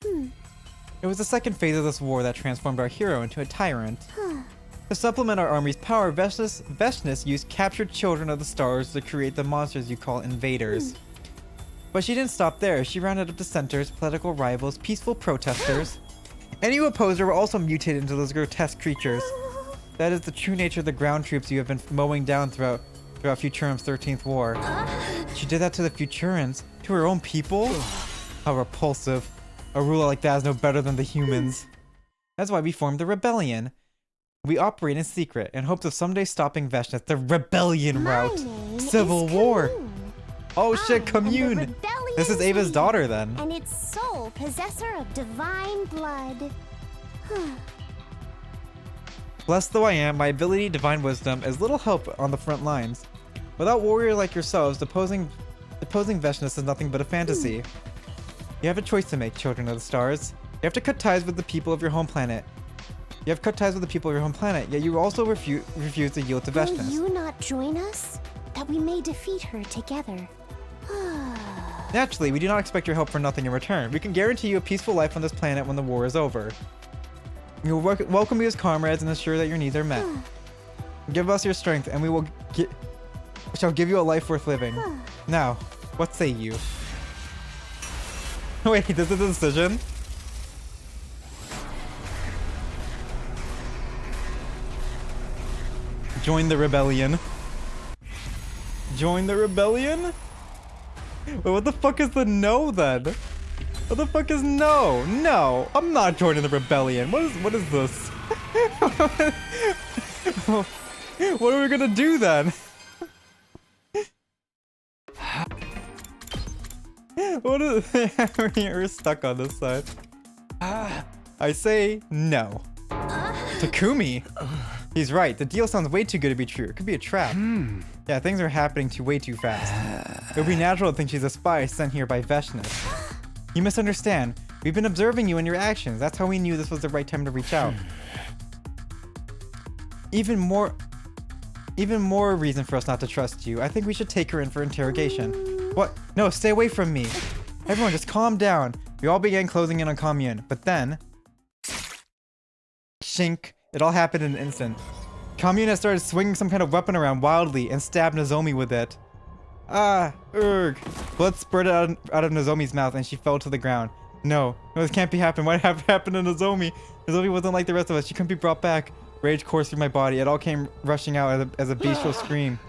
It was the second phase of this war that transformed our hero into a tyrant. To supplement our army's power, Veshness used captured children of the stars to create the monsters you call invaders. But she didn't stop there. She rounded up dissenters, political rivals, peaceful protesters. Any who opposed her were also mutated into those grotesque creatures. That is the true nature of the ground troops you have been mowing down throughout Futurum's 13th war. She did that to the Futurans, to her own people? How repulsive. A ruler like that is no better than the humans. That's why we formed the rebellion. We operate in secret in hopes of someday stopping Veshness, the rebellion route. Civil war. Oh shit, commune. This is Ava's daughter then. And its sole possessor of divine blood. Blessed though I am, my ability, divine wisdom, is little help on the front lines. Without warrior like yourselves, deposing Veshness is nothing but a fantasy. You have a choice to make, children of the stars. You have to cut ties with the people of your home planet. You have cut ties with the people of your home planet, yet you also refuse to yield to Veshness. Will you not join us? That we may defeat her together. Naturally, we do not expect your help for nothing in return. We can guarantee you a peaceful life on this planet when the war is over. We will welcome you as comrades and ensure that your needs are met. Give us your strength, and we shall give you a life worth living. Now, what say you? Wait, this is a decision? Join the rebellion. Join the rebellion? Wait, what the fuck is the no then? What the fuck is no? No, I'm not joining the rebellion. What is this? What are we gonna do then? What is we're stuck on this side. I say no. Takumi. He's right. The deal sounds way too good to be true. It could be a trap. Yeah, things are happening way too fast. It would be natural to think she's a spy sent here by Veshness. You misunderstand. We've been observing you and your actions. That's how we knew this was the right time to reach out. Even more reason for us not to trust you. I think we should take her in for interrogation. What? No, stay away from me. Everyone just calm down. We all began closing in on Commune, but then... Shink. It all happened in an instant. Commune has started swinging some kind of weapon around wildly and stabbed Nozomi with it. Ah, urgh. Blood spurted out of Nozomi's mouth and she fell to the ground. No, this can't be happening. What happened to Nozomi? Nozomi wasn't like the rest of us. She couldn't be brought back. Rage coursed through my body. It all came rushing out as a bestial scream.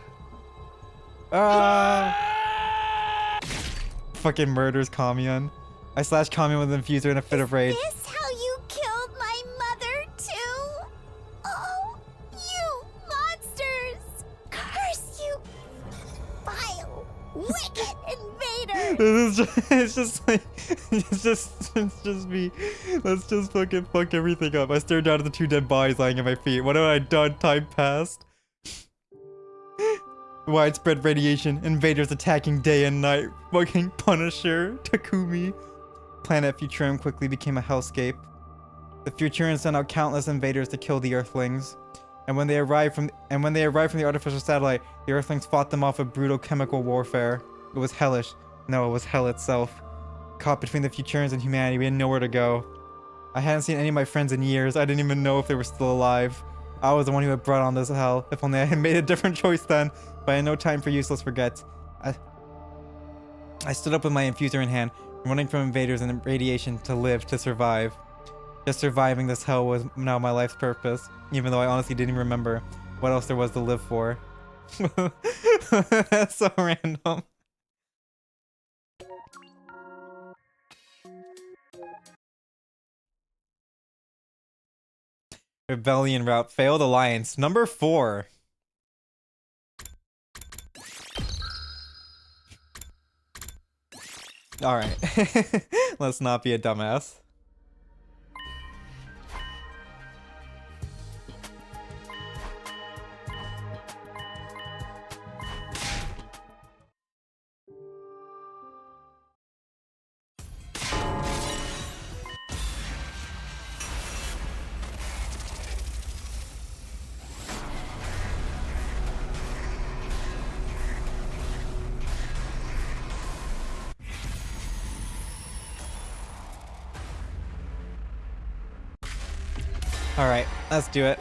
Fucking murders Commune. I slashed Commune with an infuser in a fit of rage. Is this how you killed my mother too? Oh, you monsters! Curse you, vile, wicked invader! It's just me. Let's just fucking fuck everything up. I stared down at the two dead bodies lying at my feet. What have I done? Time passed. Widespread radiation, invaders attacking day and night, fucking Punisher, Takumi. Planet Futurum quickly became a hellscape. The Futurans sent out countless invaders to kill the Earthlings. And when they arrived from the artificial satellite, the Earthlings fought them off with brutal chemical warfare. It was hellish. No, it was hell itself. Caught between the Futurans and humanity, we had nowhere to go. I hadn't seen any of my friends in years. I didn't even know if they were still alive. I was the one who had brought on this hell. If only I had made a different choice then. But I had no time for useless regrets. I stood up with my infuser in hand, running from invaders and radiation to live, to survive. Just surviving this hell was now my life's purpose, even though I honestly didn't even remember what else there was to live for. That's so random. Rebellion route, failed alliance, number 4. Alright, let's not be a dumbass. Alright, let's do it.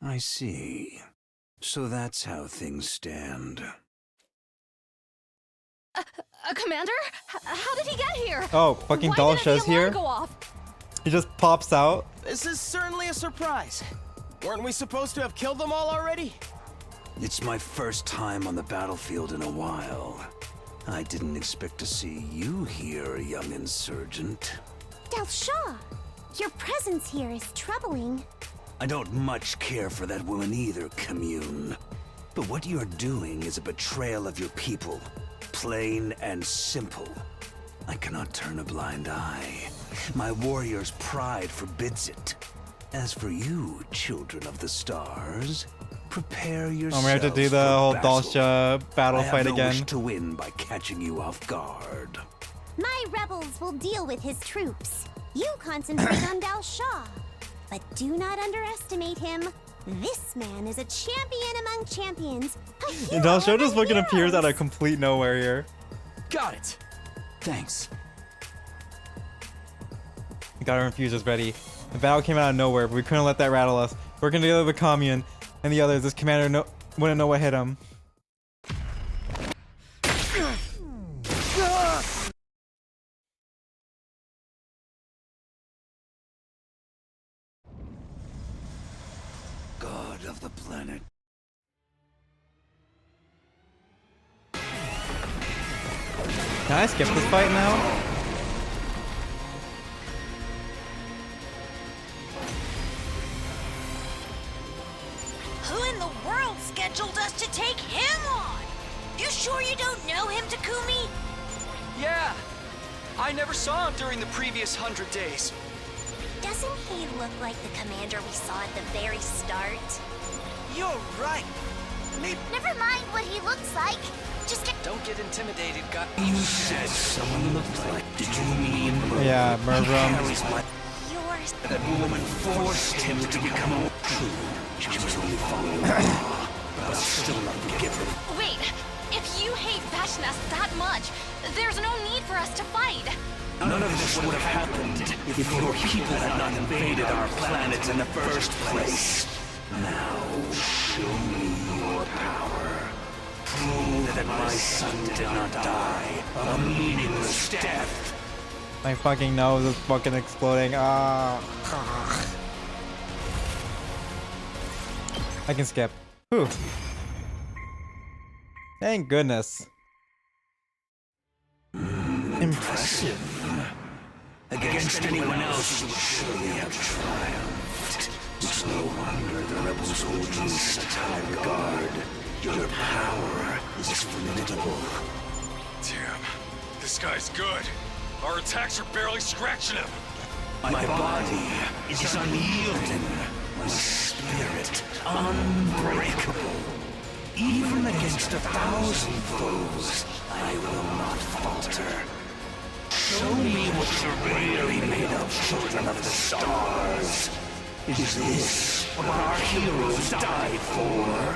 I see. So that's how things stand. Commander? How did he get here? Oh, fucking Dahl'xia's here? Go off? He just pops out. This is certainly a surprise. Weren't we supposed to have killed them all already? It's my first time on the battlefield in a while. I didn't expect to see you here, young insurgent. Dahl'xia, your presence here is troubling. I don't much care for that woman either, Commune. But what you're doing is a betrayal of your people. Plain and simple. I cannot turn a blind eye. My warrior's pride forbids it. As for you, children of the stars, prepare yourselves. We have to do the whole Dahl'xia battle fight again. I have no wish to win by catching you off guard. My rebels will deal with his troops. You concentrate on Dahl'xia. But do not underestimate him. This man is a champion among champions. And Dahl'xia just fucking appears out of complete nowhere here. Got it. Thanks. We got our infusers ready. The battle came out of nowhere, but we couldn't let that rattle us. Working together with Commune and the others, this commander wouldn't know what hit him. God of the planet. Can I skip this fight now? Who in the world scheduled us to take him on? You sure you don't know him, Takumi? Yeah. I never saw him during the previous 100 days. Doesn't he look like the commander we saw at the very start? You're right. Never mind what he looks like. Just get. Don't get intimidated, God. You said someone looked like. Did you mean Merv? Yeah, Mervrum. Yours. That woman forced him to become a true. She was only following the law, but still not forgiven. Wait, if you hate Vashnas that much, there's no need for us to fight. None of this would have happened if your people had not invaded our planet in the first place. Now, show me your power. Prove that my son did not die a meaningless death. My fucking nose is fucking exploding. Ah. I can skip. Whew. Thank goodness. Impressive. Against anyone else, you would surely have triumphed. It's no wonder the rebels hold you in such high regard. Your power is formidable. Damn, this guy's good. Our attacks are barely scratching him. My body is unyielding, my spirit unbreakable. Even against 1,000 foes, I will not falter. Show me what you're really made of, children of the stars. Is this what our heroes died for?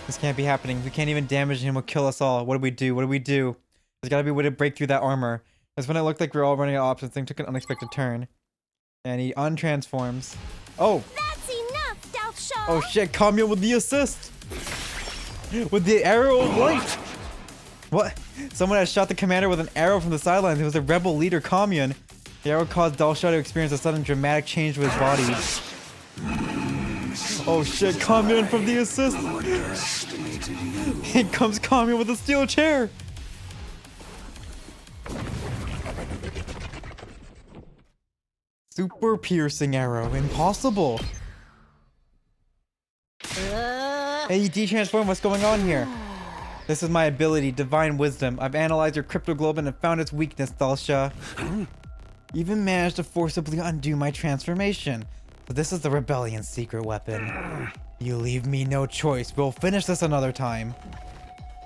This can't be happening. We can't even damage him. He'll kill us all. What do we do? What do we do? There's gotta be a way to break through that armor. That's when it looked like we were all running out of options. Thing took an unexpected turn. And he untransforms. Oh! That's enough, Dahl'xia! Oh shit, Kamyon with the assist! With the arrow of light! What? Someone had shot the commander with an arrow from the sidelines. It was the rebel leader, Kamyon. The arrow caused Dahl'xia to experience a sudden dramatic change to his body. Oh shit, Kamyon from the assist! Here comes Kamyon with a steel chair! Super piercing arrow, impossible! Hey, you de-transform, what's going on here? This is my ability, Divine Wisdom. I've analyzed your cryptoglobin and found its weakness, Dahl'xia. Even managed to forcibly undo my transformation. So this is the Rebellion's secret weapon. You leave me no choice. We'll finish this another time.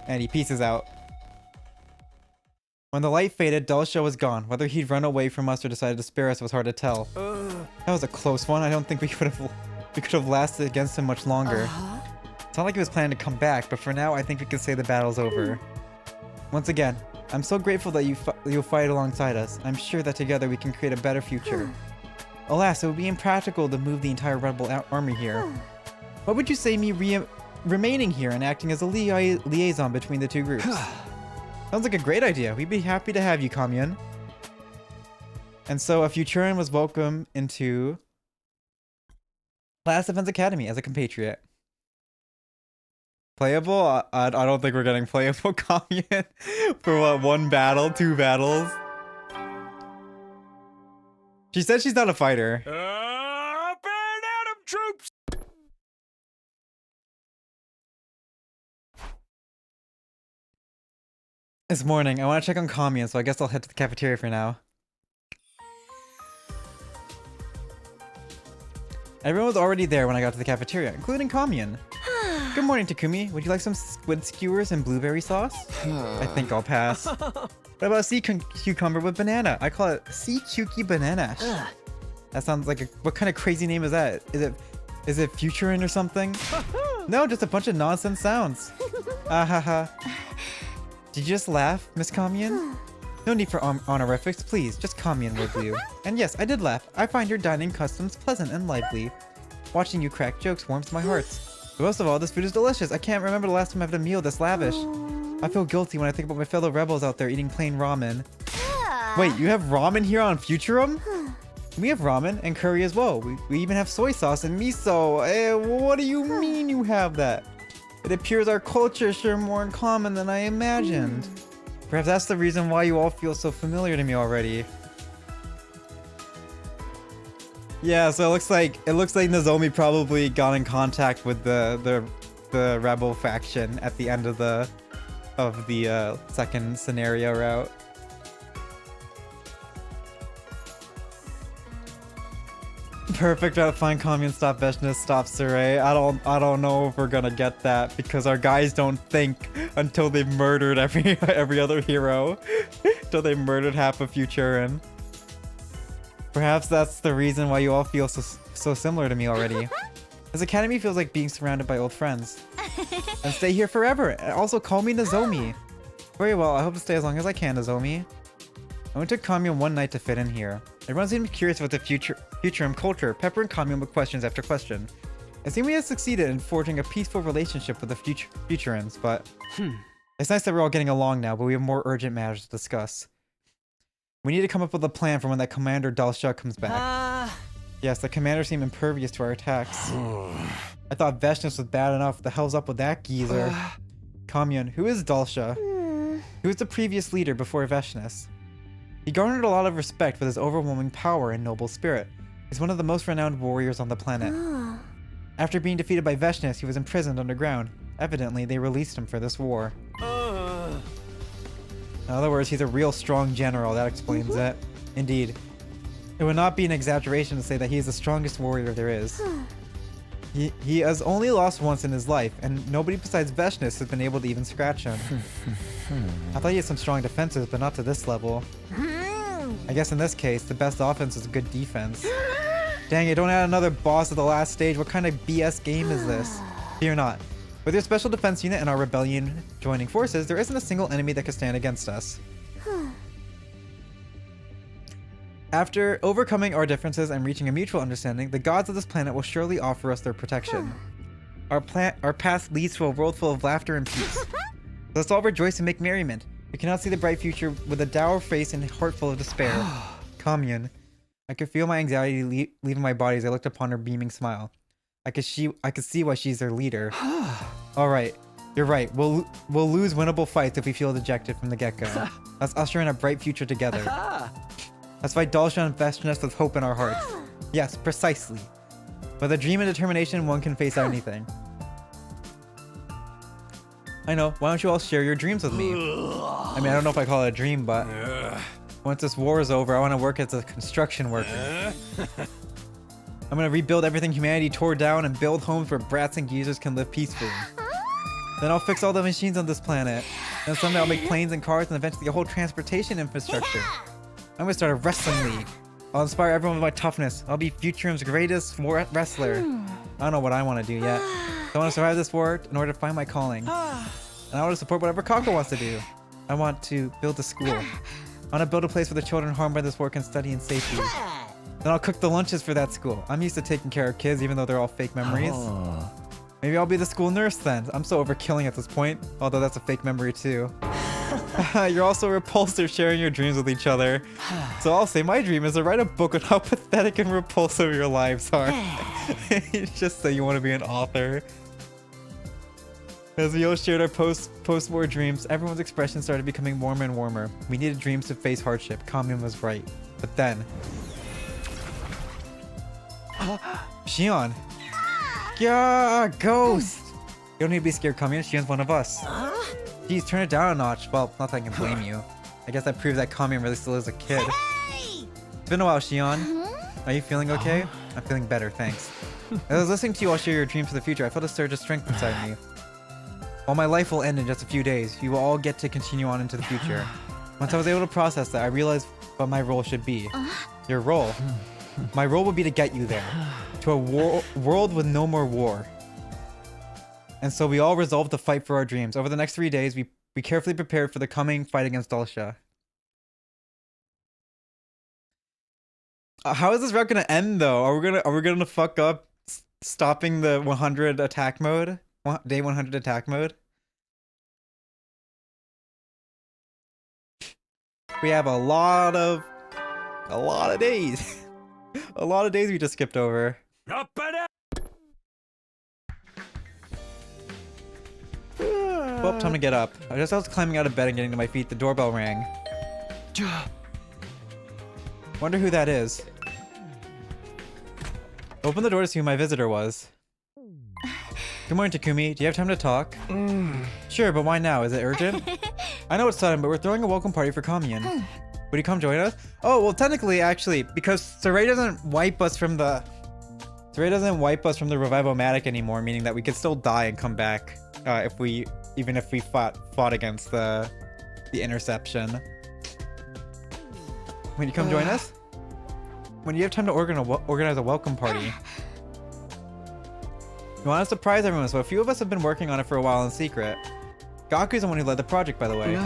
And he pieces out. When the light faded, Dahl'xia was gone. Whether he'd run away from us or decided to spare us was hard to tell. That was a close one. I don't think we could have lasted against him much longer. It's not like he was planning to come back, but for now, I think we can say the battle's over. Once again, I'm so grateful that you'll fight alongside us. I'm sure that together we can create a better future. Alas, it would be impractical to move the entire rebel army here. What would you say me remaining here and acting as a liaison between the two groups? Sounds like a great idea. We'd be happy to have you, Kamyon. And so a Futuran was welcome into Last Defense Academy as a compatriot. Playable? I don't think we're getting playable Kamyon for what, 1 battle, 2 battles? She said she's not a fighter. Burn out of troops! It's morning. I want to check on Kamyon, so I guess I'll head to the cafeteria for now. Everyone was already there when I got to the cafeteria, including Kamyon. Good morning, Takumi. Would you like some squid skewers and blueberry sauce? I think I'll pass. What about sea cucumber with banana? I call it sea cukie banana. That sounds like what kind of crazy name is that? Is it Futurin or something? No, just a bunch of nonsense sounds. Ahaha. Did you just laugh, Miss Kamyon? No need for honorifics, please. Just Kamyon will do. And yes, I did laugh. I find your dining customs pleasant and lively. Watching you crack jokes warms my heart. But most of all, this food is delicious. I can't remember the last time I've had a meal this lavish. I feel guilty when I think about my fellow rebels out there eating plain ramen. Wait, you have ramen here on Futurum? We have ramen and curry as well. We even have soy sauce and miso. What do you mean you have that? It appears our cultures share more in common than I imagined. Perhaps that's the reason why you all feel so familiar to me already. Yeah, so it looks like Nozomi probably got in contact with the rebel faction at the end of the second scenario route. Perfect. Find Kamyon, stop Veshness, stop Saray. I don't know if we're gonna get that because our guys don't think until they've murdered every other hero. Until they murdered half of Futurin. Perhaps that's the reason why you all feel so similar to me already. This academy feels like being surrounded by old friends. And stay here forever. And also call me Nozomi. Very well, I hope to stay as long as I can, Nozomi. I went to Kamyon one night to fit in here. Everyone seemed curious about the Futurum culture, peppering Kamyon with questions after question. It seemed we had succeeded in forging a peaceful relationship with the Futurans, but... It's nice that we're all getting along now, but we have more urgent matters to discuss. We need to come up with a plan for when that Commander Dahl'xia comes back. Yes, the commander seemed impervious to our attacks. I thought Veshness was bad enough. The hell's up with that geezer? Kamyon, who is Dahl'xia? Who was the previous leader before Veshness? He garnered a lot of respect with his overwhelming power and noble spirit. He's one of the most renowned warriors on the planet. After being defeated by Veshness, he was imprisoned underground. Evidently, they released him for this war. In other words, he's a real strong general. That explains it. Indeed. It would not be an exaggeration to say that he is the strongest warrior there is. He has only lost once in his life, and nobody besides Veshness has been able to even scratch him. I thought he had some strong defenses, but not to this level. I guess in this case, the best offense is a good defense. Dang it, don't add another boss at the last stage. What kind of BS game is this? Fear not. With your special defense unit and our rebellion joining forces, there isn't a single enemy that can stand against us. After overcoming our differences and reaching a mutual understanding, the gods of this planet will surely offer us their protection. Our path leads to a world full of laughter and peace. Let's all rejoice and make merriment. We cannot see the bright future with a dour face and heart full of despair. Commune. I could feel my anxiety leaving my body as I looked upon her beaming smile. I could see why she's their leader. All right, you're right. We'll lose winnable fights if we feel dejected from the get-go. Let's usher in a bright future together. Let's fight Dahl'xia and Veshness with hope in our hearts. Yes, precisely. With a dream and determination, one can face anything. I know. Why don't you all share your dreams with me? I mean, I don't know if I call it a dream, but once this war is over, I want to work as a construction worker. I'm gonna rebuild everything humanity tore down and build homes where brats and geezers can live peacefully. Then I'll fix all the machines on this planet. Then someday I'll make planes and cars and eventually a whole transportation infrastructure. I'm gonna start a wrestling league. I'll inspire everyone with my toughness. I'll be Futurum's greatest wrestler. I don't know what I want to do yet. I want to survive this war in order to find my calling. And I want to support whatever Kako wants to do. I want to build a school. I want to build a place where the children harmed by this war can study in safety. Then I'll cook the lunches for that school. I'm used to taking care of kids even though they're all fake memories. Maybe I'll be the school nurse then. I'm so overkilling at this point, although that's a fake memory too. You're also repulsive sharing your dreams with each other. So I'll say my dream is to write a book on how pathetic and repulsive your lives are. It's just that you want to be an author. As we all shared our post-war dreams, everyone's expressions started becoming warmer and warmer. We needed dreams to face hardship. Commune was right. But then... Shion! Yeah, ghost! You don't need to be scared, Commune. Shion's one of us. Geez, turn it down a notch. Well, not that I can blame you. I guess that proves that Commune really still is a kid. It's been a while, Shion. Are you feeling okay? I'm feeling better, thanks. As I was listening to you all share your dreams for the future, I felt a surge of strength inside me. While my life will end in just a few days, you will all get to continue on into the future. Once I was able to process that, I realized what my role should be. Your role? My role would be to get you there. To a world with no more war. And so we all resolved to fight for our dreams. Over the next 3 days, we carefully prepared for the coming fight against Dahl'xia. How is this route gonna end though? Are we gonna fuck up stopping the 100 attack mode? Day 100 attack mode? We have a lot of days. A lot of days we just skipped over. Well, time to get up. I was climbing out of bed and getting to my feet. The doorbell rang. Wonder who that is. Open the door to see who my visitor was. Good morning, Takumi. Do you have time to talk? Sure, but why now? Is it urgent? I know it's sudden, but we're throwing a welcome party for Commune. Would you come join us? Oh, well, technically, actually, because Saray doesn't wipe us from the Revival-matic anymore, meaning that we could still die and come back even if we fought against the Interception. When you come join us? When you have time to organize a welcome party. We want to surprise everyone, so a few of us have been working on it for a while in secret. Gaku's the one who led the project, by the way.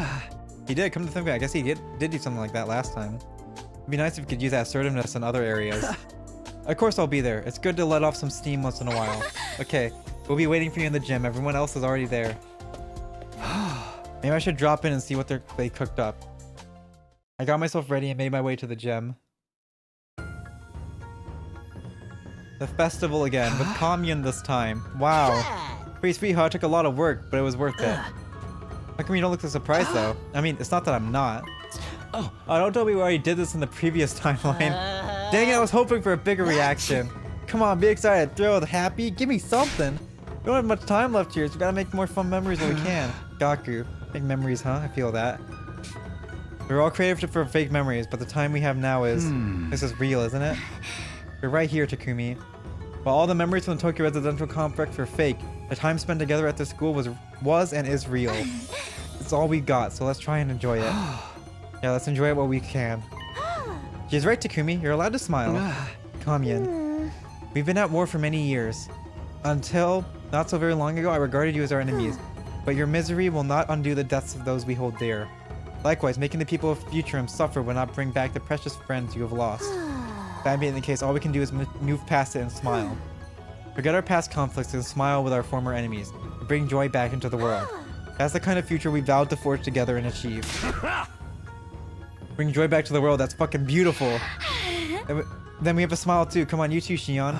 He did, come to think of it, I guess he did do something like that last time. It'd be nice if you could use that assertiveness in other areas. Of course I'll be there. It's good to let off some steam once in a while. Okay, we'll be waiting for you in the gym. Everyone else is already there. Maybe I should drop in and see what they cooked up. I got myself ready and made my way to the gym. The festival again, with Commune this time. Wow. Pretty sweet how it took a lot of work, but it was worth it. How come you don't look so surprised though? I mean, it's not that I'm not. Oh, don't tell me we already did this in the previous timeline. Dang it, I was hoping for a bigger reaction. Come on, be excited, thrilled, happy, give me something. We don't have much time left here, so we gotta make more fun memories when we can. Gaku, make memories, huh? I feel that. We're all creative for fake memories, but the time we have now is... This is real, isn't it? We're right here, Takumi. While all the memories from the Tokyo residential complex were fake, the time spent together at the school was and is real. It's all we got, so let's try and enjoy it. Yeah, let's enjoy it while we can. She's right, Takumi. You're allowed to smile. Kamyan. We've been at war for many years. Until not so very long ago, I regarded you as our enemies. But your misery will not undo the deaths of those we hold dear. Likewise, making the people of Futurum suffer will not bring back the precious friends you have lost. That being the case, all we can do is move past it and smile. Forget our past conflicts and smile with our former enemies. And bring joy back into the world. That's the kind of future we vowed to forge together and achieve. Bring joy back to the world. That's fucking beautiful. Then we have a smile too. Come on, you too, Shion.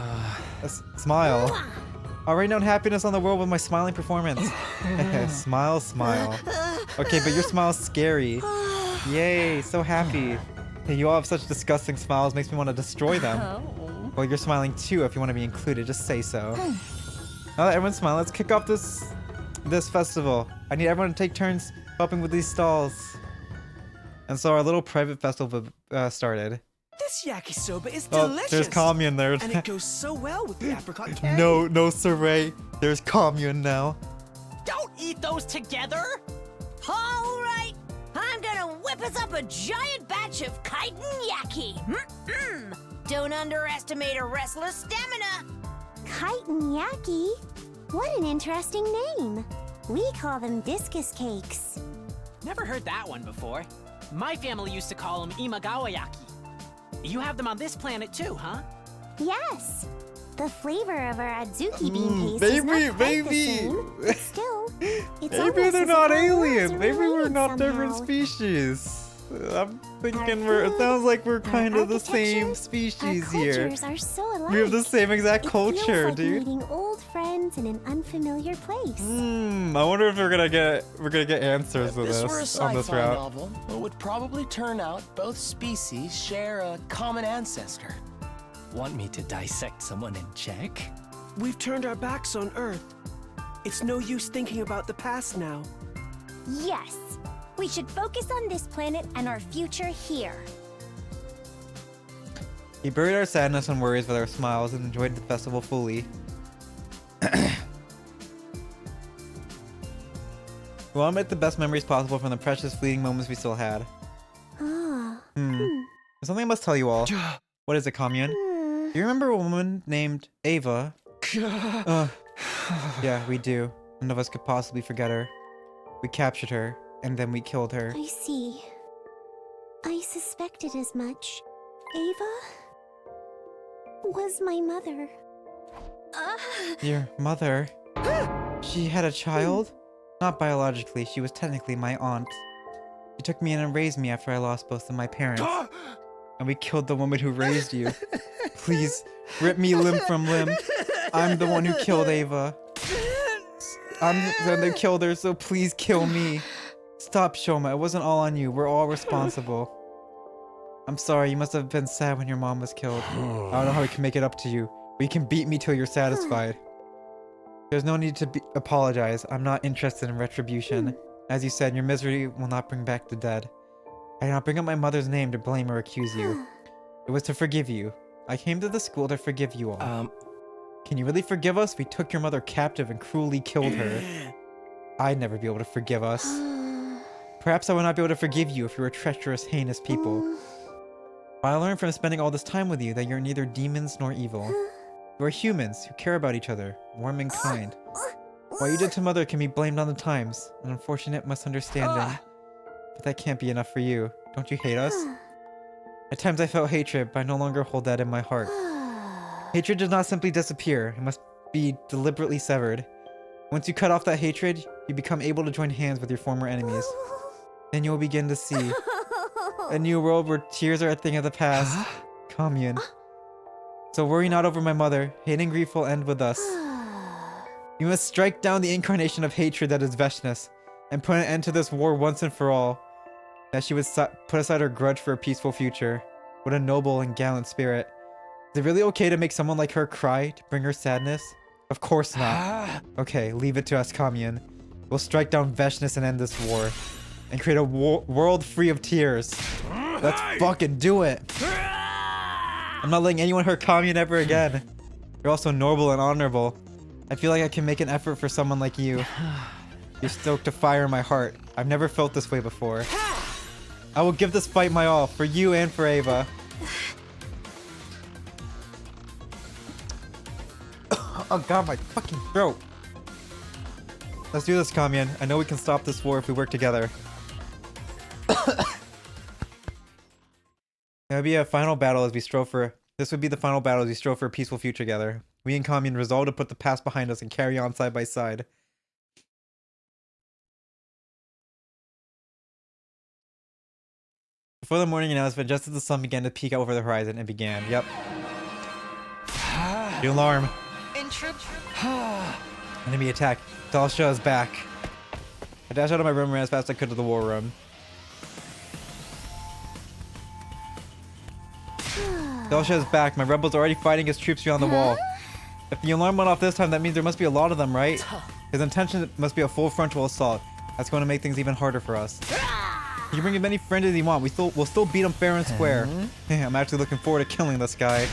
Smile. I'll rain down happiness on the world with my smiling performance. Smile, smile. Okay, but your smile's scary. Yay, so happy. You all have such disgusting smiles, makes me want to destroy them. Well, you're smiling too if you want to be included, just say so. Now that everyone's smiling, let's kick off this festival. I need everyone to take turns helping with these stalls. And so our little private festival started. This yakisoba is delicious. There's Kamyan there. And it goes so well with the apricot candy. No, Saray. There's Kamyan now. Don't eat those together! All right, I'm gonna whip us up a giant batch of chitin yaki. Don't underestimate a wrestler's stamina. Chitin yaki? What an interesting name. We call them discus cakes. Never heard that one before. My family used to call them imagawayaki. You have them on this planet too, huh? Yes. The flavor of our Adzuki bean paste is not quite the same, but still, it's Maybe they're not alien. Maybe we're not different species. I'm thinking it sounds like we're kind of the same species here. Our cultures are so alike. We have the same exact culture, it feels like dude. meeting old friends in an unfamiliar place. I wonder if we're gonna get answers to If this were a this on this sci-fi route. novel, it would probably turn out both species share a common ancestor. Want me to dissect someone in check? We've turned our backs on Earth. It's no use thinking about the past now. Yes. We should focus on this planet and our future here. We buried our sadness and worries with our smiles and enjoyed the festival fully. We want to make the best memories possible from the precious fleeting moments we still had. There's something I must tell you all. What is it, Kamyan? Do you remember a woman named Ava? Yeah, we do. None of us could possibly forget her. We captured her, and then we killed her. I see. I suspected as much. Ava was my mother. Your mother? She had a child? Not biologically, she was technically my aunt. She took me in and raised me after I lost both of my parents. And we killed the woman who raised you. Please, rip me limb from limb. I'm the one who killed Ava. I'm the one who killed her, so please kill me. Stop, Shoma. It wasn't all on you. We're all responsible. I'm sorry, you must have been sad when your mom was killed. I don't know how we can make it up to you, but you can beat me till you're satisfied. There's no need to apologize. I'm not interested in retribution. As you said, your misery will not bring back the dead. I did not bring up my mother's name to blame or accuse you. It was to forgive you. I came to the school to forgive you all. Can you really forgive us? We took your mother captive and cruelly killed her. I'd never be able to forgive us. Perhaps I would not be able to forgive you if you were treacherous, heinous people. But I learned from spending all this time with you that you're neither demons nor evil. You are humans who care about each other, warm and kind. What you did to Mother can be blamed on the times, an unfortunate misunderstanding. But that can't be enough for you. Don't you hate us? At times I felt hatred, but I no longer hold that in my heart. Hatred does not simply disappear, it must be deliberately severed. Once you cut off that hatred, you become able to join hands with your former enemies. Then you will begin to see a new world where tears are a thing of the past. Kamyan. So worry not over my mother. Hate and grief will end with us. You must strike down the incarnation of hatred that is Veshness, and put an end to this war once and for all. That she would put aside her grudge for a peaceful future. What a noble and gallant spirit. Is it really okay to make someone like her cry to bring her sadness? Of course not. Okay, leave it to us, Kamyan. We'll strike down Veshness and end this war. and create a world free of tears. Let's fucking do it. I'm not letting anyone hurt Kamiun ever again. You're also noble and honorable. I feel like I can make an effort for someone like you. You stoked a fire in my heart. I've never felt this way before. I will give this fight my all, for you and for Ava. Oh god, my fucking throat. Let's do this, Kamiun. I know we can stop this war if we work together. That'll be a final battle as we strove for... This would be the final battle as we strove for a peaceful future together. We and Kamiun resolve to put the past behind us and carry on side by side. Before the morning announcement, just as the sun began to peek out over the horizon, it began. Yep. The alarm. Enemy attack. Dahl'xia is back. I dashed out of my room and ran as fast as I could to the war room. Dahl'xia is back. My rebels are already fighting his troops beyond the wall. If the alarm went off this time, that means there must be a lot of them, right? His intention must be a full frontal assault. That's going to make things even harder for us. You can bring as many friends as you want. We'll still beat him fair and square. I'm actually looking forward to killing this guy.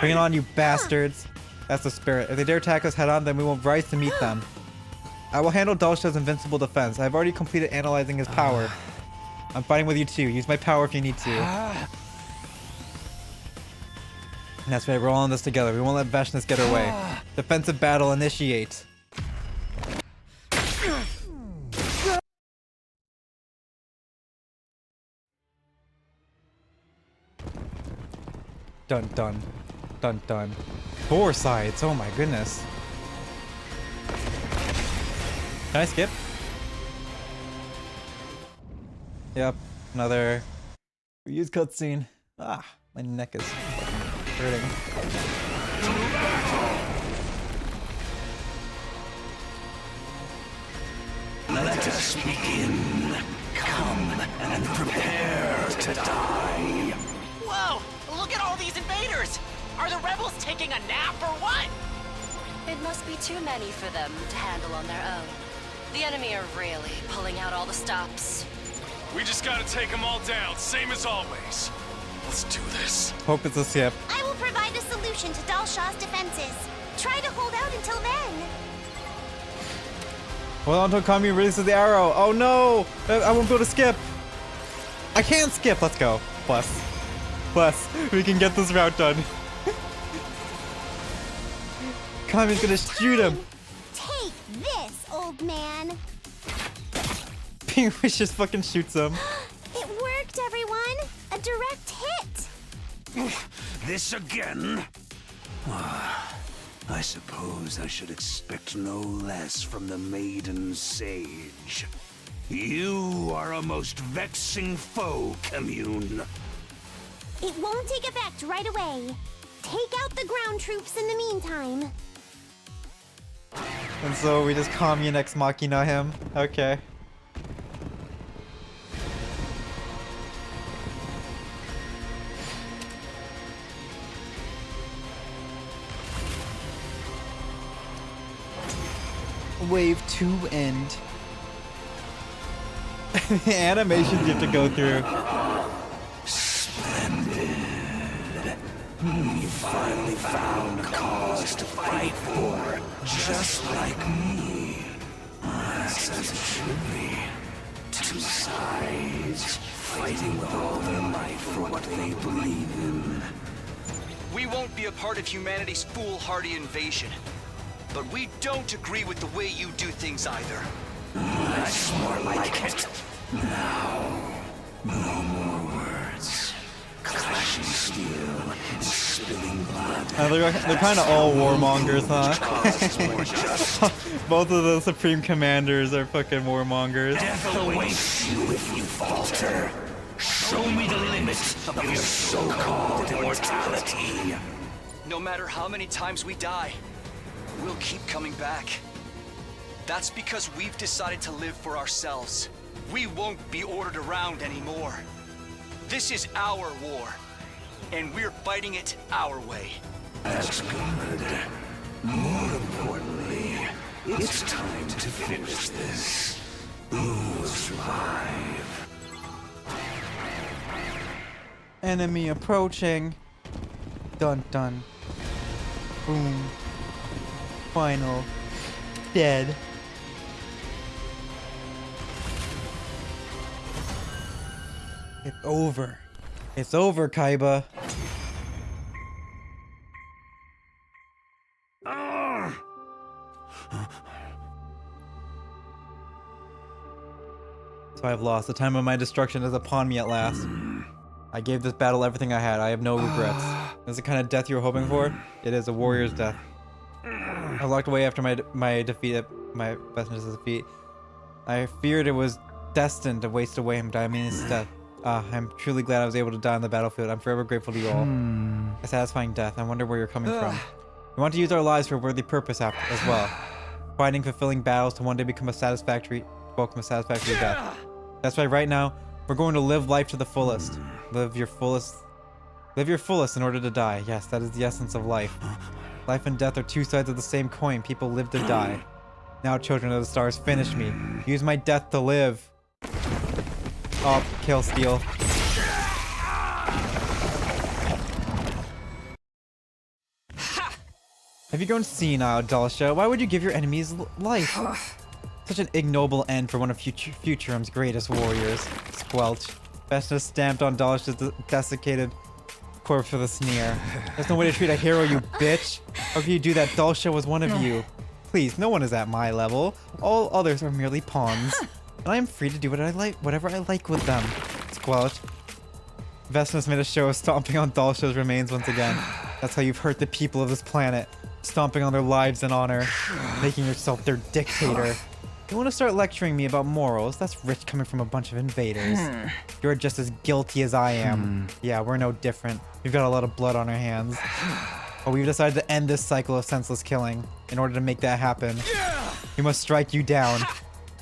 Bring it on, you bastards. That's the spirit. If they dare attack us head on, then we will rise to meet them. I will handle Dahl'xia's invincible defense. I've already completed analyzing his power. I'm fighting with you too. Use my power if you need to. And that's right, we're all in this together. We won't let Veshness get our way. Defensive battle initiate. Dun dun. Dun dun. 4 sides, oh my goodness. Can I skip? Yep, another reuse cutscene. Ah, my neck is hurting. Let us begin. Come and prepare to die. Whoa! Look at all these invaders! Are the rebels taking a nap or what? It must be too many for them to handle on their own. The enemy are really pulling out all the stops. We just gotta take them all down, same as always. Let's do this. Hope it's a skip. I will provide a solution to Dahl'xia's defenses. Try to hold out until then. Hold on until Kamiun releases the arrow. Oh no! I won't be able to skip. I can't skip. Let's go. Plus. We can get this route done. Kamiun's gonna shoot him. Take this, old man. Pinguish just fucking shoots him. It worked, everyone. A direct hit. This again? I suppose I should expect no less from the Maiden Sage. You are a most vexing foe, Kamiun. It won't take effect right away. Take out the ground troops in the meantime. And so we just Kamiun ex machina him. Okay. Wave 2 end. The animations you have to go through. Splendid. You finally found a cause to fight for, just like me. That's as it should be. 2 sides, fighting with all their might for what they believe in. We won't be a part of humanity's foolhardy invasion. But we don't agree with the way you do things either. That's more like it. Now, no more words. Clashing steel and spilling blood. They're kind of all warmongers, huh? Both of the Supreme Commanders are fucking warmongers. Death awaits you if you falter. Show me the limits of your so-called immortality. No matter how many times we die, we'll keep coming back. That's because we've decided to live for ourselves. We won't be ordered around anymore. This is our war, and we're fighting it our way. That's good. More importantly, it's time to finish this. Who's live? Enemy approaching. Dun dun. Boom. Final. Dead. It's over. It's over, Kaiba. So I've lost. The time of my destruction is upon me at last. I gave this battle everything I had. I have no regrets. Is the kind of death you were hoping for? It is a warrior's death. I locked away after my defeat at my bestness' defeat. I feared it was destined to waste away him Daime's death. I'm truly glad I was able to die on the battlefield. I'm forever grateful to you all. A satisfying death. I wonder where you're coming from. We want to use our lives for a worthy purpose as well. Fighting, fulfilling battles to one day become a satisfactory death. That's why right now, we're going to live life to the fullest. Live your fullest in order to die. Yes, that is the essence of life. Life and death are two sides of the same coin. People live to die. Now, children of the stars, finish me. Use my death to live. Oh, kill steal. Have you grown senile, Dahl'xia? Why would you give your enemies life? Such an ignoble end for one of Futurum's greatest warriors. Squelch. Vecna stamped on Dahl'xia's desiccated corpse with a sneer. There's no way to treat a hero, you bitch. How can you do that? Dahl'xia was one of you. Please, no one is at my level. All others are merely pawns. And I am free to do whatever I like with them. Squelch. Vecna's made a show of stomping on Dahl'xia's remains once again. That's how you've hurt the people of this planet. Stomping on their lives and honor. Making yourself their dictator. You want to start lecturing me about morals? That's rich coming from a bunch of invaders. You're just as guilty as I am. Yeah, we're no different. We've got a lot of blood on our hands. But we've decided to end this cycle of senseless killing. In order to make that happen, we must strike you down.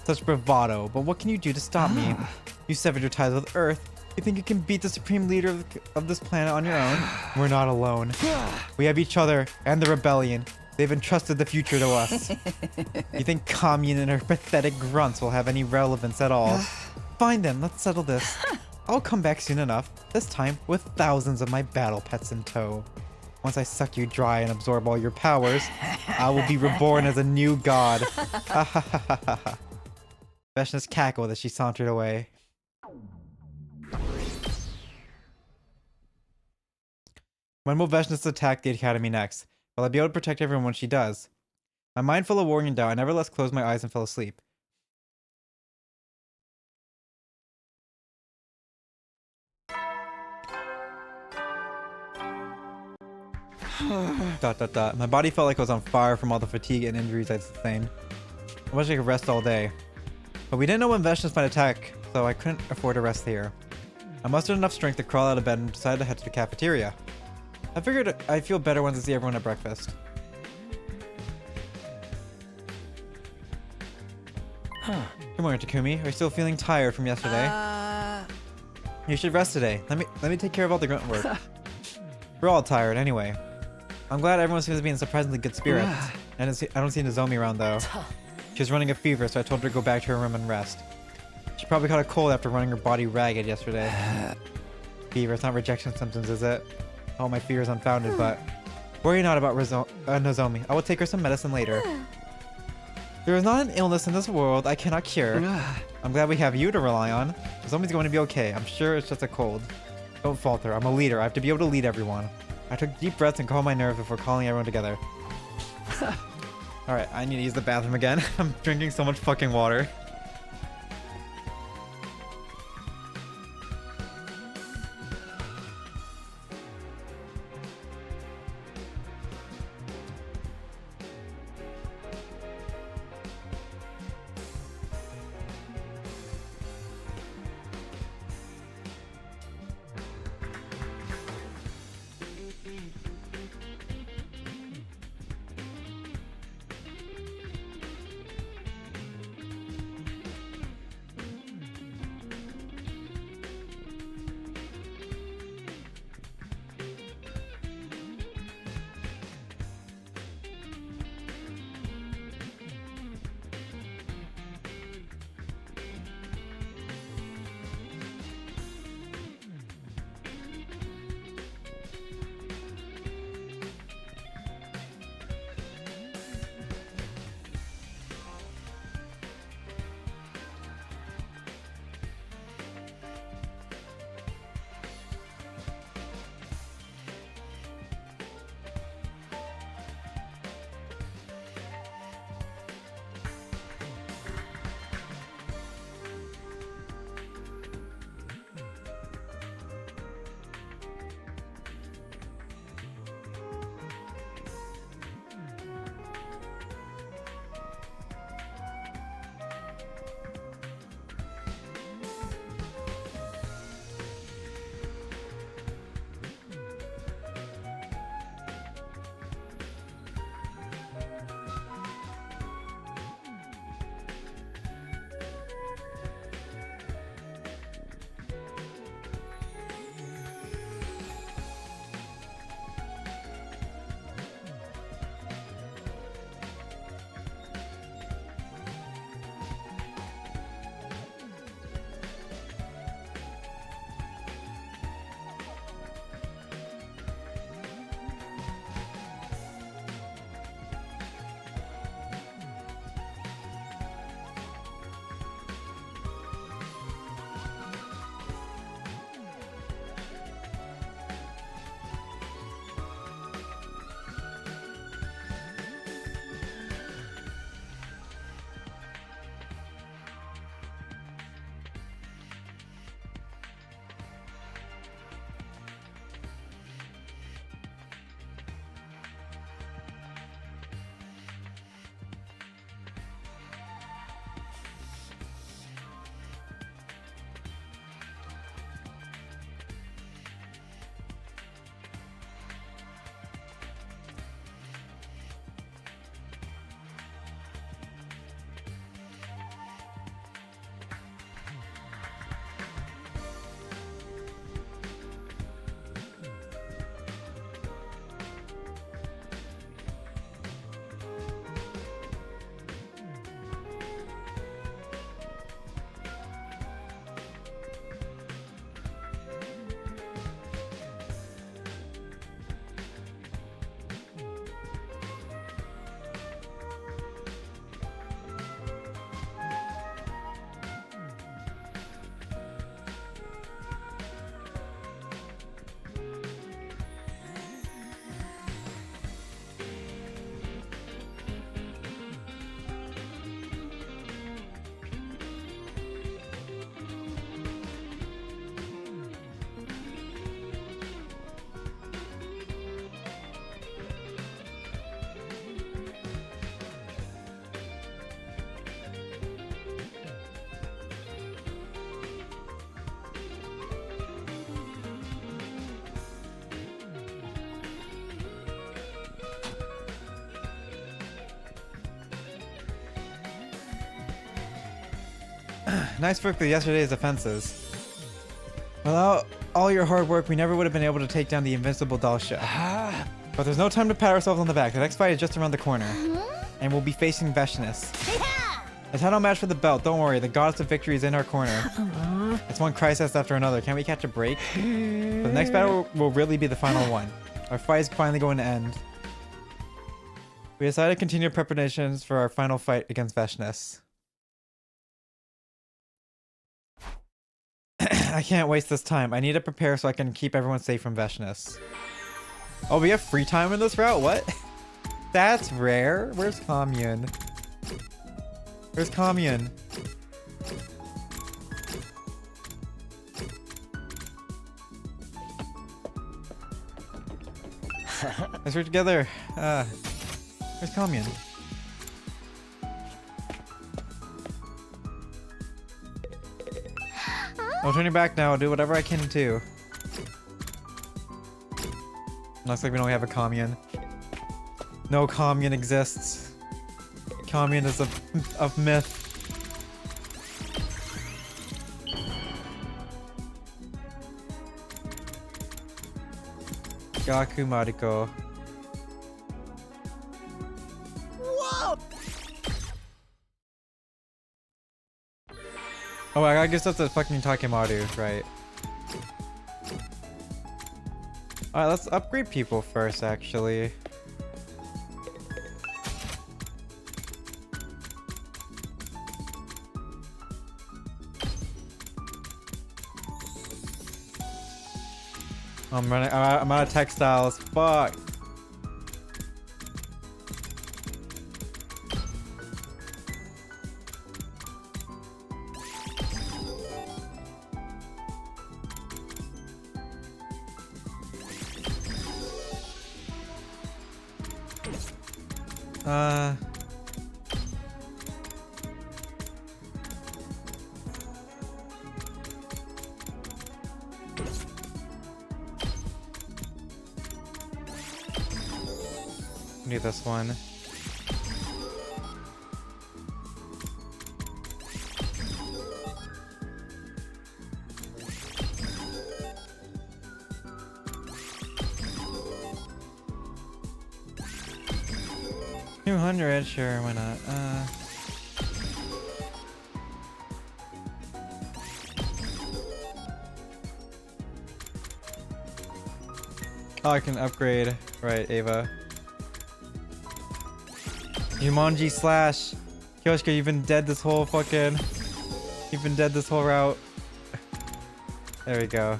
Such bravado, but what can you do to stop me? You severed your ties with Earth. You think you can beat the supreme leader of this planet on your own? We're not alone. We have each other and the rebellion. They've entrusted the future to us. You think Commune and her pathetic grunts will have any relevance at all? Fine then, let's settle this. I'll come back soon enough, this time with thousands of my battle pets in tow. Once I suck you dry and absorb all your powers, I will be reborn as a new god. Ha ha ha ha ha. Vecna's cackled as she sauntered away. When will Vecna attack the Academy next? Will I be able to protect everyone when she does? My mind full of worry and doubt, I nevertheless closed my eyes and fell asleep. My body felt like it was on fire from all the fatigue and injuries I'd sustained. I wish I could rest all day. But we didn't know when Vecna might attack, so I couldn't afford to rest here. I mustered enough strength to crawl out of bed and decided to head to the cafeteria. I figured I'd feel better once I see everyone at breakfast. Good morning, Takumi. Are you still feeling tired from yesterday? You should rest today. Let me take care of all the grunt work. We're all tired anyway. I'm glad everyone seems to be in surprisingly good spirits. I don't see Nozomi around though. She was running a fever, so I told her to go back to her room and rest. She probably caught a cold after running her body ragged yesterday. Fever, it's not rejection symptoms, is it? Oh, my fear is unfounded, but worry not about Nozomi. I will take her some medicine later. There is not an illness in this world I cannot cure. I'm glad we have you to rely on. Nozomi's going to be okay. I'm sure it's just a cold. Don't falter. I'm a leader. I have to be able to lead everyone. I took deep breaths and calmed my nerves before calling everyone together. Alright, I need to use the bathroom again. I'm drinking so much fucking water. Nice work with yesterday's offenses. Without all your hard work, we never would have been able to take down the invincible Dahl'xia. But there's no time to pat ourselves on the back. The next fight is just around the corner. And we'll be facing Veshness. It's not no match for the belt. Don't worry, the goddess of victory is in our corner. It's one crisis after another. Can't we catch a break? But the next battle will really be the final one. Our fight is finally going to end. We decided to continue preparations for our final fight against Veshness. I can't waste this time. I need to prepare so I can keep everyone safe from Veshness. Oh, we have free time in this route? What? That's rare. Where's Commune? Where's Commune? Let's work together. Where's Commune? I'll turn your back now. I'll do whatever I can too. Looks like we don't have a commune. No commune exists. Commune is a myth. Gaku Mariko. Whoa! Oh, I guess that's a fucking Takemaru, right? Alright, let's upgrade people first, actually. I'm out of textiles. Fuck. Do this one. $200, sure, why not? Oh, I can upgrade. Right, Ava. Jumanji slash. Kyoshika, you've been dead this whole fucking... You've been dead this whole route. There we go.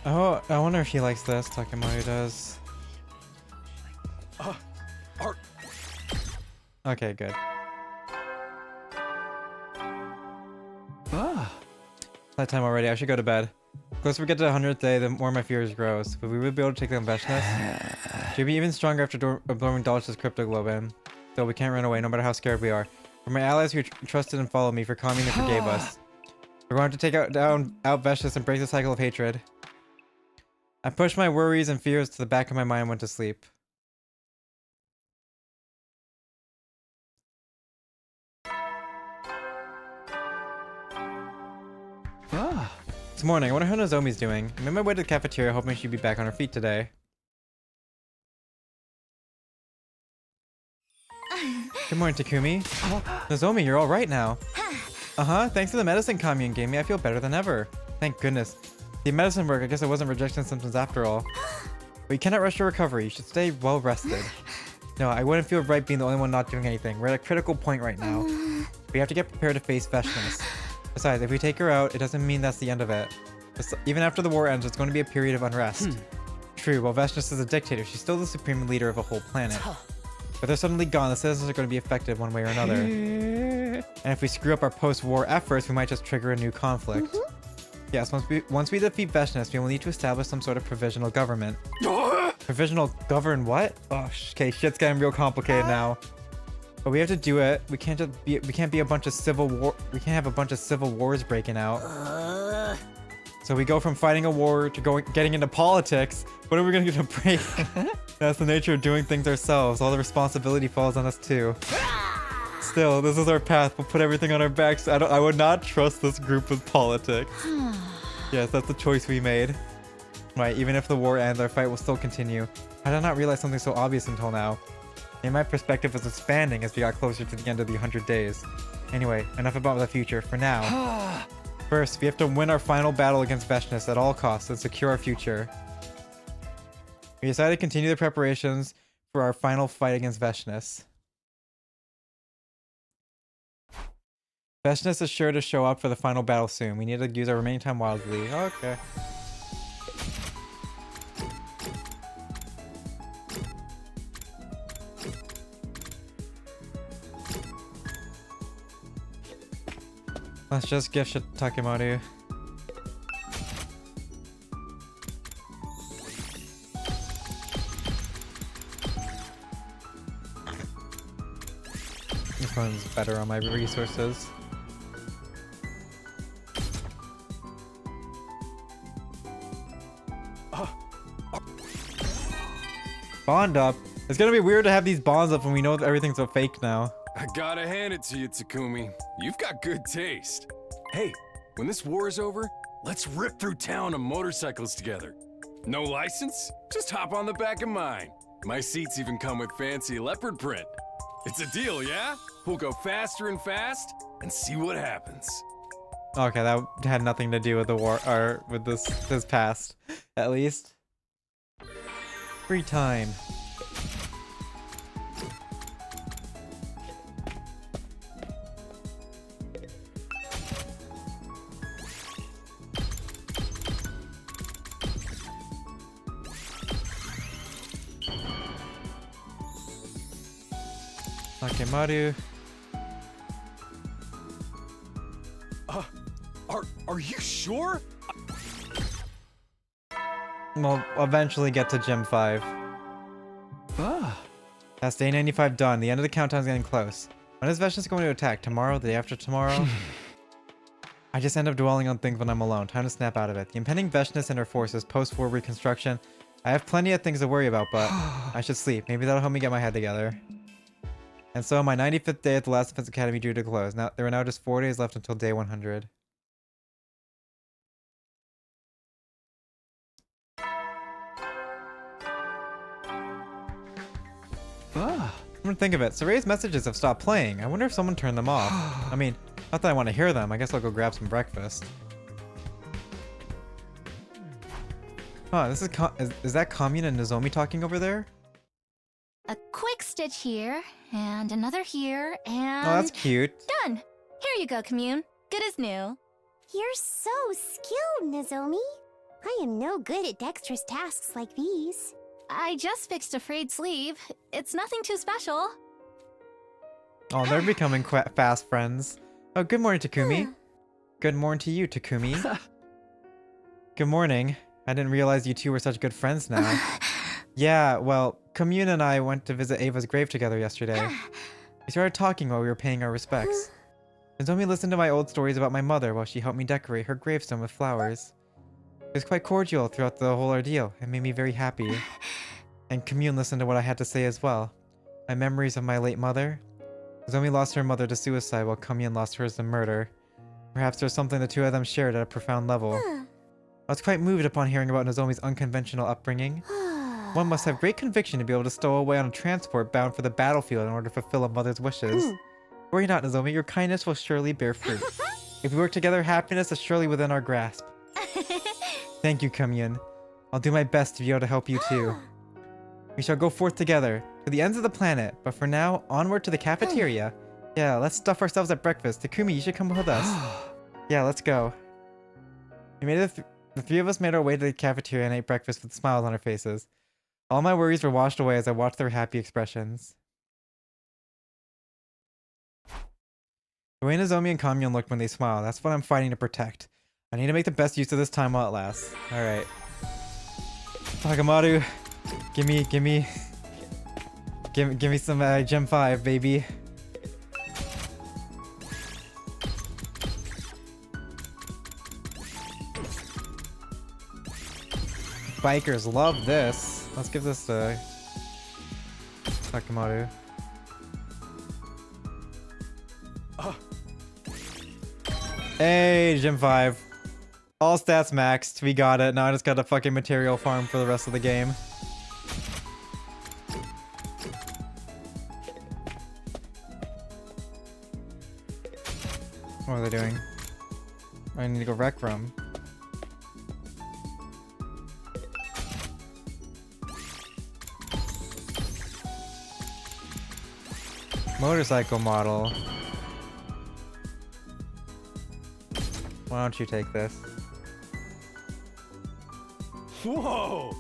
Oh, I wonder if he likes this. Takemaru does. Art. Okay, good. That time already. I should go to bed. The closer we get to the 100th day, the more my fears grows. But we would be able to take down Veshness. She'll be even stronger after absorbing Dahl'xia's cryptoglobin. Still, we can't run away, no matter how scared we are. For my allies who trusted and followed me, for Kami and forgave us. We're going to take out Veshness and break the cycle of hatred. I pushed my worries and fears to the back of my mind and went to sleep. It's morning. I wonder how Nozomi's doing. I made my way to the cafeteria hoping she'd be back on her feet today. Good morning, Takumi. Nozomi, you're alright now. Thanks to the medicine Commune gave me, I feel better than ever. Thank goodness. The medicine worked. I guess I wasn't rejection symptoms after all. But you cannot rush your recovery. You should stay well rested. No, I wouldn't feel right being the only one not doing anything. We're at a critical point right now. We have to get prepared to face Veshness. Besides, if we take her out, it doesn't mean that's the end of it. Even after the war ends, it's going to be a period of unrest. True, while Veshness is a dictator, she's still the supreme leader of a whole planet. But they're suddenly gone, the citizens are going to be affected one way or another. And if we screw up our post-war efforts, we might just trigger a new conflict. Yes, once we defeat Veshness, we will need to establish some sort of provisional government. Provisional govern what? Oh, okay, shit's getting real complicated now. But we have to do it. We can't be a bunch of civil war. We can't have a bunch of civil wars breaking out. So we go from fighting a war to getting into politics. What are we gonna break? That's the nature of doing things ourselves. All the responsibility falls on us too. Still, this is our path. We'll put everything on our backs. I would not trust this group with politics. Yes, that's the choice we made. Right, even if the war ends, our fight will still continue. I did not realize something so obvious until now. And my perspective was expanding as we got closer to the end of the 100 days. Anyway, enough about the future for now. First, we have to win our final battle against Veshness at all costs and secure our future. We decided to continue the preparations for our final fight against Veshness. Veshness is sure to show up for the final battle soon. We need to use our remaining time wisely. Okay. Let's just gift shit Takemaru. This one's better on my resources. Bond up. It's gonna be weird to have these bonds up when we know that everything's a fake now. I gotta hand it to you, Takumi. You've got good taste. Hey, when this war is over, let's rip through town on motorcycles together. No license? Just hop on the back of mine. My seats even come with fancy leopard print. It's a deal, yeah? We'll go faster and fast and see what happens. Okay, that had nothing to do with the war or with this past, at least. Free time. Takemaru. Are you sure? We'll eventually get to Gym 5. That's day 95 done. The end of the countdown's getting close. When is Veshness going to attack? Tomorrow? The day after tomorrow? I just end up dwelling on things when I'm alone. Time to snap out of it. The impending Veshness and her forces, post-war reconstruction. I have plenty of things to worry about, but I should sleep. Maybe that'll help me get my head together. And so my 95th day at the Last Defense Academy drew to close. Now there are now just 4 days left until day 100. Come to think of it, Saray's messages have stopped playing. I wonder if someone turned them off. I mean, not that I want to hear them. I guess I'll go grab some breakfast. Huh, this is that Commune and Nozomi talking over there? A quick stitch here, and another here, and... Oh, that's cute. Done! Here you go, Commune. Good as new. You're so skilled, Nozomi. I am no good at dexterous tasks like these. I just fixed a frayed sleeve. It's nothing too special. Oh, they're becoming fast friends. Oh, good morning, Takumi. Good morning to you, Takumi. Good morning. I didn't realize you two were such good friends now. Yeah, well, Commune and I went to visit Ava's grave together yesterday. We started talking while we were paying our respects. Nozomi listened to my old stories about my mother while she helped me decorate her gravestone with flowers. It was quite cordial throughout the whole ordeal. It made me very happy. And Commune listened to what I had to say as well. My memories of my late mother. Nozomi lost her mother to suicide while Commune lost hers to murder. Perhaps there's something the two of them shared at a profound level. I was quite moved upon hearing about Nozomi's unconventional upbringing. One must have great conviction to be able to stow away on a transport bound for the battlefield in order to fulfill a mother's wishes. Worry not, Nozomi, your kindness will surely bear fruit. If we work together, happiness is surely within our grasp. Thank you, Commune. I'll do my best to be able to help you too. We shall go forth together, to the ends of the planet, but for now, onward to the cafeteria. Yeah, let's stuff ourselves at breakfast. Takumi, you should come with us. Yeah, let's go. We made the three of us made our way to the cafeteria and ate breakfast with smiles on our faces. All my worries were washed away as I watched their happy expressions. The way Nozomi and Commune looked when they smiled, that's what I'm fighting to protect. I need to make the best use of this time while it lasts. Alright. Takemaru, Give me some Gem 5, baby. Bikers love this. Let's give this to Sakamoto. Hey, Gem 5. All stats maxed. We got it. Now I just got a fucking material farm for the rest of the game. What are they doing? I need to go wreck room. Motorcycle model. Why don't you take this? Whoa!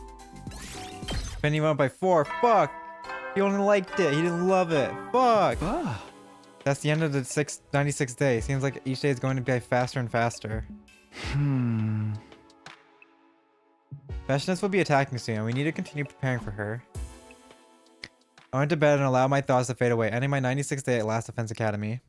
Penny went by 4. Fuck! He only liked it. He didn't love it. Fuck! That's the end of the 96 days. Seems like each day is going to be faster and faster. Veshness will be attacking soon, and we need to continue preparing for her. I went to bed and allowed my thoughts to fade away, ending my 96th day at Last Defense Academy.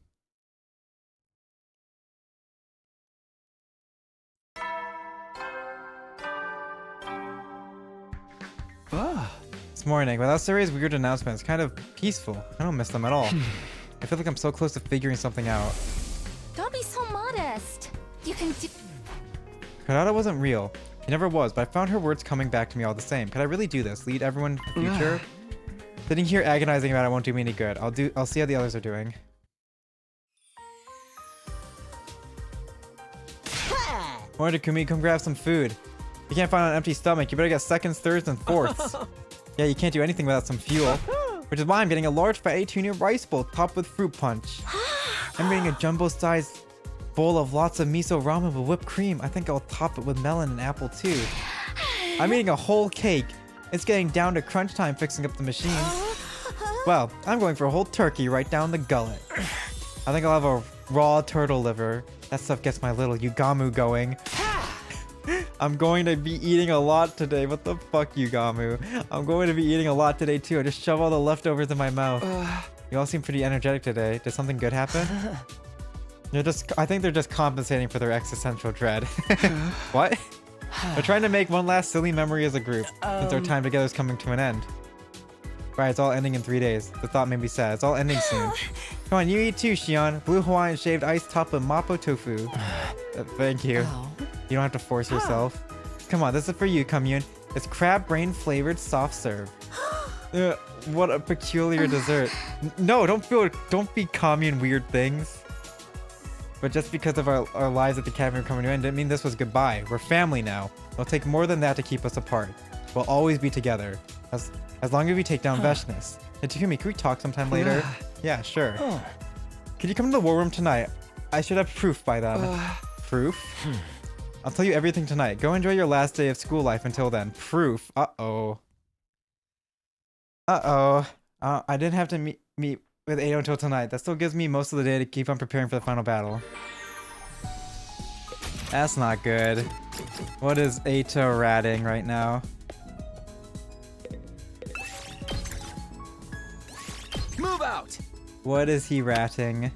This morning, without Suri's weird announcements, kind of peaceful. I don't miss them at all. I feel like I'm so close to figuring something out. Don't be so modest. You can do. Karada wasn't real. He never was, but I found her words coming back to me all the same. Could I really do this? Lead everyone to the future? Sitting here agonizing about it won't do me any good. I'll see how the others are doing. Morning, Takumi, come grab some food. You can't find an empty stomach. You better get seconds, thirds, and fourths. Yeah, you can't do anything without some fuel. Which is why I'm getting a large fatty tuna rice bowl topped with fruit punch. I'm getting a jumbo-sized bowl of lots of miso ramen with whipped cream. I think I'll top it with melon and apple too. I'm eating a whole cake. It's getting down to crunch time fixing up the machines. Well, I'm going for a whole turkey right down the gullet. I think I'll have a raw turtle liver. That stuff gets my little Yugamu going. I'm going to be eating a lot today. What the fuck, Yugamu? I'm going to be eating a lot today too. I just shove all the leftovers in my mouth. You all seem pretty energetic today. Did something good happen? I think they're just compensating for their existential dread. What? We're trying to make one last silly memory as a group, since our time together is coming to an end. Right, it's all ending in 3 days. The thought made me sad. It's all ending soon. Come on, you eat too, Shion. Blue Hawaiian shaved ice topped with mapo tofu. Thank you. You don't have to force yourself. Come on, this is for you, Kamyun. It's crab brain flavored soft serve. What a peculiar dessert. No, don't be Kamyun weird things. But just because of our lives at the academy are coming to an end didn't mean this was goodbye. We're family now. It'll take more than that to keep us apart. We'll always be together. As long as we take down Veshness. Hey, Takumi, can we talk sometime later? Yeah, sure. Could you come to the war room tonight? I should have proof by then. Proof? I'll tell you everything tonight. Go enjoy your last day of school life until then. Proof. Uh-oh. Uh-oh. I didn't have to meet with Edo until tonight. That still gives me most of the day to keep on preparing for the final battle. That's not good. What is Eito ratting right now? Move out! What is he ratting?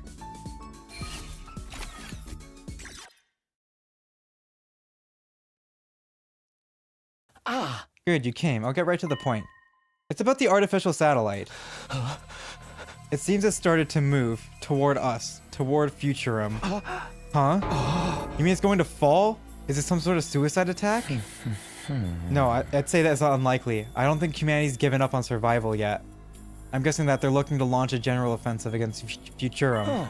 Good, you came. I'll get right to the point. It's about the artificial satellite. It seems it started to move toward us, toward Futurum. Huh? You mean it's going to fall? Is it some sort of suicide attack? No, I'd say that's unlikely. I don't think humanity's given up on survival yet. I'm guessing that they're looking to launch a general offensive against Futurum.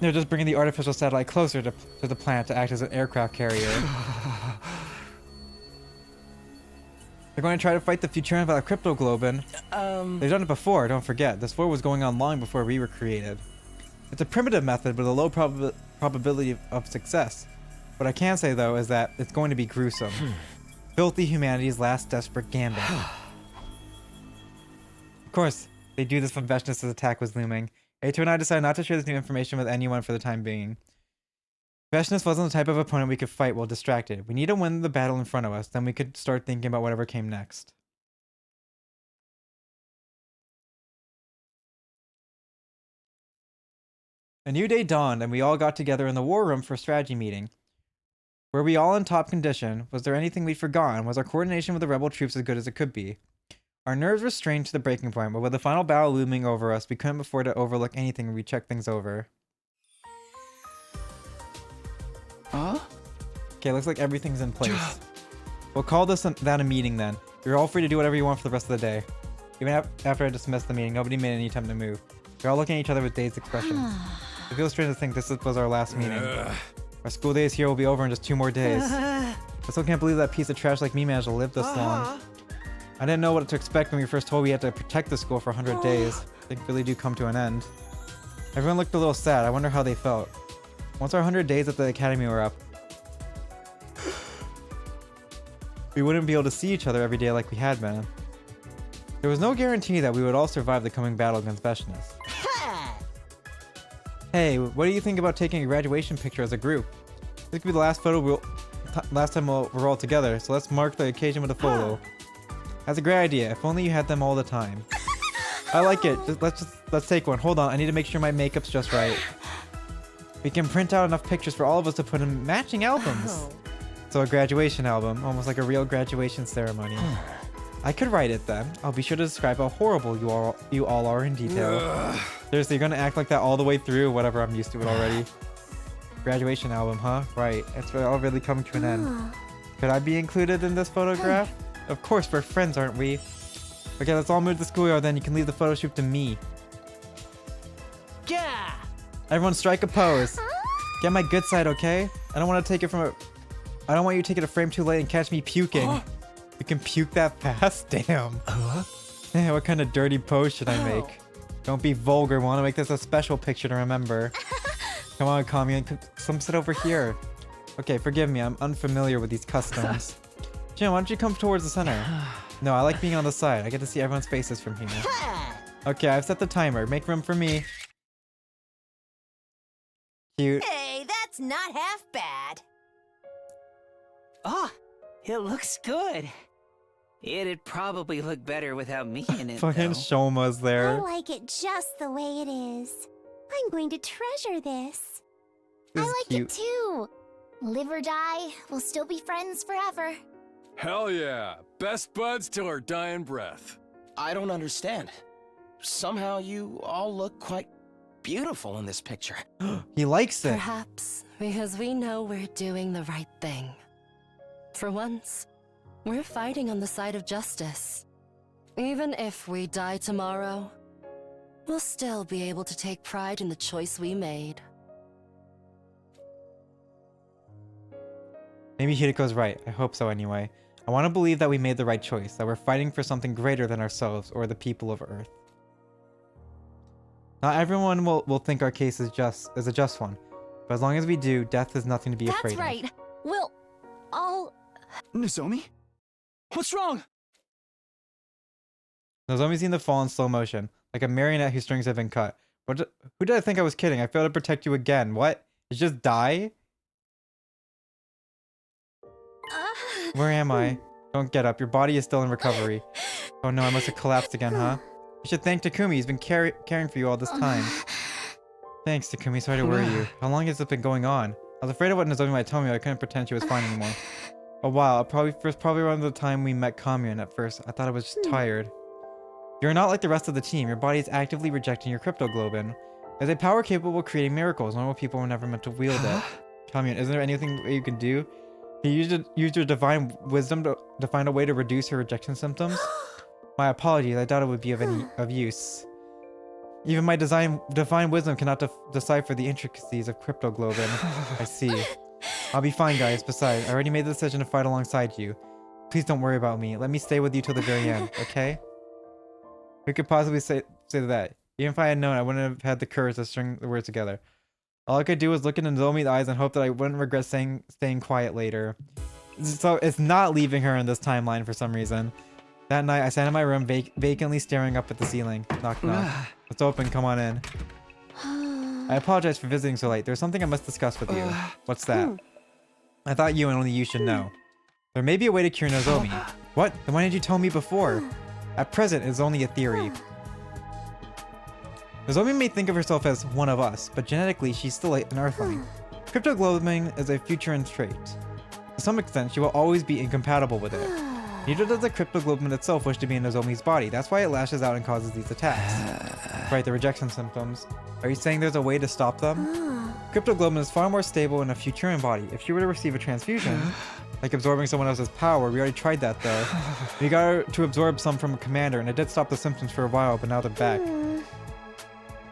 They're just bringing the artificial satellite closer to the planet to act as an aircraft carrier. They're going to try to fight the Futurum without cryptoglobin. They've done it before, don't forget. This war was going on long before we were created. It's a primitive method with a low probability of success. What I can say, though, is that it's going to be gruesome. Filthy humanity's last desperate gambit. Of course, they do this when Veshness' attack was looming. Eito and I decided not to share this new information with anyone for the time being. Veshness wasn't the type of opponent we could fight while distracted. We need to win the battle in front of us, then we could start thinking about whatever came next. A new day dawned, and we all got together in the war room for a strategy meeting. Were we all in top condition? Was there anything we'd forgotten? Was our coordination with the rebel troops as good as it could be? Our nerves were strained to the breaking point, but with the final battle looming over us, we couldn't afford to overlook anything when we checked things over. Huh? Okay, looks like everything's in place. We'll call that a meeting then. You're all free to do whatever you want for the rest of the day. Even after I dismissed the meeting, nobody made any attempt to move. We're all looking at each other with dazed expressions. It feels strange to think this was our last meeting. Our school days here will be over in just 2 more days. I still can't believe that piece of trash like me managed to live this long. I didn't know what to expect when we first told we had to protect the school for 100 days. Things really do come to an end. Everyone looked a little sad. I wonder how they felt. Once our 100 days at the academy were up, we wouldn't be able to see each other every day like we had been. There was no guarantee that we would all survive the coming battle against Veshness. Hey, what do you think about taking a graduation picture as a group? This could be the last last time we're all together, so let's mark the occasion with a photo. That's a great idea. If only you had them all the time. I like it. Let's take one. Hold on, I need to make sure my makeup's just right. We can print out enough pictures for all of us to put in matching albums. So a graduation album, almost like a real graduation ceremony. I could write it then. I'll be sure to describe how horrible you all are in detail. Seriously, you're gonna act like that all the way through? Whatever, I'm used to it already. Graduation album, huh? Right. It's all really coming to an end. Could I be included in this photograph? Of course, we're friends, aren't we? Okay, let's all move to the schoolyard then. You can leave the photo shoot to me. Yeah. Everyone strike a pose. Get my good side, okay? I don't want to take it from a... I don't want you to take it a frame too late and catch me puking. You can puke that fast? Damn. What kind of dirty pose should I make? Don't be vulgar. We want to make this a special picture to remember. Come on, Kami. Come sit over here. Okay, forgive me. I'm unfamiliar with these customs. Jim, why don't you come towards the center? No, I like being on the side. I get to see everyone's faces from here. Okay, I've set the timer. Make room for me. Cute. Hey, that's not half bad. Oh, it looks good. It'd probably look better without me in it, Fucking though. Shoma's there. I like it just the way it is. I'm going to treasure this. I like it too. Live or die, we'll still be friends forever. Hell yeah. Best buds till our dying breath. I don't understand. Somehow you all look quite beautiful in this picture. He likes it. Perhaps because we know we're doing the right thing. For once, we're fighting on the side of justice. Even if we die tomorrow, we'll still be able to take pride in the choice we made. Maybe Hidiko's right. I hope so anyway. I want to believe that we made the right choice, that we're fighting for something greater than ourselves or the people of Earth. Not everyone will think our case is a just one, but as long as we do, death is nothing to be afraid of. That's right. We'll all... Nozomi? What's wrong? Nozomi's seen the fall in slow motion, like a marionette whose strings have been cut. Who did I think I was kidding? I failed to protect you again. What? You just die? Where am I? Don't get up. Your body is still in recovery. Oh no, I must have collapsed again, huh? You should thank Takumi. He's been caring for you all this time. Thanks, Takumi. Sorry to worry you. How long has it been going on? I was afraid of what Nozomi might tell me, but I couldn't pretend she was fine anymore. A while. Probably around the time we met Kamyun at first. I thought I was just tired. You're not like the rest of the team. Your body is actively rejecting your cryptoglobin. There's a power capable of creating miracles. Normal people were never meant to wield it. Kamyun, isn't there anything that you can do? You use your divine wisdom to find a way to reduce her rejection symptoms? My apologies, I doubt it would be of use. Even my divine wisdom cannot decipher the intricacies of cryptoglobin. I see. I'll be fine, guys. Besides, I already made the decision to fight alongside you. Please don't worry about me. Let me stay with you till the very end, okay? Who could possibly say that? Even if I had known, I wouldn't have had the courage to string the words together. All I could do was look into Nozomi's eyes and hope that I wouldn't regret staying quiet later. So it's not leaving her in this timeline for some reason. That night, I sat in my room vacantly staring up at the ceiling. Knock, knock. It's open. Come on in. I apologize for visiting so late. There's something I must discuss with you. What's that? I thought you and only you should know. There may be a way to cure Nozomi. What? Then why didn't you tell me before? At present, it's only a theory. Nozomi may think of herself as one of us, but genetically, she's still an Earthling. Cryptoglobin is a future trait. To some extent, she will always be incompatible with it. Neither does the cryptoglobin itself wish to be in Nozomi's body. That's why it lashes out and causes these attacks. Right, the rejection symptoms. Are you saying there's a way to stop them? Cryptoglobin is far more stable in a Futuran body. If she were to receive a transfusion, like absorbing someone else's power, we already tried that though. We got her to absorb some from a commander, and it did stop the symptoms for a while, but now they're back.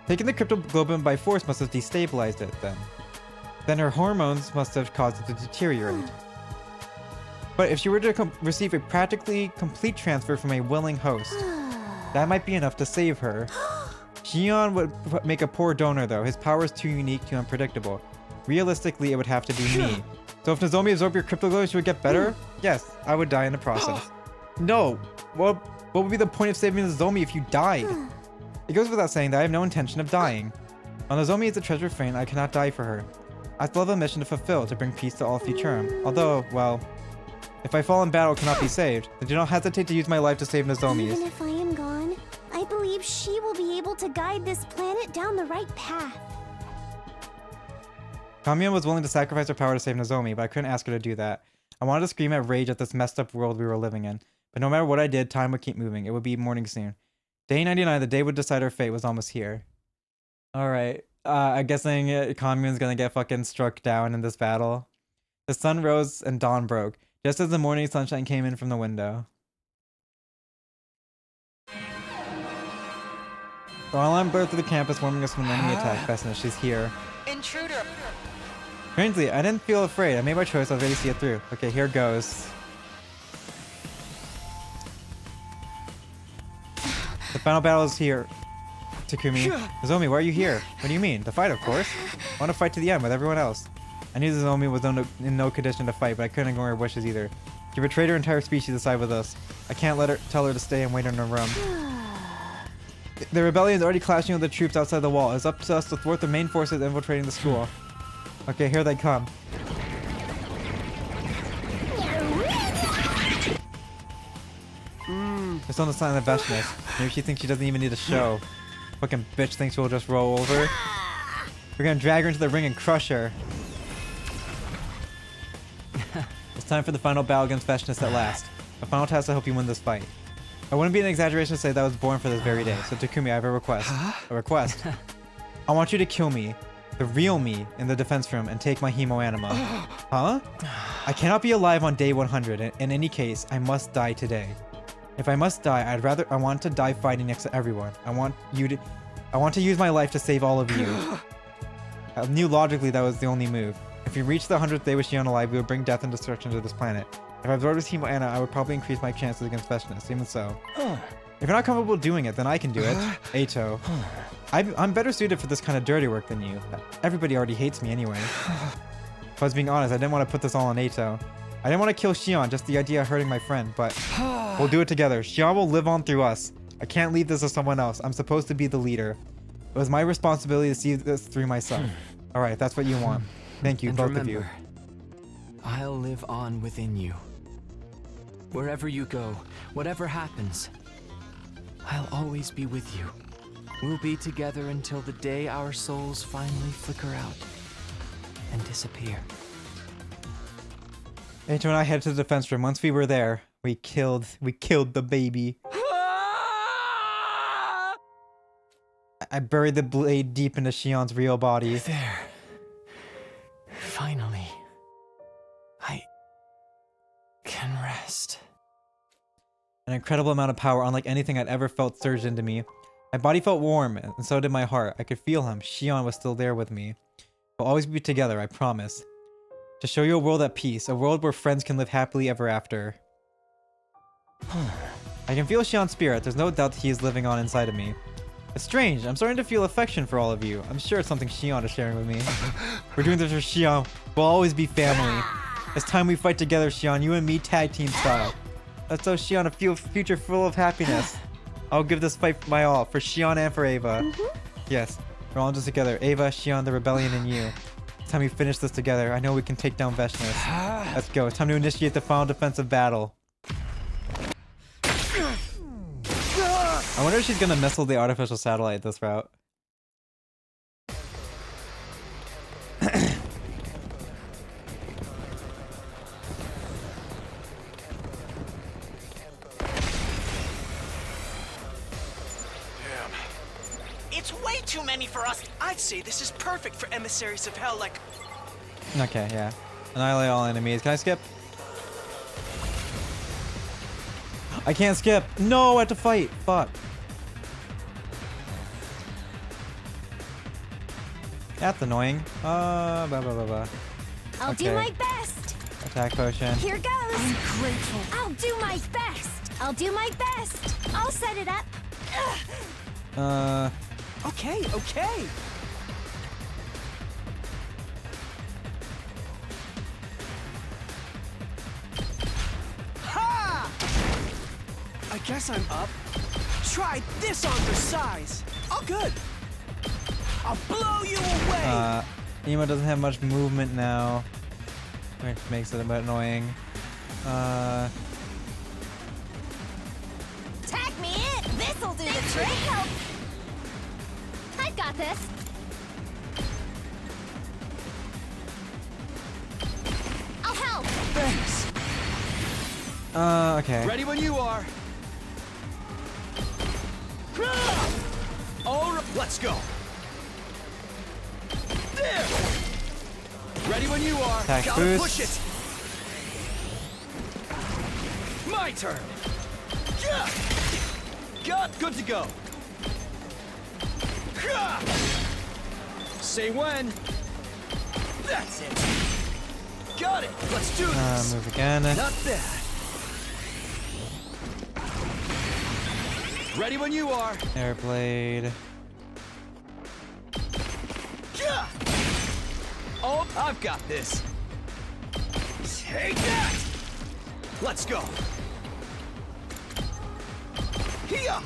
Taking the cryptoglobin by force must have destabilized it then. Then her hormones must have caused it to deteriorate. But if she were to receive a practically complete transfer from a willing host, that might be enough to save her. Shion would make a poor donor though. His power is too unique, too unpredictable. Realistically, it would have to be me. So if Nozomi absorbed your cryptoglobin, she would get better? Yes, I would die in the process. No! What would be the point of saving Nozomi if you died? It goes without saying that I have no intention of dying. While Nozomi is a treasure friend, I cannot die for her. I still have a mission to fulfill, to bring peace to all Futurum. Although, well, if I fall in battle and cannot be saved, then do not hesitate to use my life to save Nozomi's. Even if I am gone, I believe she will be able to guide this planet down the right path. Kamiya was willing to sacrifice her power to save Nozomi, but I couldn't ask her to do that. I wanted to scream at rage at this messed up world we were living in. But no matter what I did, time would keep moving. It would be morning soon. Day 99, the day would decide her fate, was almost here. Alright. I'm guessing Kamiya's gonna get fucking struck down in this battle. The sun rose and dawn broke, just as the morning sunshine came in from the window. While I'm birthed through the campus warming us from an enemy attack, Vesna, she's here. Intruder! Strangely, I didn't feel afraid. I made my choice, I was ready to see it through. Okay, here goes. The final battle is here. Takumi. Nozomi, why are you here? What do you mean? The fight, of course. I want to fight to the end with everyone else. I knew Nozomi was in no condition to fight, but I couldn't ignore her wishes either. She betrayed her entire species to side with us. I can't tell her to stay and wait in her room. The rebellion is already clashing with the troops outside the wall. It's up to us to thwart the main forces infiltrating the school. Okay, here they come. It's on the sign of Veshness. Maybe she thinks she doesn't even need a show. Fucking bitch thinks we'll just roll over. We're gonna drag her into the ring and crush her. It's time for the final battle against Veshness at last. A final task to help you win this fight. I wouldn't be an exaggeration to say that I was born for this very day. So Takumi, I have a request. A request. I want you to kill me, the real me, in the defense room and take my hemo anima. Huh? I cannot be alive on day 100. In any case, I must die today. If I must die, I want to die fighting next to everyone. I want to use my life to save all of you. I knew logically that was the only move. If we reach the 100th day with Shion alive, we would bring death and destruction to this planet. If I absorbed his hemo ana, I would probably increase my chances against Veshness, even so. If you're not comfortable doing it, then I can do it. Ato. I'm better suited for this kind of dirty work than you. Everybody already hates me anyway. If I was being honest, I didn't want to put this all on Ato. I didn't want to kill Shion, just the idea of hurting my friend, but we'll do it together. Shion will live on through us. I can't leave this to someone else. I'm supposed to be the leader. It was my responsibility to see this through myself. Alright, that's what you want. Thank you, And both remember, of you. I'll live on within you. Wherever you go, whatever happens, I'll always be with you. We'll be together until the day our souls finally flicker out and disappear. Ato and I headed to the defense room. Once we were there, we killed the baby. I buried the blade deep into Shion's real body. There. Finally. I can rest. An incredible amount of power, unlike anything I'd ever felt, surged into me. My body felt warm, and so did my heart. I could feel him. Shion was still there with me. We'll always be together, I promise. To show you a world at peace, a world where friends can live happily ever after. I can feel Shion's spirit. There's no doubt that he is living on inside of me. It's strange. I'm starting to feel affection for all of you. I'm sure it's something Shion is sharing with me. We're doing this for Shion. We'll always be family. It's time we fight together, Shion. You and me, tag team style. Let's show Shion a future full of happiness. I'll give this fight my all for Shion and for Ava. Yes. We're all just together. Ava, Shion, the rebellion, and you. It's time we finish this together. I know we can take down Veshness. Let's go. It's time to initiate the final defensive battle. I wonder if she's gonna missile the artificial satellite this route. It's way too many for us. I'd say this is perfect for emissaries of hell like... Okay, yeah. Annihilate all enemies. Can I skip? I can't skip. No, I have to fight. Fuck. That's annoying. Blah, blah, blah, blah. I'll do my best. Attack potion. Here goes. I'm grateful. I'll do my best. I'll do my best. I'll set it up. Okay, okay. Ha! I guess I'm up. Try this on your size. Oh, good. I'll blow you away. Emo doesn't have much movement now, which makes it a bit annoying. Tag me in. This'll do the trick. Help. I've got this. I'll help. Thanks. Okay. Ready when you are. All right, let's go. There. Ready when you are. Attack Gotta boost. push it. My turn. Yeah. Got good to go. Say when. That's it. Got it. Let's do this. Move again. Not bad. Ready when you are. Airblade. Yeah. Oh, I've got this. Take that. Let's go. Here.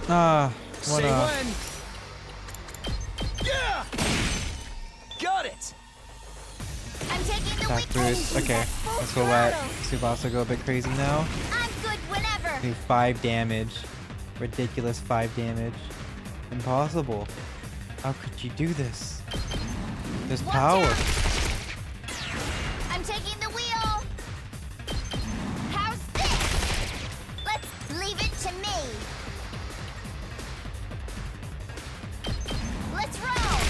What Say when. Yeah. Got it. I'm taking the Attack boost. Okay, let's go let Tsubasa go a bit crazy now. I'm good whenever. Do 5 damage. Ridiculous 5 damage. Impossible. How could you do this? There's power. I'm taking the wheel. How's this? Let's leave it to me. Let's roll.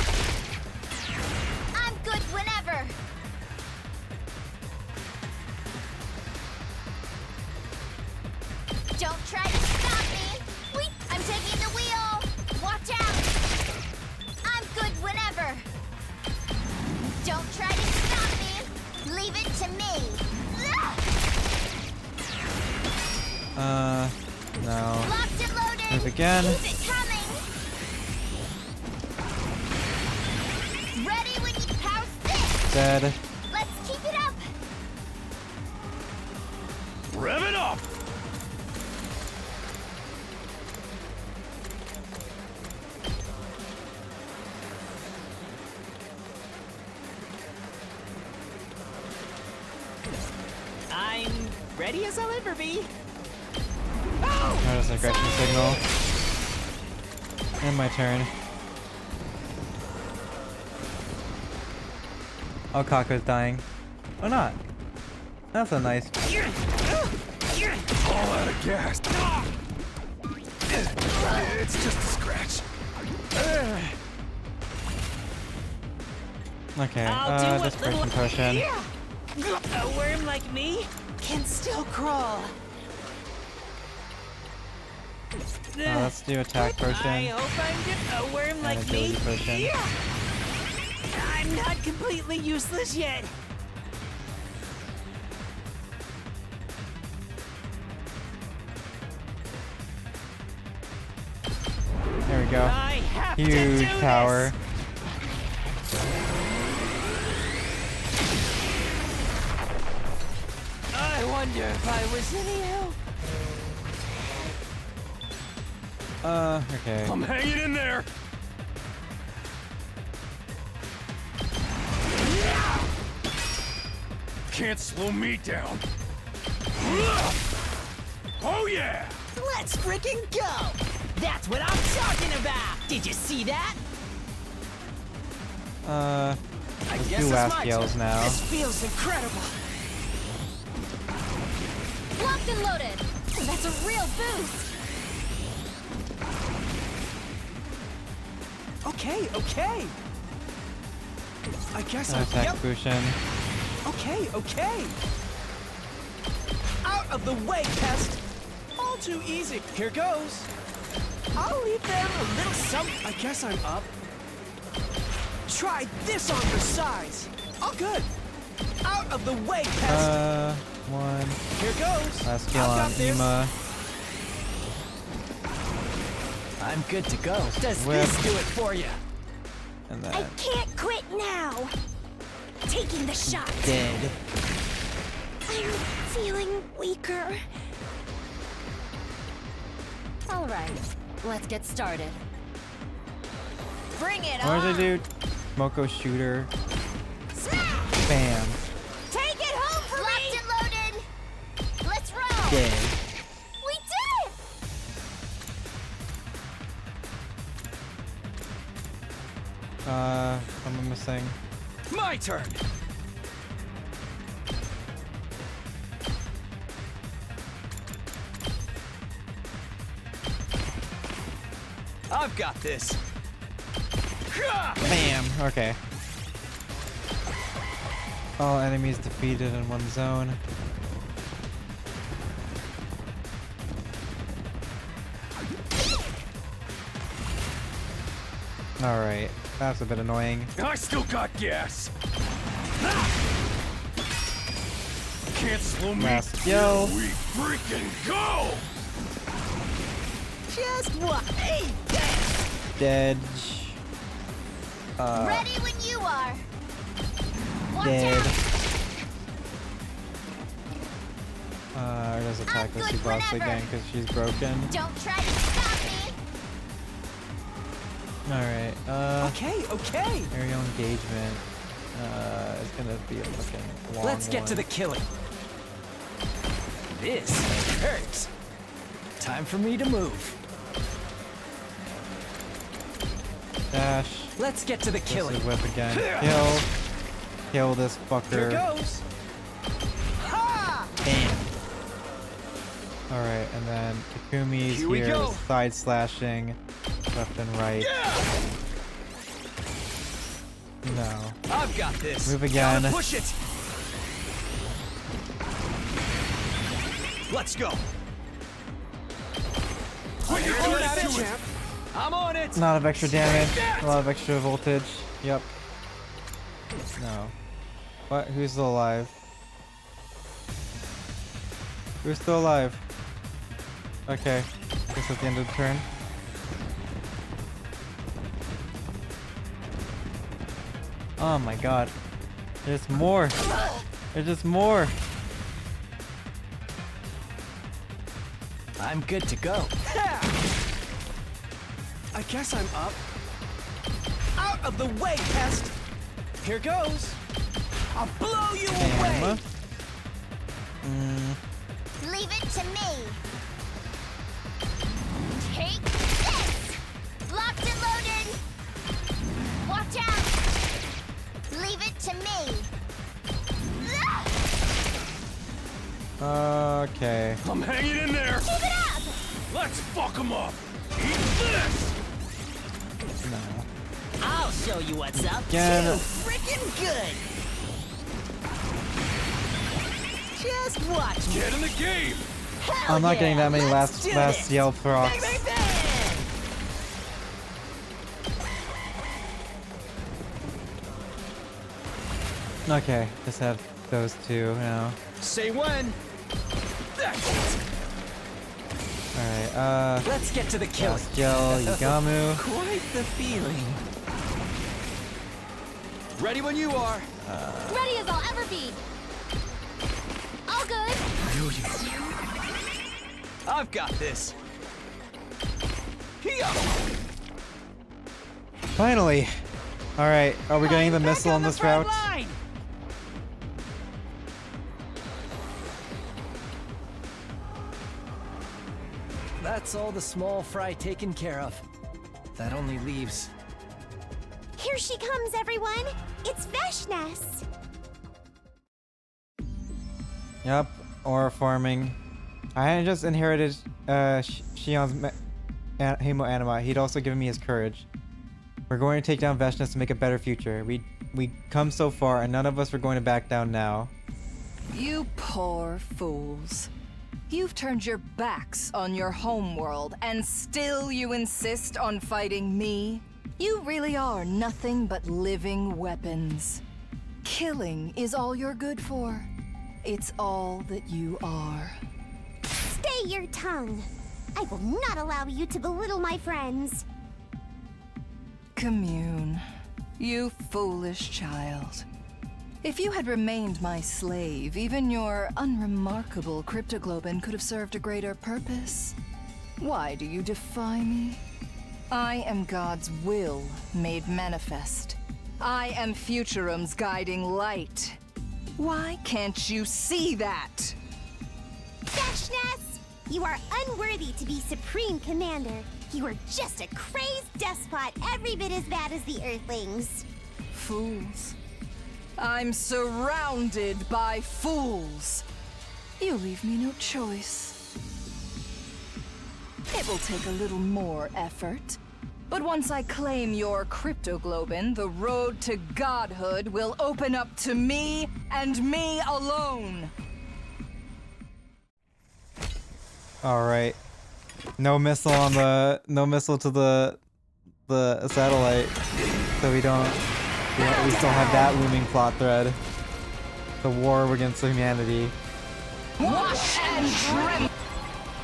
I'm good whenever. Don't try to stop me. Wait, I'm taking the wheel. Watch out. I'm good whenever. Don't try to stop me. Leave it to me. No. Locked and loaded. Move again. Keep it coming. Ready when you pounce this. Dead. Let's keep it up. Rev it up! I'm ready as I'll ever be. Notice aggression signal. And my turn. Oh, Kako's dying. Oh, not. That's a nice. All out of gas. It's just a scratch. Okay, I'll do what dispersion little potion. A worm like me can still crawl. Let's do attack potion. I hope I'm just a worm like and me. agility potion. I'm not completely useless yet. There we go. I have to Huge do power. I wonder if I was any help. Okay. I'm hanging in there. Can't slow me down. Oh yeah! Let's freaking go! That's what I'm talking about! Did you see that? Let's do last yells now. This feels incredible. Locked and loaded. That's a real boost. Okay, okay. I guess I... Attack Bushin. Okay, okay. Out of the way, pest. All too easy. Here goes. I'll leave them a little something. I guess I'm up. Try this on your size. All good. Out of the way, pest. One. Here goes. Last kill on Ema. I'm good to go. Does Whip. this do it for you? And then I can't quit now. Taking the shot. Dead. I'm feeling weaker. All right, let's get started. Bring it what on. did I do? Moko shooter. Smash! Bam. Take it home for Locked me. and loaded. Let's roll. Dead. We did it. I'm missing. My turn. I've got this. Bam. Okay. All enemies defeated in one zone. Alright, that's a bit annoying. I still got gas. Can't slow me. Last yell. We freaking go! Just what? Hey, Dead. Ready when you are. Watch Dead. out. Does attack I'm Lucy good Boss whenever. again because she's broken. Don't try to stop me. Alright, Okay, okay. aerial engagement. It's gonna be a looking long Let's get one. to the killing. This hurts. Time for me to move. Dash. Let's get to the killing. This is whip again. Kill. Kill this Here fucker. goes. Ha! Bam. Alright, and then Takumi's Here we here, go. side slashing, left and right. No. I've got this. Move again. Gotta push it. Let's go. Put your You're hands at it, to it. champ. I'm on it. A lot of extra damage, a lot of extra voltage. Yep. No. What? Who's still alive? Who's still alive? Okay. Guess at the end of the turn. Oh my god. There's more. There's just more. I'm good to go. I guess I'm up. Out of the way, pest. Here goes. I'll blow you away. Leave it to me. Take this. Locked and loaded. Watch out. Leave it to me. Okay. I'm hanging in there. Keep it up. Let's fuck them up. Eat this. No. I'll show you what's up. Again. Too freaking good. Just watch me. Get in the game. Hell I'm not getting yeah, that many let's do last this. yell procs. Bang, bang, bang. Okay, just have those two now. Say when. Alright, Let's get to the killing. last yell, Yugamu. Quite the feeling. Ready when you are. Ready as I'll ever be. All good. I've got this. Here. Finally! Alright, are we getting the missile on this route? Line. That's all the small fry taken care of. That only leaves... Here she comes, everyone! It's Veshness! Yep, ore farming. I had just inherited Shion's Hemo Anima. He'd also given me his courage. We're going to take down Veshness to make a better future. We come so far, and none of us are going to back down now. You poor fools. You've turned your backs on your homeworld, and still you insist on fighting me? You really are nothing but living weapons. Killing is all you're good for. It's all that you are. Stay your tongue! I will not allow you to belittle my friends! Commune. You foolish child. If you had remained my slave, even your unremarkable cryptoglobin could have served a greater purpose. Why do you defy me? I am God's will made manifest. I am Futurum's guiding light. Why can't you see that? Veshness! You are unworthy to be Supreme Commander. You are just a crazed despot, every bit as bad as the Earthlings. Fools. I'm surrounded by fools. You leave me no choice. It will take a little more effort. But once I claim your cryptoglobin, the road to godhood will open up to me and me alone. Alright. No missile on the... No missile to the satellite. So we don't... We still have that looming plot thread. The war against humanity. Watch and trim.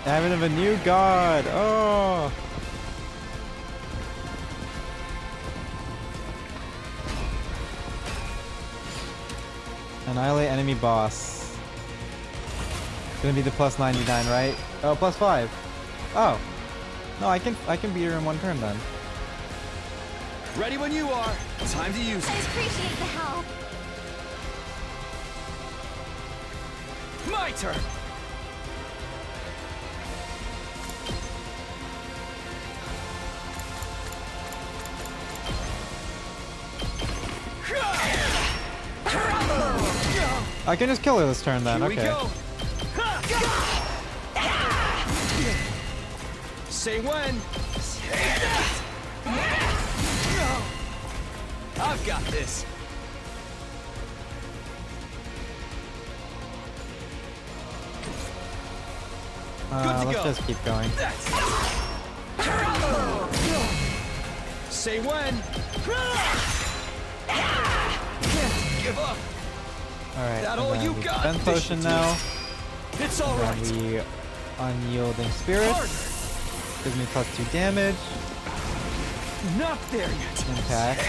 Advent of a new god! Oh! Annihilate enemy boss. It's gonna be the plus 99, right? Oh, plus 5. Oh. No, I can beat her in one turn then. Ready when you are. Time to use it. I appreciate the help. My turn. I can just kill her this turn then, Here we okay. go. Say when. I've got this. Let's just keep going. Say when. Give up. Alright, That all you got? defense potion now. It's all right. The unyielding spirit. Gives me plus 2 damage. Not there yet. Impact.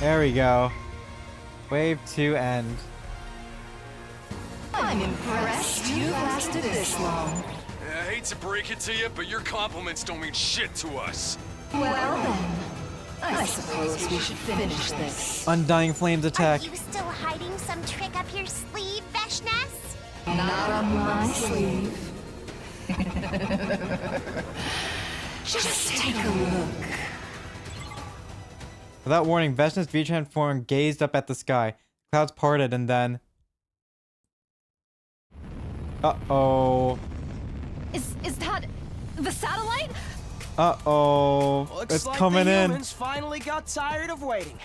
There we go. Wave 2 end. I'm impressed you lasted this long. I hate to break it to you, but your compliments don't mean shit to us. Well then, I suppose we should finish this. Undying Flames attack. Are you still hiding some trick up your sleeve, Veshness? Not on my sleeve. Just take a look. Without warning, Veshness V-transformed, gazed up at the sky. Clouds parted and then... Uh-oh. Is that the satellite? Uh-oh. Looks It's like coming the in. humans finally got tired of waiting.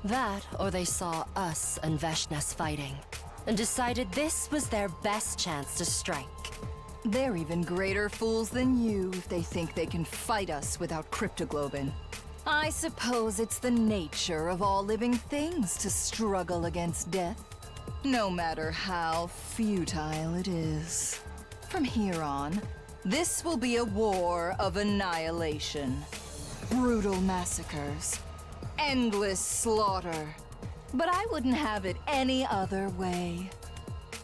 That, or they saw us and Veshness fighting, and decided this was their best chance to strike. They're even greater fools than you if they think they can fight us without cryptoglobin. I suppose it's the nature of all living things to struggle against death, no matter how futile it is. From here on, this will be a war of annihilation. Brutal massacres. Endless slaughter. But I wouldn't have it any other way.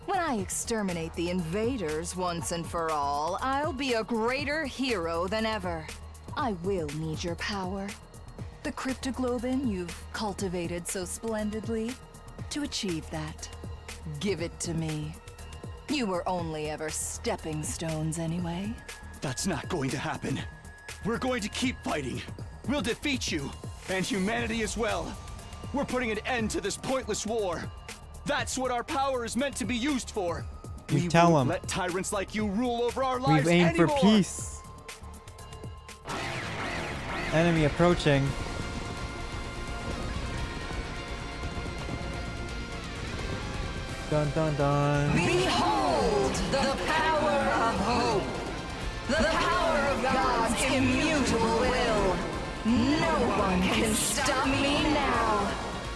When I exterminate the invaders once and for all, I'll be a greater hero than ever. I will need your power. the cryptoglobin you've cultivated so splendidly. To achieve that, give it to me. You were only ever stepping stones anyway. That's not going to happen. We're going to keep fighting. We'll defeat you, and humanity as well. We're putting an end to this pointless war. That's what our power is meant to be used for. You tell won't him. Let tyrants like you rule over our lives We've aimed anymore. for peace. Enemy approaching. Dun dun dun. Behold the power of hope! The power of God's immutable will! No one can stop me now!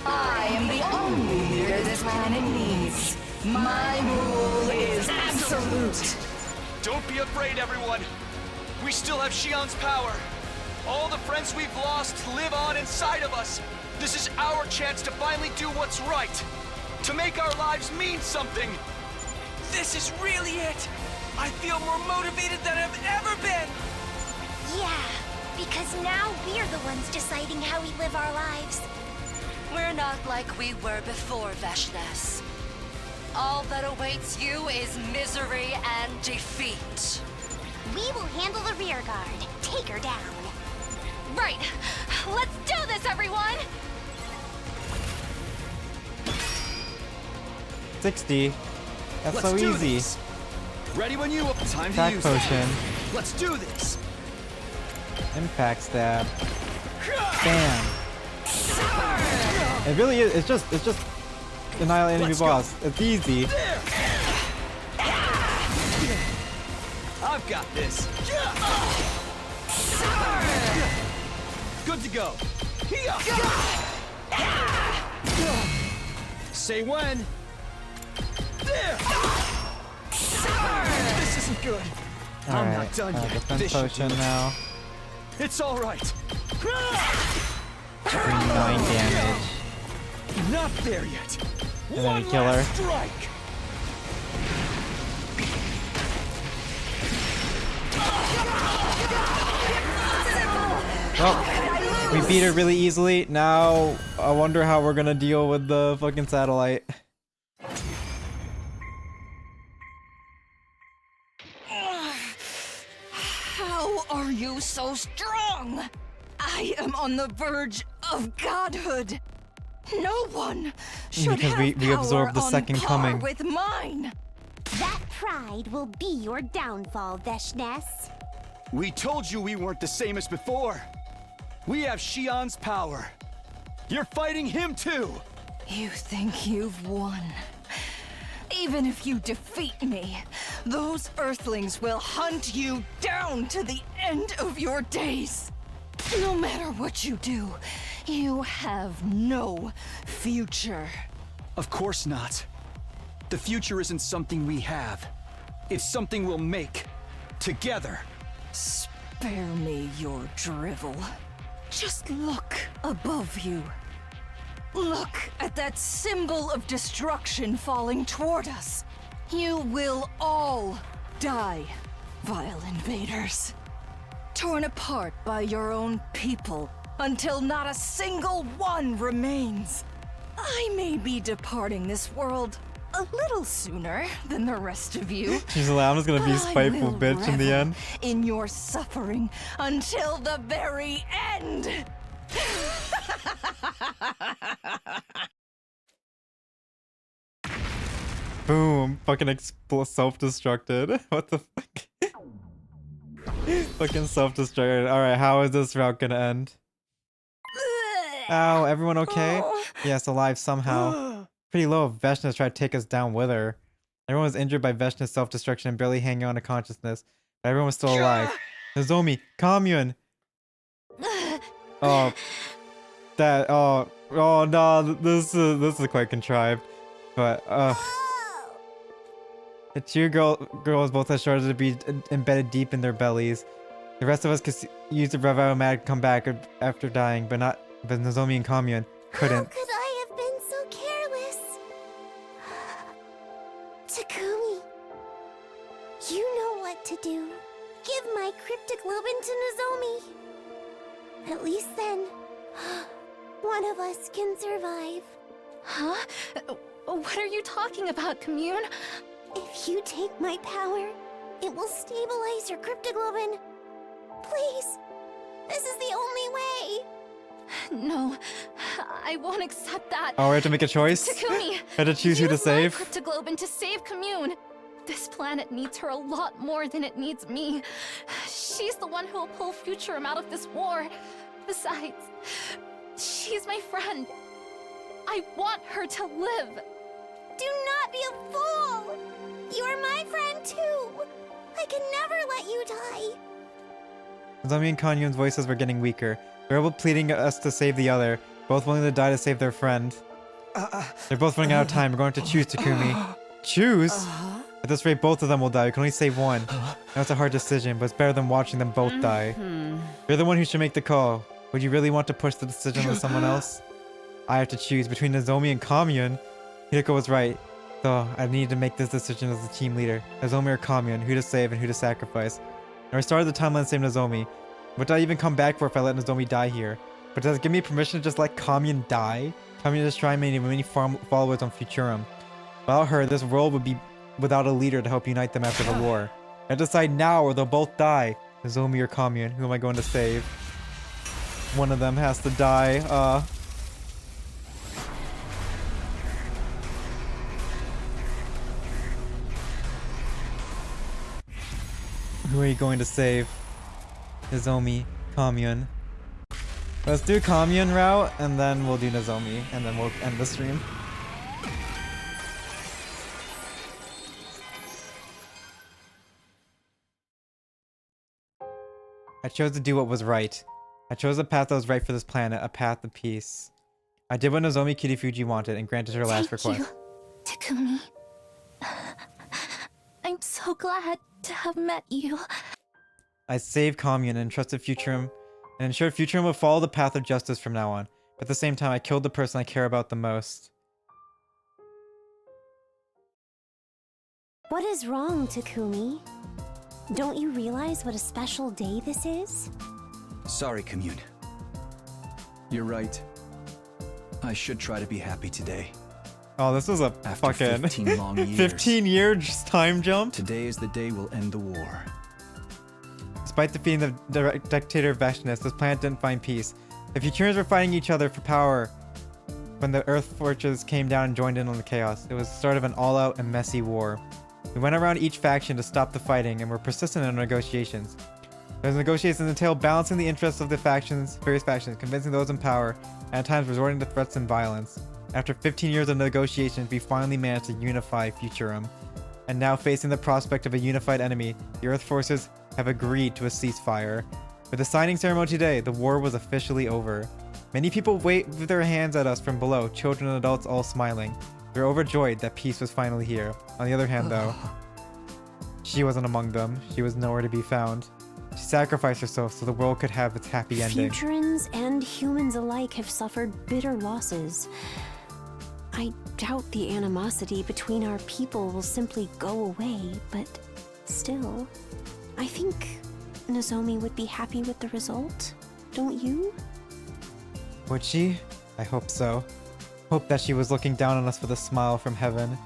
I am the only leader this planet needs. My rule is absolute! Don't be afraid, everyone. We still have Shion's power. All the friends we've lost live on inside of us. This is our chance to finally do what's right. To make our lives mean something. This is really it! I feel more motivated than I've ever been! Yeah, because now we're the ones deciding how we live our lives. We're not like we were before, Veshness. All that awaits you is misery and defeat. We will handle the rear guard. Take her down. Right! Let's do this, everyone! 60. That's so easy. This. Ready when you time Attack to use potion. it. Let's do this. Impact stab. Bam. It really is. It's just annihilate enemy boss. It's easy. I've got this. Good to go. Say when. There. This isn't good. I'm not done yet. Defense This should potion do it. now. It's all right. 9 damage. Not there yet. And then we kill her. Strike. Well, we beat her really easily. Now, I wonder how we're gonna deal with the fucking satellite. How are you so strong? I am on the verge of godhood. No one should Because have we absorbed the power on second par coming. with mine. That pride will be your downfall, Veshness. We told you we weren't the same as before. We have Shion's power. You're fighting him too. You think you've won. Even if you defeat me, those Earthlings will hunt you down to the end of your days. No matter what you do, you have no future. Of course not. The future isn't something we have. It's something we'll make. Together. Spare me your drivel. Just look above you. Look at that symbol of destruction falling toward us. You will all die, vile invaders. Torn apart by your own people until not a single one remains. I may be departing this world a little sooner than the rest of you. She's like, I'm just gonna be a but I spiteful will bitch in the revel end. in your suffering until the very end. Boom. Fucking self-destructed. What the fuck? Fucking self-destructed. Alright, how is this route gonna end? Ow, everyone okay? Yes, alive somehow. Pretty low if Veshness tried to take us down with her. Everyone was injured by Veshness' self-destruction and barely hanging on to consciousness. But everyone was still alive. Nozomi, commune! Oh. Oh no, this is quite contrived. But, the two girls both had started to be embedded deep in their bellies. The rest of us could use the revival mag to come back after dying, but Nozomi and Commune couldn't. How could I have been so careless? Takumi, you know what to do. Give my cryptic globin to Nozomi. At least then, One of us can survive. Huh? What are you talking about, Commune? If you take my power, it will stabilize your cryptoglobin. Please, this is the only way. No, I won't accept that. Oh, we have to make a choice? Takumi! We have to choose who to save? Use my cryptoglobin to save Commune. This planet needs her a lot more than it needs me. She's the one who will pull Futurum out of this war. Besides, she's my friend. I want her to live. Do not be a fool! You are my friend too! I can never let you die! Nozomi and Kanyun's voices were getting weaker. They were both pleading us to save the other, both willing to die to save their friend. They're both running out of time. We're going to choose Takumi. Choose? At this rate, both of them will die. We can only save one. Now it's a hard decision, but it's better than watching them both die. You're the one who should make the call. Would you really want to push the decision on someone else? I have to choose between Nozomi and Kamyun. Hideko was right, though I needed to make this decision as the team leader. Nozomi or Kamyun, who to save and who to sacrifice. And I started the timeline to save Nozomi. What did I even come back for if I let Nozomi die here? But does it give me permission to just let Kamyun die? Kamyun is trying many followers on Futurum. Without her, this world would be without a leader to help unite them after the war. I decide now or they'll both die. Nozomi or Kamyun, who am I going to save? One of them has to die. Who are you going to save? Nozomi, Kamyun. Let's do Kamyun route, and then we'll do Nozomi, and then we'll end the stream. I chose to do what was right. I chose a path that was right for this planet, a path of peace. I did what Nozomi Kirifuji wanted and granted her last request. Thank you, Takumi. I'm so glad to have met you. I saved Kamyun and entrusted Futurum and ensured Futurum would follow the path of justice from now on. But at the same time, I killed the person I care about the most. What is wrong, Takumi? Don't you realize what a special day this is? Sorry, Commune. You're right. I should try to be happy today. Oh, this is a After fucking 15 long years. 15-year time jump. Today is the day we'll end the war. Despite defeating the dictator Vashnis, this planet didn't find peace. The Futurans were fighting each other for power when the Earth Forces came down and joined in on the chaos. It was the start of an all-out and messy war. We went around each faction to stop the fighting and were persistent in our negotiations. Those negotiations entailed balancing the interests of the various factions, convincing those in power, and at times resorting to threats and violence. After 15 years of negotiations, we finally managed to unify Futurum. And now, facing the prospect of a unified enemy, the Earth Forces have agreed to a ceasefire. With the signing ceremony today, the war was officially over. Many people waved their hands at us from below, children and adults all smiling. We were overjoyed that peace was finally here. On the other hand, though, she wasn't among them. She was nowhere to be found. She sacrificed herself so the world could have its happy ending. Futurans and humans alike have suffered bitter losses. I doubt the animosity between our people will simply go away, but still, I think Nozomi would be happy with the result, don't you? Would she? I hope so. Hope that she was looking down on us with a smile from heaven.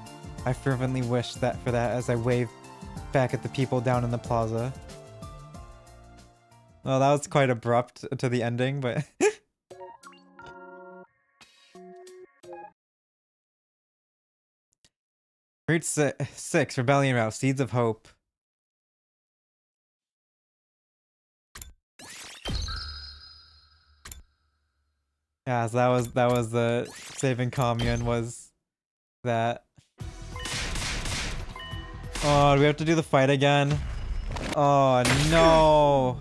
I fervently wish that for that as I waved back at the people down in the plaza. Well, that was quite abrupt to the ending, but... Route 6, Rebellion Route, Seeds of Hope. Yeah, so that was the saving Kamyun was that. Oh, do we have to do the fight again? Oh no.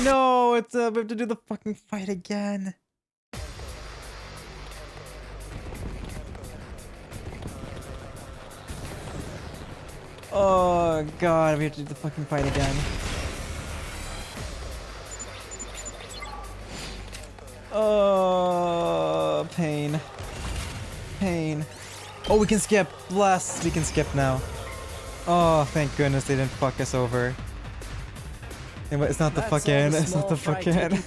No, we have to do the fucking fight again. Oh god, we have to do the fucking fight again. Oh, pain. Pain. Oh, we can skip. Bless. We can skip now. Oh, thank goodness they didn't fuck us over. It's not the fucking. It's not the fucking.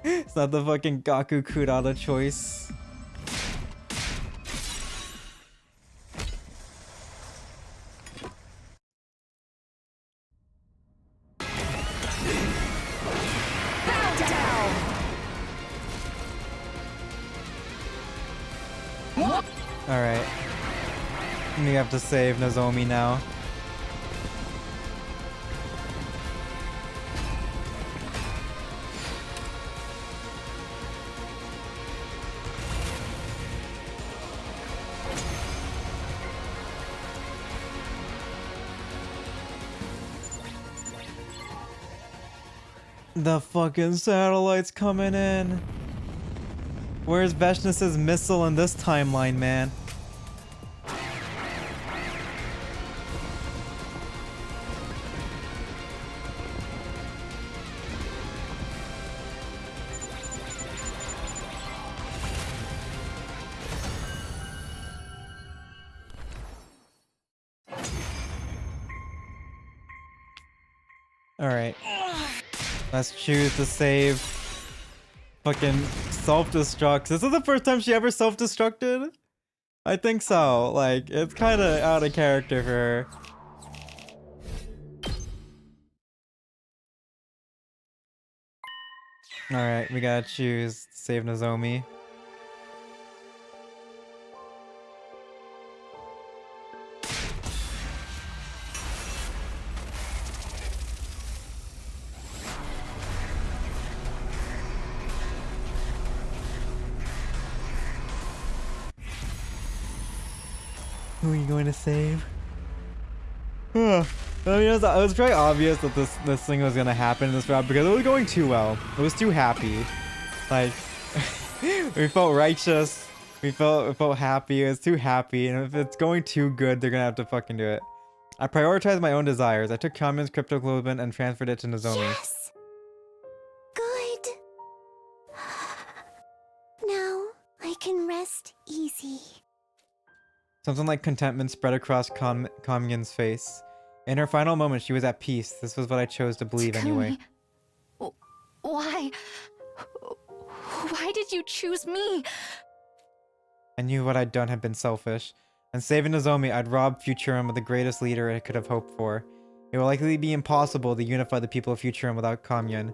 It's not the fucking Gaku Kurata choice. Alright. We have to save Nozomi now. The fucking satellite's coming in. Where's Veshness's missile in this timeline, man? Alright. Let's choose to save fucking self-destructs. This is the first time she ever self-destructed? I think so. Like, it's kind of out of character for her. Alright, we gotta choose to save Nozomi. Who are you going to save? I mean, it was very obvious that this thing was gonna happen in this round because it was going too well. It was too happy. Like, we felt righteous. We felt happy. It was too happy, and if it's going too good, they're gonna have to fucking do it. I prioritized my own desires. I took Kamion's crypto globin and transferred it to Nozomi. Yes. Good. Now I can rest easy. Something like contentment spread across Kamion's face. In her final moment, she was at peace. This was what I chose to believe anyway. Why? Why did you choose me? I knew what I'd done had been selfish. And saving Nozomi, I'd robbed Futurum of the greatest leader it could have hoped for. It will likely be impossible to unify the people of Futurum without Kamion.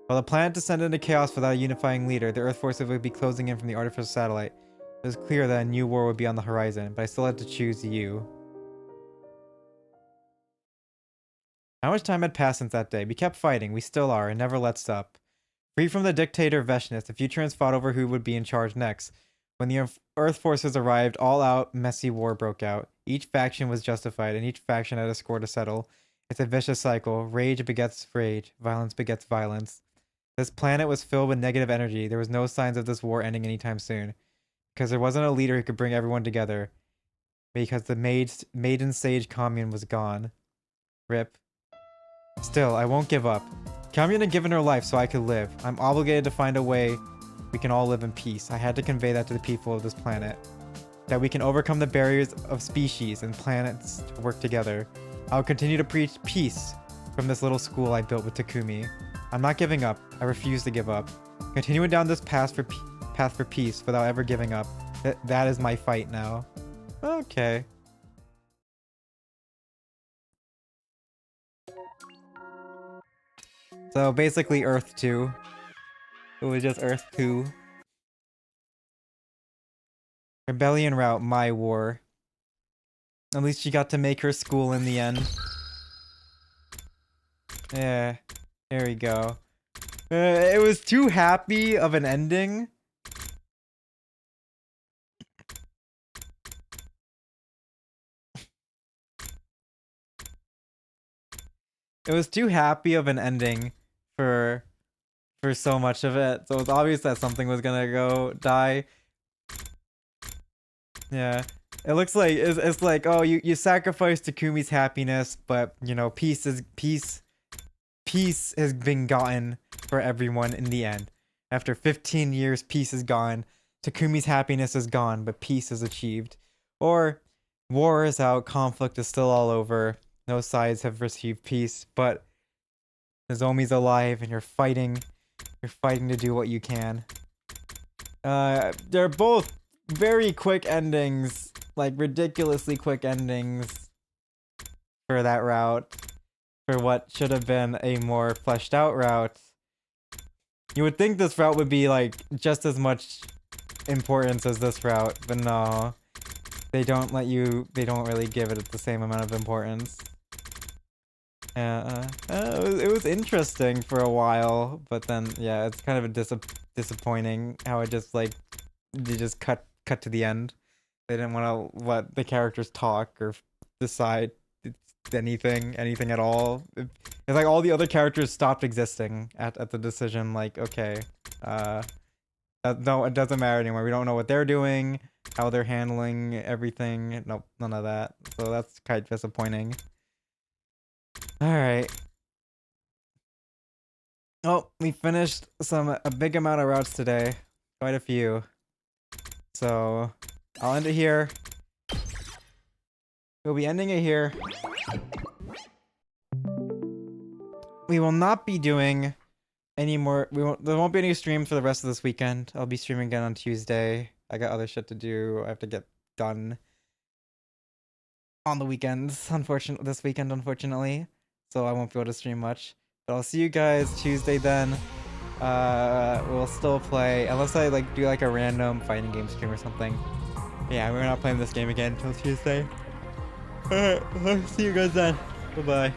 While the planet descended into chaos without a unifying leader, the Earth forces would be closing in from the artificial satellite. It was clear that a new war would be on the horizon, but I still had to choose you. How much time had passed since that day? We kept fighting, we still are, and never let up. Free from the dictator Veshness, the Futurans fought over who would be in charge next. When the Earth forces arrived, all-out, messy war broke out. Each faction was justified, and each faction had a score to settle. It's a vicious cycle. Rage begets rage. Violence begets violence. This planet was filled with negative energy. There was no signs of this war ending anytime soon. Because there wasn't a leader who could bring everyone together. Because the maiden sage Kamion was gone. Rip. Still, I won't give up. Kamion had given her life so I could live. I'm obligated to find a way we can all live in peace. I had to convey that to the people of this planet. That we can overcome the barriers of species and planets to work together. I'll continue to preach peace from this little school I built with Takumi. I'm not giving up. I refuse to give up. Continuing down this path for peace without ever giving up. That is my fight now. Okay. So basically Earth 2. It was just Earth 2. Rebellion route, my war. At least she got to make her school in the end. Yeah, there we go. It was too happy of an ending. It was too happy of an ending for so much of it. So it's obvious that something was gonna go die. Yeah. It looks like it's like, oh, you sacrificed Takumi's happiness, but you know, peace has been gotten for everyone in the end. After 15 years, peace is gone. Takumi's happiness is gone, but peace is achieved. Or war is out, conflict is still all over. No sides have received peace, but Nozomi's alive and you're fighting You're fighting to do what you can. They're both very quick endings, like ridiculously quick endings for that route, for what should have been a more fleshed out route. You would think this route would be like just as much importance as this route, but no. They don't really give it the same amount of importance. It was interesting for a while, but then yeah, it's kind of a disappointing how it just like they just cut to the end. They didn't want to let the characters talk or decide anything at all. It's like all the other characters stopped existing at the decision. Like, okay, no, it doesn't matter anymore. We don't know what they're doing, how they're handling everything. Nope, none of that. So that's kind of disappointing. Alright. Oh, we finished a big amount of routes today. Quite a few. So, I'll end it here. We'll be ending it here. We will not be doing any more. There won't be any streams for the rest of this weekend. I'll be streaming again on Tuesday. I got other shit to do. I have to get done on the weekends. This weekend, unfortunately. So I won't be able to stream much. But I'll see you guys Tuesday then. We'll still play, unless I like do like a random fighting game stream or something. Yeah, we're not playing this game again until Tuesday. Alright, see you guys then. Bye-bye.